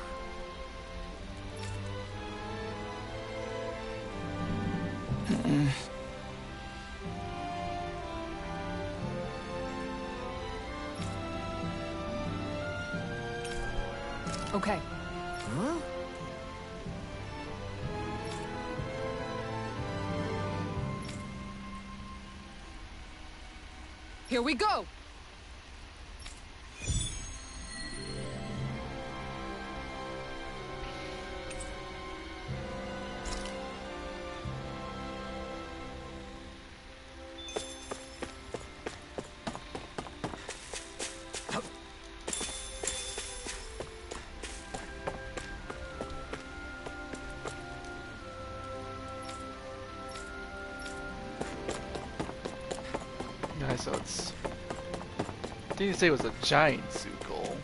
Okay. Huh? Here we go! Yeah, so it's... Didn't say it was a giant Zuko.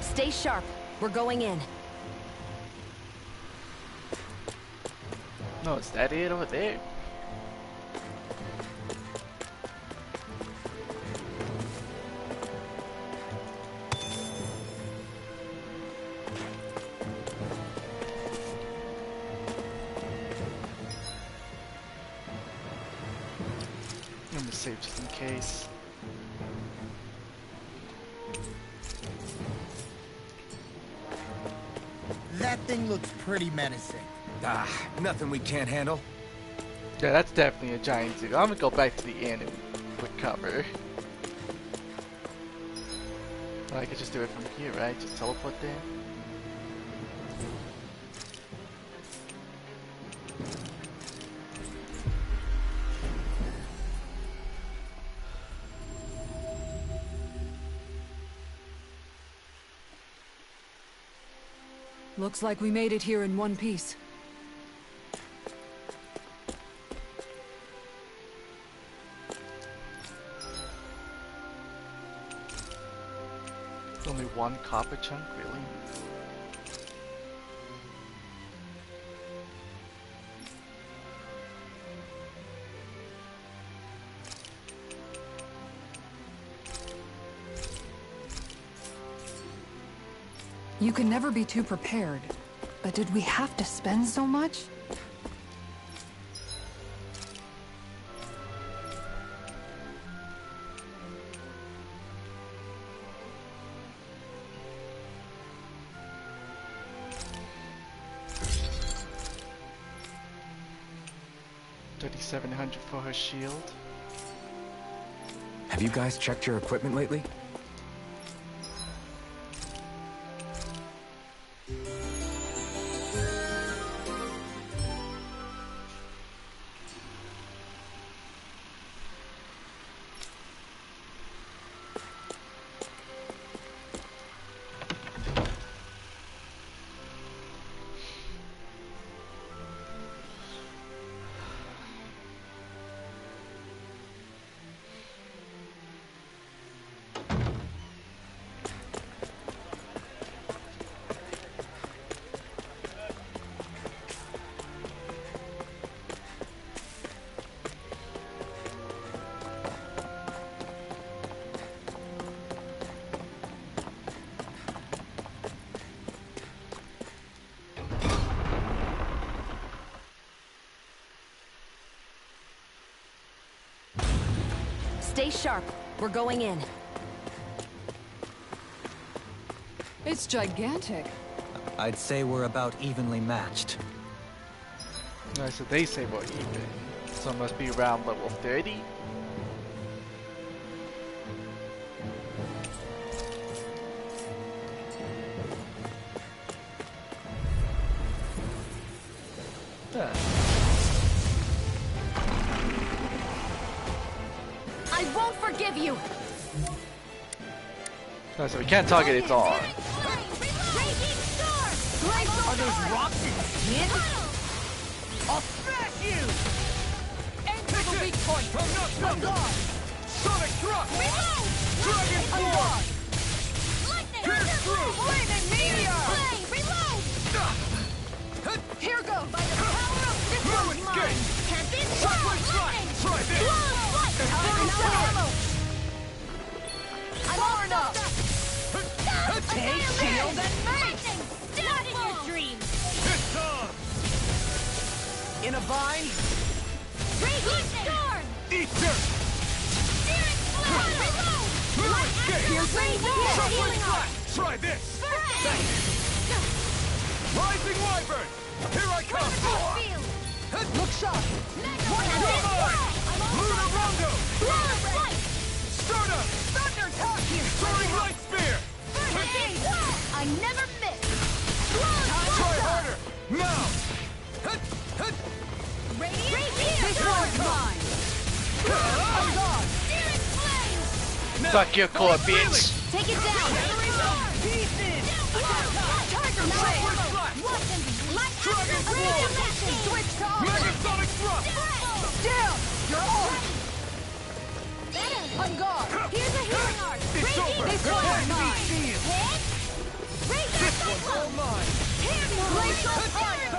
Stay sharp. We're going in. No, is that it over there? I'm gonna save just in case. That thing looks pretty menacing. Ah, nothing we can't handle. Yeah, that's definitely a giant Zuko. I'm gonna go back to the inn and recover. Well, I could just do it from here, right? Just teleport there. Looks like we made it here in one piece. Only one copper chunk, really? You can never be too prepared. But did we have to spend so much? 3,700 for her shield. Have you guys checked your equipment lately? Stay sharp. We're going in. It's gigantic. I'd say we're about evenly matched. No, so they say we're even. So it must be around level 30. Yeah. I won't forgive you! No, so we can't target its arm. Are those rocks in skin? I'll smash you! Enter the weak point! I'm gone! Sonic thrust! Dragon form! Pierce through! Flaming meteor! Reload! Here goes! By the power of this No one's escape! mine! Can't be Shockwave strike! Try this! Infernal sword! I'm all enough! Take shield and mace! Not in your dreams! It's on! In a bind? Raging storm! Eat dirt! Searing flame! Reload! No Light escape! action Piercing raging roar! Shockwave healing arm! flash! Try this! Thanks! Rising wyvern! Here I come! Field! Look sharp! Lunar rondo! Stardust! Thunder top here! Soaring light spear! I never miss! Try harder! Now! This one's mine! I'm gone! Fuck your core, bitch! Take it down! Pieces! Tiger blade! Light Dragon action form! dimension! Switch to armor! Megasonic thrust! Down! You're on! I'm gone! Here's a healing arc! It's over! This Prepare one's to be mine! sealed! Raise This one's all mine! Glacial fire!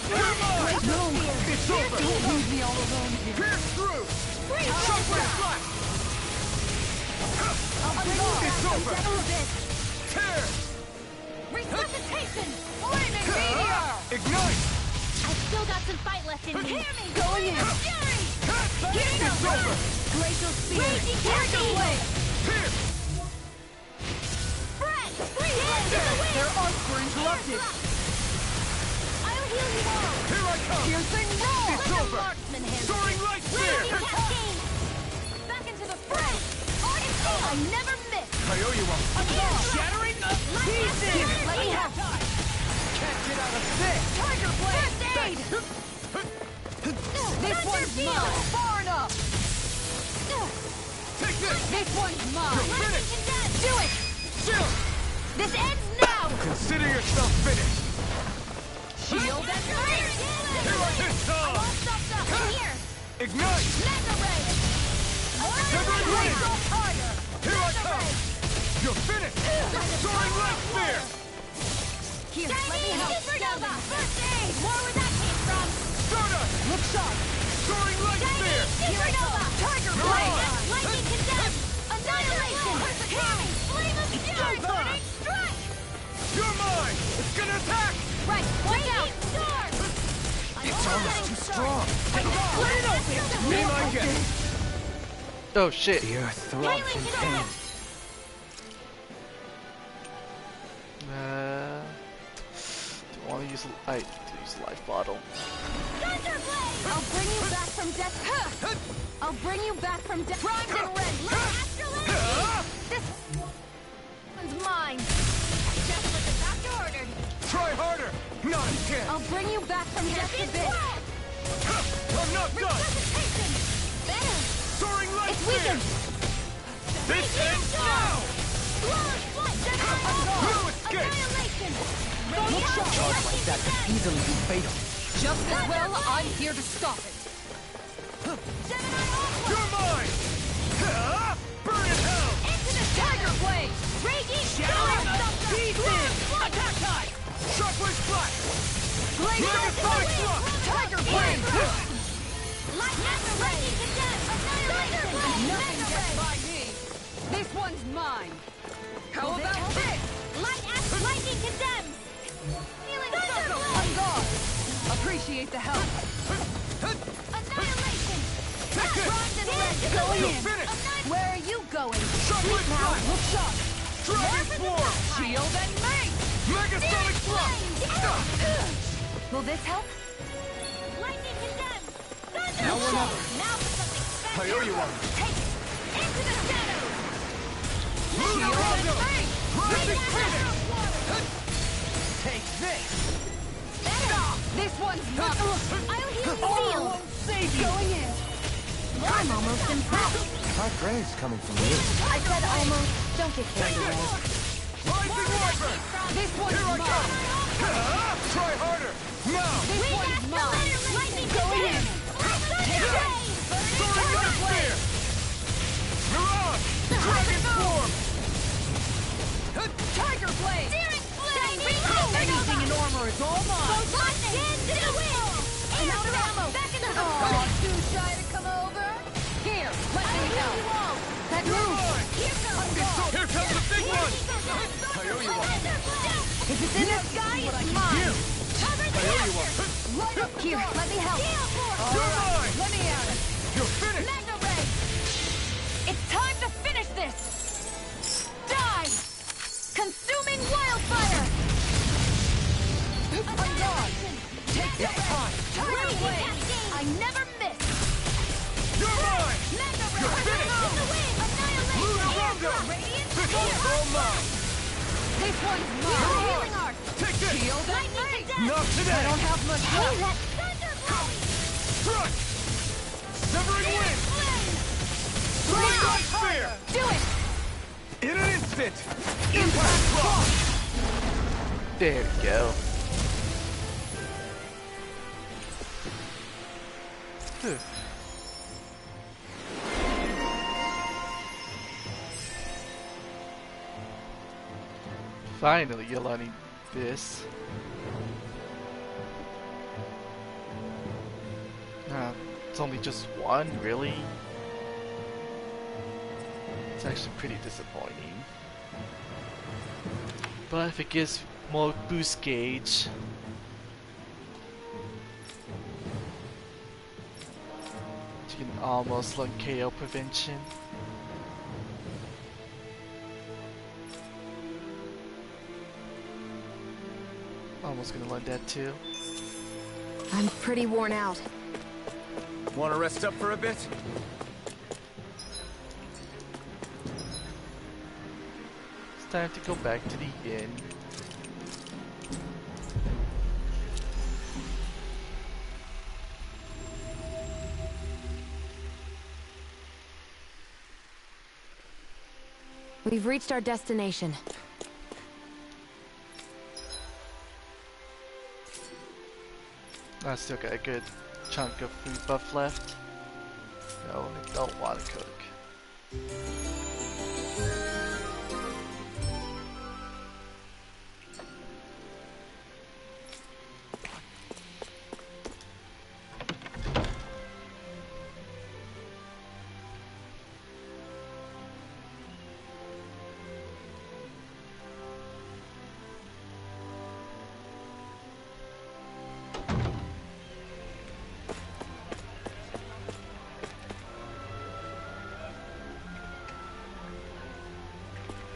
You're mine! No! It's over! Don't leave me all alone here! Pierce through! Shockwave flash! It's over! Tear! Resuscitation! Flaming meteor! Ignite! I've still got some fight left in me! Hear me! Going in! Fury! It's over! Glacial spear! Raging Tiger Fury! blade! Pierce! Spread! Free hands to the wind! Their arcs were interrupted! I'll heal you all! Here I come! Piercing roar! It's Let the over! marksman handle Soaring light spear! Raging cascade! Back into the fray! I never miss! I owe you one! I'm gone! Shattering the pieces! Let me have time! Can't get out of this! Tiger blade! First aid! This one's mine! Far enough! Take this! This one's mine! You're finished! Do it! Chill! This ends now! Consider yourself finished! Shield and Fire! Here I hit All on! stopped up! Here! Ignite! Mega ray! Severed wings! Glacial fire! Here I come! You're finished! Soaring light spear! Here, let me help! Supernova! First aid! More where that came from! Stardust! Look sharp! Soaring light spear! Supernova! Tiger You're blade! on! Lightning condemned! Annihilation! Healing! Flame of fury! over! Strike! You're mine! It's gonna attack! Right! Watch out! Storm! Its armor's too strong. Split it open! Be my guest! Oh shit. The earth throbs in pain. Do I want to use use life bottle? Thunder blade! I'll bring you back from death. I'll bring you back from death. Primed and ready. This one's mine. Just what the doctor ordered. Try harder! Not again! I'll bring you back from death a bit. I'm not done! Better. Soaring light It's weakened. This ends now! No escape! Annihilation. A charge like that could easily be fatal. Just as well, I'm here to stop it. You're mine! Burn in hell! Into the Tiger Blade. Raging Pieces! Attack time! Shockwave flash! Megasonic thrust! Tiger Blade. Light after raging to death. Annihilation. Nothing gets by me. This one's mine. How about this? Light after lightning condemns. Healing Thunder. On guard. Appreciate the help. Annihilation. Primed and ready. Going You're in. finished! Where are you going? Shockwave Now, flash! look sharp. Dragon form! Shield and mace. Megasonic thrust! Will this help? Lightning condemns. Thunder. Now or never. Now for something special. I owe you one. Take it. Into the shadows. Lunarado! Rhythmic Right finish! after Take this! This one's mine. I'll heal you. Armor won't save you! Going in. I'm almost impressed. Hard praise coming from you. I said almost. Don't get carried away. Rising Wyvern! This one's Here I mine. come! Try harder! Now! This one's mine. Lightning Going in. Soaring Light Spear! Mirage! Dragon form! Tiger Blade. Anything in armor is all mine! I'm out of ammo. Back into the Oh, too shy to come over? Here, let me help. That move. Here comes. Here comes the big one! I owe you one. If it's in the sky, it's mine. Cover the I owe you one. Light up Here, let me help. You're mine! Let me at it. You're finished! Magna Ray. It's time to finish this. Die. Consuming wildfire. On guard. Take that. Tiger Blade. I never miss. You're mine! Magna Ray. You're finished. Lunarado! This one's all mine! This one's Healing mine. art. Take this! Shield and mace. Not I today! don't have much Hey, time. that Thunderblade. Thrust! Severing wind! Soaring Light Spear! Do it. In an instant! Impact block! There we go. Phew. Finally, you're learning this. It's only just one, really? It's actually pretty disappointing. But if it gives more boost gauge, you can almost learn KO prevention. Almost gonna learn that too. I'm pretty worn out. Want to rest up for a bit? It's time to go back to the inn. We've reached our destination. I still got a good chunk of food buff left. No, I don't want to cook.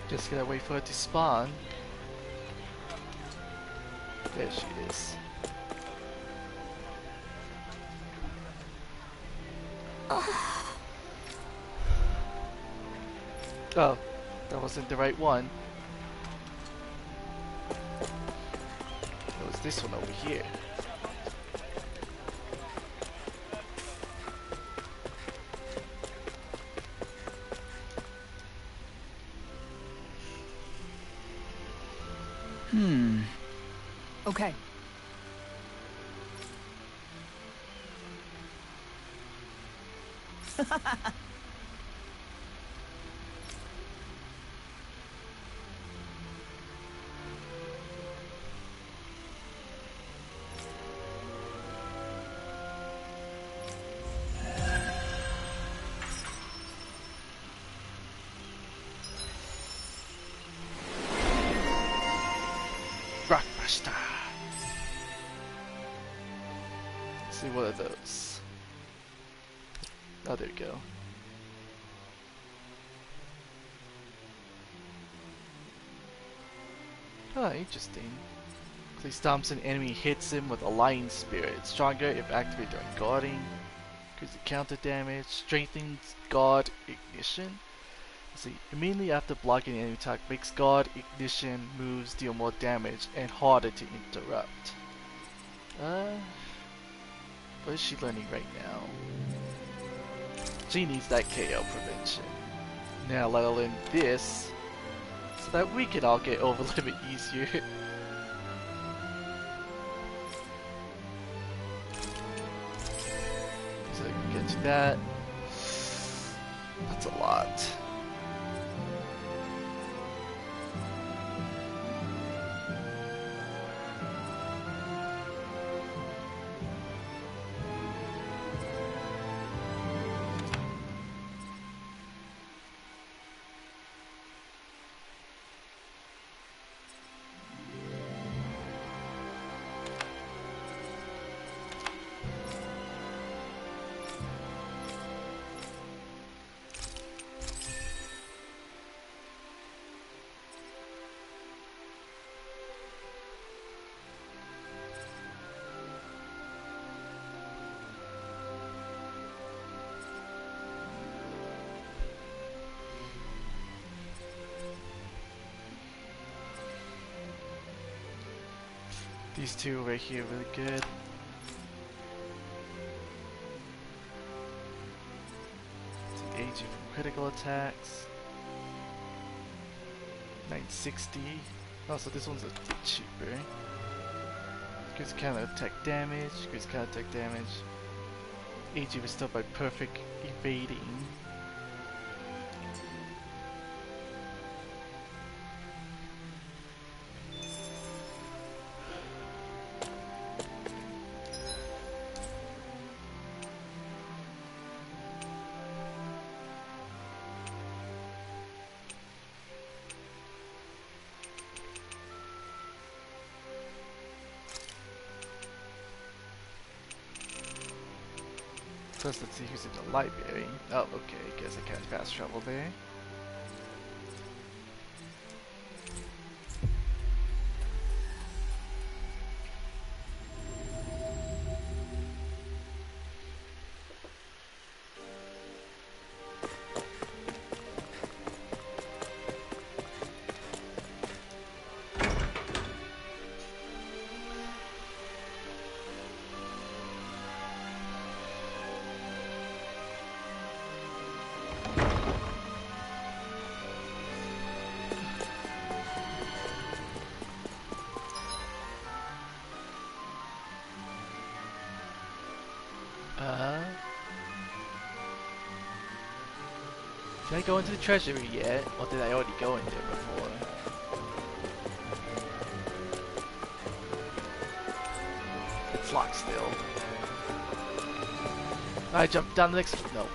Just gotta wait for it to spawn. There she is. Oh, that wasn't the right one. It was this one over here. Okay. Rockbuster. Let's see, what are those? Oh, there we go. Oh, interesting. He stomps an enemy, hits him with a lion spirit. It's stronger if activated during guarding. Increases counter damage. Strengthens guard ignition. Let's see. Immediately after blocking an enemy attack, makes guard ignition moves deal more damage and harder to interrupt. What is she learning right now? She needs that KO prevention. Now let her learn this, so that we can all get over a little bit easier. So we can get to that. That's a lot. These two right here really good. Take AG from critical attacks. 960. Also, this one's a bit cheaper. Gives counter attack damage. Gives counter attack damage. AG restored by perfect evading. First, let's see who's in the library. Oh, okay, guess I can't fast travel there. Did I go into the treasury yet? Or did I already go in there before? It's locked still. I jumped down the next... No.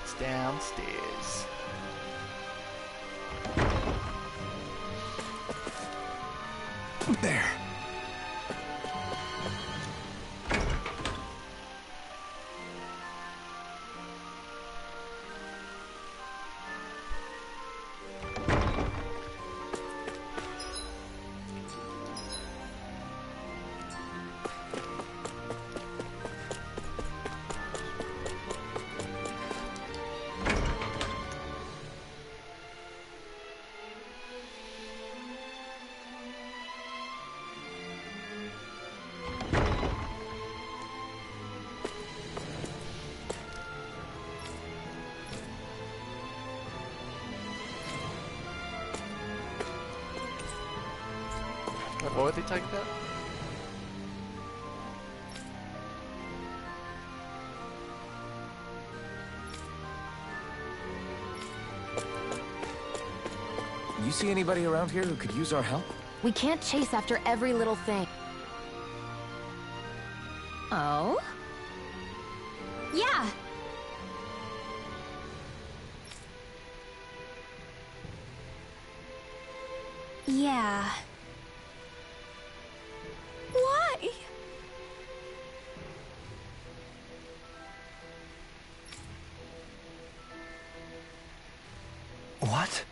It's downstairs. There. What were they talking about? You see anybody around here who could use our help? We can't chase after every little thing. Oh? Yeah. Yeah. Why? What?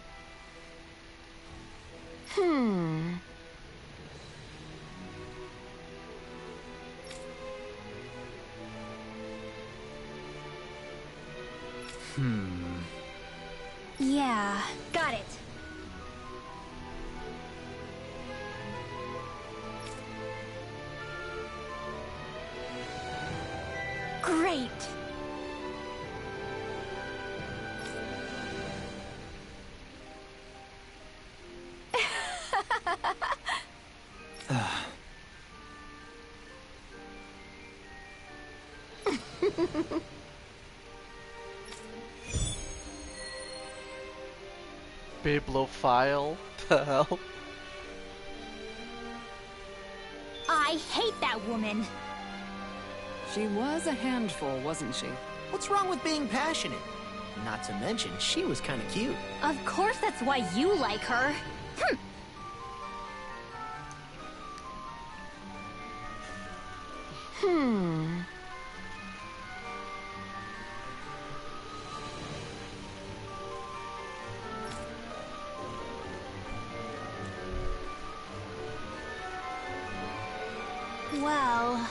Yeah, got it. Great. Bibliophile? The hell? I hate that woman. She was a handful, wasn't she? What's wrong with being passionate? Not to mention, she was kind of cute. Of course that's why you like her. Well...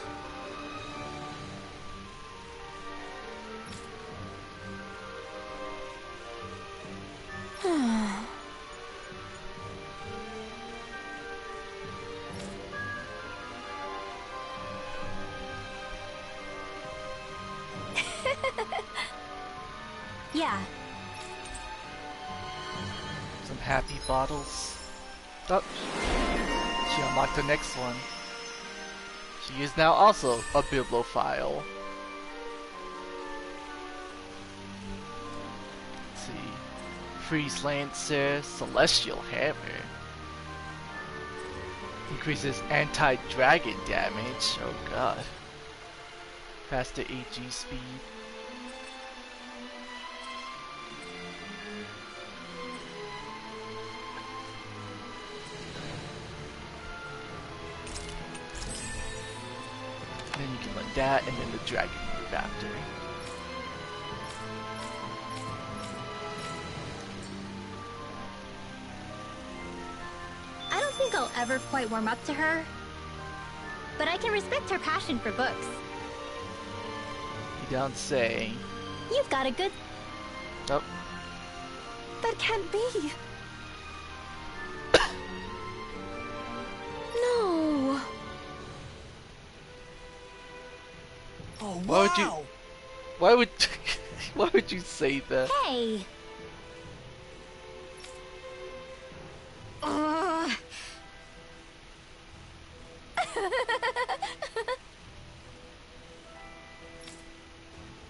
Yeah. Some happy bottles. Oh, she unlocked the next one. She is now also a bibliophile. Let's see. Freeze Lancer, Celestial Hammer. Increases anti-dragon damage. Oh god. Faster AG speed. Then you can let that, and then the dragon move after. I don't think I'll ever quite warm up to her. But I can respect her passion for books. You don't say. You've got a good... Oh. That can't be. No. Oh, Why would you? Why would you say that? Hey.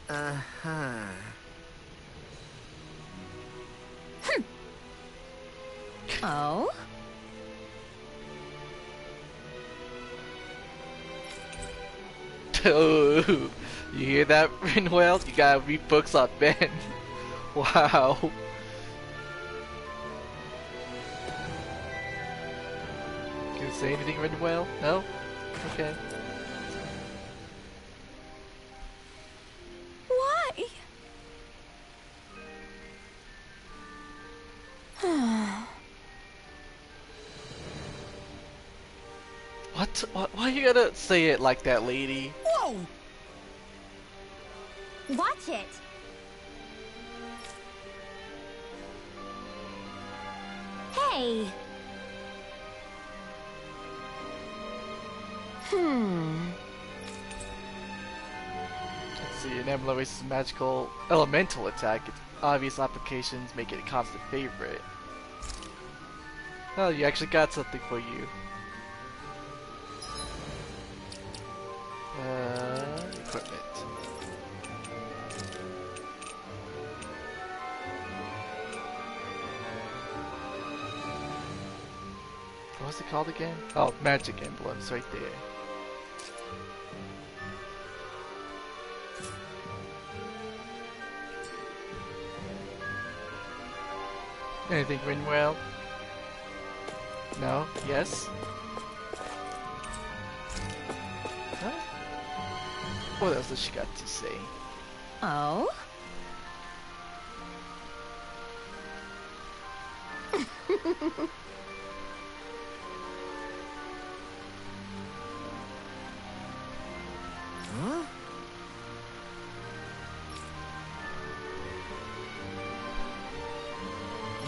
Uh-huh. Oh? Oh, you hear that, Rinwell? You gotta read books on Ben. Wow. Gonna say anything, Rinwell? No? Okay. Why? What? Why you gotta say it like that, lady? Whoa! Watch it. Hey. Let's see, an emblem is magical elemental attack. Its obvious applications make it a constant favorite. Oh, you actually got something for you. Equipment. What's it called again? Oh, magic emblems right there. Anything ring well? No? Yes? Huh? What else does she got to say? Oh? Huh?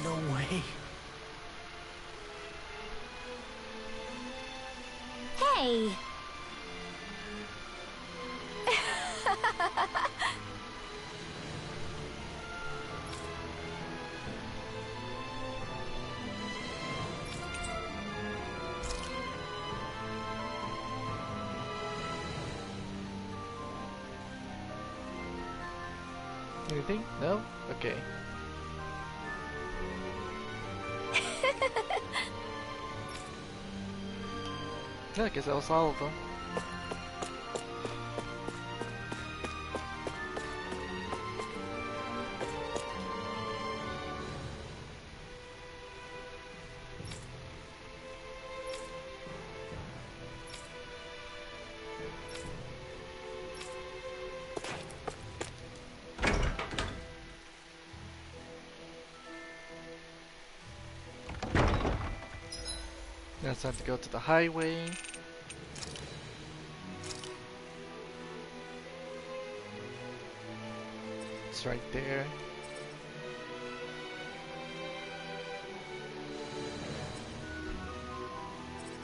No way. Hey! Anything? No? Okay. Yeah, I guess that was all of them. Now it's time to go to the highway. It's right there.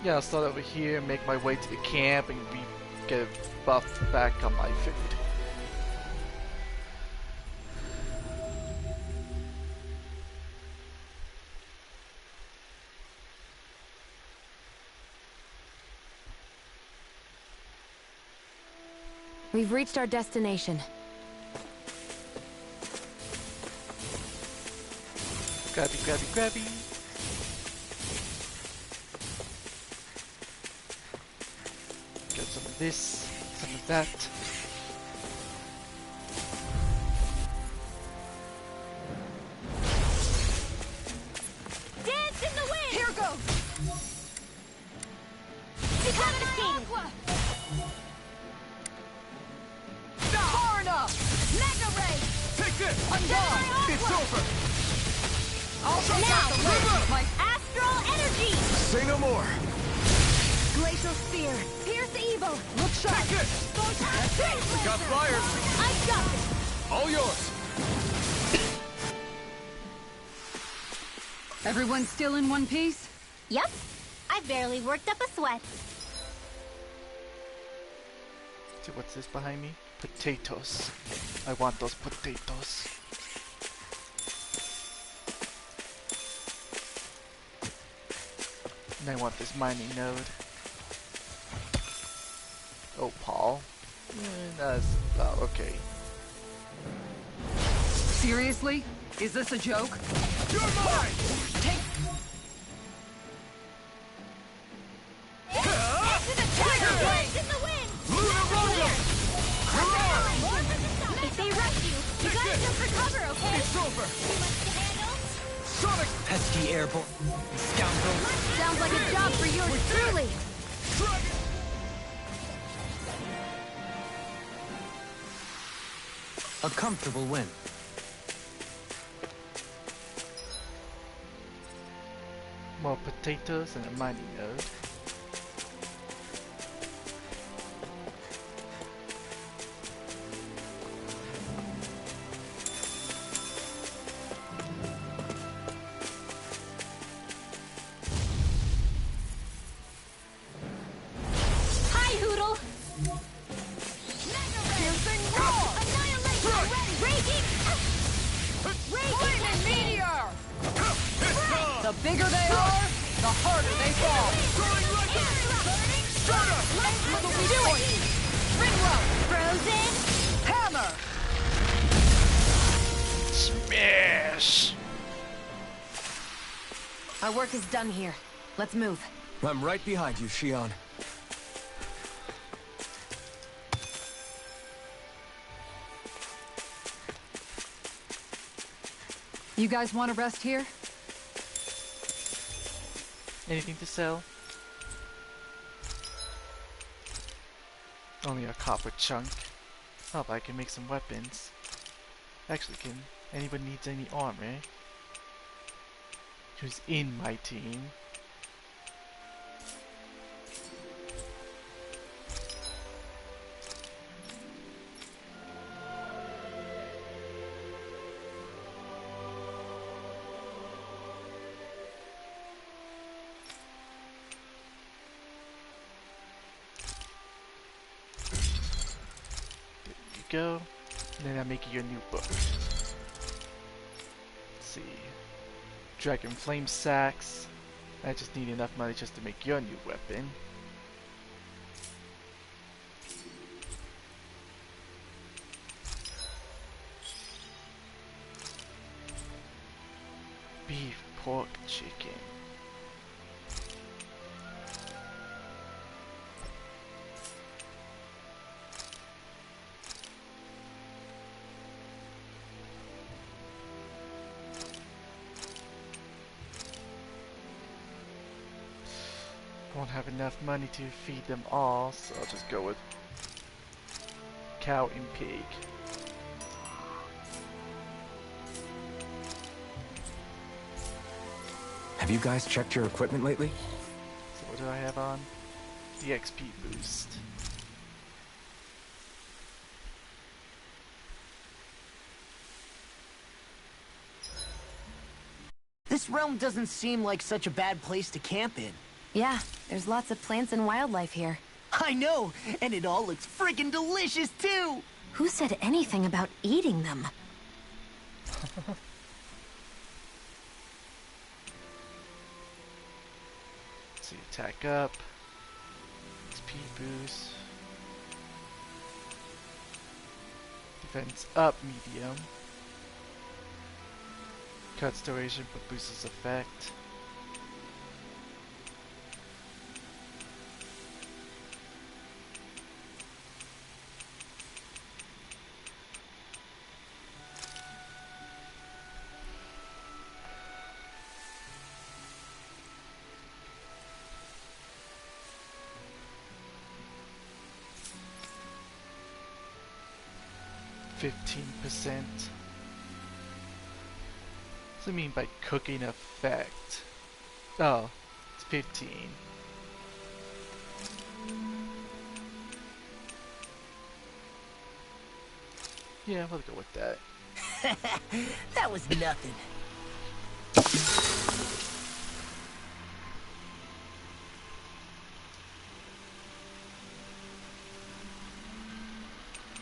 Yeah, I'll start over here, make my way to the camp, and get a buff back on my food. We've reached our destination. Grabby, grabby, grabby. Get some of this, some of that. Dance in the wind! Here goes! Decapitated! Far enough! Mega ray! Take this! I'm gone! It's over! I'll take out the way! My astral energy! Say no more! Glacial spear! Pierce evil! Look sharp! Take it! We got fire! I got it! All yours! Everyone still in one piece? Yep. I barely worked up a sweat. See what's this behind me? Potatoes. I want those potatoes. And I want this mining node. Oh, Paul. Oh, okay. Seriously? Is this a joke? You're mine! Take... Into the tiger blade! In the wind! If they rush you, you gotta jump for cover, okay? It's over! Too much to handle? Sonic! Pesky airborne scoundrels. Sounds like a job for yours truly! A comfortable win. More potatoes and a mining node. Hi, Hoodle! Piercing roar! Annihilation ready! Raging! Raging meteor! The bigger they are, the harder they fall. That's what we do it! Ring rope! Frozen! Hammer! Smash! Our work is done here. Let's move. I'm right behind you, Shion. You guys want to rest here? Anything to sell? Only a copper chunk. Oh, but I can make some weapons. Actually, can anyone needs any armor? Who's in my team? Go, and then I'm making you a new book. Let's see. Dragon Flame Sacks. I just need enough money just to make your new weapon. Beef, pork, chicken. Won't have enough money to feed them all, so I'll just go with cow and pig. Have you guys checked your equipment lately? So what do I have on? The XP boost. This realm doesn't seem like such a bad place to camp in. Yeah, there's lots of plants and wildlife here. I know, and it all looks friggin' delicious too! Who said anything about eating them? So you attack up. XP boost. Defense up, medium. Cuts duration but boosts its effect. %. What do you mean by cooking effect? Oh, it's 15. Yeah, we'll go with that. That was nothing.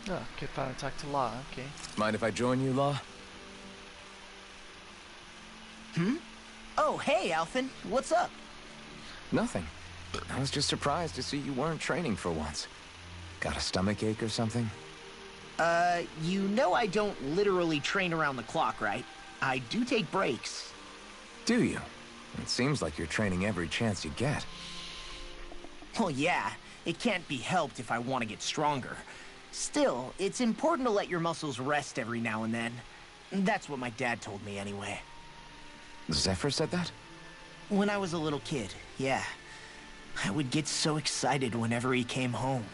Oh, can finally talk to Law, okay. Mind if I join you, Law? Oh, hey, Alphen. What's up? Nothing. I was just surprised to see you weren't training for once. Got a stomachache or something? You know I don't literally train around the clock, right? I do take breaks. Do you? It seems like you're training every chance you get. Well, yeah. It can't be helped if I want to get stronger. Still, it's important to let your muscles rest every now and then. That's what my dad told me anyway. Zephyr said that? When I was a little kid, yeah. I would get so excited whenever he came home.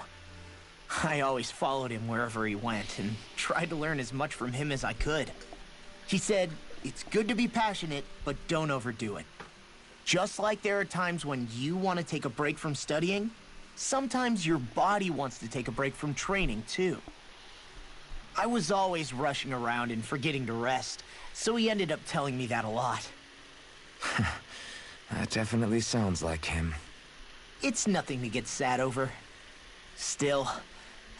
I always followed him wherever he went and tried to learn as much from him as I could. He said, it's good to be passionate, but don't overdo it. Just like there are times when you want to take a break from studying, sometimes your body wants to take a break from training, too. I was always rushing around and forgetting to rest, so he ended up telling me that a lot. That definitely sounds like him. It's nothing to get sad over. Still,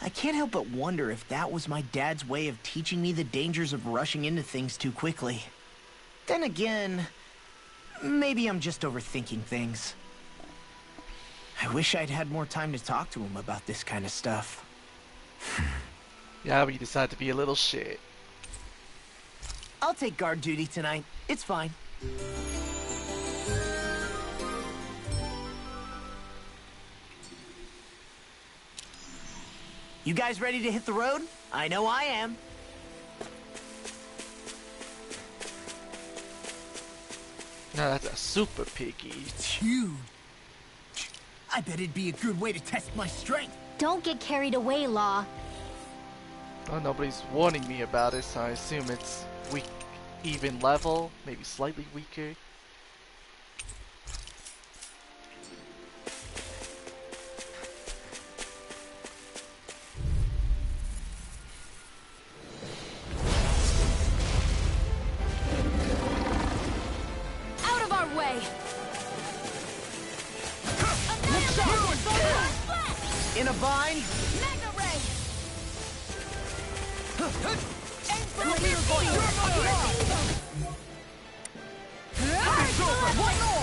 I can't help but wonder if that was my dad's way of teaching me the dangers of rushing into things too quickly. Then again, maybe I'm just overthinking things. I wish I'd had more time to talk to him about this kind of stuff. Yeah, we decided to be a little shit. I'll take guard duty tonight. It's fine. You guys ready to hit the road? I know I am. No, that's a super piggy. It's huge. I bet it'd be a good way to test my strength. Don't get carried away, Law. Oh, nobody's warning me about it, so I assume it's weak, even level, maybe slightly weaker. Out of our way! In a vine. Mega Ray! Aim for the rear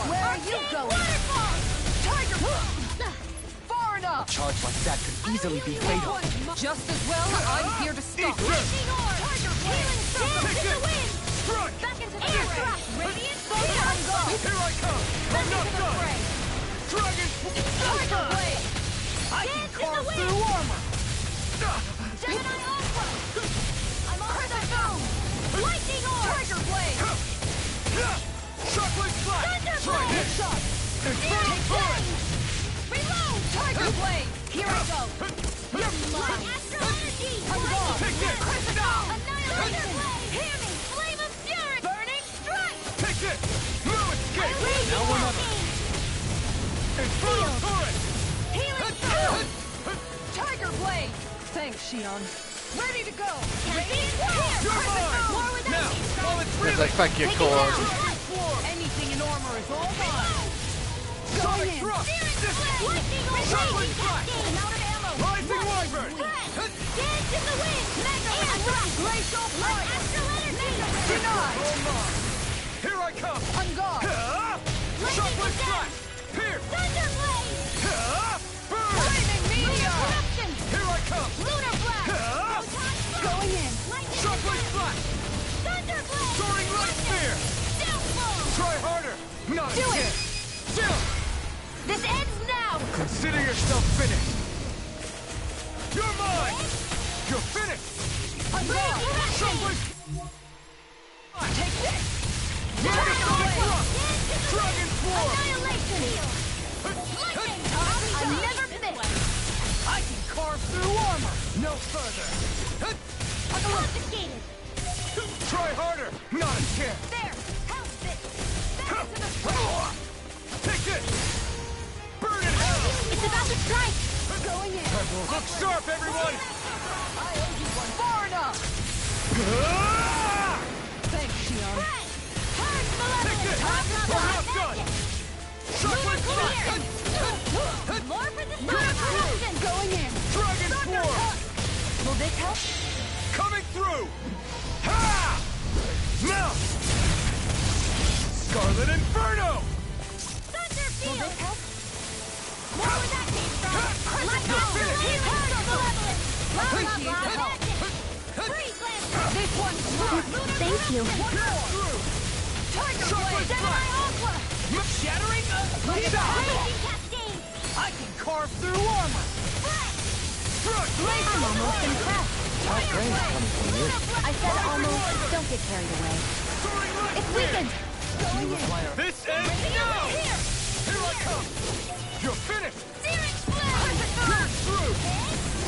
Where are you going? Tiger! Far enough! A charge like that could easily be fatal. Just as well, I'm here to stop. Healing circle! Dance in the wind! Back into the fray! Radiant fire! Here I come! I'm not done! Dragon! Tiger Blade! I can carve through armor. Gemini Aqua! I'm over the zone! Lightning Orb! Tiger Blade! Chocolate Flash! Thunder Try Blade! this! Inferno Take Torrent! Reload! Tiger Blade! Here I go! You're mine! Astral Energy! I'm gone! Take this! Annihilator Blade! Hear me! Flame of Fury! Burning Strike! Take this! No escape! Now we're not... Inferno Torrent! Healing Field! Tiger Blade! Thanks, Shion. Ready to go! Radiant Warrior! You're mine! War with Now, energy! while it's It's really like fuck your core. Anything in armor is all mine. Sonic Thrust! Lightning Orb! Chocolate Raging Flash! Cascade! I'm out of ammo! Rising Wyvern! Dance in the wind! Mega Ray! Glacial Fire! Astral Energy! Denied! Oh my! Here I come! On guard! Chocolate Flash! Pierce! Thunder Blade! Burn! Flaming Meteor! Eruption! Here I come! Lunar Blast! Going in! Chocolate Flash! Thunder Blade! Soaring Light Spear! Downfall! Try harder! Not Do a it! chance! Still! This ends now! Consider yourself finished! You're mine! You're finished! Chocolate! Take this! Megasonic Thrust! Dragon Swarm! Annihilation! Lightning! I never miss! I can carve through armor. No further! Confiscated! Try harder! Not a chance! There! Help this! Back to the front! Take this! Burn in hell! It's about to strike! Going in! Look sharp, everyone! I owe you one. Far enough! Ah! Thanks, Shion. Fred! Purge Take this! We're not done! Chocolate Flash! More for the Going sun! through! Going in! Dragon Swarm! Will this help? Coming through! Ha! Now! Scarlet Inferno! Thunder Field! Will this help? More where that came from! Let's go! Healing Malevolent! Appreciate the help. Freeze Lancer! This one's through! Thank you. Through! Tiger Chocolate Blade! Flash! Aqua! Shattering Raging Cascade! I can carve through armor. I'm almost impressed. Fire Blade! I said almost. Don't get carried away. It's weakened. This ends now! Here! Here I come! You're finished! Searing Flame! Pierce through!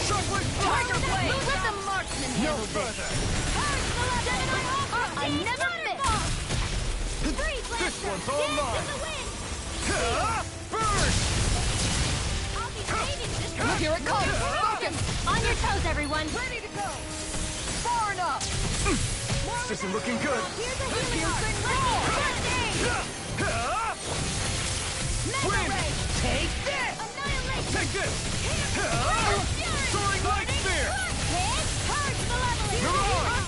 Chocolate Flash! Tiger Blade! Let the marksman No handle this! further! I never miss! Freeze Lancer! This one's all Dance mine! in the wind! Ah! Burn! I'll be saving this one! Here it comes! Focus! On your toes, everyone. Ready to go! Far enough! This isn't looking good! Here's a healing arc! Ah! Mega Win! Ray! Take this. Annihilation! Take this! Here! Ah! Fury! Soaring Light Spear! Hit! Purge Malevolent! You're on!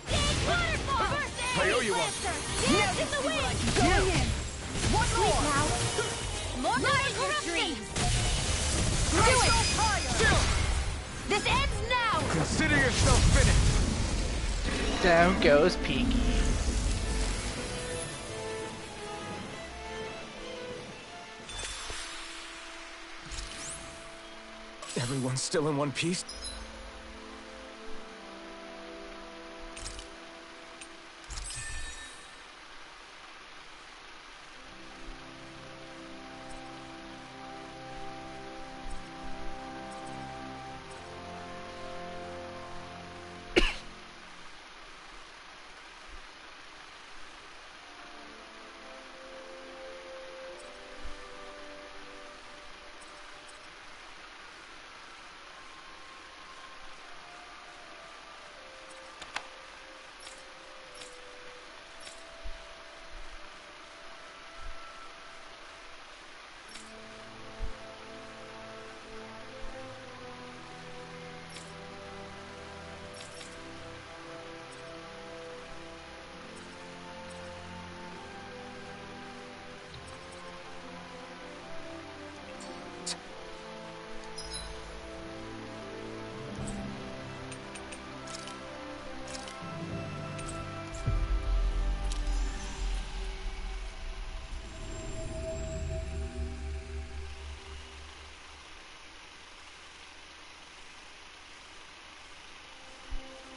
Big Waterfall! First aid! I owe you one. Lancer! Dance in the wind! Going in! One more! Now! More Lightning Corruption! Do it! Still! This ends now! Consider yourself finished! Down goes Peaky. Everyone's still in one piece?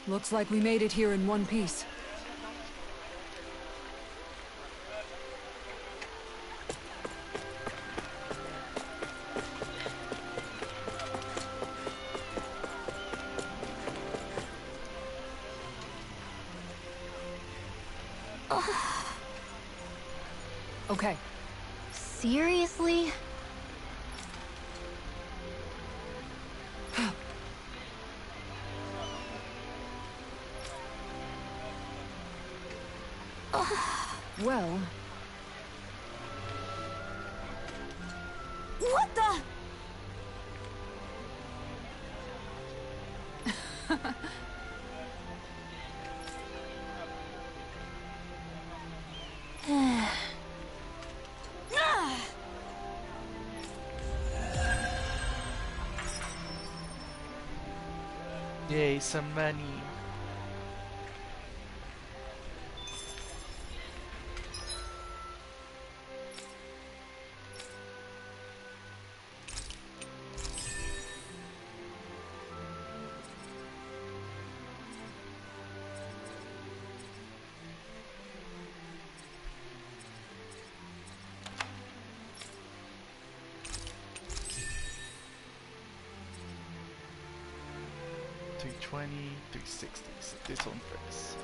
Looks like we made it here in one piece. Okay. Seriously? Well... What the? Yay, some money. $320, $360. So this one first.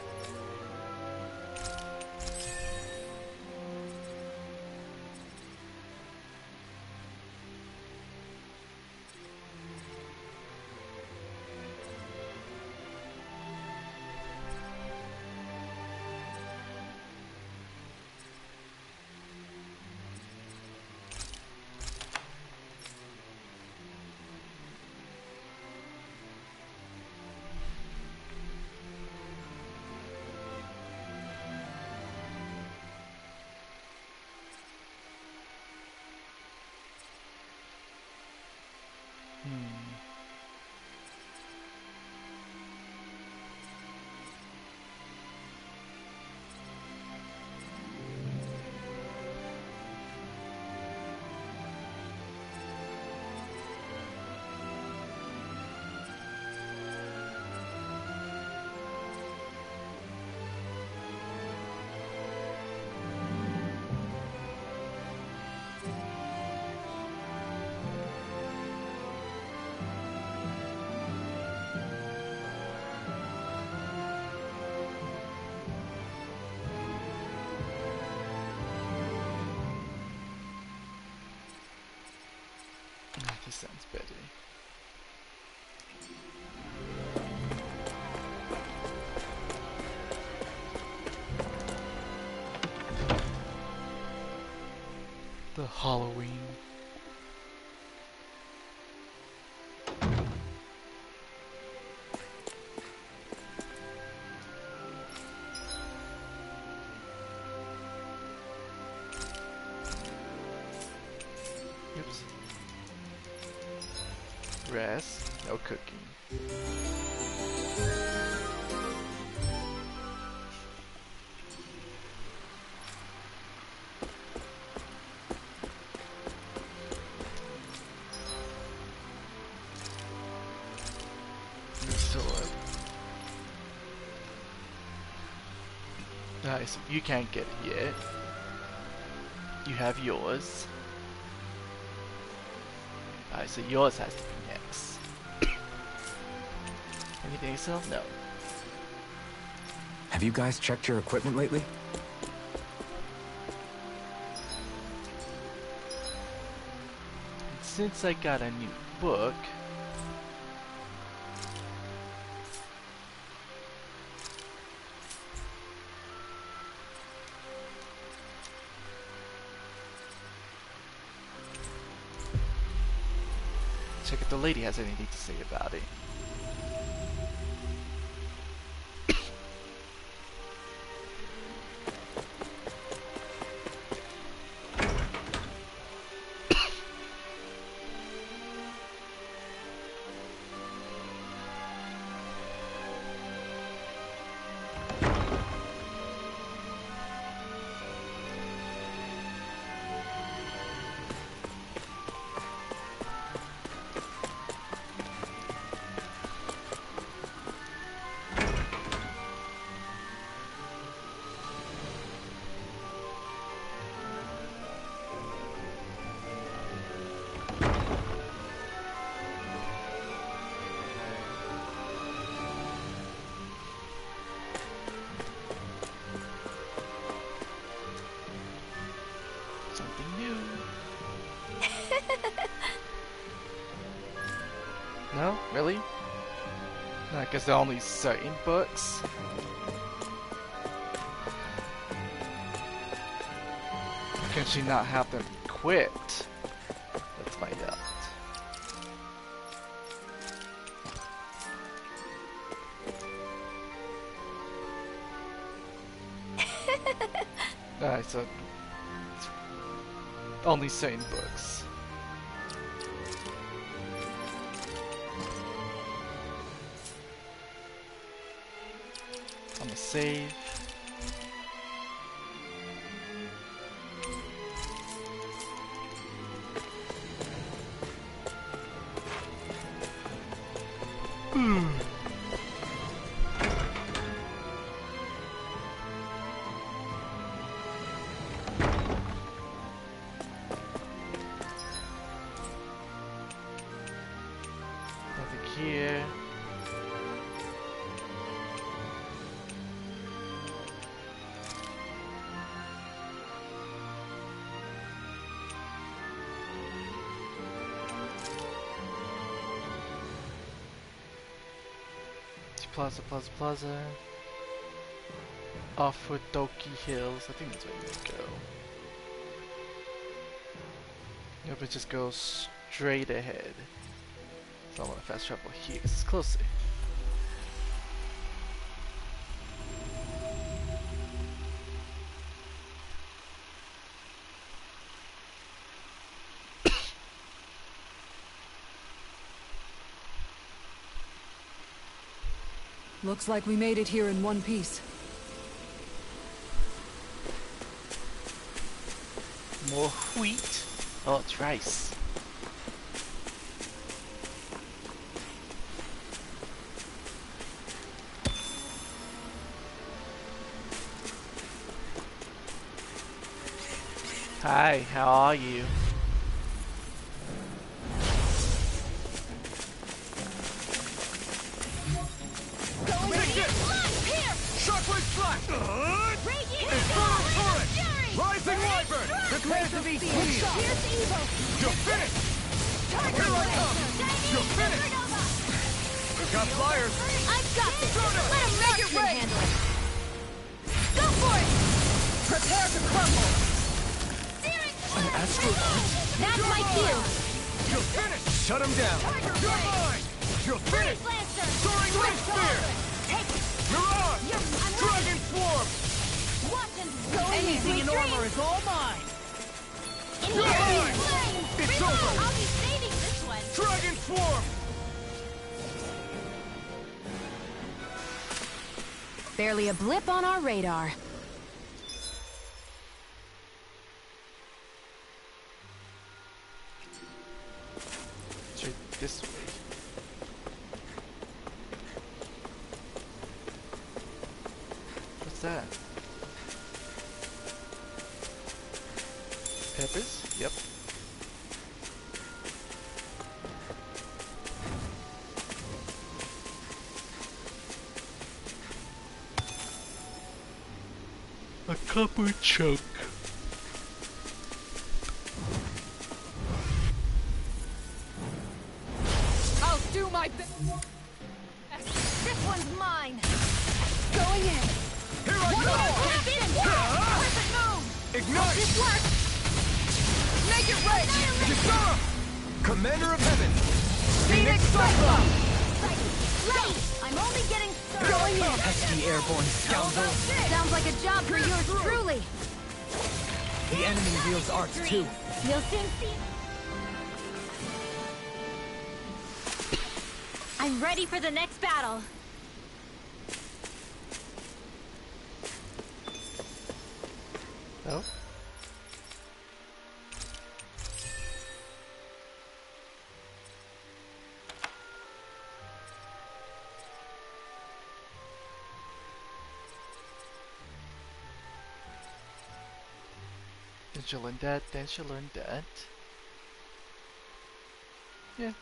This sounds better. The Halloween. Oops. Rest, no cooking. so you can't get it yet. You have yours. Alright, so yours has to be next. Anything else? No. Have you guys checked your equipment lately? And since I got a new book, check if the lady has anything to say about it. No? Really? No, I guess there are only certain books. Can she not have them equipped? Let's find out. Alright, so only certain books. I'm gonna save. Nothing here. Plaza. Off with Doki Hills. I think that's where you need to go. Yep, it just goes straight ahead. So I want to fast travel here. It's closer. Looks like we made it here in one piece. More wheat. Oh, it's rice. Hi, how are you? Shockwave flash! Infernal turret! Rising wyvern! Prepare to be sealed! You're finished! Here I come! You're finished! We've got flyers! I've got this! Let him make it rain! Go for it! Prepare to crumble! An astral that's my cue! You're finished! Shut him down! You're mine! You're finished! Soaring wind spear! Mirage! Dragon swarm! Anything in armor is all mine! You're mine! It's over! I'll be saving this one! Dragon swarm! Barely a blip on our radar. Straight this way. What's that? Peppers? Yep. A copper chunk. I'll do my best. This one's mine. Going in. Here I go! Perfect move. Ignite! This works. Make it rage. Kisara! Commander of Heaven! Phoenix Cyclone. Light. I'm only getting started. Going in. Pesky airborne scoundrel. Sounds like a job for yours truly. The enemy wields arts too. You'll soon see. I'm ready for the next battle. Oh. Then she'll learn that, then she'll learn that. Yeah.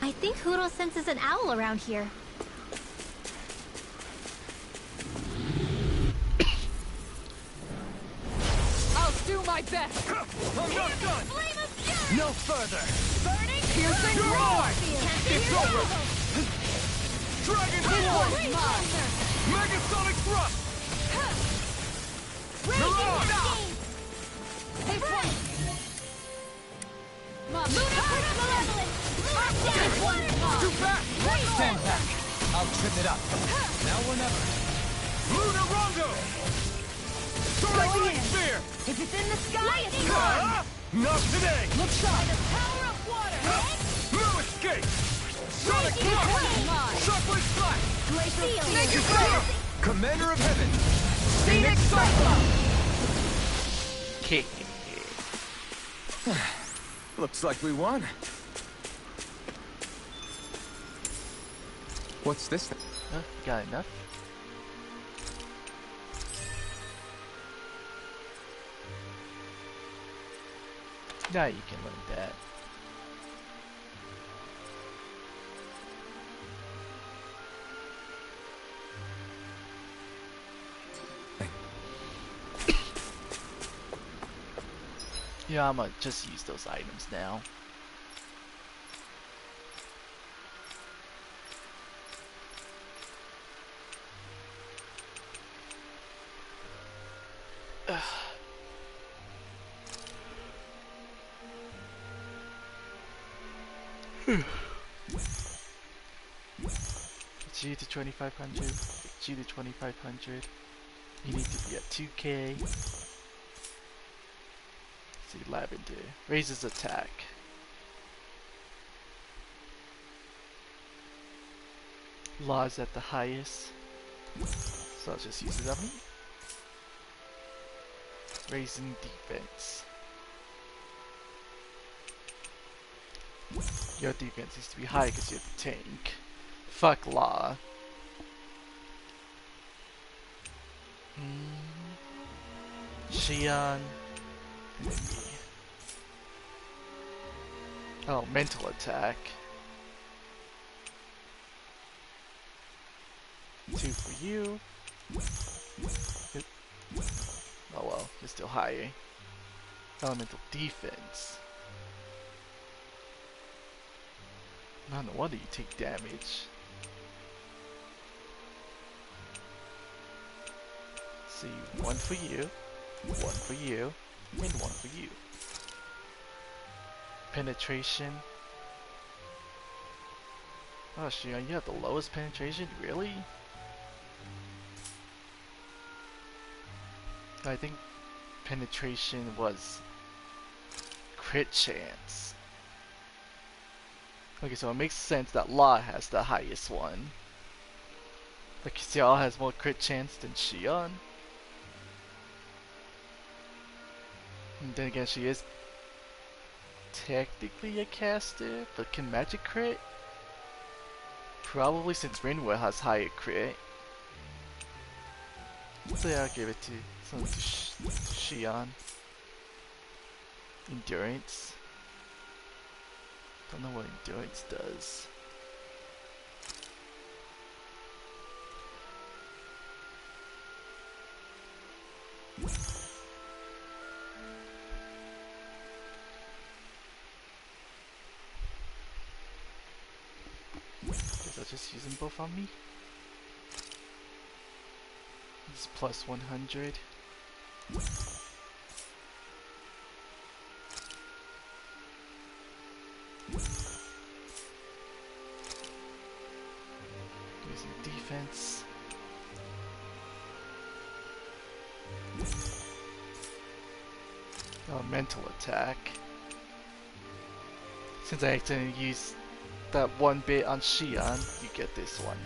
I think Huro senses an owl around here. I'll do my best. I'm not done! Flame of fury. No further! Burning piercing You're mine! It's over! Dragon Sword! Monster. Megasonic Thrust! Raging Mirage! Cascade. Hey, Frank. Ludicrous Malevolence. Too fast! Stand back! I'll trip it up. Now or never. Lunar Rondo! Sonic Going Light in. Sphere! If it's in the sky, it's Ah! Not today! Look sharp. The power of water. No escape! Sonic Raging Thrust! Flame. Shockwave Slash! Glacial Steel. Make it real! Commander of Heaven! Phoenix Cyclone. Okay. Looks like we won. What's this thing? Got enough. Now you can learn that. Yeah, I'm gonna just use those items now. G to 2500, G to 2500. You need to be at 2k. See, Lavender raises attack. Law's at the highest, so I'll just use it on me. Raising defense. Your defense needs to be high because you're the tank. Fuck Law. Xion. And then me. Oh, mental attack. 2 for you. Yep. Oh well, you're still higher. Elemental defense. No wonder you take damage. See, 1 for you, 1 for you, and 1 for you. Penetration. Oh, Xion, you have the lowest penetration? Really? I think penetration was crit chance. Okay, so it makes sense that Law has the highest one. Like, Xiao has more crit chance than Xion. And then again, she is technically a caster, but can magic crit? Probably, since Rinwell has higher crit. So yeah, I'll give it to Xion. Endurance. Don't know what endurance does. Guess I'll just use them both on me. It's plus 100. Using defense. Oh, mental attack. Since I accidentally used that one bit on Xion, you get this one.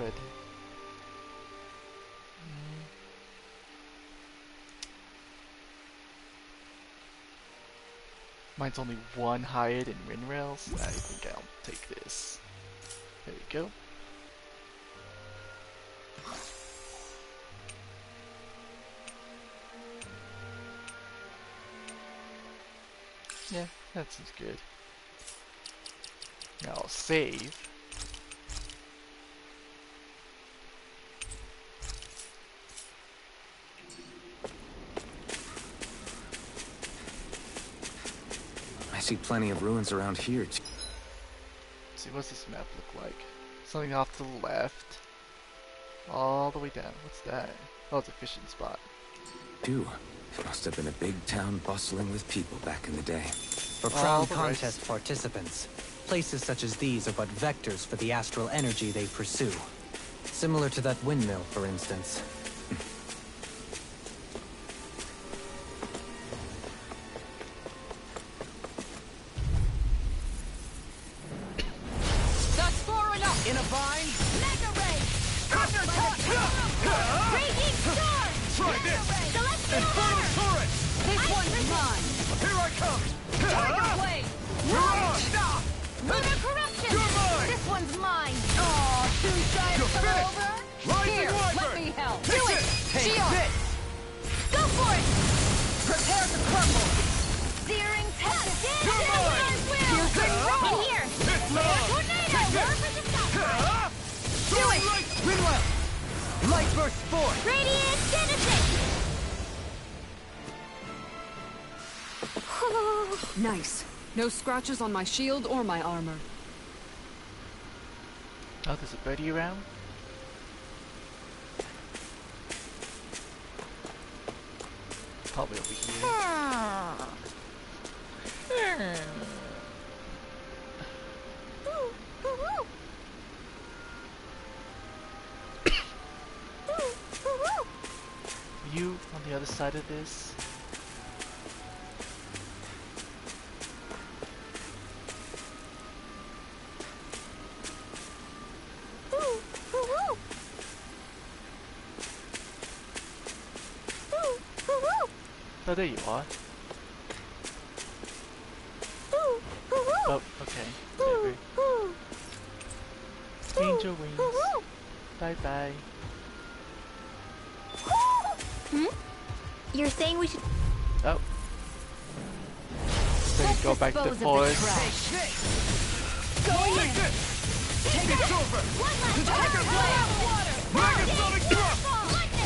Red. Mine's only one higher than Rinrail's. I think I'll take this. There we go. Yeah, that seems good. Now I'll save. I see plenty of ruins around here. Let's see, what's this map look like? Something off to the left. All the way down. What's that? Oh, it's a fishing spot. It must have been a big town bustling with people back in the day. For Crown Contest participants, places such as these are but vectors for the astral energy they pursue. Similar to that windmill, for instance. That's far enough! In a bind? Mega Ray! Thunder Touch! Raging Storm! Try this! Infernal Turret! This one's mine! Here I come! Tiger Blade! You're on! Stop! Lunar Corruption! You're mine! This one's mine! Aw, too shy to You're come finished! over? Rising Here, Wyvern! let me help! Take Do it! this! Take Shield! this! Go for it! Prepare to crumble! Searing You're Tempest! mine! Piercing Rain! In here! It's Flare on! Tornado! Take this! Work with the stop! Do it! Rinwell! Light burst forth! Radiant Genesis! Nice. No scratches on my shield or my armor. Oh, there's a birdie around? Probably over here. You on the other side of this? Oh, there you are. Oh, okay. Whatever. Angel wings. Bye bye. Hmm? You're saying we should... Oh. So you go back to the forest. Go in! It's over! Tiger Blade! Megasonic Thrust!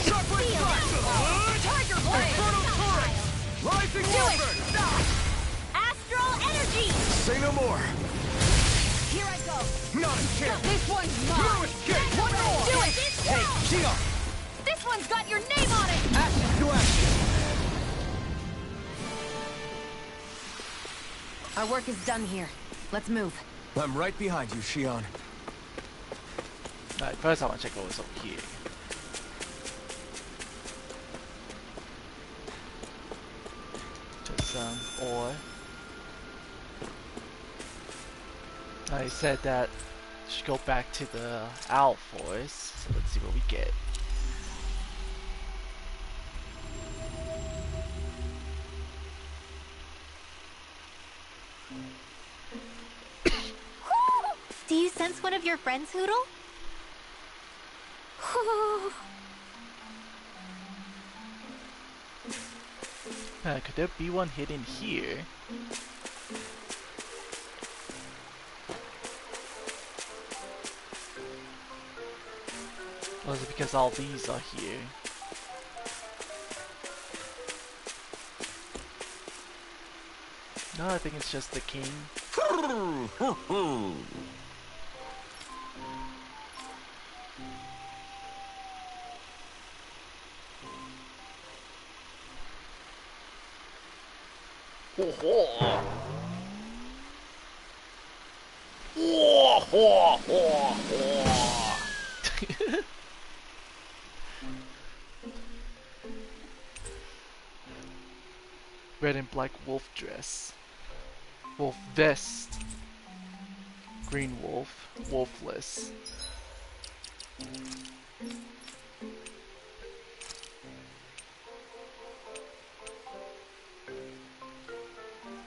Shockwave Flash! Tiger Blade! Infernal Turret! Rising Wyvern! Astral Energy! Say no more! Here I go! Not a chance! This one's mine! No escape! One more! Do it! Hey, Xion! This one's got your name on it! Action to action! Our work is done here. Let's move. I'm right behind you, Xion. Alright, first I want to check what was over here. Just some ore. I said that we should go back to the Owl Forest, so let's see what we get. sense one of your friends, Hoodle? Could there be one hidden here? Or is it because all these are here? No, I think it's just the king. Red and black wolf dress. Wolf vest. Green wolf. Wolfless.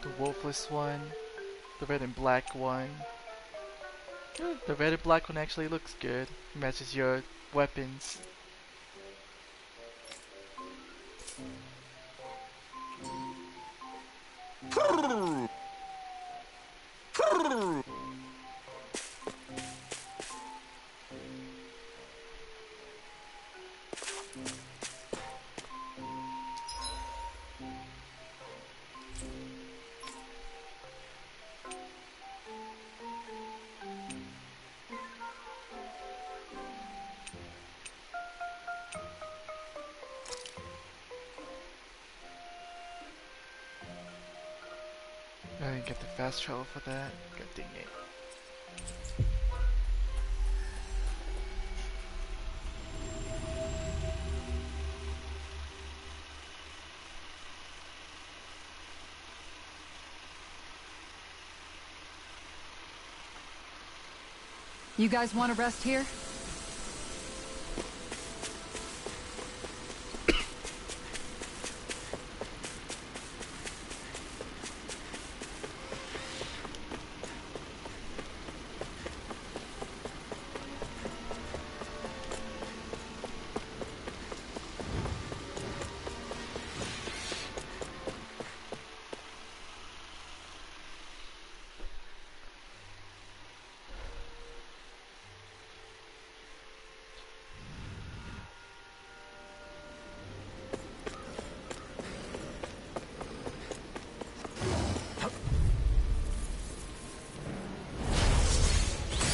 The wolfless one. The red and black one. The red and black one actually looks good. Matches your weapons. I didn't get the fast travel for that. God dang it. You guys want to rest here?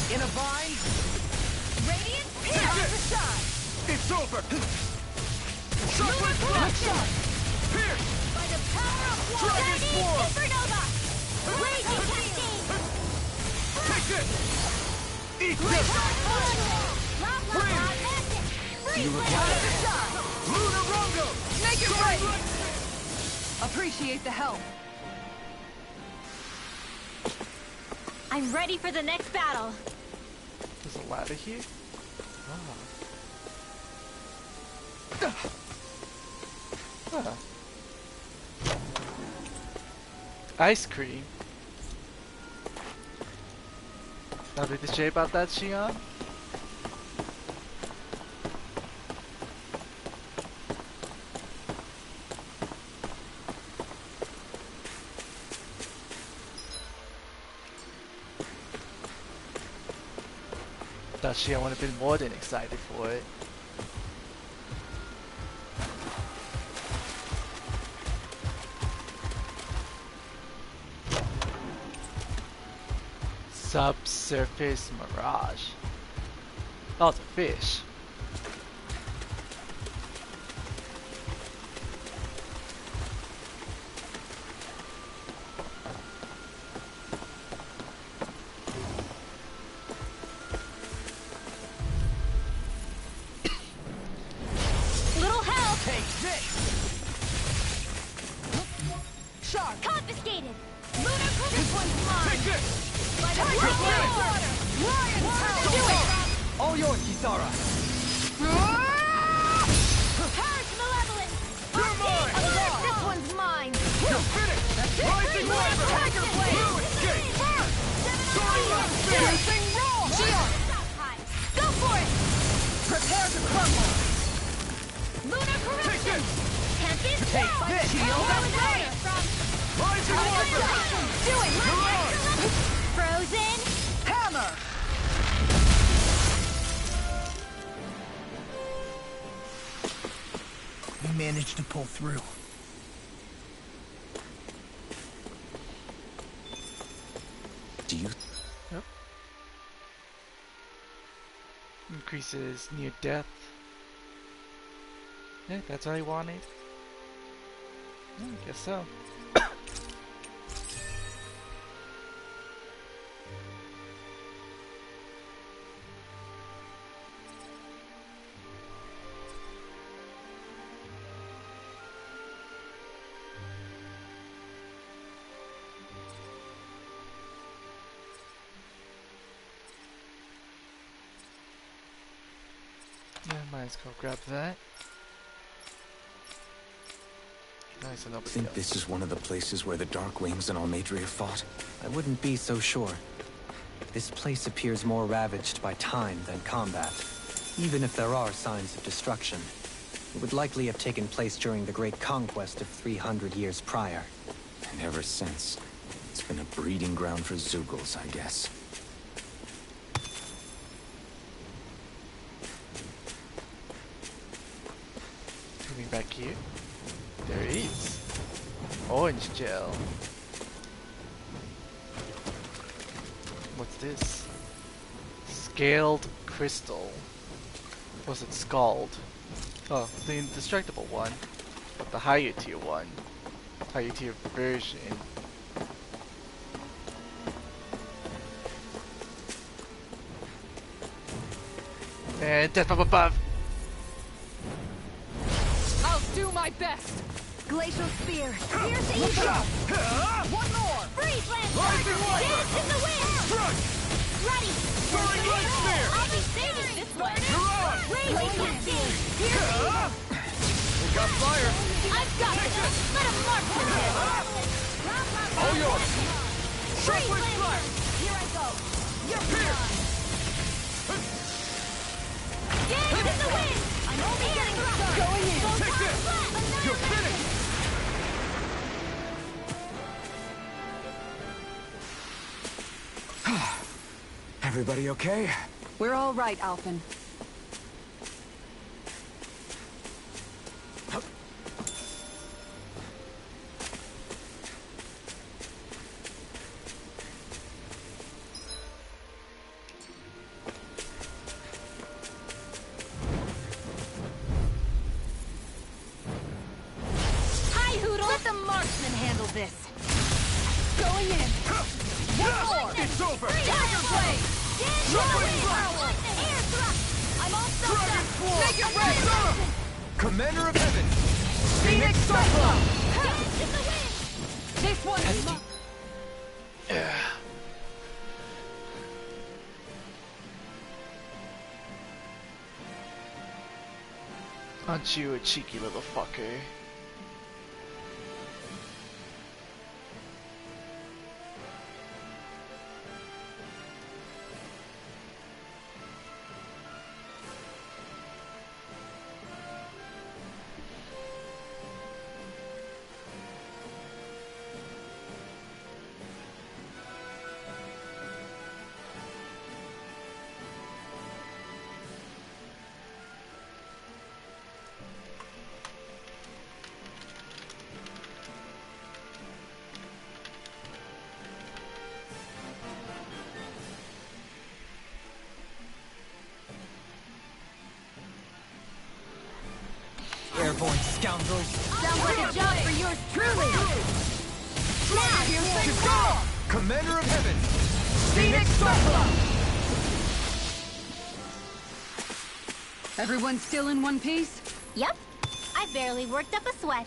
In a vine? Radiant pierce! It's over! Shockwave blast! Pierce! By the power of war! Dragon Swarm! Supernova! Raging cascade! Take this! Eat this! You Lunar Rongo! Make it ready! Appreciate the help. I'm ready for the next battle. There's a ladder here? Ice cream? Nothing to say about that, Xion? Thought Xion would have been more than excited for it. Subsurface mirage. Oh, it's a fish. Little help! Take this! Shark! Confiscated! Lunar this one's mine! Take this! By the power of water! Lion power! Do it! All yours, Kisara! Purge malevolence! You're mine! This one's mine! You're finished! Rising Wyvern! Tiger blade! Blue escape! Burn! Soaring Last Spear! Piercing roll! Rising Wiper! Do it! You're on! Frozen! Hammer! We managed to pull through. Do you... Yep. Increases near death. Yeah, that's what I wanted. Yeah, I guess so. Yeah, might as well grab that. Nice and I open. think this is one of the places where the Darkwings and Almadria fought. I wouldn't be so sure. This place appears more ravaged by time than combat. Even if there are signs of destruction, it would likely have taken place during the Great Conquest of 300 years prior. And ever since, it's been a breeding ground for Zeugles, I guess. Moving back here. There it is. Orange gel. What's this? Scaled crystal. Was it scald? Oh, the indestructible one. But the higher tier one. Higher tier version. And death from above. I'll do my best! Glacial Spear! Here's the evil! One more! Freeze Lance! Rising Wiper! Dance in the wind! Strike! Ready! Soaring Light Spear! I'll be saving this one! You're on! Raging Cascade! Here's the evil! We got fire! I've got this! Let him march with him! All yours! Freeze Shockwave Lance! Slash! Here I go! You're Here! Dance in the wind! I'm only getting started! Going in! Take this! You're finished! Everybody okay? We're all right, Alphen. Hi, Hoodle! Let the marksman handle this! Going in! One more! It's over! Tiger Blade! Shockwave Slash! Air thrust! I'm all stuffed Dragon up! Claw! Make it rain! Commander of Heaven! Phoenix Cyclone! Dance in the wind! This one is mine! Aren't you a cheeky little fucker? Airborne scoundrels! Sounds like a job for yours truly! Now, here's the go! Commander of Heaven! Phoenix Cyclone! Everyone still in one piece? Yep. I barely worked up a sweat.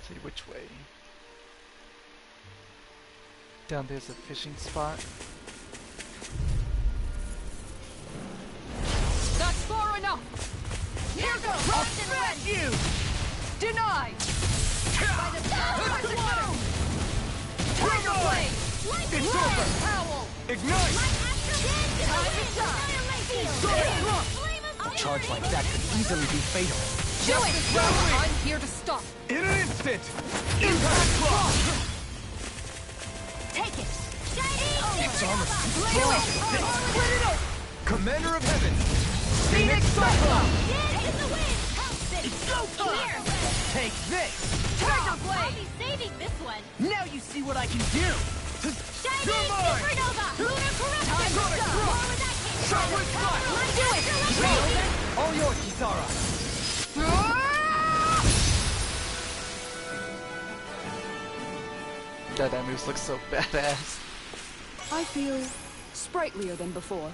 See which way. Down there's a fishing spot. That's far enough! Here goes! I'll smash you! Denied! By the Tiger Blade! It's over! Howl! Ignite! Time to die! A charge like that could easily be fatal. Do it! I'm here to stop. In an instant! Impact block! Take it! It's almost Split it open! Commander of Heaven! Phoenix Cyclone! In the wind! It's go time! Take this! Tiger Blade! I'll be saving this one! Now you see what I can do! Shining Supernova! Lunar Corruption! Sonic Thrust! Shockwave Flash! Do it! All yours, Kisara! God, that moves look so badass. I feel sprightlier than before.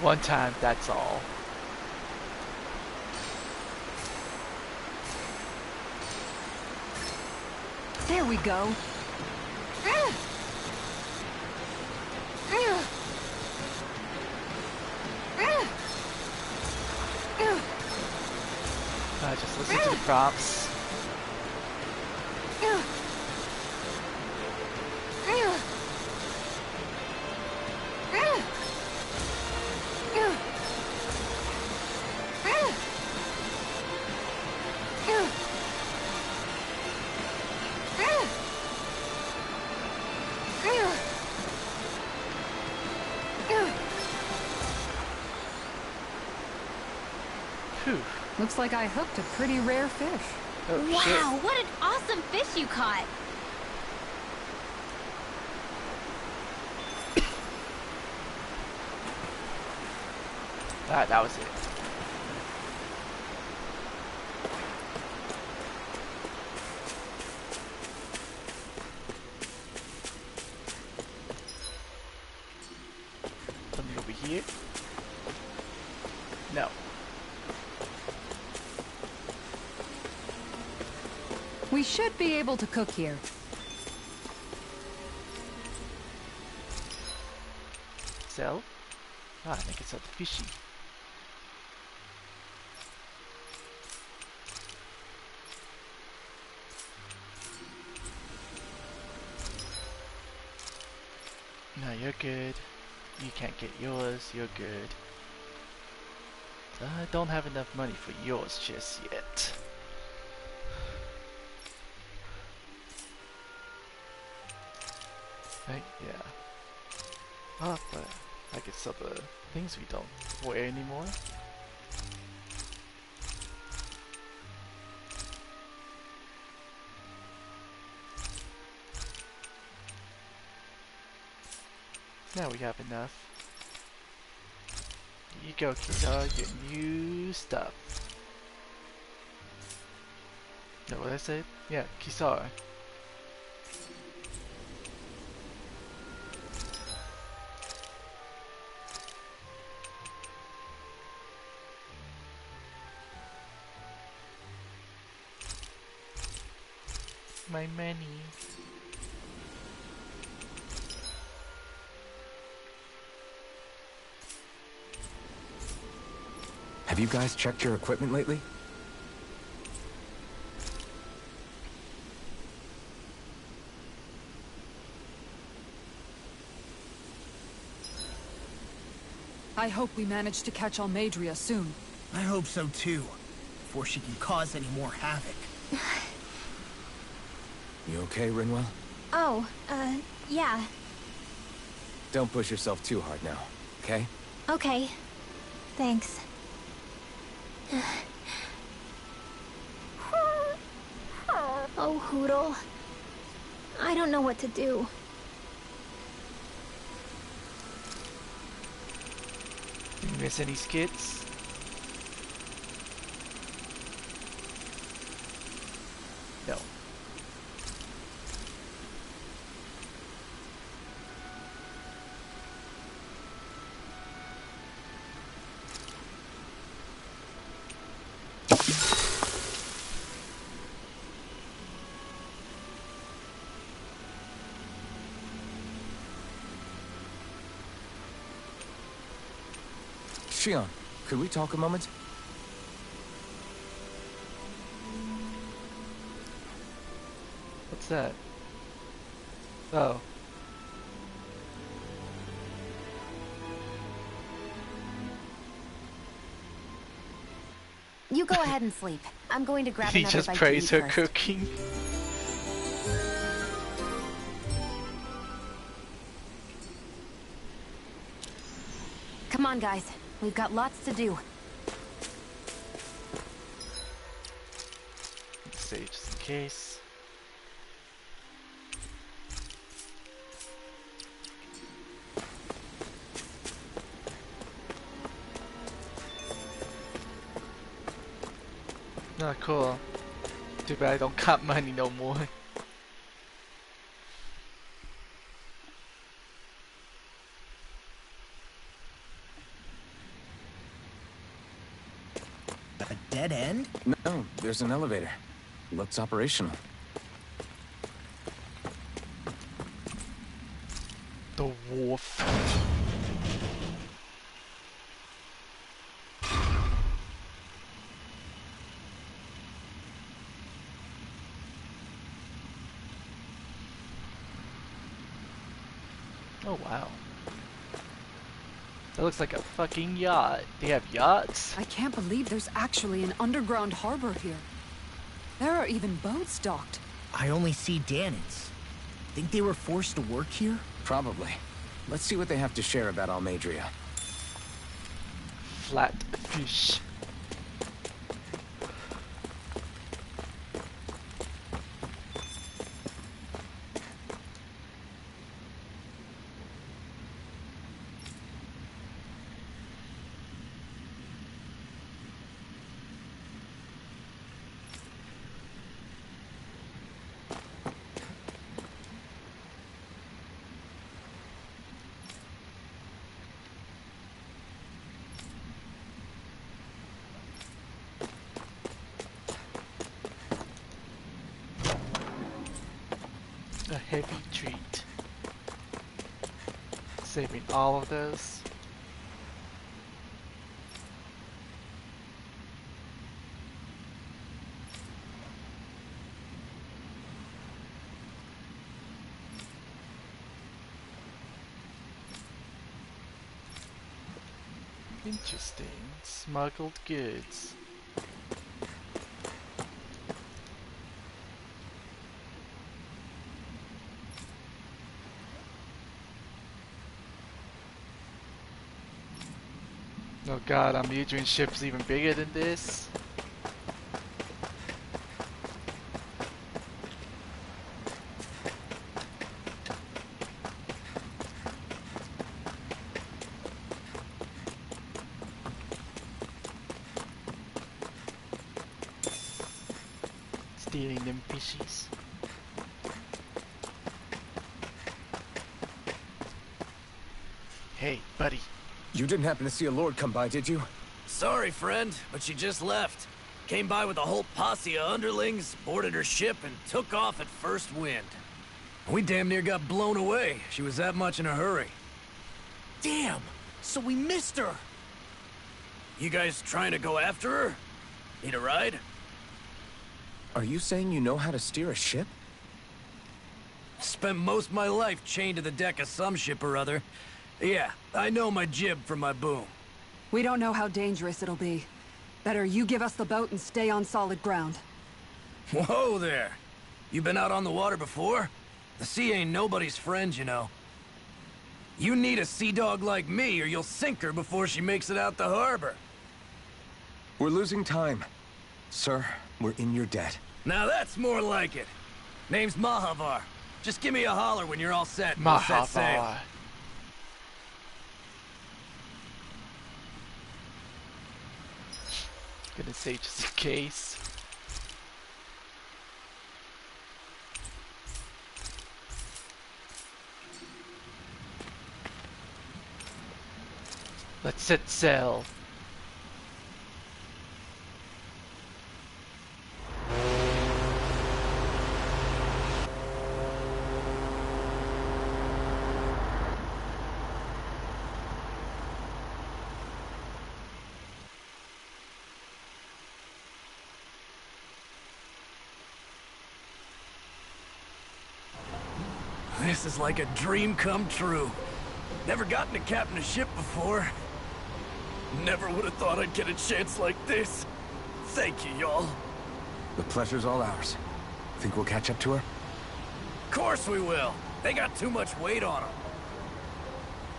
One time, that's all. There we go. Just listen to the prompts. Phew. Looks like I hooked a pretty rare fish. Oh, Wow, shit. what an awesome fish you caught! That was it. Something over here? No. We should be able to cook here. Sell? Ah, I think it's at the fishy. No, you're good. You can't get yours, you're good. I don't have enough money for yours just yet. Right, yeah. Oh, but I could sell the things we don't wear anymore. Now we have enough. Here you go, Kisara, your new stuff. No, what did I say? Yeah, Kisara. My money. Have you guys checked your equipment lately? I hope we manage to catch Almadria soon. I hope so too, before she can cause any more havoc. You okay, Rinwell? Oh, yeah. Don't push yourself too hard now, okay? Okay. Thanks. Oh, Hootle. I don't know what to do. Did you miss any skits? No. Shion, could we talk a moment? What's that? Oh. You go ahead and sleep. I'm going to grab He another just bite praised to eat her first. cooking. Come on, guys. We've got lots to do. Let's save just in case. Oh, cool. Too bad I don't got money no more. A dead end? No, there's an elevator. Looks operational. The wolf. Oh wow. That looks like a fucking yacht. They have yachts? I can't believe there's actually an underground harbor here. There are even boats docked. I only see Danits. Think they were forced to work here? Probably. Let's see what they have to share about Almadria. Flatfish. A heavy treat. Saving all of those. Interesting. Smuggled goods. Oh god, I'm Adrian ship's even bigger than this. Stealing them fishies. Hey, buddy. You didn't happen to see a lord come by, did you? Sorry, friend, but she just left. Came by with a whole posse of underlings, boarded her ship, and took off at first wind. We damn near got blown away. She was that much in a hurry. Damn! So we missed her! You guys trying to go after her? Need a ride? Are you saying you know how to steer a ship? Spent most of my life chained to the deck of some ship or other. Yeah, I know my jib from my boom. We don't know how dangerous it'll be. Better you give us the boat and stay on solid ground. Whoa there! You been out on the water before? The sea ain't nobody's friend, you know. You need a sea dog like me, or you'll sink her before she makes it out the harbor. We're losing time. Sir, we're in your debt. Now that's more like it. Name's Mahavar. Just give me a holler when you're all set. We'll set sail. Mahavar. Gonna say just in case. Let's set sail. This is like a dream come true. Never gotten to captain a ship before. Never would have thought I'd get a chance like this. Thank you, y'all. The pleasure's all ours. Think we'll catch up to her? Of course we will. They got too much weight on them.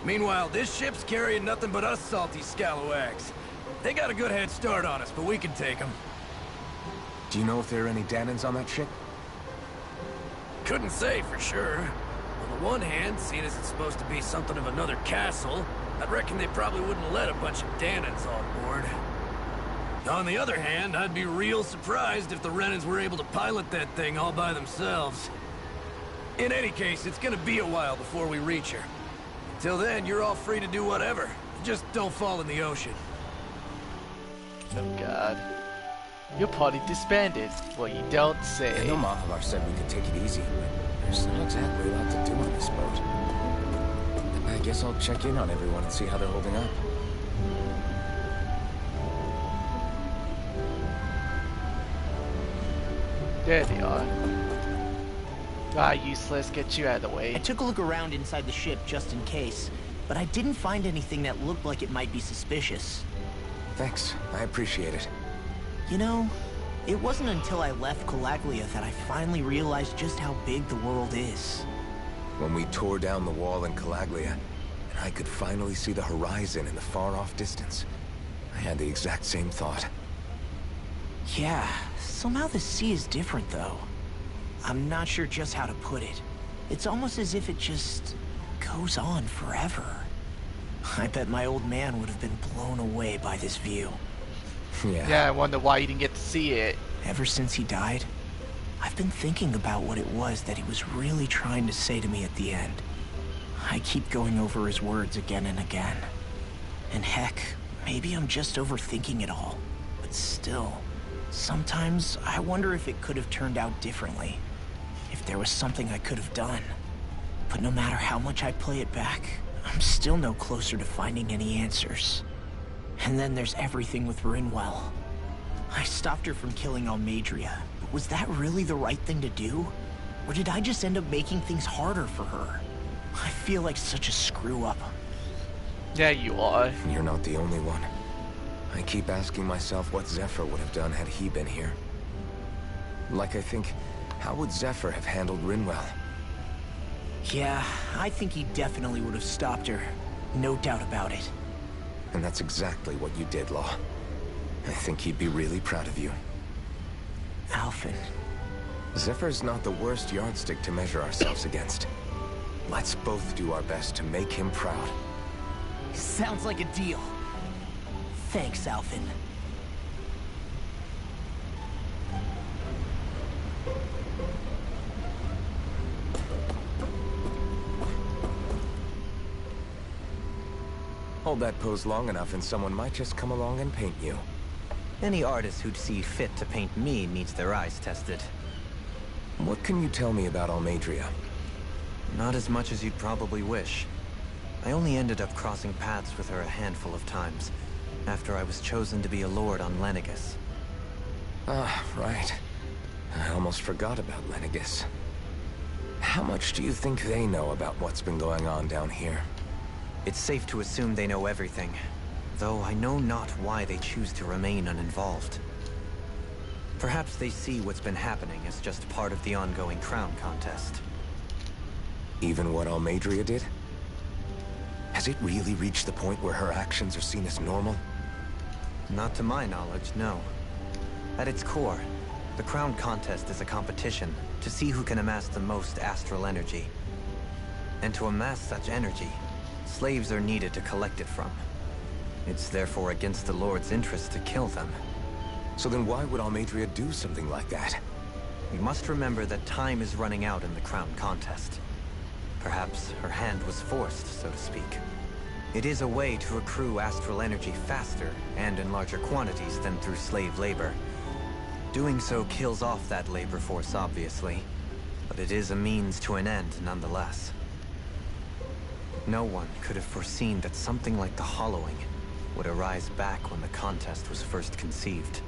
Meanwhile, this ship's carrying nothing but us salty scalawags. They got a good head start on us, but we can take them. Do you know if there are any Danans on that ship? Couldn't say for sure. On the one hand, seeing as it's supposed to be something of another castle, I'd reckon they probably wouldn't let a bunch of Danans on board. On the other hand, I'd be real surprised if the Renans were able to pilot that thing all by themselves. In any case, it's gonna be a while before we reach her. Till then, you're all free to do whatever. Just don't fall in the ocean. Oh god. Your party disbanded. Well, you don't say. I know Mahalar said we could take it easy, but there's not exactly a lot to do on this boat. I guess I'll check in on everyone and see how they're holding up. There they are. Ah, useless. Get you out of the way. I took a look around inside the ship just in case, but I didn't find anything that looked like it might be suspicious. Thanks. I appreciate it. You know, it wasn't until I left Calaglia that I finally realized just how big the world is. When we tore down the wall in Calaglia, and I could finally see the horizon in the far-off distance, I had the exact same thought. Yeah, somehow the sea is different, though. I'm not sure just how to put it. It's almost as if it just goes on forever. I bet my old man would have been blown away by this view. Yeah, I wonder why you didn't get to see it. Ever since he died, I've been thinking about what it was that he was really trying to say to me at the end. I keep going over his words again and again. And heck, maybe I'm just overthinking it all. But still, sometimes I wonder if it could have turned out differently. If there was something I could have done. But no matter how much I play it back, I'm still no closer to finding any answers. And then there's everything with Rinwell. I stopped her from killing Almadria, but was that really the right thing to do? Or did I just end up making things harder for her? I feel like such a screw-up. Yeah, you are. You're not the only one. I keep asking myself what Zephyr would have done had he been here. Like I think, how would Zephyr have handled Rinwell? Yeah, I think he definitely would have stopped her. No doubt about it. And that's exactly what you did, Law. I think he'd be really proud of you. Alphen. Zephyr's not the worst yardstick to measure ourselves against. Let's both do our best to make him proud. Sounds like a deal. Thanks, Alphen. Hold that pose long enough and someone might just come along and paint you. Any artist who'd see fit to paint me needs their eyes tested. What can you tell me about Almadria? Not as much as you'd probably wish. I only ended up crossing paths with her a handful of times, after I was chosen to be a lord on Lenegus. Ah, right. I almost forgot about Lenegus. How much do you think they know about what's been going on down here? It's safe to assume they know everything, though I know not why they choose to remain uninvolved. Perhaps they see what's been happening as just part of the ongoing crown contest. Even what Almadria did? Has it really reached the point where her actions are seen as normal? Not to my knowledge, no. At its core, the crown contest is a competition to see who can amass the most astral energy. And to amass such energy, slaves are needed to collect it from. It's therefore against the Lord's interest to kill them. So then why would Almadria do something like that? We must remember that time is running out in the crown contest. Perhaps her hand was forced, so to speak. It is a way to accrue astral energy faster and in larger quantities than through slave labor. Doing so kills off that labor force, obviously, but it is a means to an end nonetheless. No one could have foreseen that something like the Hollowing would arise back when the contest was first conceived.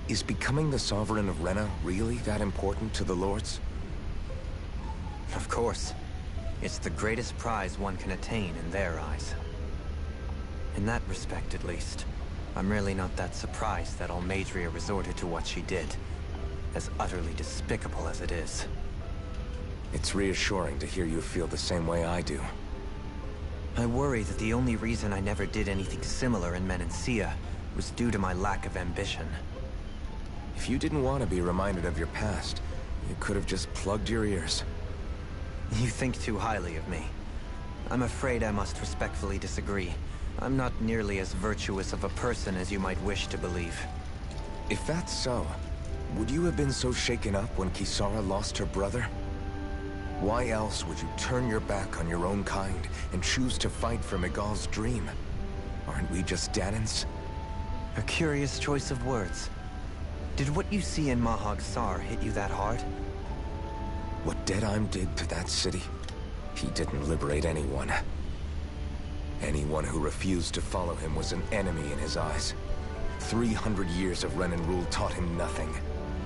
Is becoming the Sovereign of Rena really that important to the Lords? Of course. It's the greatest prize one can attain in their eyes. In that respect, at least, I'm really not that surprised that Almadria resorted to what she did, as utterly despicable as it is. It's reassuring to hear you feel the same way I do. I worry that the only reason I never did anything similar in Menancia was due to my lack of ambition. If you didn't want to be reminded of your past, you could have just plugged your ears. You think too highly of me. I'm afraid I must respectfully disagree. I'm not nearly as virtuous of a person as you might wish to believe. If that's so, would you have been so shaken up when Kisara lost her brother? Why else would you turn your back on your own kind and choose to fight for Miguel's dream? Aren't we just Danans? A curious choice of words. Did what you see in Mahag Sar hit you that hard? What Deadheim did to that city, he didn't liberate anyone. Anyone who refused to follow him was an enemy in his eyes. 300 years of Renan rule taught him nothing.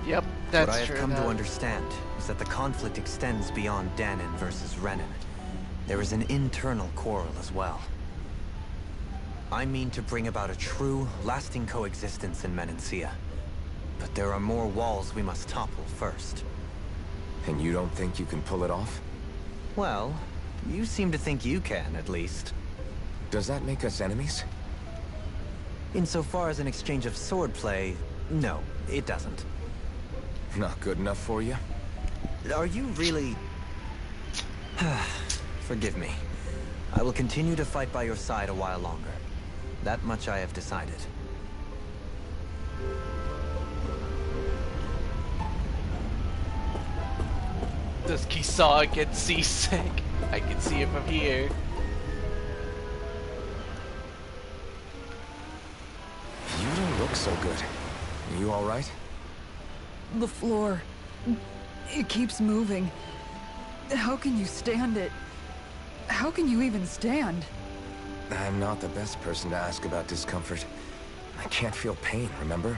Yep, that's true. What I true. have come to understand is that the conflict extends beyond Danan versus Renan. There is an internal quarrel as well. I mean to bring about a true, lasting coexistence in Menancia. But there are more walls we must topple first. And you don't think you can pull it off? Well, you seem to think you can, at least. Does that make us enemies? Insofar as an exchange of swordplay, no, it doesn't. Not good enough for you? Are you really... Forgive me. I will continue to fight by your side a while longer. That much I have decided. Does Kisara get seasick? I can see it from here. You don't look so good. Are you alright? The floor. It keeps moving. How can you stand it? How can you even stand? I'm not the best person to ask about discomfort. I can't feel pain, remember?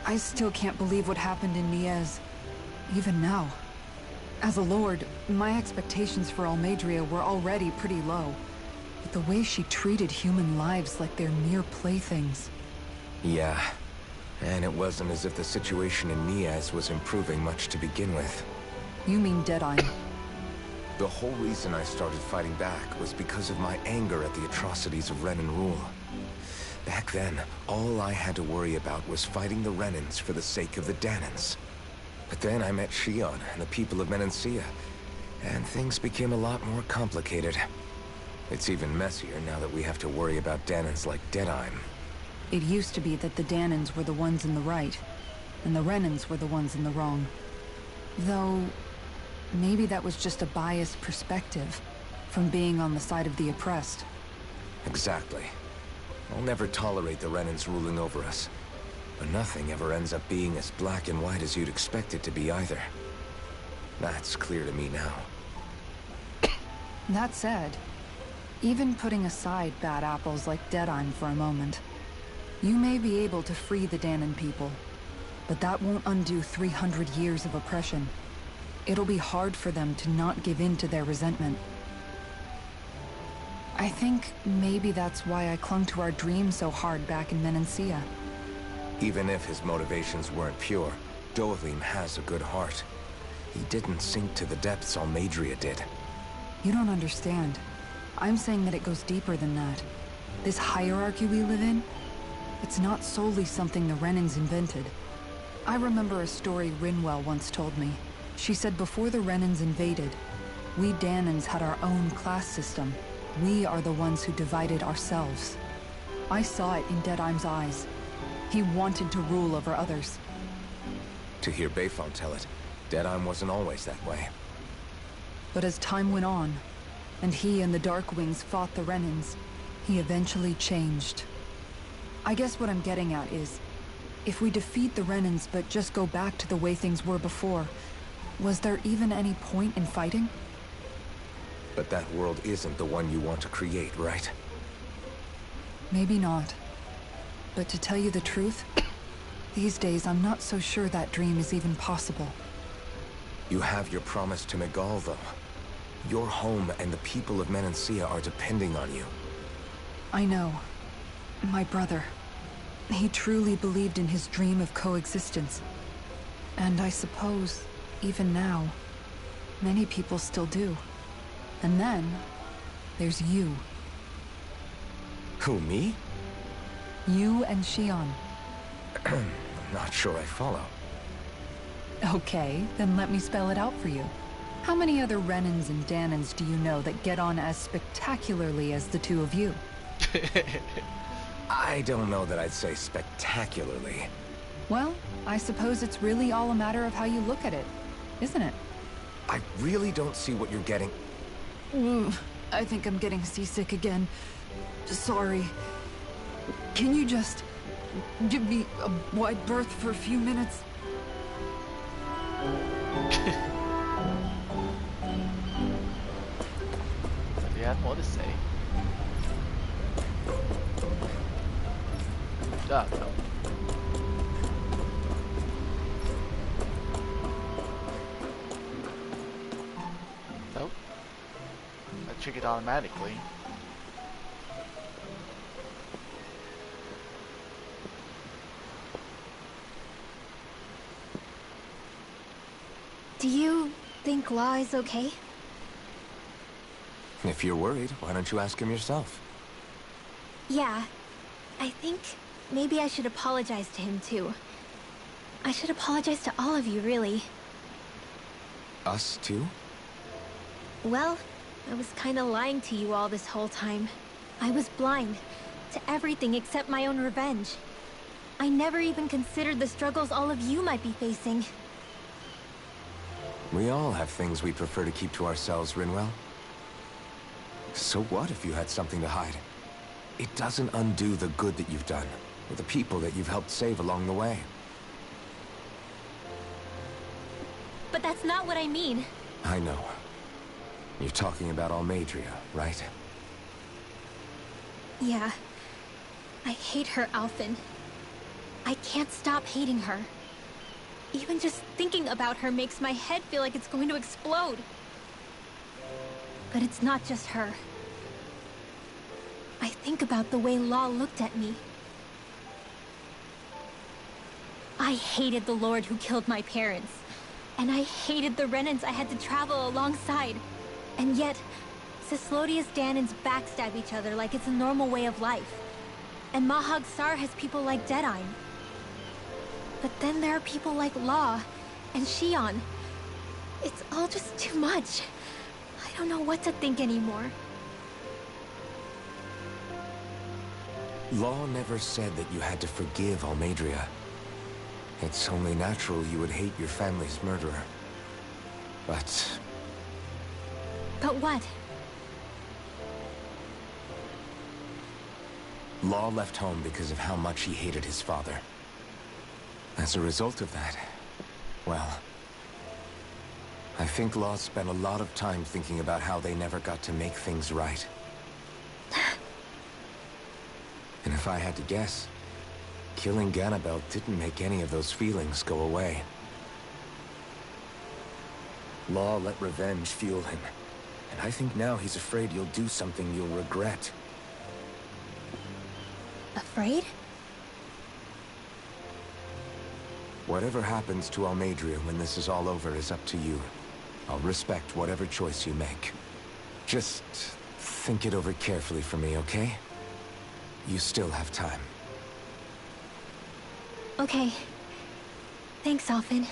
I still can't believe what happened in Niez. Even now. As a lord, my expectations for Almadria were already pretty low. But the way she treated human lives like they're mere playthings. Yeah. And it wasn't as if the situation in Niez was improving much to begin with. You mean Deadeye? The whole reason I started fighting back was because of my anger at the atrocities of Renan rule. Back then, all I had to worry about was fighting the Renans for the sake of the Danans. But then I met Shion and the people of Menancia, and things became a lot more complicated. It's even messier now that we have to worry about Danans like Deadheim. It used to be that the Danans were the ones in the right, and the Renans were the ones in the wrong. Though, maybe that was just a biased perspective from being on the side of the oppressed. Exactly. I'll never tolerate the Renans ruling over us. But nothing ever ends up being as black and white as you'd expect it to be either. That's clear to me now. That said, even putting aside bad apples like Deadheim for a moment, you may be able to free the Danan people, but that won't undo 300 years of oppression. It'll be hard for them to not give in to their resentment. I think maybe that's why I clung to our dream so hard back in Menancia. Even if his motivations weren't pure, Dohalim has a good heart. He didn't sink to the depths Almadria did. You don't understand. I'm saying that it goes deeper than that. This hierarchy we live in, it's not solely something the Renans invented. I remember a story Rinwell once told me. She said before the Renans invaded, we Danans had our own class system. We are the ones who divided ourselves. I saw it in Deadheim's eyes. He wanted to rule over others. To hear Bayfon tell it, Deadheim wasn't always that way. But as time went on, and he and the Darkwings fought the Renans, he eventually changed. I guess what I'm getting at is, if we defeat the Renans but just go back to the way things were before, was there even any point in fighting? But that world isn't the one you want to create, right? Maybe not. But to tell you the truth, these days I'm not so sure that dream is even possible. You have your promise to Miguel, though. Your home and the people of Menancia are depending on you. I know. My brother. He truly believed in his dream of coexistence. And I suppose, even now, many people still do. And then, there's you. Who, me? You and Xion. I'm not sure I follow. Okay, then let me spell it out for you. How many other Renans and Danans do you know that get on as spectacularly as the two of you? I don't know that I'd say spectacularly. Well, I suppose it's really all a matter of how you look at it, isn't it? I really don't see what you're getting. I think I'm getting seasick again. Sorry. Can you just give me a wide berth for a few minutes? Do you have more to say? No. Nope. That triggered automatically. Do you think Law is okay? If you're worried, why don't you ask him yourself? Yeah. I think maybe I should apologize to him too. I should apologize to all of you, really. Us too? Well, I was kinda lying to you all this whole time. I was blind to everything except my own revenge. I never even considered the struggles all of you might be facing. We all have things we prefer to keep to ourselves, Rinwell. So what if you had something to hide? It doesn't undo the good that you've done, or the people that you've helped save along the way. But that's not what I mean. I know. You're talking about Almadria, right? Yeah. I hate her, Alphen. I can't stop hating her. Even just thinking about her makes my head feel like it's going to explode. But it's not just her. I think about the way Law looked at me. I hated the Lord who killed my parents. And I hated the Renans I had to travel alongside. And yet, Cislodius Danans backstab each other like it's a normal way of life. And Mahag Sar has people like Deadeye. But then there are people like Law and Xion. It's all just too much. I don't know what to think anymore. Law never said that you had to forgive Almadria. It's only natural you would hate your family's murderer. But... But what? Law left home because of how much he hated his father. As a result of that, well... I think Law spent a lot of time thinking about how they never got to make things right. And if I had to guess, killing Ganabel didn't make any of those feelings go away. Law let revenge fuel him, and I think now he's afraid you'll do something you'll regret. Afraid? Whatever happens to Almadria when this is all over is up to you. I'll respect whatever choice you make. Just think it over carefully for me, okay? You still have time. Okay. Thanks, Alphen.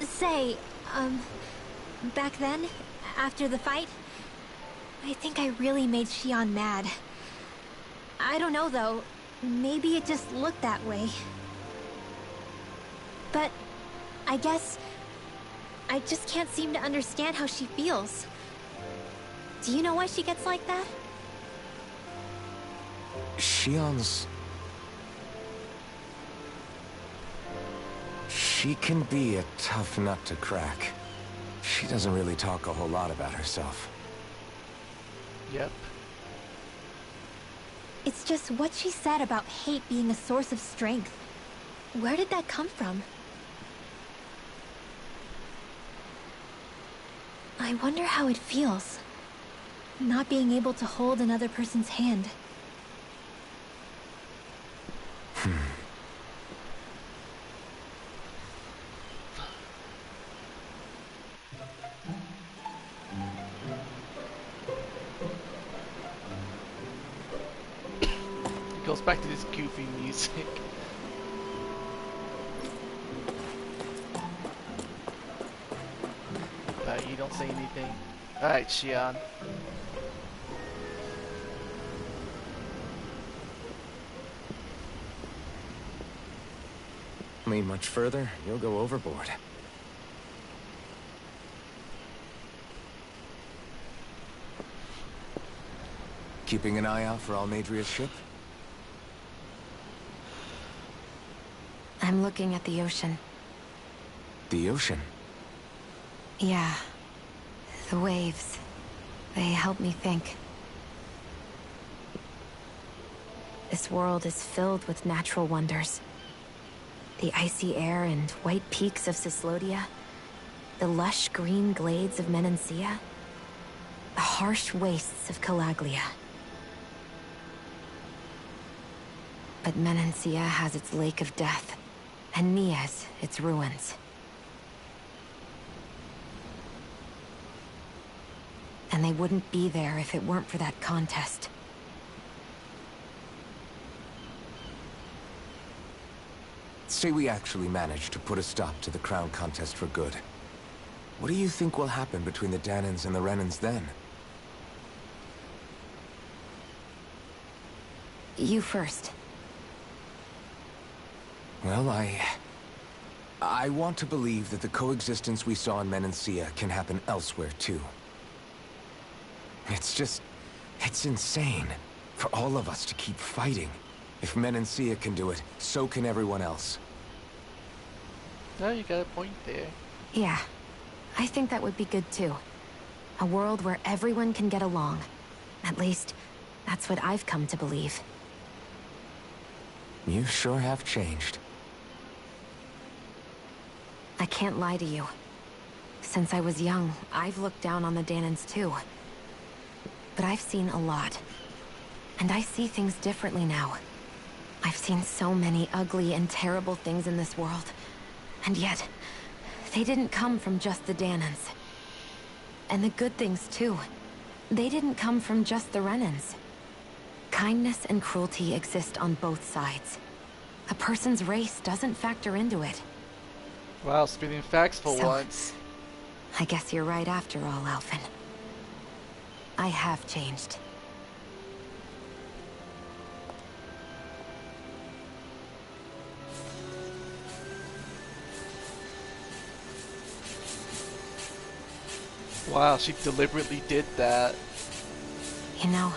Say, back then, after the fight, I think I really made Xion mad. I don't know, though. Maybe it just looked that way. But I guess I just can't seem to understand how she feels. Do you know why she gets like that? Xion's... She can be a tough nut to crack. She doesn't really talk a whole lot about herself. Yep. It's just what she said about hate being a source of strength. Where did that come from? I wonder how it feels, not being able to hold another person's hand. It goes back to this goofy music. You don't say anything. Alright, Xian. Lean much further, you'll go overboard. Keeping an eye out for Almadria's ship? I'm looking at the ocean. The ocean? Yeah. The waves. They help me think. This world is filled with natural wonders. The icy air and white peaks of Cyslodia. The lush green glades of Menancia. The harsh wastes of Calaglia. But Menancia has its Lake of Death, and Nias its ruins. And they wouldn't be there if it weren't for that contest. Say we actually managed to put a stop to the crown contest for good. What do you think will happen between the Danans and the Renans then? You first. Well, I want to believe that the coexistence we saw in Menancia can happen elsewhere, too. It's insane for all of us to keep fighting. If Menancia can do it, so can everyone else. No, you got a point there. Yeah, I think that would be good too. A world where everyone can get along. At least, that's what I've come to believe. You sure have changed. I can't lie to you. Since I was young, I've looked down on the Danans too. But I've seen a lot. And I see things differently now. I've seen so many ugly and terrible things in this world. And yet, they didn't come from just the Danans. And the good things too. They didn't come from just the Renans. Kindness and cruelty exist on both sides. A person's race doesn't factor into it. Wow, spitting facts for So, once. I guess you're right after all, Alphen. I have changed. Wow, she deliberately did that. You know,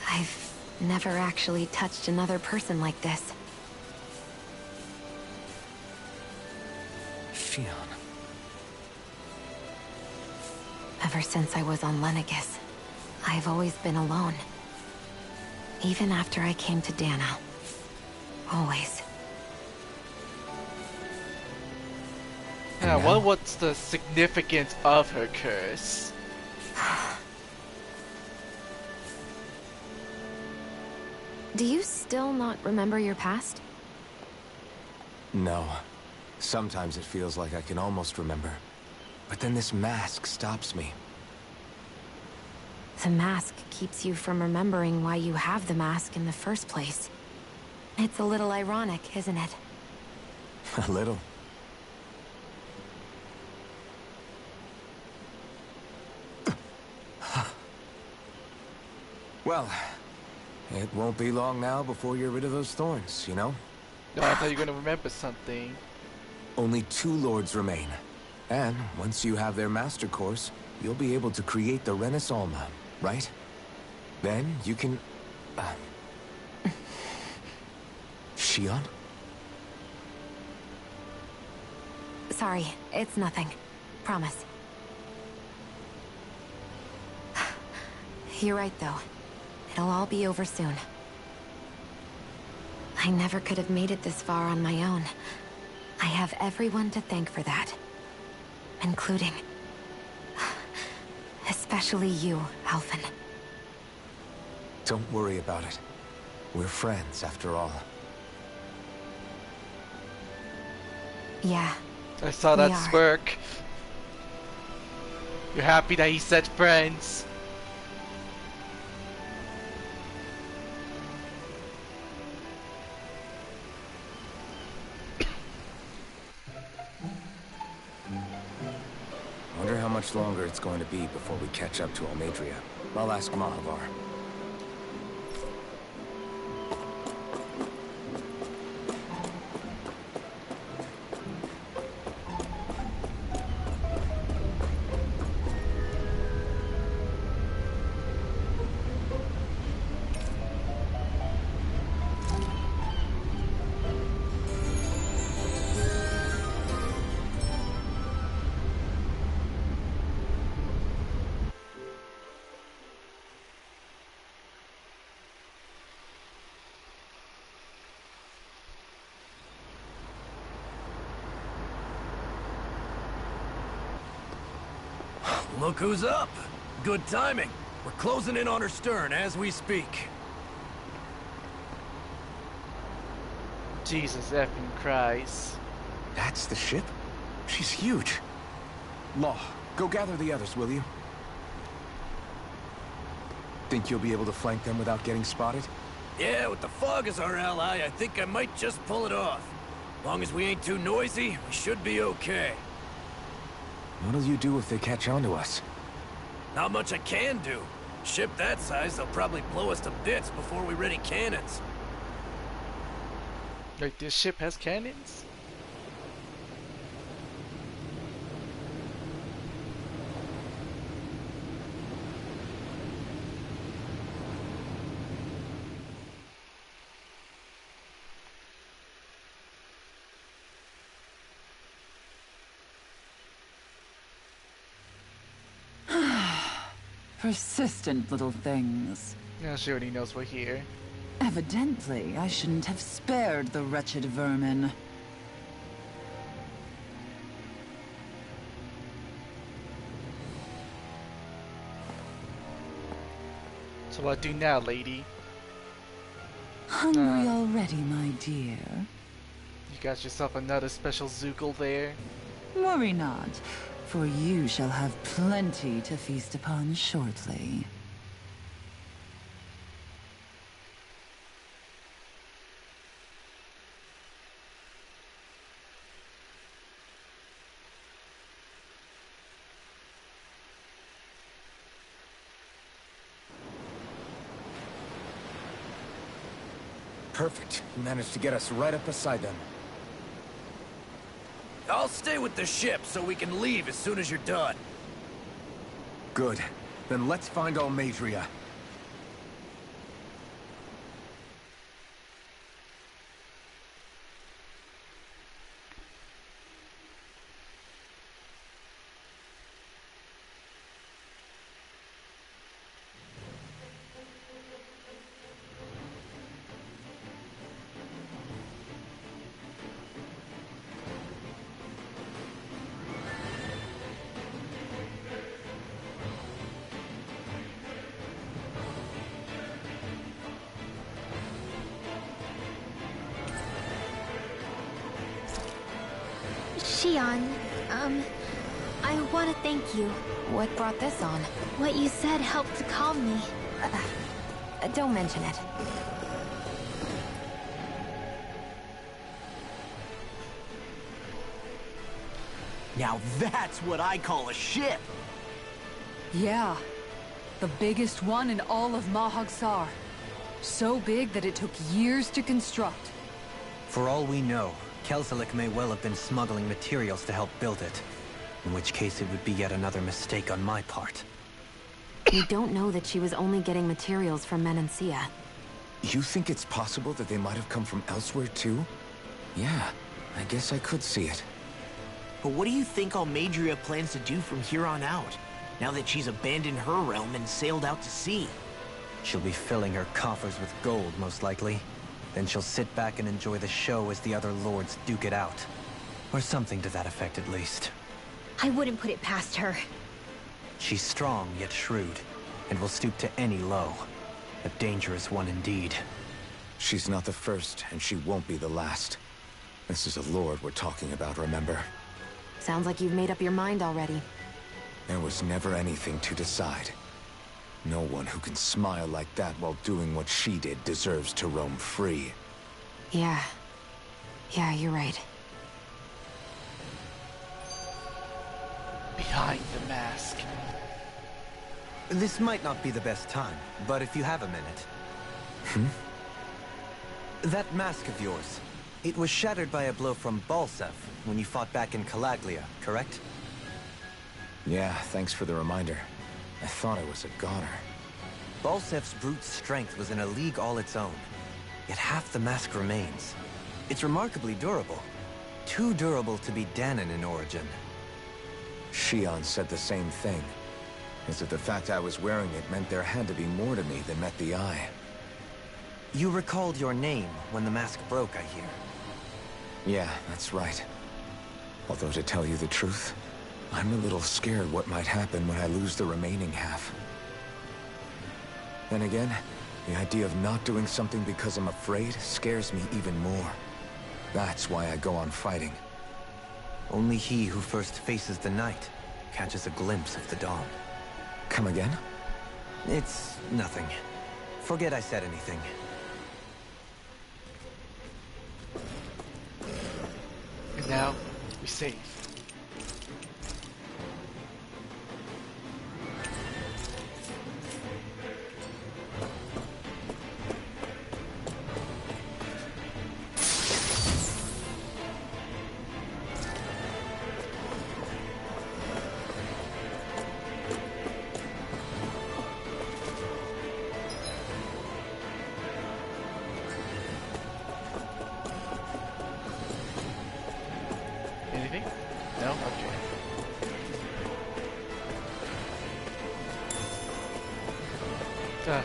I've never actually touched another person like this. Xian. Ever since I was on Lenegis, I've always been alone. Even after I came to Dana. Always. Yeah, what's the significance of her curse? Do you still not remember your past? No. Sometimes it feels like I can almost remember. But then this mask stops me. The mask keeps you from remembering why you have the mask in the first place. It's a little ironic, isn't it? A little. Well, it won't be long now before you're rid of those thorns, you know? No, I thought you were gonna remember something. Only 2 lords remain. And once you have their master course, you'll be able to create the Renis Alma, right? Then you can... Xian? Sorry, it's nothing. Promise. You're right, though. It'll all be over soon. I never could have made it this far on my own. I have everyone to thank for that. Including... especially you, Alvin. Don't worry about it. We're friends, after all. Yeah. I saw that smirk. You're happy that he said friends. Wonder how much longer it's going to be before we catch up to Almadria. I'll ask Mahavar. Look who's up! Good timing. We're closing in on her stern as we speak. Jesus effing Christ. That's the ship? She's huge. Law, go gather the others, will you? Think you'll be able to flank them without getting spotted? Yeah, with the fog as our ally, I think I might just pull it off. As long as we ain't too noisy, we should be okay. What'll you do if they catch on to us? Not much I can do. Ship that size, they'll probably blow us to bits before we ready cannons. Like, this ship has cannons? Persistent little things. Yeah, she already knows we're here. Evidently, I shouldn't have spared the wretched vermin. So what do now, lady? Hungry already, my dear? You got yourself another special Zookle there? Worry not, for you shall have plenty to feast upon shortly. Perfect. You managed to get us right up beside them. I'll stay with the ship so we can leave as soon as you're done. Good. Then let's find Almadria. Shion, I want to thank you. What brought this on? What you said helped to calm me. Don't mention it. Now that's what I call a ship! Yeah. The biggest one in all of Mahagsar. So big that it took years to construct. For all we know, Kelselik may well have been smuggling materials to help build it. In which case it would be yet another mistake on my part. We don't know that she was only getting materials from Menancia. You think it's possible that they might have come from elsewhere too? Yeah, I guess I could see it. But what do you think Almadria plans to do from here on out, now that she's abandoned her realm and sailed out to sea? She'll be filling her coffers with gold, most likely. Then she'll sit back and enjoy the show as the other lords duke it out. Or something to that effect, at least. I wouldn't put it past her. She's strong, yet shrewd, and will stoop to any low. A dangerous one indeed. She's not the first, and she won't be the last. This is a lord we're talking about, remember? Sounds like you've made up your mind already. There was never anything to decide. No one who can smile like that while doing what she did deserves to roam free. Yeah. Yeah, you're right. Behind the mask. This might not be the best time, but if you have a minute. That mask of yours, it was shattered by a blow from Balsev when you fought back in Calaglia, correct? Yeah, thanks for the reminder. I thought I was a goner. Balsev's brute strength was in a league all its own, yet half the mask remains. It's remarkably durable. Too durable to be Danon in origin. Shion said the same thing. As if the fact I was wearing it meant there had to be more to me than met the eye. You recalled your name when the mask broke, I hear. Yeah, that's right. Although to tell you the truth, I'm a little scared what might happen when I lose the remaining half. Then again, the idea of not doing something because I'm afraid scares me even more. That's why I go on fighting. Only he who first faces the night catches a glimpse of the dawn. Come again? It's nothing. Forget I said anything. And now, we save. Anything? No? Okay.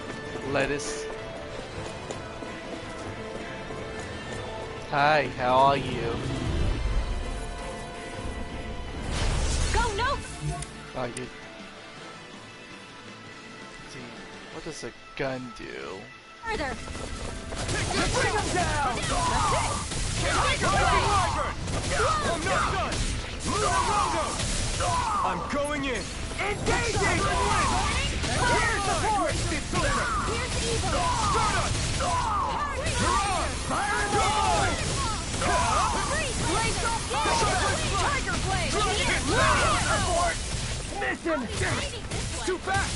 Lettuce. Hi, how are you? Go, no! Oh, you... Let's see, what does a gun do? Further! Bring him down! I'm not done! I'm going in! Engaging! Here's the force! Here's evil! Stardust! Fire and drive! Blaze off! Tiger blade! Abort! Miss him! Damn it! It's too fast!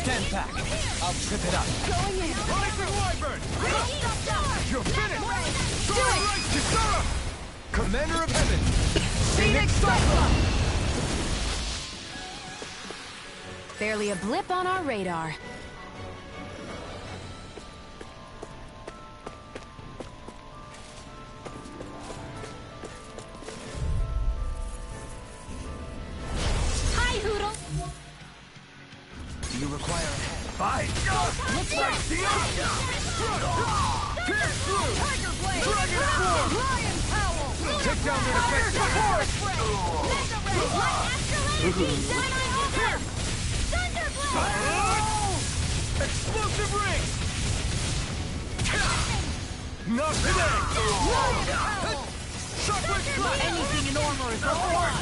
Stand back. I'll trip it up. Going in! Rising Wyvern! You're finished! Do it! Kisara! Commander of Heaven! Phoenix Cyclone! Barely a blip on our radar. Hi, Hoodle! Do you require a hand? Fight! Looks like the Pierce through! Tiger blade! Dragon form! Lion power! Take down the defensive force! Explosive ring! Not today! Shockwave strike! Anything in armor is all on!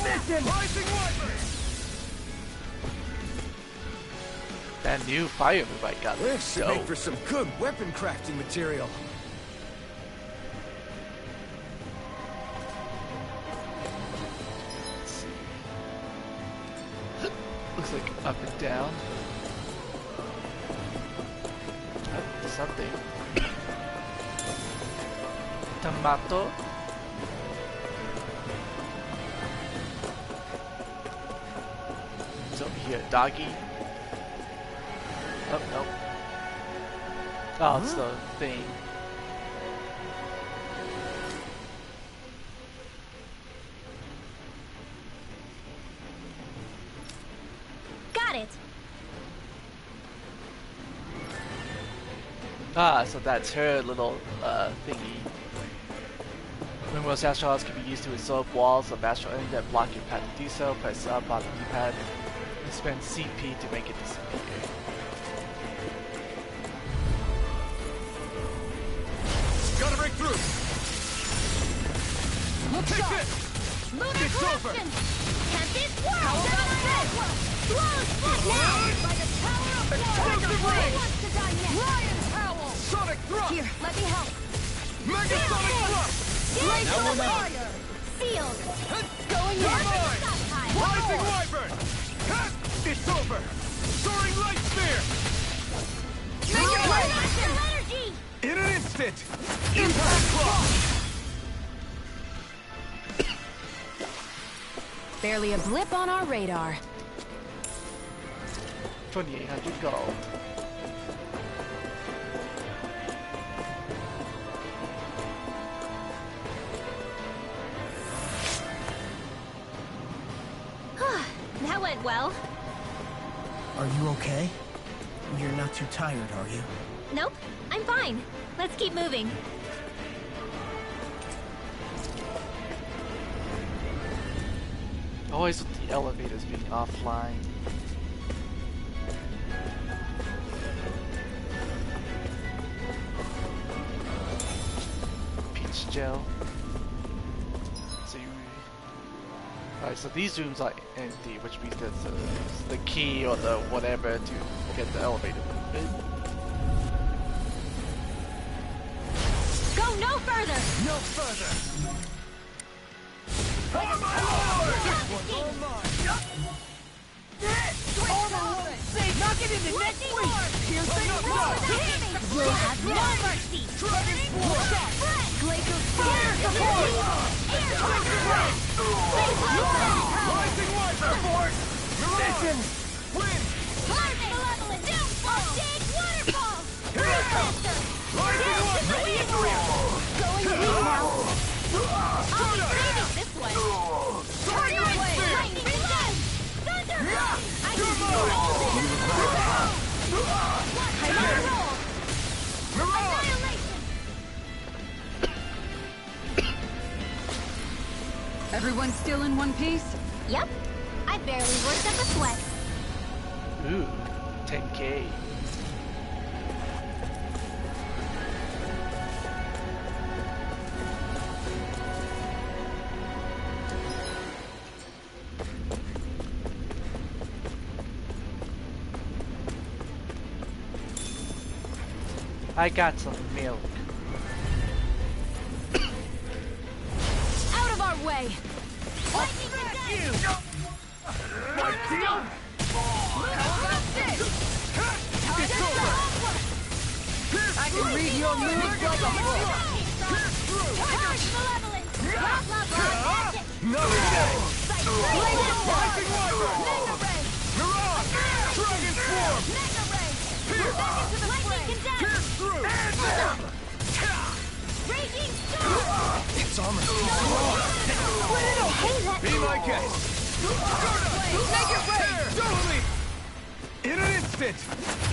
Miss him! Rising Wyvern! That new fire move I got. This should make for some good weapon crafting material. Let's see. Looks like up and down. Oh, something. Tomato. It's over here, doggy. Oh, no. Oh, it's the thing. Got it! Ah, so that's her little thingy. When most astrals can be used to absorb walls of astral energy that block your path to do so, press up on the D-pad and spend CP to make it disappear. Gotta break through! Look Take sharp! this! Lunar It's over! corruption! Can't this world! How about this? Blow split now! By the power of Explosive water! ray! Who wants to die next? Lion Howl! Sonic thrust! Here, let me help! Mega Sonic thrust! Blaze Now of we're out. fire! Sealed! Going in! Mine! Stop time! Rising More. Wyvern! It's over! Soaring Light Sphere! Make it right! Energy! In an instant! Impact Clock! Barely a blip on our radar. 2,800 gold. That went well. Are you okay? You're not too tired, are you? Nope, I'm fine. Let's keep moving. Always with the elevators being offline. Peach gel. So you... Alright, so these rooms are empty, which means that's the key or the whatever to get the elevator moving. Go no further! No further! For my lord! This one's all mine! Knock it into next week! Piercing roll with a hammy! We'll have no mercy! Dragon Force! Glacial Spear! Rising Wyvern! Force! Listen! Wind! Large malevolent! Downfall! Big waterfall! Here I come! Rising Wyvern! Going weak now! I'll be saving this one! Turn your way! Lightning reload! Thunder! I can do all this! I'm on a roll! Annihilation! Everyone still in one piece? Yep. I barely worked up a sweat. Ooh, 10k. I got some milk. Out of our way! Lightning you! My deal! How about this? It's over! I can read your moves like a book! Charge malevolence! Love, love, love, magic! Another day! Rising Wyvern! Mega Ray! Mirage! Dragon Swarm! Mega Ray! Pierce! Back into the fray! Pierce through! Raging Storm! It's almost Hey, Be my guest! Make it rain! Totally! In an instant!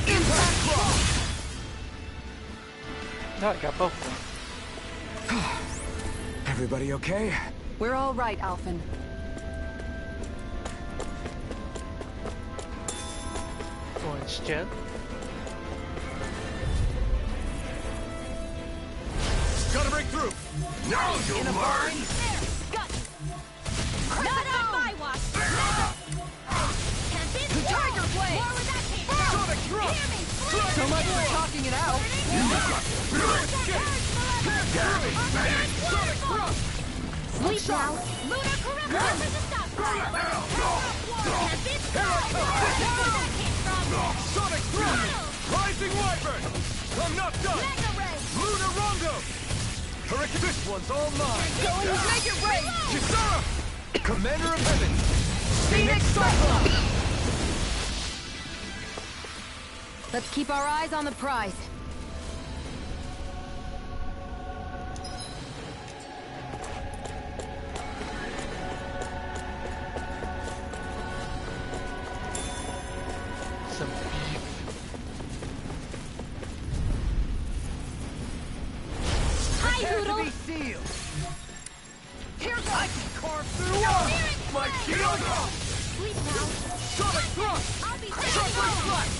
Impact Clock! No, I got both of them. Everybody okay? We're all right, Alphen. Orange gel. Gotta break through! Now you'll learn! Not on my watch! Can't this the Tiger Blade! More with that hand! Sonic Thrust! Hear me! So much for talking it out. Sonic Thrust! Sleep now! Lunar corruption! This is a stop sign! Can't this go? Where that came from? Sonic Thrust! Rising Wyvern! I'm not done! Mega Ray! Lunar Rondo! Hurricane, this one's all mine! Going to make it rain! Kisara! Commander of Heaven! Phoenix Cyclone! Let's keep our eyes on the prize. Some beef. My shield! Sleep now. Sonic thrust! I'll be Shockwave slash!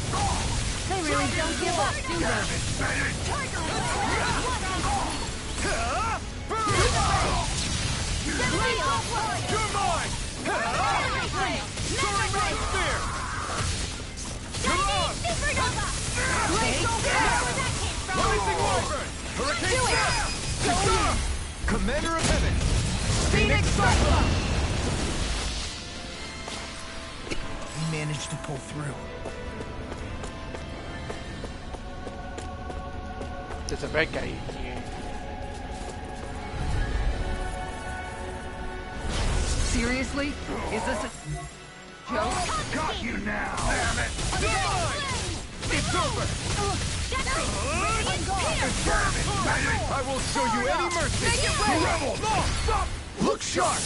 They really don't give up, do they? You're mine! Soaring Night Spear! You're on! Rising Wyvern! Hurricane Snap! Commander of Heaven! Phoenix Cyclone! We managed to pull through. There's a red guy in here. Seriously? Is this a joke? Got you now! Damn it! It's over! I will show you any mercy! Make it rain! Rebel! No! Stop! Look sharp!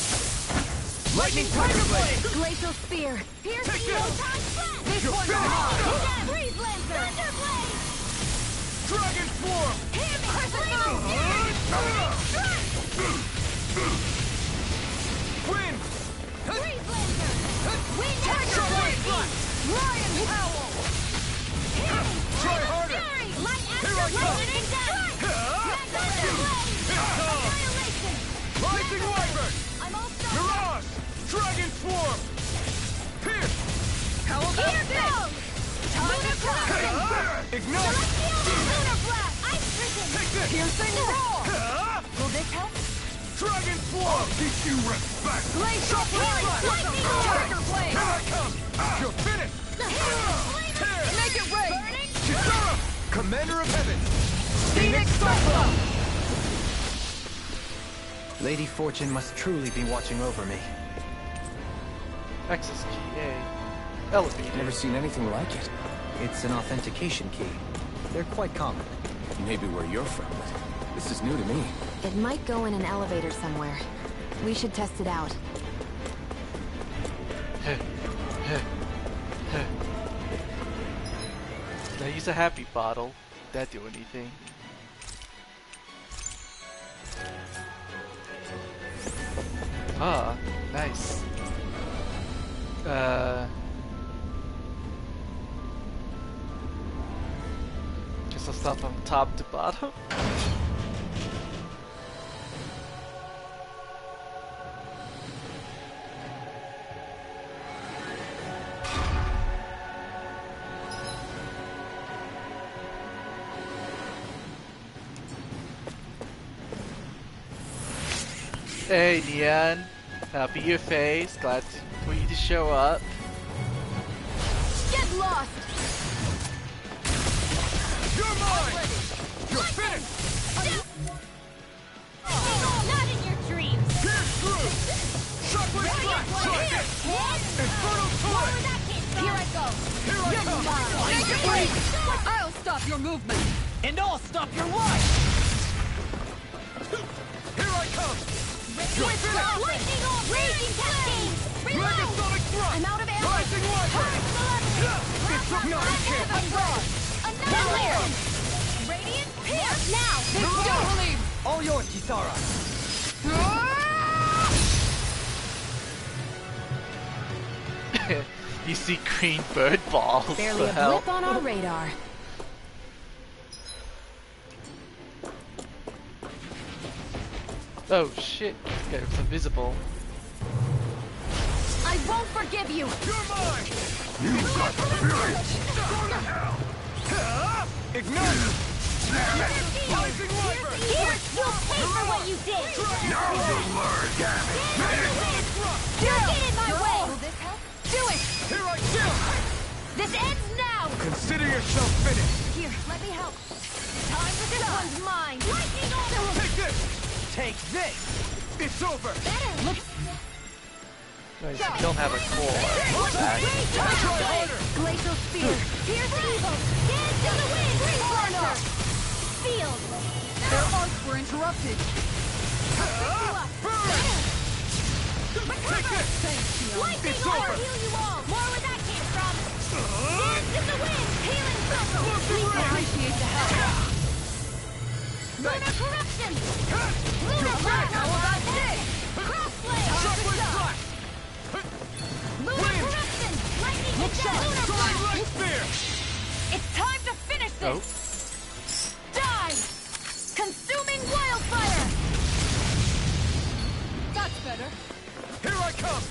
Lightning Tiger Blade! Glacial Spear. Pierce Take Evil this! Time Slam. This one's mine! Freeze Lancer. Thunder Blade. Dragon Swarm! Hit me. Wind! Freeze Lancer. Wind Shockwave Acid. Slash! Lion Howl. Try harder! Light Here I come! Lightning Strike. Thunder Blade. Annihilation. Rising Wyvern! I'm all set. Mirage! Dragon Swarm! Pierce! How about Here goes. Lunar Collapsing. Ignite! Lunar Blast. Ice Prison. Take this! Piercing Roar. Will this help? Dragon Swarm! Teach you respect! Glacial Fury. Lightning Trigger Blade. Here I come! You're finished! Tear! Make it rain. Kisara! Commander of Heaven! Phoenix Cyclone. Lady Fortune must truly be watching over me. Access key, yay. Elevator. Never seen anything like it. It's an authentication key. They're quite common. Maybe where you're from, but this is new to me. It might go in an elevator somewhere. We should test it out. Did I use a happy bottle? Did that do anything? Ah, nice. Guess I'll start from top to bottom. Hey Neon, happy your face, glad for you to show up. Get lost. You're mine! You're finished! Not in your dreams. Pierce through! Shockwave Slash! Try this! Inferno Torrent! Here I go. Here I come! Make it rain. I'll stop your movement! And I'll stop your life! Here I come! You're finished! Lightning on raging cascade. Megasonic Thrust! I'm out of ammo. Rising Wyvern! It's No, you can't! Annihilation. Radiant Pierce. Now. Don't leave! All yours, Kisara. You see green bird balls. Barely the a hell? blip on our radar. Oh shit, this guy was invisible. I won't forgive you. You're mine! You've got the spirit! Ignite! Rising Wyvern! Here, you'll pay for what you did. Now you'll learn, damn it! Don't get in my way. Will this help? Do it. Here I come! This ends now. Consider yourself finished! Here, let me help. Time for this one's mine. Lightning on. Take this! Take this! It's over! Better. Look. Nice, you don't have a core. Try harder! Glacial Spear. Pierce Evil. Dance in the wind. Freeze Lancer. Field. Their arcs were interrupted. Take this! Lightning It's on. over. Heal you all. More where that came from. Dance in the wind. Healing circle. We appreciate the help. Lunar corruption. Lunar blast. How about this? Crossblade. Here I come!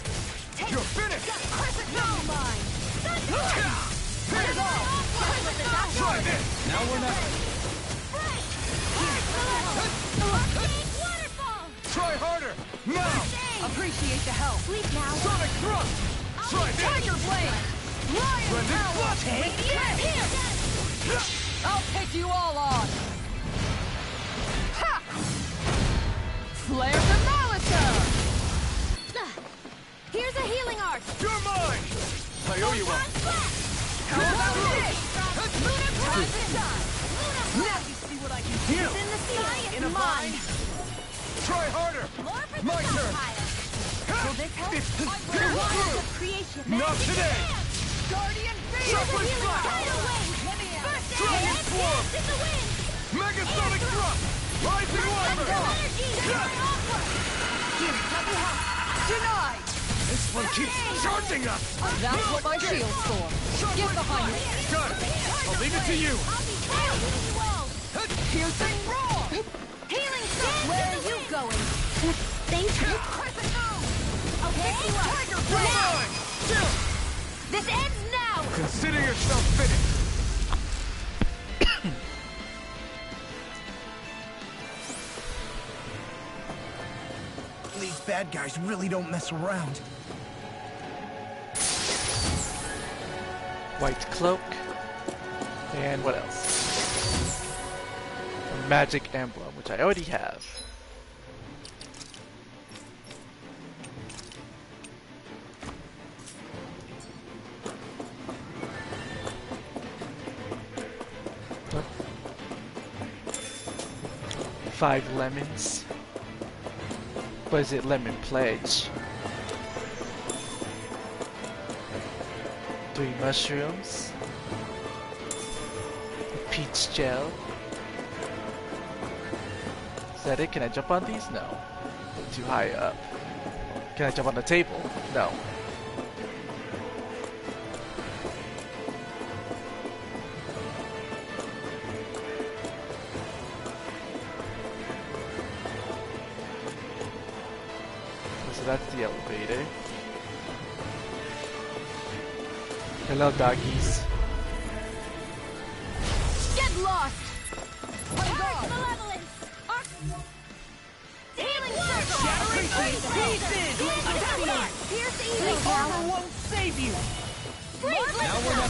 You're finished! Crescent Moon mine! Try this! Now we're not... Waterfall! Try harder! Now! Appreciate the help. Sleep now. Sonic thrust! Try this! Tiger blade! Lion Splendid power! thrust! Take this! I'll take you all on! Ha! Flare thermometer! Here's a healing art! You're mine! I owe you one! How about this? Lunar Crescent! Now you see what I can do! It's in the sky, it's mine! Try harder! My turn! Will this help? You're through! Creation. Not today! Guardian Field! Chocolate Flash! Tidal wave! First Dragon aid! Swarm! In the wind! Megasonic thrust! Rising Wyvern! Here, let me help! Denied! This one keeps charging us! That's what my shield's for. Get behind me! Got it! I'll leave it to you! Piercing roar! Healing sun! Where are you going? Thank you. Crescent moon! Okay, Tiger blade! This ends now! Consider yourself finished! These bad guys really don't mess around. White cloak. And what else? A magic emblem, which I already have. Oh. 5 lemons. What is it? Lemon pledge. 3 mushrooms. A peach gel. Is that it? Can I jump on these? No. Too high up. Can I jump on the table? No. So that's the elevator. Hello, doggies. Get lost! Arch malevolence! Healing circle! Shattering pieces! Pierce evil! The armor won't save you! Now we're not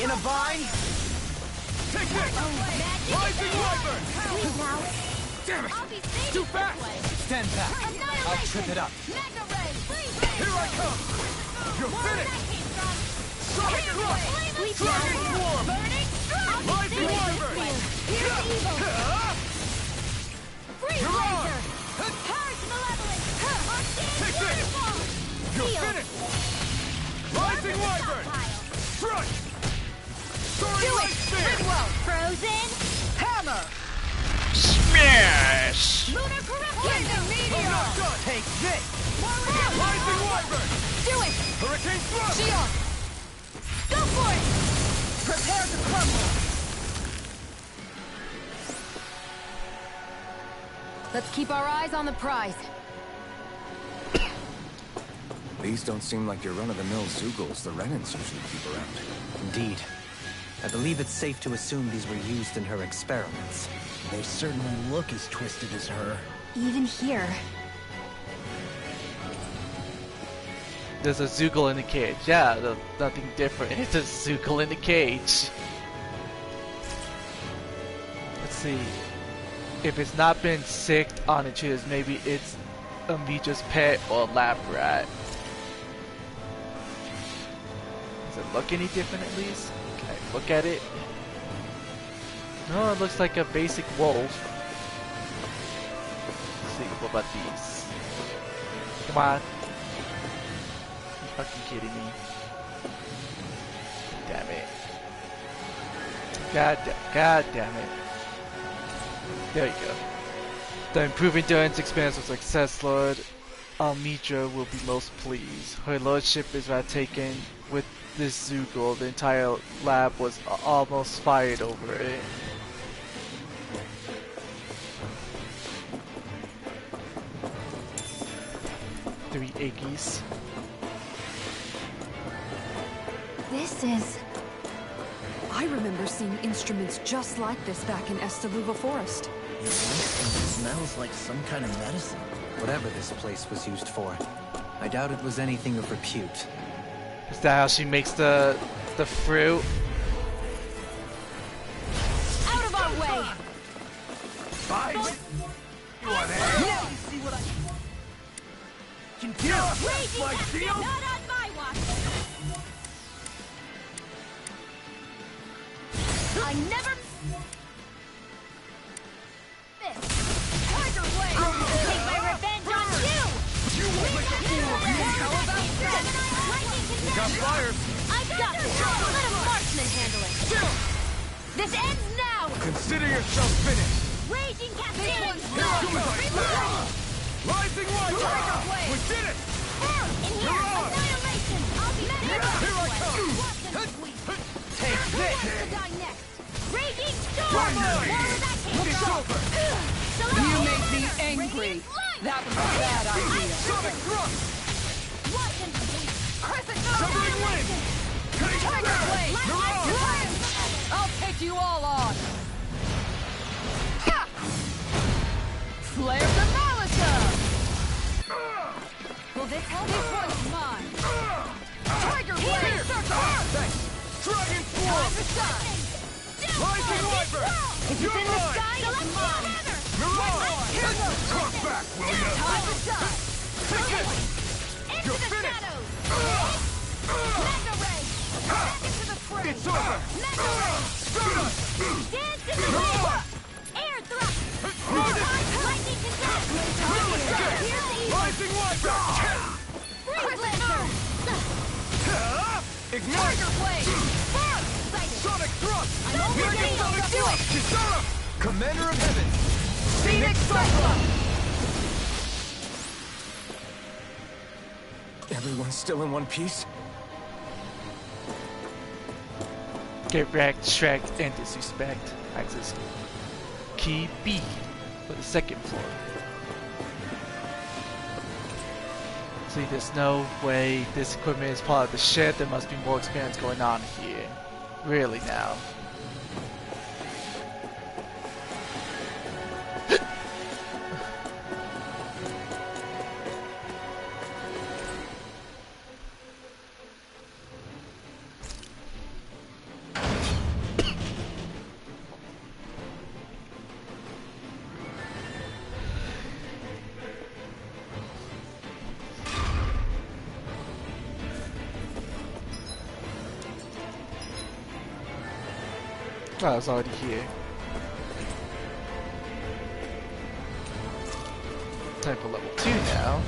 in a vine. Take this! Rising Wyvern! Please now. Damn it! I'll be safe Too this fast! way. Stand back. I'll trip it up. Mega ray! Here I come! You're finished! Sonic thrust! Dragon swarm! Burning strike! Rising Wyvern! Here's evil! Freeze You're on! laser! Purge malevolence! Take this! You're finished! Rising Wyvern! Strike! Soaring light spear! Ridwell! Frozen! Hammer! Smash! Lunar corruption! Meteor! I'm not done! Take this! Rising Wyvern! Do it! Hurricane thrust! Shield! Go for it! Prepare to crumble! Let's keep our eyes on the prize. These don't seem like your run-of-the-mill Zoogles the Renans usually keep around. Indeed. I believe it's safe to assume these were used in her experiments. They certainly look as twisted as her. Even here. There's a Zoogle in the cage. Yeah, nothing different. It's a Zoogle in the cage. Let's see. If it's not been sicked on the cheers, maybe it's a Mage's pet or lab rat. Does it look any different at least? Can I look at it? No, it looks like a basic wolf. Let's see, what about these? Come on. You fucking kidding me? Damn it. God damn it. There you go. The improved endurance experience of success, Lord. Almidra will be most pleased. Her lordship is taken with this Zoogle. The entire lab was almost fired over it. 3 Iggy's. This is... I remember seeing instruments just like this back in Estaluva Forest. It smells like some kind of medicine. Whatever this place was used for, I doubt it was anything of repute. Is that how she makes the fruit? Out of our way! Fight! You are there? Now you see what I can do. Raging my captain, shield? not on my watch! I never... This. Tiger Blade! I'll take my revenge on you! You won't make a fool of me! How about this? You got fire! I got this! Let a marksman handle it! This ends now! Consider yourself finished! Raging captain! Rising Wiper! Tiger Blade! We did it! In here! Annihilation! I'll be back! Here I come! Take this! To die next! Raging Storm! More where that came from! You made me angry. That was a bad idea. Sonic Thrust! Watch and bleed! Crescent Severing Wind! Tiger Blade! I'll take you all on! Ha! Flare the Molotov! Will this help? This one's mine! Tiger Blade! Thanks! Dragon Swarm! Rising Wiper! You're mine! Mirage! Talk back, will ya? Take it! You're finished! It's over! Stun us! Dance in the wind! Air thrust! Lightning control! Rising Wiper! Freeze Lancer! Ignite! Tiger Blade! Sonic Thrust! I'm already Sonic able to do it! Kisara! Commander of Heaven! Phoenix Cyclops! Everyone's still in one piece? Get wrecked, shreked, and disrespect. Access key B for the 2nd floor. See, there's no way this equipment is part of the ship. There must be more experiments going on here. Really now. Oh, it's already here. Time for level 2 now.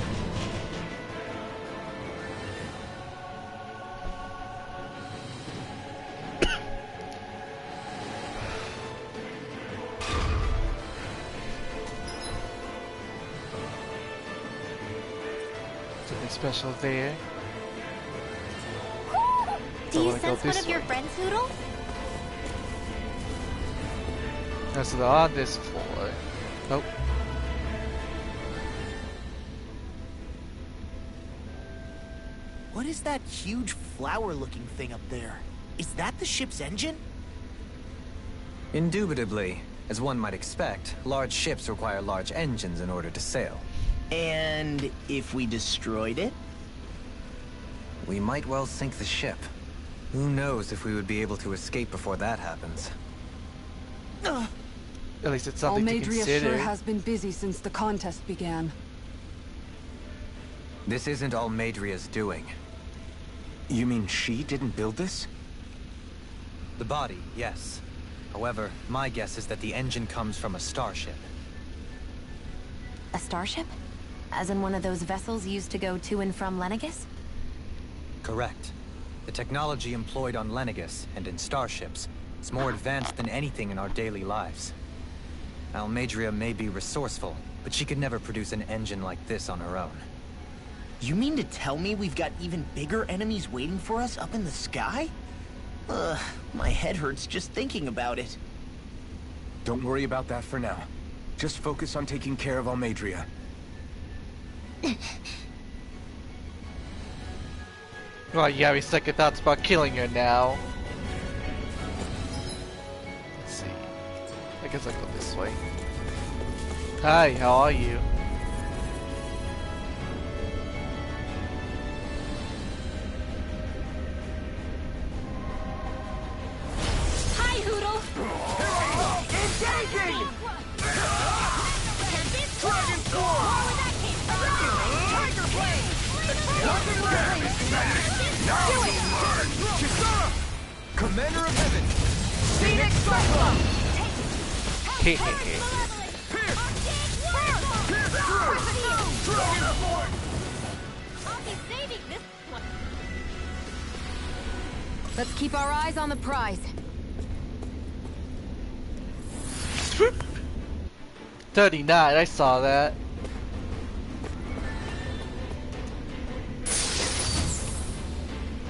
Something special there. Do you sense one of your friends, Hoodle? So they're on this floor. Nope. What is that huge flower-looking thing up there? Is that the ship's engine? Indubitably. As one might expect, large ships require large engines in order to sail. And if we destroyed it? We might well sink the ship. Who knows if we would be able to escape before that happens. At least it's something to Almadria consider. sure has been busy since the contest began. This isn't Almadria's doing. You mean she didn't build this? The body, yes. However, my guess is that the engine comes from a starship. A starship? As in one of those vessels used to go to and from Lenegus? Correct. The technology employed on Lenegus and in starships is more advanced than anything in our daily lives. Almadria may be resourceful, but she could never produce an engine like this on her own. You mean to tell me we've got even bigger enemies waiting for us up in the sky? Ugh, my head hurts just thinking about it. Don't worry about that for now. Just focus on taking care of Almadria. Well, you have second thoughts about killing her now. Let's see. I guess I'll go this way. Hi, how are you? Hi, Hoodle! Engaging! Dragon Form! Tiger Blade! Do it! Kisara! Commander of Heaven! Phoenix Cyclone! Hehehe. Dragon Form! I'll be saving this one. Let's keep our eyes on the prize. 39, I saw that.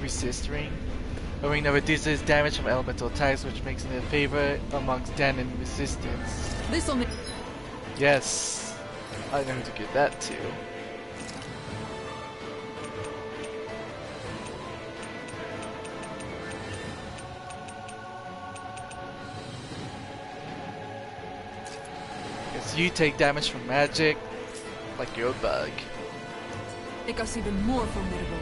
Resist ring. A ring that reduces damage from elemental attacks, which makes it a favorite amongst Dan and resistance. This'll make. Yes, I know who to give that to. Because you take damage from magic, like you're a bug. Make us even more formidable.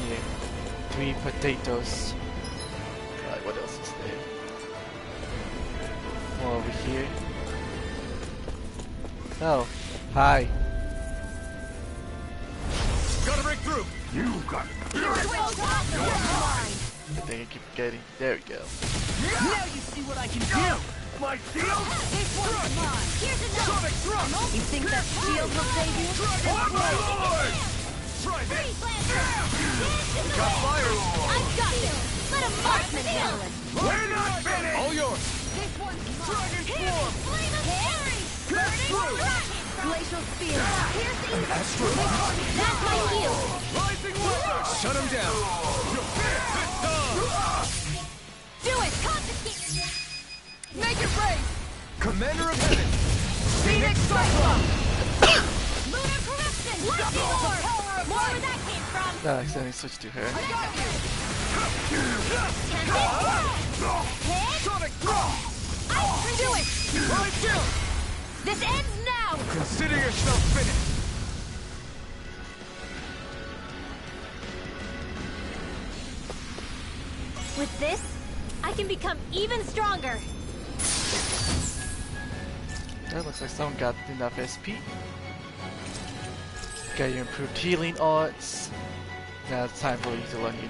Here, 3 potatoes. Right, what else is there? More over here. Oh, hi. Gotta break through! You got it! I think I keep getting. There we go. Now you see what I can do! My shield! This one's mine. Here's another. Sonic thrust! You think that shield will save you? On my lord! Try this! Got fire! I've got you. Let a marksman handle it. We're not finished! All yours! This one's Dragon mine. Form! Flame of fury. Pierce through! Glacial spear. Here's the evil. Astro That's my shield. Rising weapon! Shut him down! Your fist this time! Do it. Confiscate. Make it rain! Commander of Heaven! Phoenix Cyclone. Lunar corruption. Lightning orb. More where that came from. No, I accidentally switched to her. Sonic thrust! Do it. Right down! This ends now. Consider yourself finished! With this, I can become even stronger. That looks like someone got enough SP. Got your improved healing odds. Now it's time for you to learn you.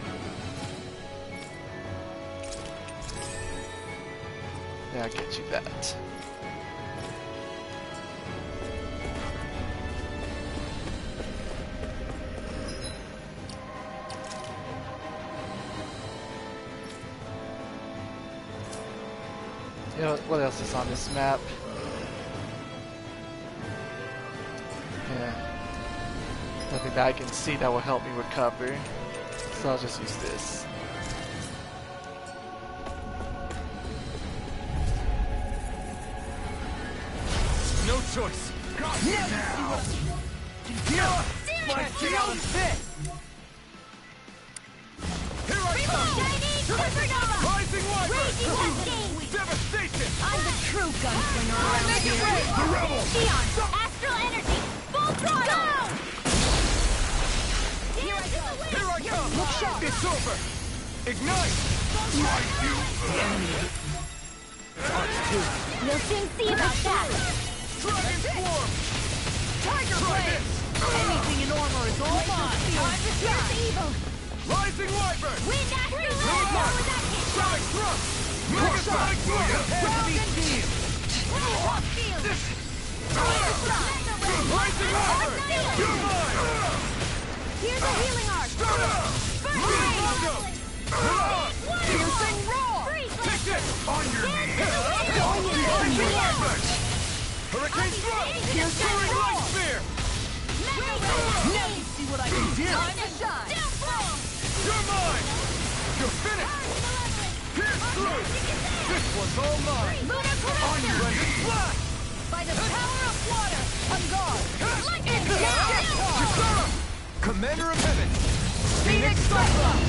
Yeah, I'll get you that. You know, what else is on this map? Yeah. Nothing that I can see that will help me recover. So I'll just use this. No choice! Got you now! My shield is hit! Here I come! Rising Wyvern! Devastation! I'm the true gunslinger around here. The rebels! Neon, astral energy, full throttle! Go! Here I go! Here I come! Look sharp! It's over! Ignite! Right, you! The enemy! We'll soon see about that. Dragon Form! Tiger Try Blade! this! Anything in armor is all mine! Here's the evil. Rising Wyvern! Wind astral energy, Come more on! where that came from. Sonic thrust! Megasonic booyah! Heavy steel! Hot field. Rising Wyvern! You're mine! Here's a healing arc. Burn up! Come on! Piercing roar. Take this! On your knees! Rising Wyvern! Hurricane thrust! Soaring light spear! Now you see what I can do! Time to shine. You're mine! You're finished! Pierce through! This one's all mine! Lunar On your corruption. ready, blast! By the power of water. Commander of Heaven! Phoenix Cyclone!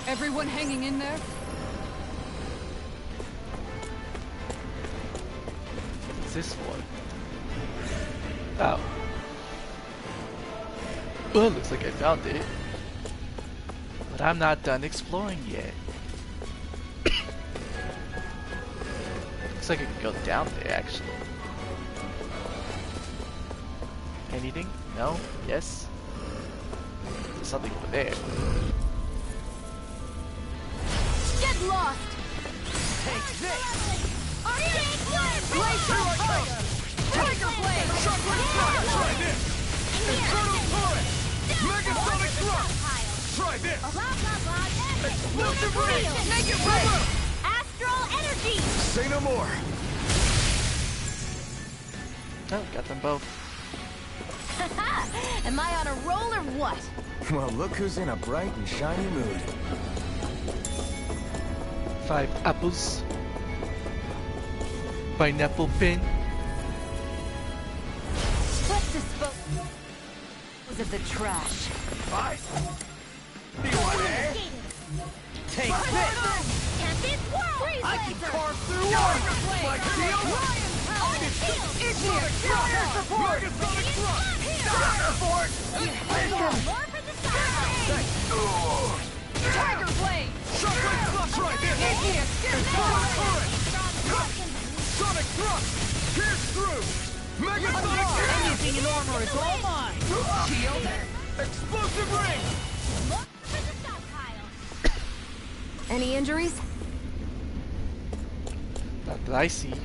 Everyone hanging in there? What's this for? Oh. Well, looks like I found it. But I'm not done exploring yet. Looks like I can go down there, actually. Anything? No? Yes? There's something over there. Get lost! Take this! Glacier Tiger! Tiger Blade! Shockwave Strike! Try this! Infernal Torrent! Megasonic Thrust! Try this! Explosive Ray! Make it rain! Astral Energy! Say no more! Oh, got them both. Am I on a roll or what? Well, look who's in a bright and shiny mood. 5 apples. Pineapple pin. Let's dispose of the trash. Nice! You want it? Take this! I can carve through water! Like steel! Megasonic Thrust! Sucker Force! Tiger Blade! Shockwave Thrust! Try this! Infernal Torrent! Sonic Thrust! Pierce through! Megasonic Anything in armor is all mine! Shield! Explosive Ring! Any injuries? Not that I see.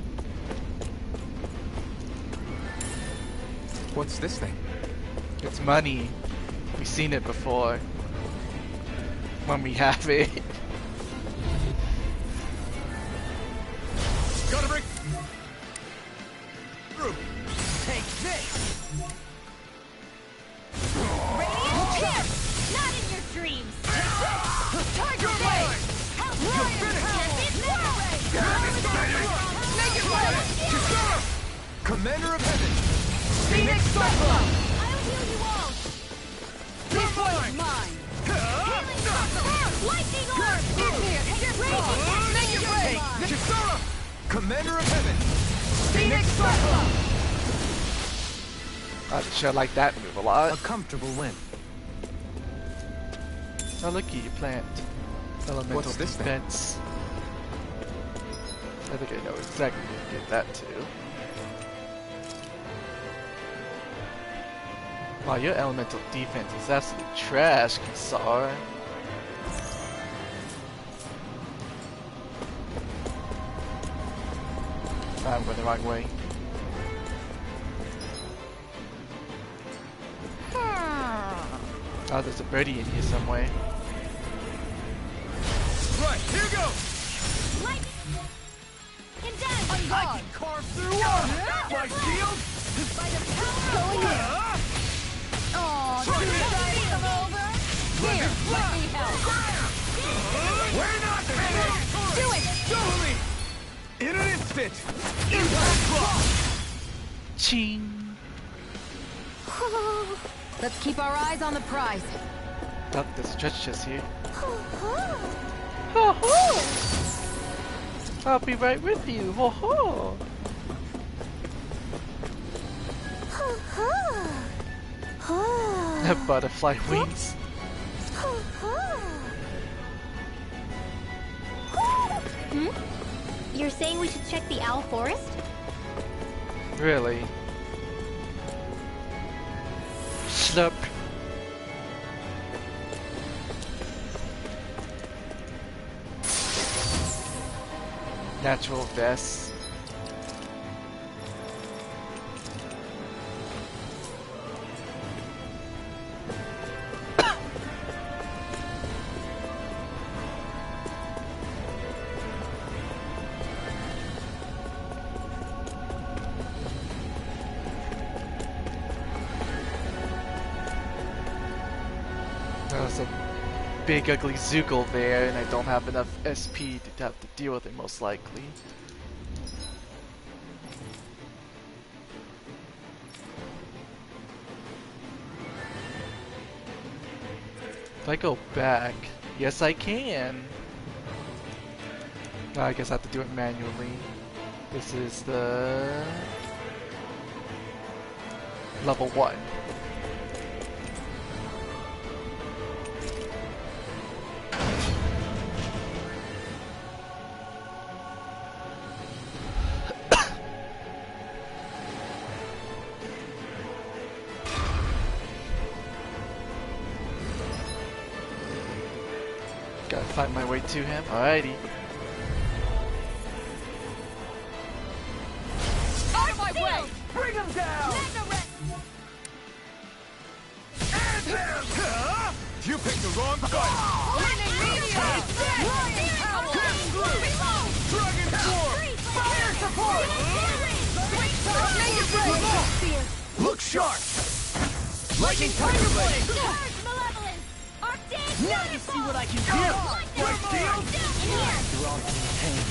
What's this thing? It's money. We've seen it before. When we have it. Gotta break through! Take this! Radiant Pierce! Not in your dreams! Tiger Blade! Make it rain! Commander of Heaven! Phoenix Cyclone! I'll heal you all! This one's mine! Lightning Orb! Make it rain! Chisara! Commander of Heaven! Phoenix Cyclone! I sure like that move a lot. A comfortable win. Oh, looky, you plant. Elemental What's this thing? defense. I think I know exactly where to get that to. Wow, your elemental defense is absolute trash, Kisar. I'm going the wrong way. Oh, there's a birdie in here somewhere. Right, here goes! I can carve through water! My shield! By the power going in! Oh, Try did you this. guys come over? Here, let me help! We're not finished! Do it! Totally! In an instant! Impact block! Ching! Let's keep our eyes on the prize. Oh, there's a treasure chest here. I'll be right with you. Ho ho! Butterfly wings. Hmm? You're saying we should check the Owl Forest? Really? Slurp. Natural vest. There's a big ugly Zoogle there, and I don't have enough SP to have to deal with it most likely. If I go back, yes I can. Oh, I guess I have to do it manually. This is the level 1. Gotta find my way to him. Alrighty. Out of my way! Bring him down! You picked the wrong fight! Dragon Swarm! Fire support! Look sharp! Lightning Tiger Blade! Now you see what I can do! Quick shield!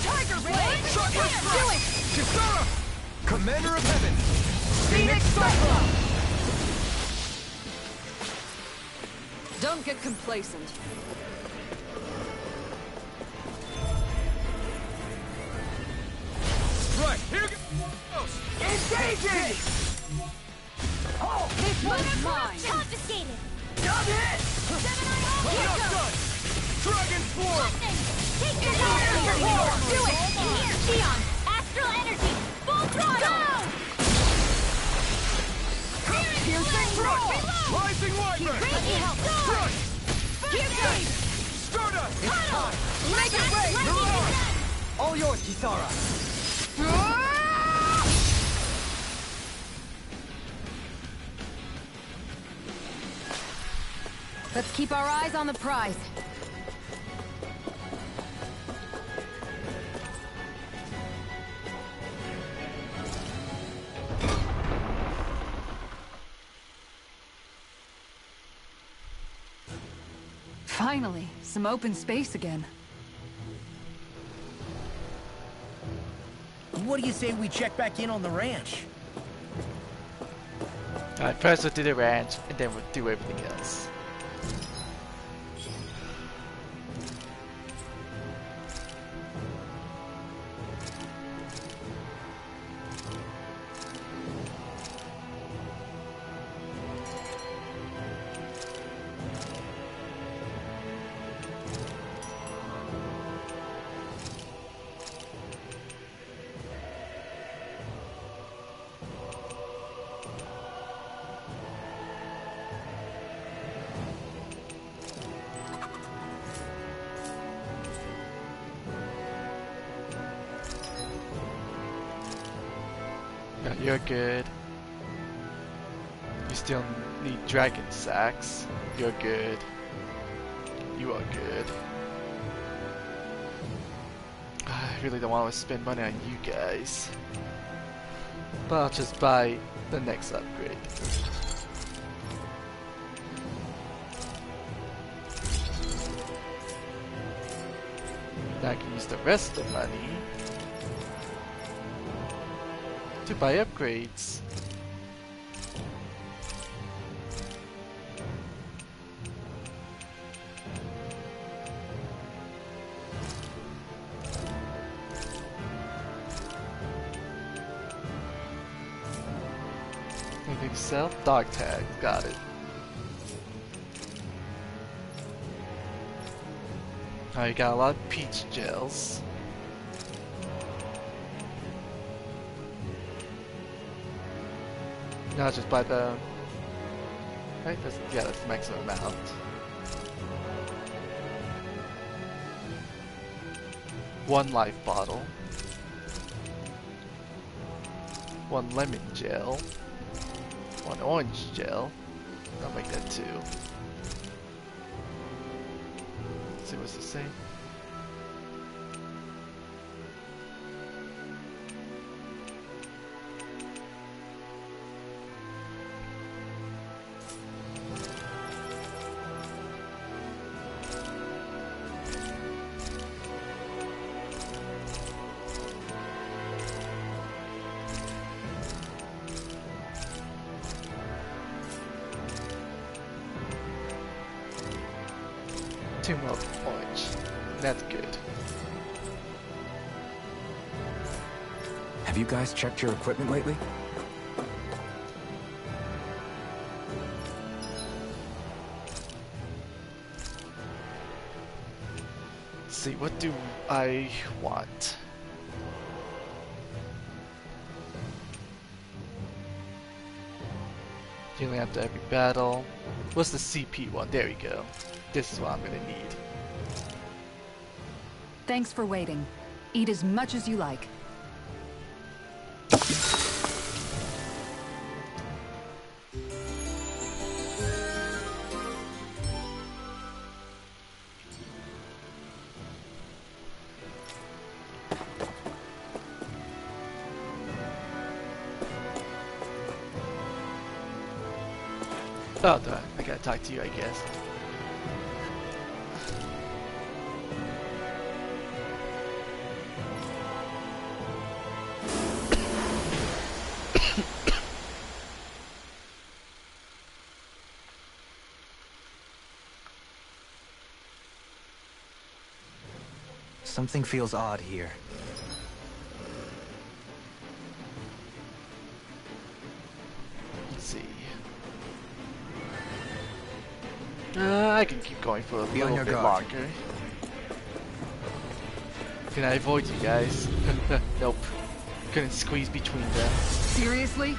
Tiger Blade! Do it! Kisara! Commander of Heaven! Phoenix Cyclone! Don't get complacent. Right, here goes! Engaging! Oh! This one's mine! Confiscated! Got it! Well done! Dragon Swarm! Take your power! Do it! In here, Xion! Astral energy! Full throttle! Piercing thrust! Rising Wyvern! Radiant sword! Piercing! Stardust! It's time! Make it rain! All yours, Kisara. Let's keep our eyes on the prize. Finally, some open space again. What do you say we check back in on the ranch? Alright, first we'll do the ranch, and then we'll do everything else. Yeah, you're good. You still need dragon sacks. You're good. You are good. I really don't want to spend money on you guys. But I'll just buy the next upgrade. Now I can use the rest of the money to buy upgrades. Anything to sell? Dog tag, got it. Oh, you got a lot of peach gels. Now just buy the... Right? Yeah, that's the maximum amount. One life bottle. One lemon gel. One orange gel. I'll make that 2. Let's see what's it say. Tomb of Orange. That's good. Have you guys checked your equipment lately? Let's see, what do I want? Dealing after every battle. What's the CP one? There we go. This is what I'm gonna need. Thanks for waiting. Eat as much as you like. Oh, duh. I gotta talk to you, I guess. Something feels odd here. Let's see. I can keep going for a little bit longer. Can I avoid you guys? Nope. Couldn't squeeze between them. Seriously?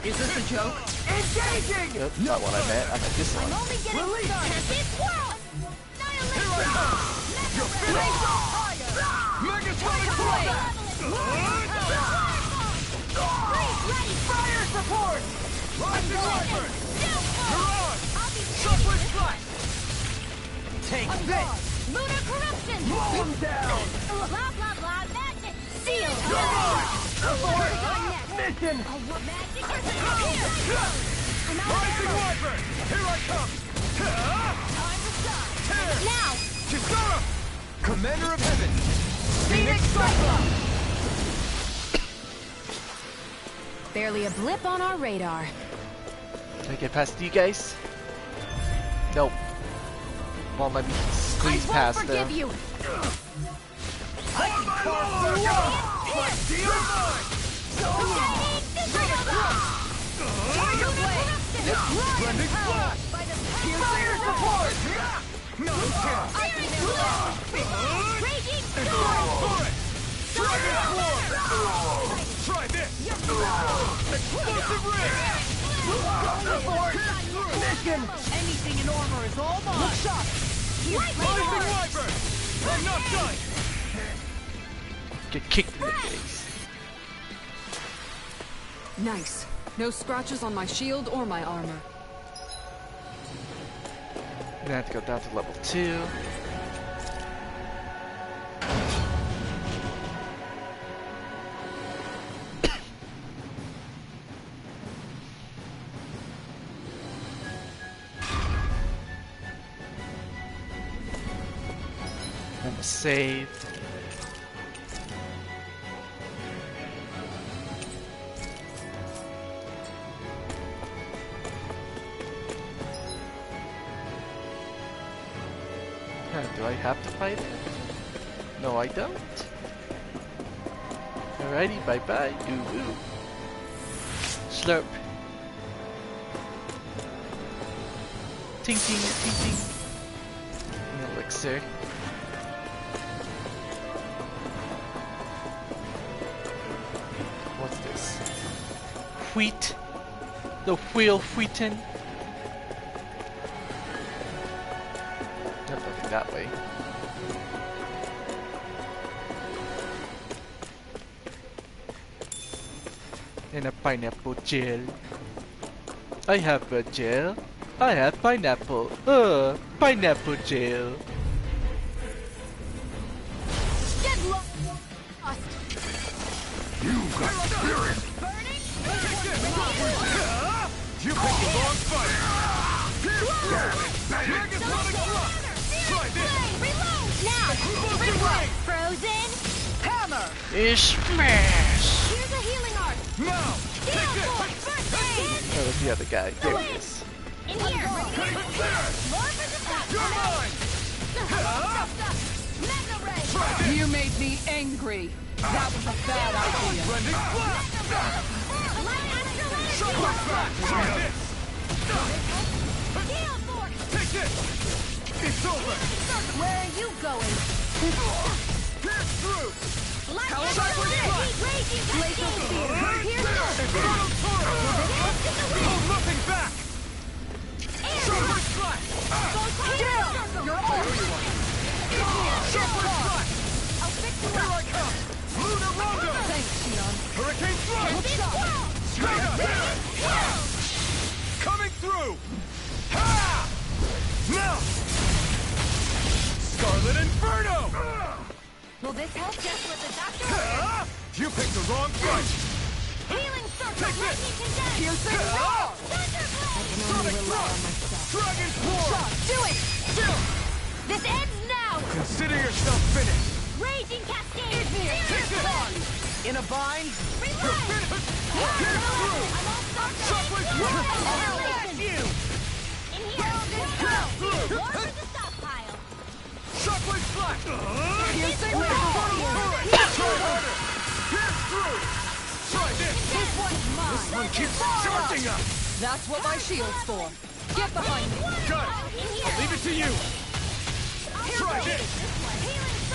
Is this a joke? Engaging! Nope, not what I meant. I meant this one. I'm only getting started. This world! Fire support! Rising Wyvern! You're on! Shuffling Strike! Take this! Lunar corruption! Blow him down! Blah blah blah magic! Seal! You're on! Abort! Mission! Magic is here! Rising Wyvern! Here I come! Time to shine! Now! Kisara! Commander of Heaven! Phoenix Cyclone! Barely a blip on our radar. Can I get past you guys? Nope. Won't let me squeeze past them. I won't forgive you! I can carve through you! But deal mine! Tiger Blade! Blending Flash! Fire support! No chance! Raging Storm! Dragon Form! Try this! Explosive Ring! Mission! Anything in armor is all mine! Look shot! Rising Wyvern! I'm not done! Get kicked in the face. Nice. No scratches on my shield or my armor. I'm gonna have to go down to level 2. I'm gonna save. Do I have to fight it? No, I don't. Alrighty, bye-bye. Ooh, ooh. Slurp. Ting, ting, ting, ting. An elixir. What's this? Wheat. The wheel wheaten. Nothing that way. And a pineapple gel. I have a gel. I have pineapple. Pineapple gel. Get lost! You got spirit! You picked the wrong fight! Dragon Flux! Try this! Reload! Now! Reload! Frozen! Hammer! Smash! Here's a healing art! Now! Heal Force! First aid! Where was the other guy? There he is. In here! More for the stop! You're mine! Mega Ray! You made me angry. That was a bad idea. Blending blast! Shockwave flash! Try this! Shield force! Take this! It's over! Where are you going? Pierce through! Shockwave flash! Raging Glacial spear. Infernal torrent! Hold nothing back! Shockwave flash! You're all Shockwave flash! I'll fix you Here up! I come! Lunar Rondo! Thanks, Xion. Hurricane thrust! Straight up! Coming through! Ha! Now! Scarlet Inferno! Will this help? Just what the doctor Ha! You picked the wrong fight! Healing circle! Take this! Lightning condensed! Piercing roar! Thunderblade! Sonic thrust! Dragon Sword! Do it! Still! This ends now! Consider yourself finished! Raging cascade! Take this! In a bind? Revive! Pierce through! Shockwave thrust! Annihilation! You! In here! Pierce through! More for the stockpile! Shockwave flash! Piercing Infernal turret! Try harder! Pierce through! Try this! This one's mine! This one keeps charging us! That's what my shield's for. Get behind me. Got it! I'll leave it to you! Try this!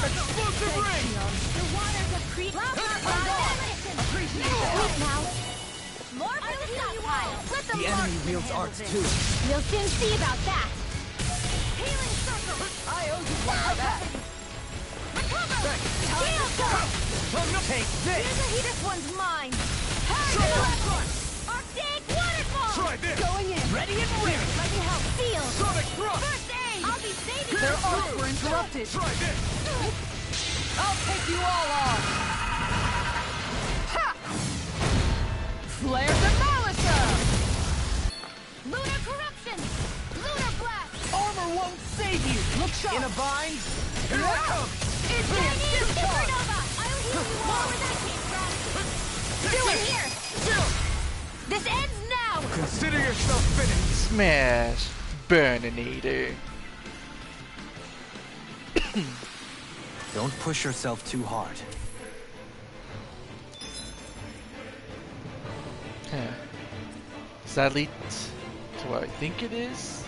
Explosive ring! The waters of Crete. Appreciate it now. More for the stockpile. Let them The enemy wields arts too. We'll soon see about that. Healing circle. I owe you one for that. Recover. Shield circle. Take this! This one's mine. Arctic waterfall. Try this! Going in. Ready and ready! Let me help. Seal. Sonic thrust! First aid. I'll be saving Their you. arms were interrupted. Try this! I'll take you all on. Ha! Flare Demolisher! Lunar corruption. Lunar blast. Armor won't save you! Look sharp. In a bind? Here I come! It's me. Supernova. I'll heal you all where that came from. Do it here. This ends now. Consider yourself finished! Smash. Burninator. Don't push yourself too hard. Huh. Does that lead to where I think it is?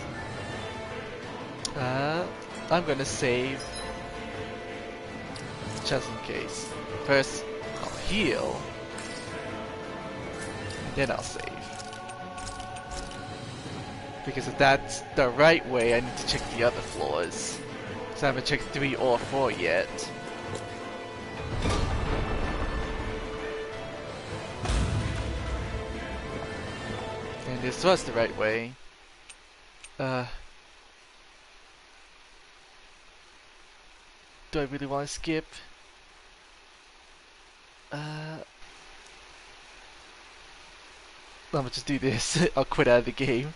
I'm gonna save just in case. First, I'll heal, then I'll save. Because if that's the right way, I need to check the other floors. Because I haven't checked 3 or 4 yet. And this was the right way. Do I really want to skip? I'm gonna just do this. I'll quit out of the game.